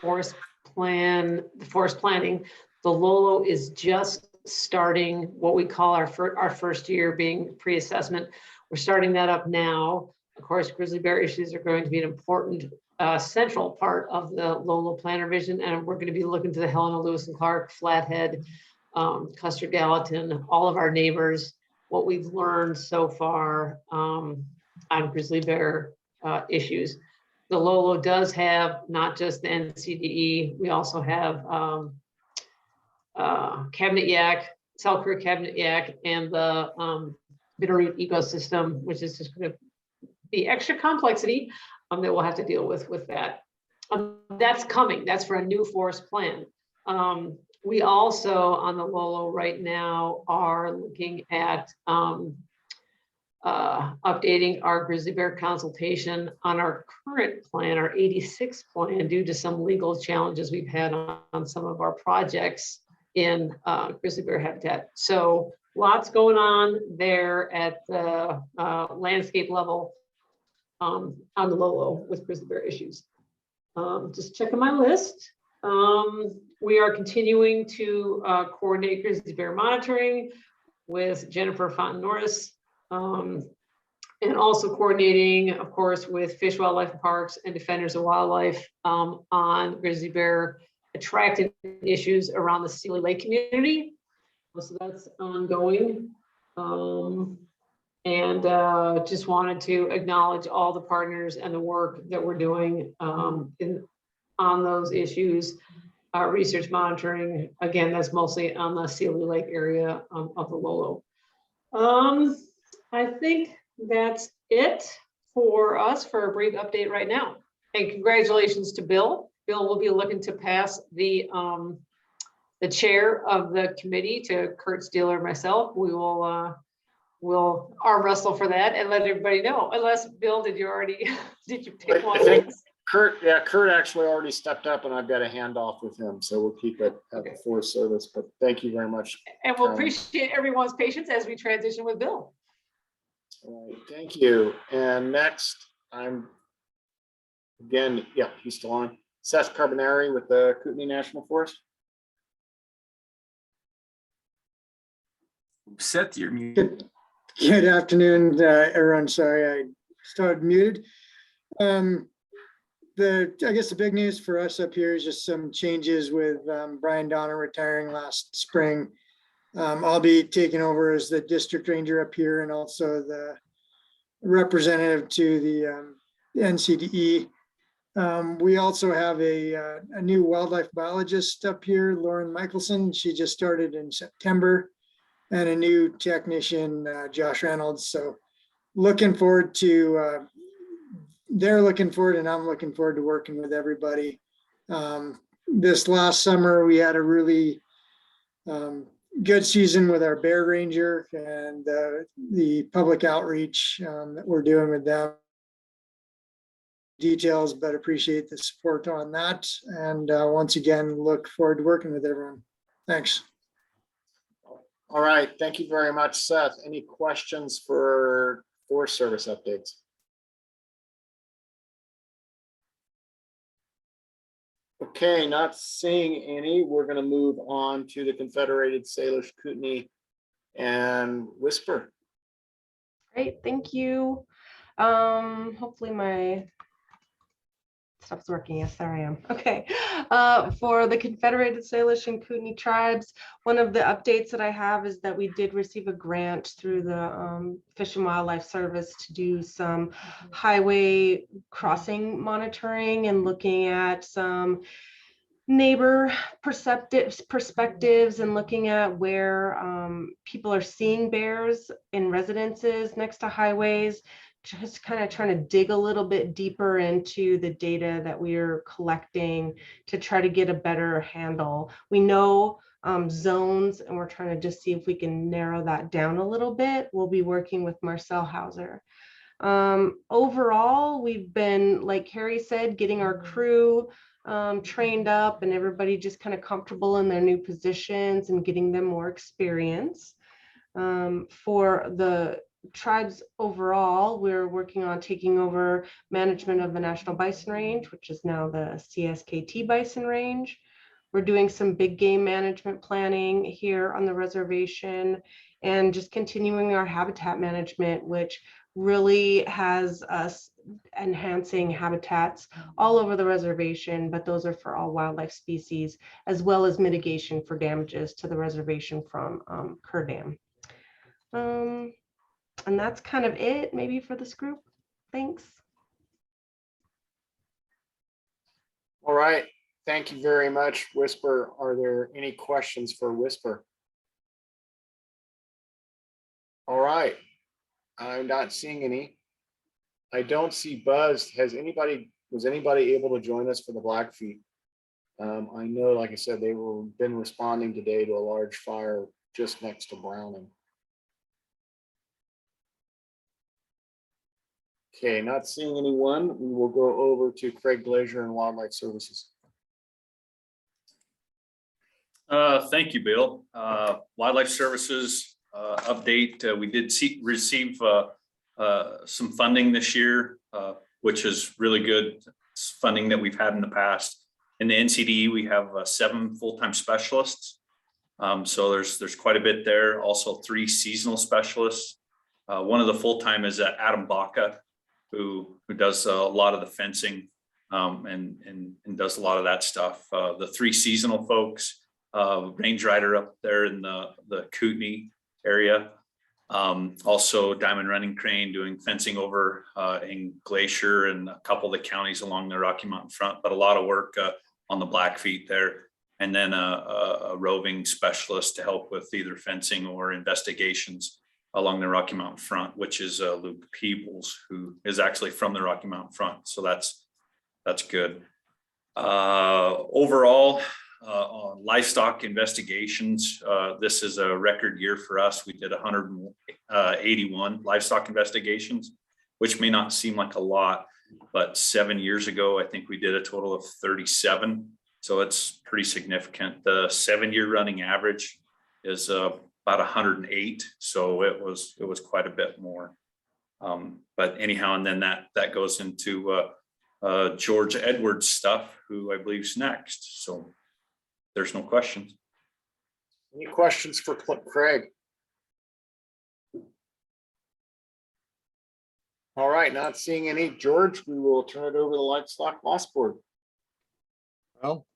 forest planning. The Lolo is just starting what we call our first year being pre-assessment. We're starting that up now. Of course, grizzly bear issues are going to be an important central part of the Lolo plan revision, and we're going to be looking to the Helena, Lewis, and Clark, Flathead, Custer Gallatin, all of our neighbors, what we've learned so far on grizzly bear issues. The Lolo does have not just the NCDE, we also have cabinet yak, Selkirk cabinet yak, and the Bitterroot ecosystem, which is just going to the extra complexity that we'll have to deal with that. That's coming. That's for a new forest plan. We also on the Lolo right now are looking at updating our grizzly bear consultation on our current plan, our 86 plan, due to some legal challenges we've had on some of our projects in grizzly bear habitat. So lots going on there at the landscape level on the Lolo with grizzly bear issues. Just checking my list. We are continuing to coordinate grizzly bear monitoring with Jennifer Fontaine Norris, and also coordinating, of course, with Fish, Wildlife, and Parks and Defenders of Wildlife on grizzly bear attractant issues around the Sealy Lake community. So that's ongoing. And just wanted to acknowledge all the partners and the work that we're doing on those issues. Research monitoring, again, that's mostly on the Sealy Lake area of the Lolo. I think that's it for us for a brief update right now. And congratulations to Bill. Bill will be looking to pass the chair of the committee to Kurt Steeler and myself. We will we'll arm wrestle for that and let everybody know. Unless Bill, did you pick one? I think Kurt actually already stepped up and I've got a handoff with him. So we'll keep it at the Forest Service, but thank you very much. And we'll appreciate everyone's patience as we transition with Bill. All right, thank you. And next, he's still on. Seth Carbonari with the Kootenai National Forest. Seth, you're muted. Good afternoon, everyone. Sorry, I started muted. I guess the big news for us up here is just some changes with Brian Donner retiring last spring. I'll be taking over as the district ranger up here and also the representative to the NCDE. We also have a new wildlife biologist up here, Lauren Michelson. She just started in September, and a new technician, Josh Reynolds. So looking forward to, they're looking forward and I'm looking forward to working with everybody. This last summer, we had a really good season with our bear ranger and the public outreach that we're doing with them. Details, but appreciate the support on that. And once again, look forward to working with everyone. Thanks. All right, thank you very much, Seth. Any questions for Forest Service updates? Okay, not seeing any. We're going to move on to the Confederated Salish Kootenai and Whisper. Great, thank you. Hopefully my stuff's working. Yes, there I am. Okay. For the Confederated Salish and Kootenai tribes, one of the updates that I have is that we did receive a grant through the Fish and Wildlife Service to do some highway crossing monitoring and looking at some neighbor perspectives and looking at where people are seeing bears in residences next to highways. Just kind of trying to dig a little bit deeper into the data that we are collecting to try to get a better handle. We know zones, and we're trying to just see if we can narrow that down a little bit. We'll be working with Marcel Hauser. Overall, we've been, like Carrie said, getting our crew trained up and everybody just kind of comfortable in their new positions and getting them more experience. For the tribes overall, we're working on taking over management of the National Bison Range, which is now the CSKT Bison Range. We're doing some big game management planning here on the reservation and just continuing our habitat management, which really has us enhancing habitats all over the reservation, but those are for all wildlife species, as well as mitigation for damages to the reservation from Cur Dam. And that's kind of it, maybe, for this group. Thanks. All right. Thank you very much, Whisper. Are there any questions for Whisper? All right. I'm not seeing any. I don't see Buzz. Was anybody able to join us for the Blackfeet? I know, like I said, been responding today to a large fire just next to Browning. Okay, not seeing anyone. We will go over to Craig Glazier and Wildlife Services. Thank you, Bill. Wildlife Services update. We did receive some funding this year, which is really good. It's funding that we've had in the past. In the NCDE, we have 7 full-time specialists. So there's quite a bit there. Also 3 seasonal specialists. One of the full-time is Adam Baca, who does a lot of the fencing and does a lot of that stuff. The 3 seasonal folks, range rider up there in the Kootenai area. Also Diamond Running Crane doing fencing over in Glacier and a couple of the counties along the Rocky Mountain front, but a lot of work on the Blackfeet there. And then a roving specialist to help with either fencing or investigations along the Rocky Mountain front, which is Luke Peebles, who is actually from the Rocky Mountain front. So that's good. Overall, on livestock investigations, this is a record year for us. We did 181 livestock investigations, which may not seem like a lot, but 7 years ago, I think we did a total of 37. So it's pretty significant. The 7-year running average is about 108. So it was quite a bit more. But anyhow, and then that goes into George Edwards stuff, who I believe is next. So there's no questions. Any questions for Craig? All right, not seeing any. George, we will turn it over to the Livestock Loss Board. Well,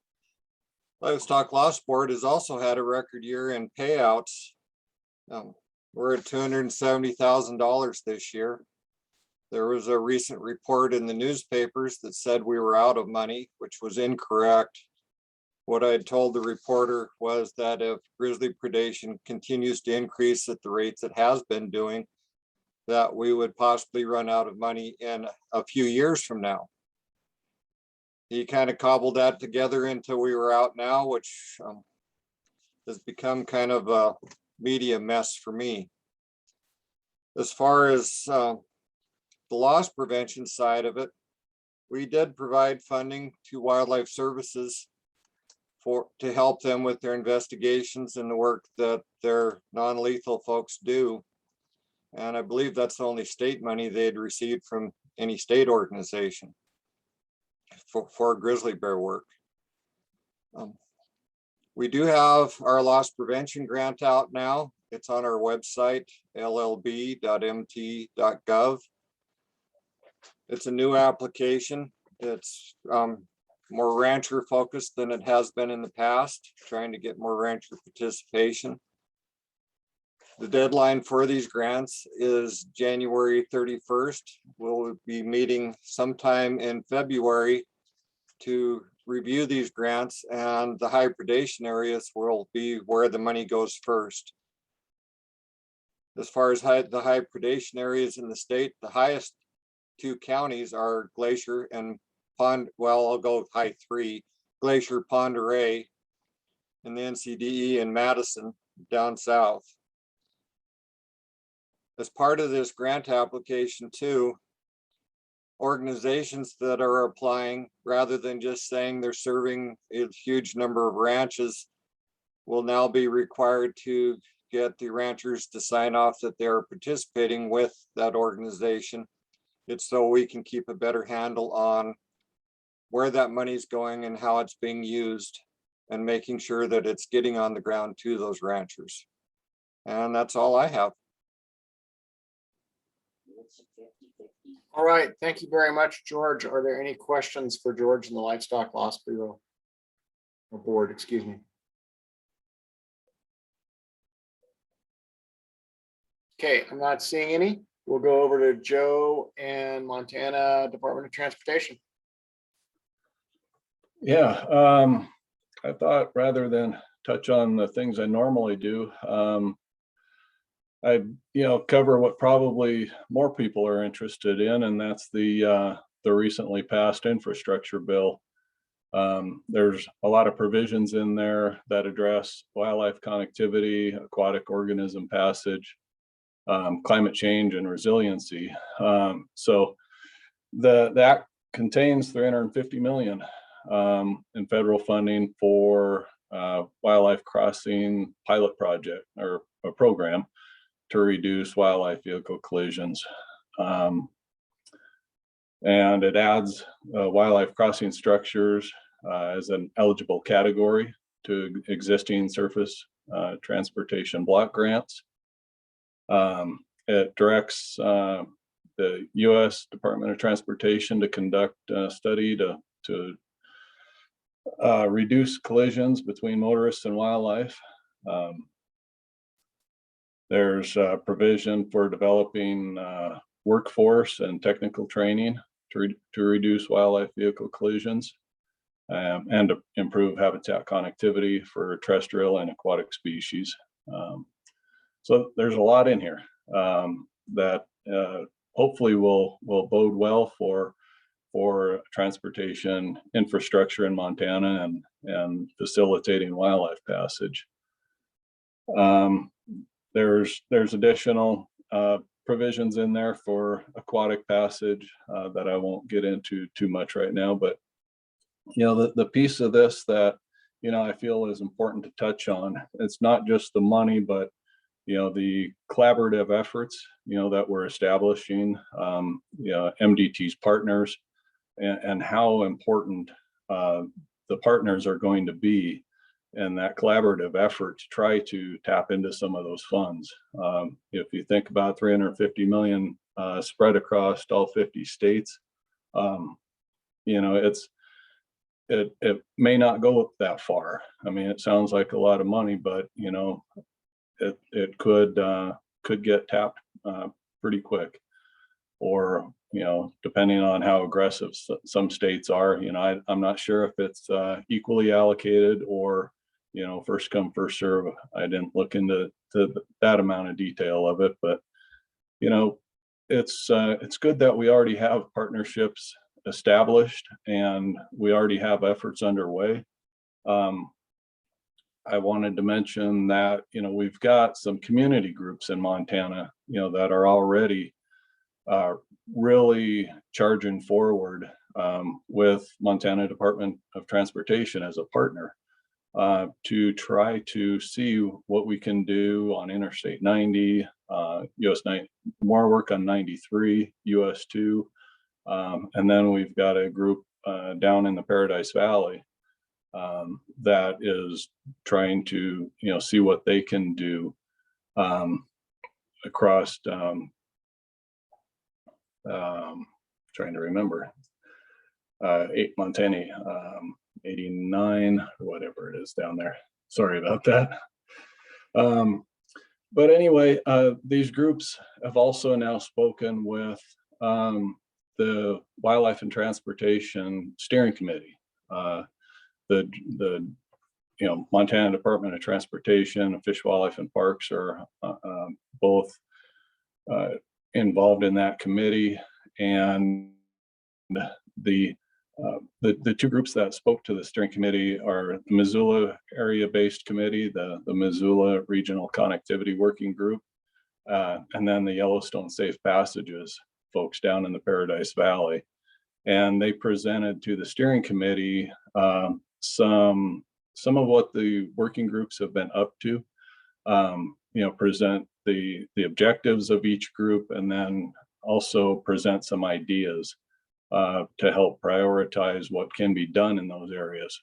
Livestock Loss Board has also had a record year in payouts. We're at $270,000 this year. There was a recent report in the newspapers that said we were out of money, which was incorrect. What I had told the reporter was that if grizzly predation continues to increase at the rates it has been doing, that we would possibly run out of money in a few years from now. He kind of cobbled that together until we were out now, which has become kind of a media mess for me. As far as the loss prevention side of it, we did provide funding to Wildlife Services to help them with their investigations and the work that their non-lethal folks do. And I believe that's the only state money they had received from any state organization for grizzly bear work. We do have our loss prevention grant out now. It's on our website, llb.mt.gov. It's a new application. It's more rancher focused than it has been in the past, trying to get more rancher participation. The deadline for these grants is January 31st. We'll be meeting sometime in February to review these grants, and the high predation areas will be where the money goes first. As far as the high predation areas in the state, the highest 2 counties are Glacier and I'll go high 3, Glacier, Pend Oreille, and the NCDE in Madison down south. As part of this grant application too, organizations that are applying, rather than just saying they're serving a huge number of ranches, will now be required to get the ranchers to sign off that they're participating with that organization. It's so we can keep a better handle on where that money's going and how it's being used, and making sure that it's getting on the ground to those ranchers. And that's all I have. All right, thank you very much, George. Are there any questions for George in the Livestock Loss Bureau or Board, excuse me? Okay, I'm not seeing any. We'll go over to Joe and Montana Department of Transportation. Yeah, I thought rather than touch on the things I normally do, cover what probably more people are interested in, and that's the recently passed infrastructure bill. There's a lot of provisions in there that address wildlife connectivity, aquatic organism passage, climate change, and resiliency. So the act contains $350 million in federal funding for wildlife crossing pilot project or a program to reduce wildlife vehicle collisions. And it adds wildlife crossing structures as an eligible category to existing surface transportation block grants. It directs the U.S. Department of Transportation to conduct a study to reduce collisions between motorists and wildlife. There's a provision for developing workforce and technical training to reduce wildlife vehicle collisions and to improve habitat connectivity for terrestrial and aquatic species. So there's a lot in here that hopefully will bode well for transportation infrastructure in Montana and facilitating wildlife passage. There's additional provisions in there for aquatic passage that I won't get into too much right now, but the piece of this that I feel is important to touch on, it's not just the money, but the collaborative efforts that we're establishing, MDT's partners, and how important the partners are going to be in that collaborative effort to try to tap into some of those funds. If you think about $350 million spread across all 50 states, it may not go that far. I mean, it sounds like a lot of money, but it could get tapped pretty quick, or depending on how aggressive some states are. I'm not sure if it's equally allocated or first come first serve. I didn't look into that amount of detail of it, but it's good that we already have partnerships established and we already have efforts underway. I wanted to mention that we've got some community groups in Montana that are already really charging forward with Montana Department of Transportation as a partner to try to see what we can do on Interstate 90, US 90, more work on 93, US 2, and then we've got a group down in the Paradise Valley that is trying to see what they can do across trying to remember Montana 89 or whatever it is down there. Sorry about that. But anyway, these groups have also now spoken with the Wildlife and Transportation Steering Committee. The Montana Department of Transportation, Fish, Wildlife, and Parks are both involved in that committee, and the two groups that spoke to the steering committee are the Missoula area-based committee, the Missoula Regional Connectivity Working Group, and then the Yellowstone Safe Passages folks down in the Paradise Valley. And they presented to the steering committee some of what the working groups have been up to, present the objectives of each group, and then also present some ideas to help prioritize what can be done in those areas.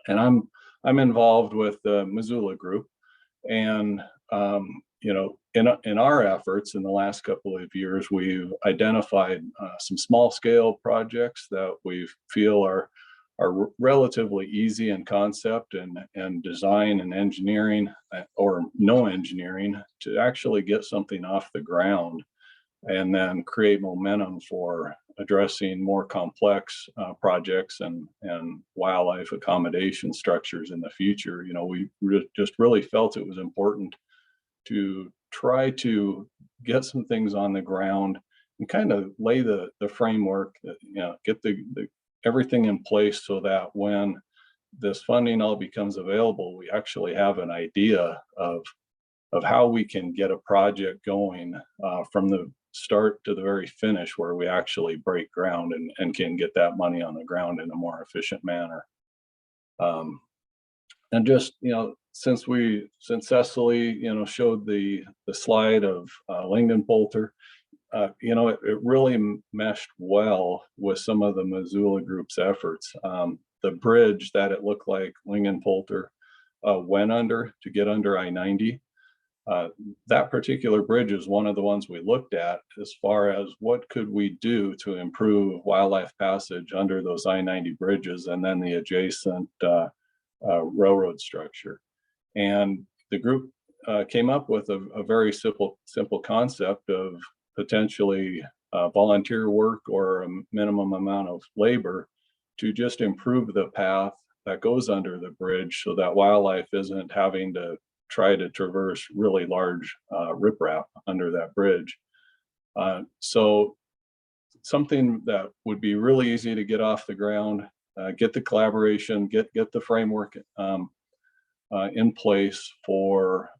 And I'm involved with the Missoula group, and in our efforts in the last couple of years, we've identified some small scale projects that we feel are relatively easy in concept and design and engineering, or no engineering, to actually get something off the ground and then create momentum for addressing more complex projects and wildlife accommodation structures in the future. We just really felt it was important to try to get some things on the ground and kind of lay the framework, get the everything in place so that when this funding all becomes available, we actually have an idea of how we can get a project going from the start to the very finish, where we actually break ground and can get that money on the ground in a more efficient manner. And just, since Cecily, showed the slide of Langdon Poulter, it really meshed well with some of the Missoula group's efforts. The bridge that it looked like Langdon Poulter went under to get under I-90. That particular bridge is one of the ones we looked at as far as what could we do to improve wildlife passage under those I-90 bridges and then the adjacent railroad structure. And the group came up with a very simple concept of potentially volunteer work or a minimum amount of labor to just improve the path that goes under the bridge so that wildlife isn't having to try to traverse really large riprap under that bridge. So something that would be really easy to get off the ground, get the collaboration, get the framework in place for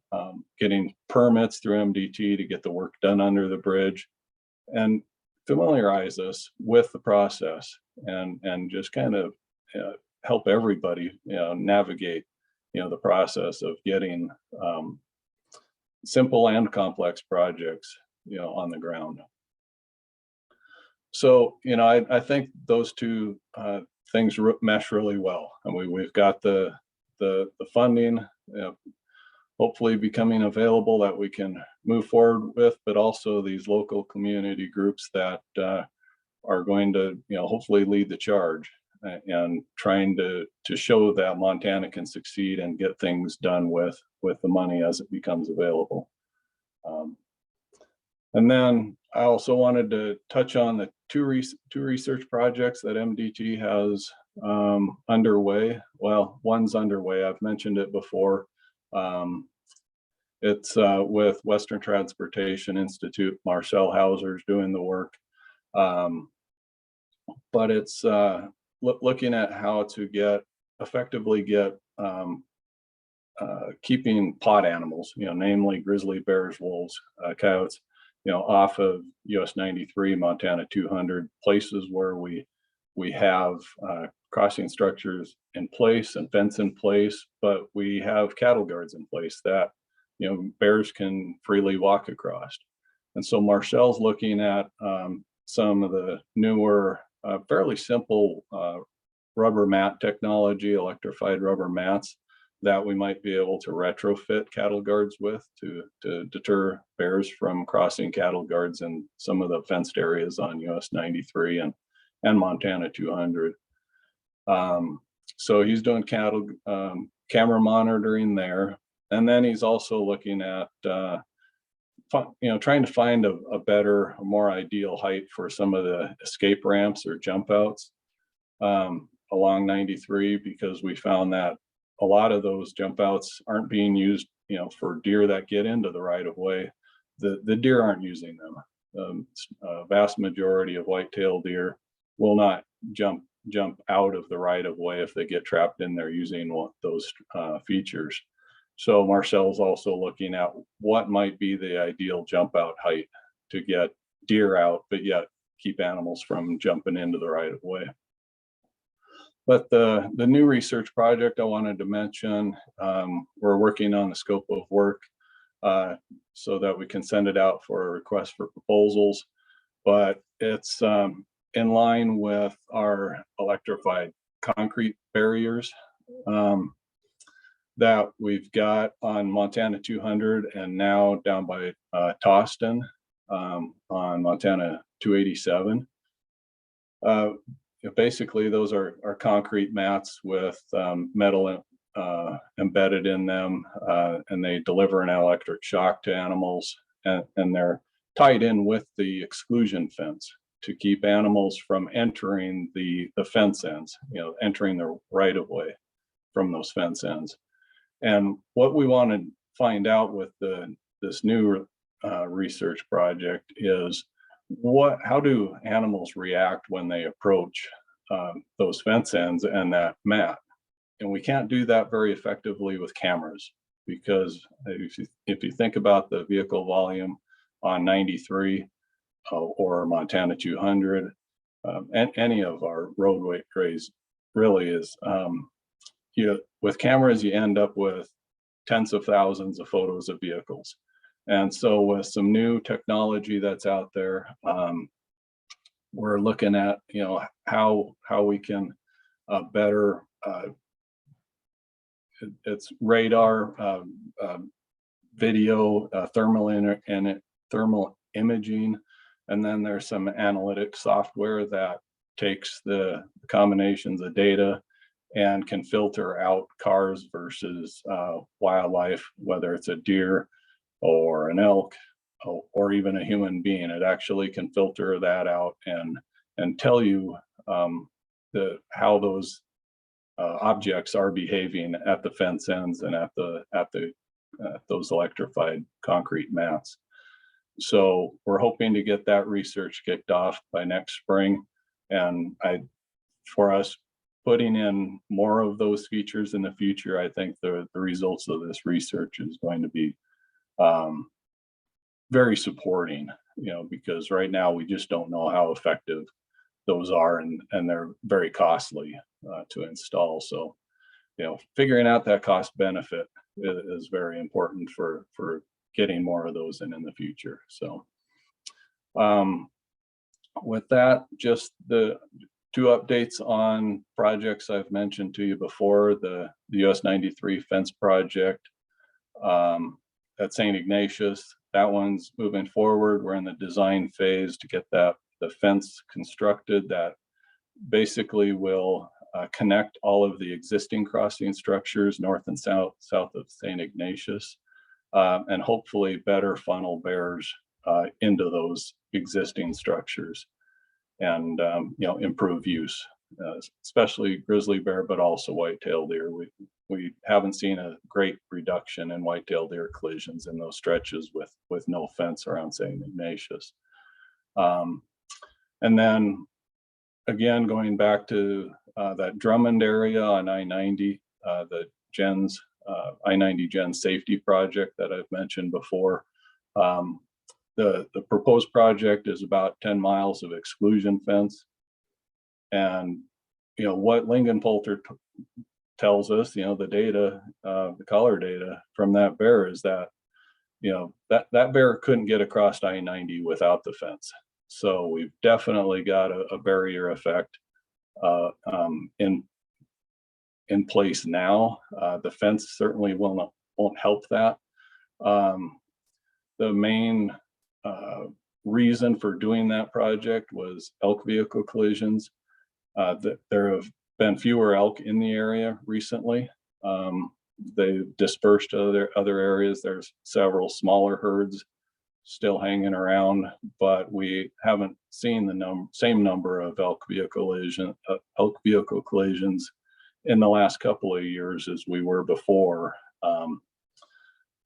getting permits through MDT to get the work done under the bridge, and familiarize us with the process and just kind of help everybody navigate the process of getting simple and complex projects on the ground. So I think those two things mesh really well, and we've got the funding hopefully becoming available that we can move forward with, but also these local community groups that are going to hopefully lead the charge and trying to show that Montana can succeed and get things done with the money as it becomes available. And then I also wanted to touch on the two research projects that MDT has underway. Well, one's underway. I've mentioned it before. It's with Western Transportation Institute. Marcel Hauser's doing the work. But it's looking at how to effectively get keeping pod animals, namely grizzly bears, wolves, coyotes, off of US 93, Montana 200, places where we have crossing structures in place and fence in place, but we have cattle guards in place that bears can freely walk across. And so Marcel's looking at some of the newer, fairly simple rubber mat technology, electrified rubber mats that we might be able to retrofit cattle guards with to deter bears from crossing cattle guards in some of the fenced areas on US 93 and Montana 200. So he's doing cattle camera monitoring there. And then he's also looking at trying to find a better, a more ideal height for some of the escape ramps or jump outs along 93, because we found that a lot of those jump outs aren't being used, for deer that get into the right of way. The deer aren't using them. A vast majority of white-tailed deer will not jump out of the right of way if they get trapped in there using those features. So Marcel's also looking at what might be the ideal jump out height to get deer out, but yet keep animals from jumping into the right of way. But the new research project I wanted to mention, we're working on the scope of work so that we can send it out for a request for proposals. But it's in line with our electrified concrete barriers that we've got on Montana 200 and now down by Toston on Montana 287. Basically, those are concrete mats with metal embedded in them, and they deliver an electric shock to animals, and they're tied in with the exclusion fence to keep animals from entering the fence ends, entering the right of way from those fence ends. And what we want to find out with the this new research project is how do animals react when they approach those fence ends and that mat? And we can't do that very effectively with cameras, because if you think about the vehicle volume on 93 or Montana 200, and any of our roadways really is, with cameras, you end up with tens of thousands of photos of vehicles. And so with some new technology that's out there, we're looking at, how we can better, it's radar, video, thermal imaging, and then there's some analytic software that takes the combinations of data and can filter out cars versus wildlife, whether it's a deer or an elk or even a human being. It actually can filter that out and tell you how those objects are behaving at the fence ends and at those electrified concrete mats. So we're hoping to get that research kicked off by next spring. And for us putting in more of those features in the future, I think the results of this research is going to be very supporting, because right now we just don't know how effective those are, and they're very costly to install. So, figuring out that cost benefit is very important for getting more of those in the future. So with that, just the two updates on projects I've mentioned to you before: the US 93 fence project at St. Ignatius. That one's moving forward. We're in the design phase to get the fence constructed that basically will connect all of the existing crossing structures north and south of St. Ignatius, and hopefully better funnel bears into those existing structures and improve use, especially grizzly bear, but also white-tailed deer. We haven't seen a great reduction in white-tailed deer collisions in those stretches with no fence around St. Ignatius. And then again, going back to that Drummond area on I-90, the I-90 Gen Safety Project that I've mentioned before. The proposed project is about 10 miles of exclusion fence. And, what Lingenpolter tells us, the data, the collar data from that bear is that, that bear couldn't get across I-90 without the fence. So we've definitely got a barrier effect in place now. The fence certainly won't help that. The main reason for doing that project was elk vehicle collisions. There have been fewer elk in the area recently. They've dispersed to other areas. There's several smaller herds still hanging around, but we haven't seen the same number of elk vehicle collisions in the last couple of years as we were before.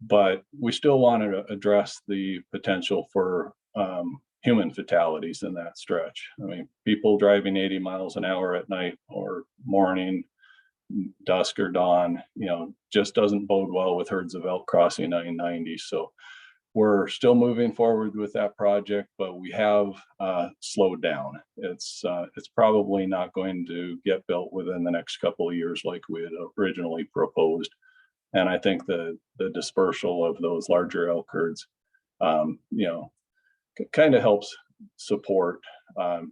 But we still want to address the potential for human fatalities in that stretch. I mean, people driving 80 miles an hour at night or morning, dusk or dawn, just doesn't bode well with herds of elk crossing I-90. So we're still moving forward with that project, but we have slowed down. It's probably not going to get built within the next couple of years like we had originally proposed. And I think the dispersal of those larger elk herds, kind of helps support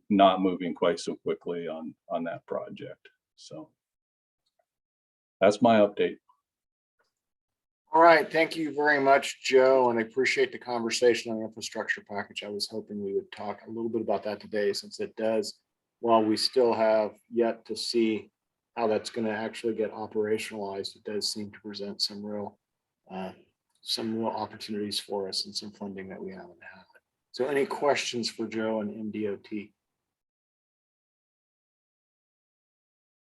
not moving quite so quickly on that project. So that's my update. All right, thank you very much, Joe, and I appreciate the conversation on the infrastructure package. I was hoping we would talk a little bit about that today, since it does, while we still have yet to see how that's going to actually get operationalized, it does seem to present some real opportunities for us and some funding that we haven't had. So any questions for Joe and MDOT?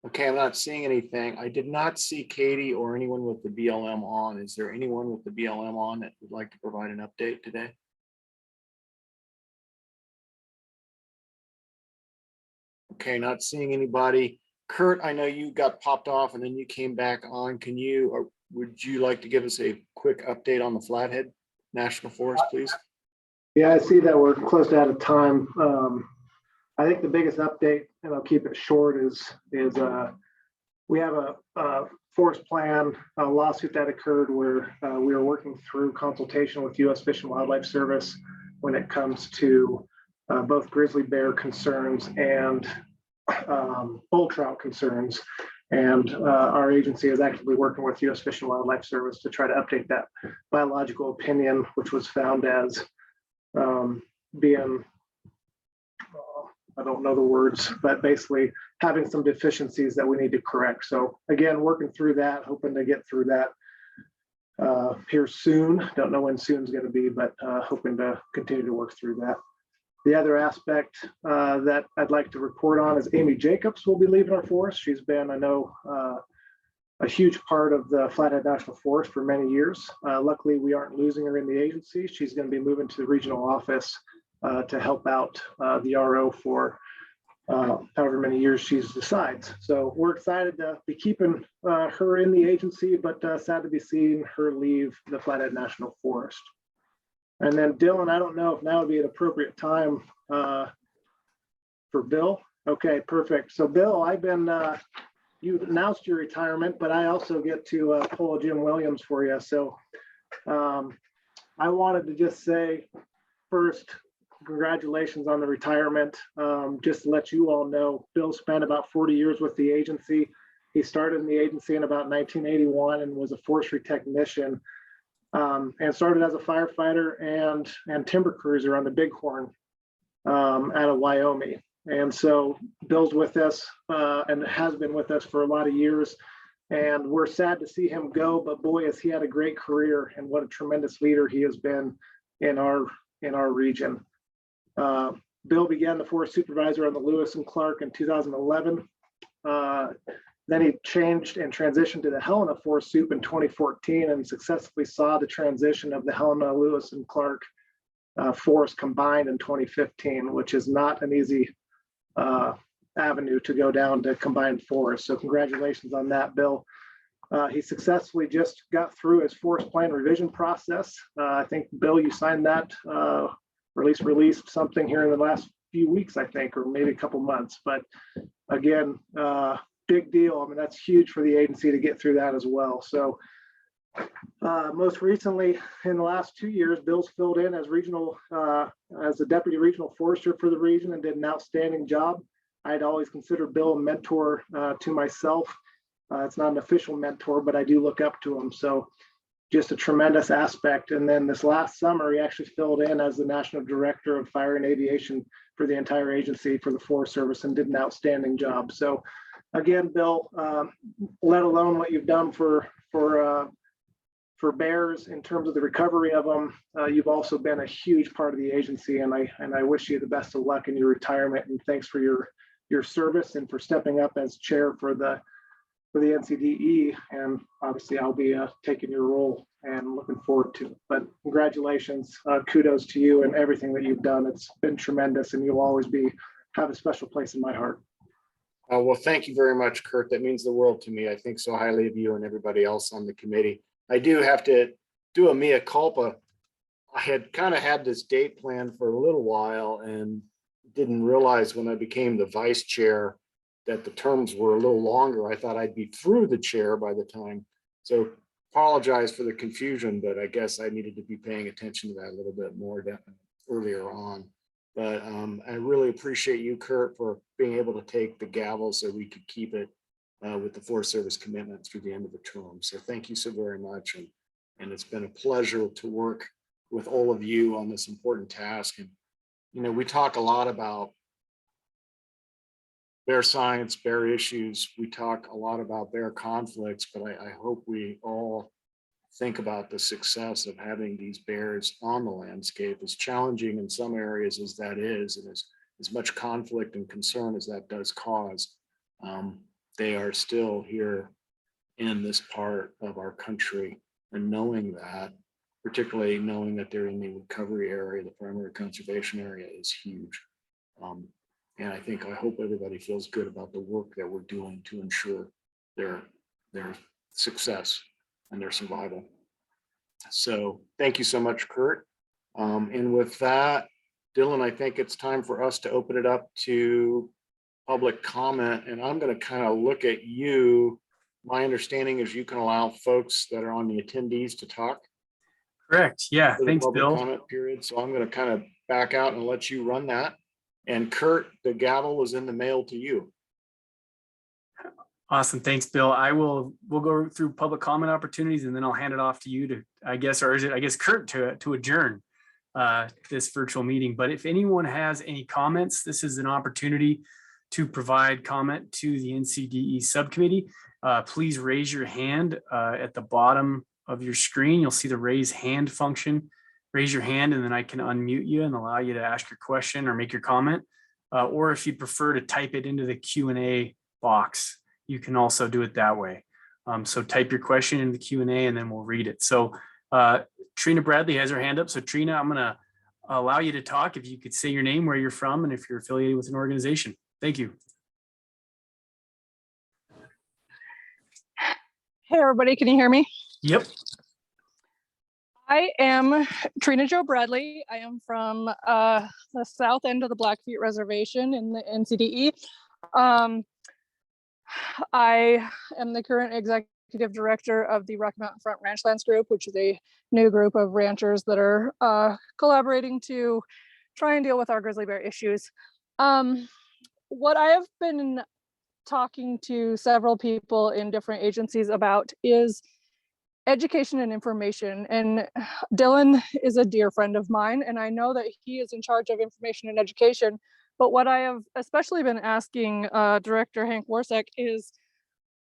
Okay, I'm not seeing anything. I did not see Katie or anyone with the BLM on. Is there anyone with the BLM on that would like to provide an update today? Okay, not seeing anybody. Kurt, I know you got popped off and then you came back on. Can you, or would you like to give us a quick update on the Flathead National Forest, please? Yeah, I see that we're close to out of time. I think the biggest update, and I'll keep it short, is we have a forest plan, a lawsuit that occurred where we are working through consultation with U.S. Fish and Wildlife Service when it comes to both grizzly bear concerns and bull trout concerns. And our agency is actively working with U.S. Fish and Wildlife Service to try to update that biological opinion, which was found as being, I don't know the words, but basically having some deficiencies that we need to correct. So again, working through that, hoping to get through that here soon. Don't know when soon is going to be, but hoping to continue to work through that. The other aspect that I'd like to report on is Amy Jacobs will be leaving our forest. She's been, I know, a huge part of the Flathead National Forest for many years. Luckily, we aren't losing her in the agency. She's going to be moving to the regional office to help out the RO for however many years she decides. So we're excited to be keeping her in the agency, but sad to be seeing her leave the Flathead National Forest. And then Dylan, I don't know if now would be an appropriate time for Bill. Okay, perfect. So Bill, I've been, you announced your retirement, but I also get to pull a Jim Williams for you. So I wanted to just say first, congratulations on the retirement. Just to let you all know, Bill spent about 40 years with the agency. He started in the agency in about 1981 and was a forestry technician. And started as a firefighter and timber cruiser on the Bighorn out of Wyoming. And so Bill's with us and has been with us for a lot of years. And we're sad to see him go, but boy, has he had a great career and what a tremendous leader he has been in our region. Bill began the forest supervisor on the Lewis and Clark in 2011. Then he changed and transitioned to the Helena Forest Soup in 2014 and successfully saw the transition of the Helena, Lewis, and Clark forest combined in 2015, which is not an easy avenue to go down to combined forest. So congratulations on that, Bill. He successfully just got through his forest plan revision process. I think, Bill, you signed that, or at least released something here in the last few weeks, I think, or maybe a couple months. But again, big deal. I mean, that's huge for the agency to get through that as well. So most recently, in the last 2 years, Bill's filled in as regional, as the deputy regional forester for the region and did an outstanding job. I'd always consider Bill a mentor to myself. It's not an official mentor, but I do look up to him. So just a tremendous aspect. And then this last summer, he actually filled in as the National Director of Fire and Aviation for the entire agency for the Forest Service and did an outstanding job. So again, Bill, let alone what you've done for bears in terms of the recovery of them, you've also been a huge part of the agency, and I wish you the best of luck in your retirement, and thanks for your service and for stepping up as chair for the NCDE. And obviously, I'll be taking your role and looking forward to it. But congratulations, kudos to you and everything that you've done. It's been tremendous, and you'll always have a special place in my heart. Well, thank you very much, Kurt. That means the world to me. I think so highly of you and everybody else on the committee. I do have to do a mea culpa. I had kind of had this date planned for a little while and didn't realize when I became the vice chair that the terms were a little longer. I thought I'd be through the chair by the time. So apologize for the confusion, but I guess I needed to be paying attention to that a little bit more earlier on. But I really appreciate you, Kurt, for being able to take the gavel so we could keep it with the Forest Service commitment through the end of the term. So thank you so very much. And it's been a pleasure to work with all of you on this important task. And, you know, we talk a lot about bear science, bear issues. We talk a lot about bear conflicts, but I hope we all think about the success of having these bears on the landscape, as challenging in some areas as that is, and as much conflict and concern as that does cause. they are still here in this part of our country. And knowing that, particularly knowing that they're in the recovery area, the primary conservation area is huge. And I hope everybody feels good about the work that we're doing to ensure their success and their survival. So thank you so much, Kurt. And with that, Dylan, I think it's time for us to open it up to public comment. And I'm going to kind of look at you. My understanding is you can allow folks that are on the attendees to talk. Correct. Yeah. For the Thanks, public Bill. comment period. So I'm going to kind of back out and let you run that. And Kurt, the gavel is in the mail to you. Awesome. Thanks, Bill. We'll go through public comment opportunities and then I'll hand it off to you to, Kurt to adjourn this virtual meeting. But if anyone has any comments, this is an opportunity to provide comment to the NCDE subcommittee. Please raise your hand at the bottom of your screen. You'll see the raise hand function. Raise your hand and then I can unmute you and allow you to ask your question or make your comment. Or if you'd prefer to type it into the Q&A box, you can also do it that way. So type your question in the Q&A and then we'll read it. So Trina Bradley has her hand up. So Trina, I'm gonna allow you to talk. If you could say your name, where you're from, and if you're affiliated with an organization. Thank you. Hey, everybody, can you hear me? Yep. I am Trina Jo Bradley. I am from the south end of the Blackfeet Reservation in the NCDE. I am the current executive director of the Rocky Mountain Front Ranchlands Group, which is a new group of ranchers that are collaborating to try and deal with our grizzly bear issues. What I have been talking to several people in different agencies about is education and information. And Dylan is a dear friend of mine, and I know that he is in charge of information and education. But what I have especially been asking Director Hank Warsack is,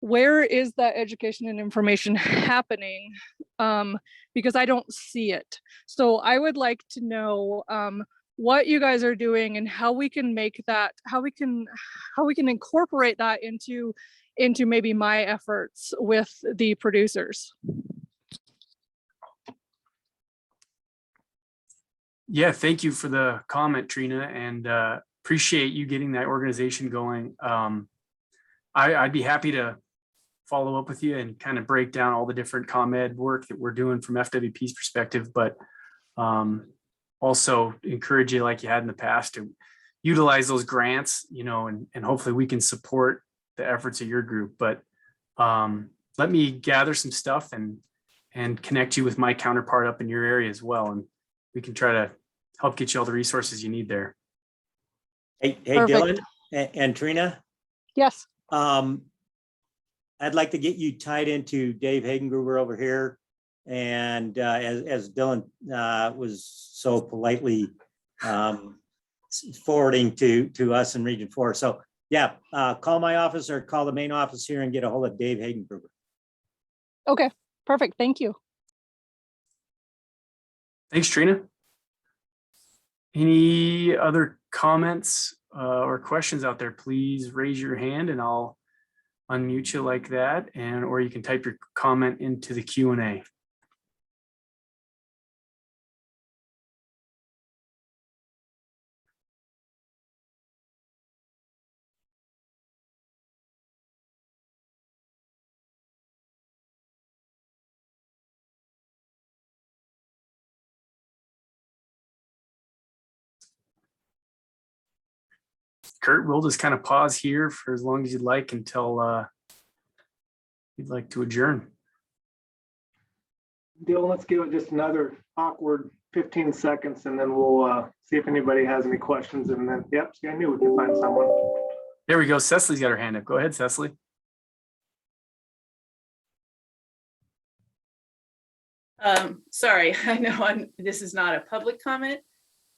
where is that education and information happening? Because I don't see it. So I would like to know what you guys are doing and how we can make that, how we can incorporate that into maybe my efforts with the producers. Yeah, thank you for the comment, Trina, and appreciate you getting that organization going. I'd be happy to follow up with you and kind of break down all the different ComEd work that we're doing from FWP's perspective, but also encourage you, like you had in the past, to utilize those grants, and hopefully we can support the efforts of your group. But let me gather some stuff and connect you with my counterpart up in your area as well, and we can try to help get you all the resources you need there. Hey, Perfect. Dylan and Trina. Yes. I'd like to get you tied into Dave Hagengruber over here. And as Dylan was so politely forwarding to us in Region 4. So yeah, call my office or call the main office here and get a hold of Dave Hagengruber. Okay, perfect. Thank you. Thanks, Trina. Any other comments or questions out there? Please raise your hand and I'll unmute you like that, or you can type your comment into the Q&A. Kurt, we'll just kind of pause here for as long as you'd like until you'd like to adjourn. Dylan, let's give it just another awkward 15 seconds and then we'll see if anybody has any questions. And then, yep, see, I knew we could find someone. There we go. Cecily's got her hand up. Go ahead, Cecily. Sorry, I know this is not a public comment,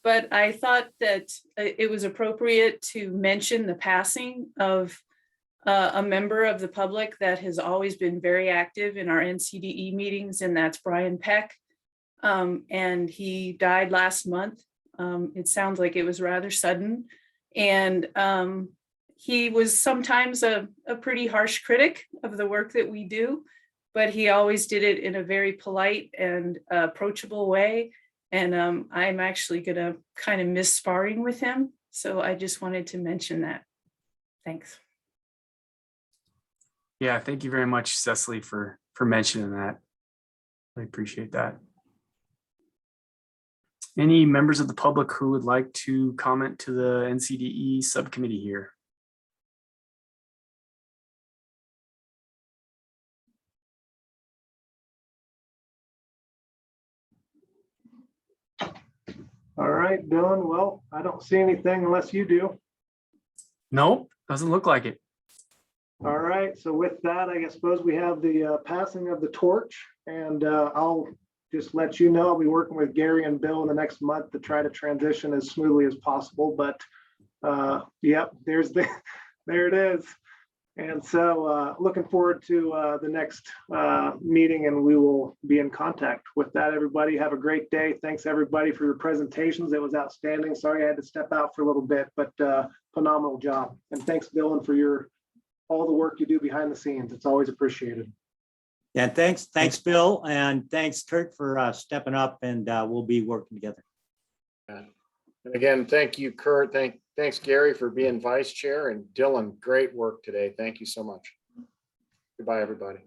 but I thought that it was appropriate to mention the passing of a member of the public that has always been very active in our NCDE meetings, and that's Brian Peck. And he died last month. It sounds like it was rather sudden. And he was sometimes a pretty harsh critic of the work that we do, but he always did it in a very polite and approachable way. And I'm actually gonna kind of miss sparring with him. So I just wanted to mention that. Thanks. Yeah, thank you very much, Cecily, for mentioning that. I appreciate that. Any members of the public who would like to comment to the NCDE subcommittee here? All right, Dylan. Well, I don't see anything unless you do. Nope, doesn't look like it. All right, so with that, I suppose we have the passing of the torch, and I'll just let you know, I'll be working with Gary and Bill in the next month to try to transition as smoothly as possible. But yep, there it is. And so looking forward to the next meeting, and we will be in contact. With that, everybody have a great day. Thanks everybody for your presentations. It was outstanding. Sorry I had to step out for a little bit, but phenomenal job. And thanks, Dylan, for all the work you do behind the scenes. It's always appreciated. Yeah, thanks, Bill, and thanks, Kurt, for stepping up, and we'll be working together. And again, thank you, Kurt. Thanks, Gary, for being vice chair, and Dylan, great work today. Thank you so much. Goodbye, everybody.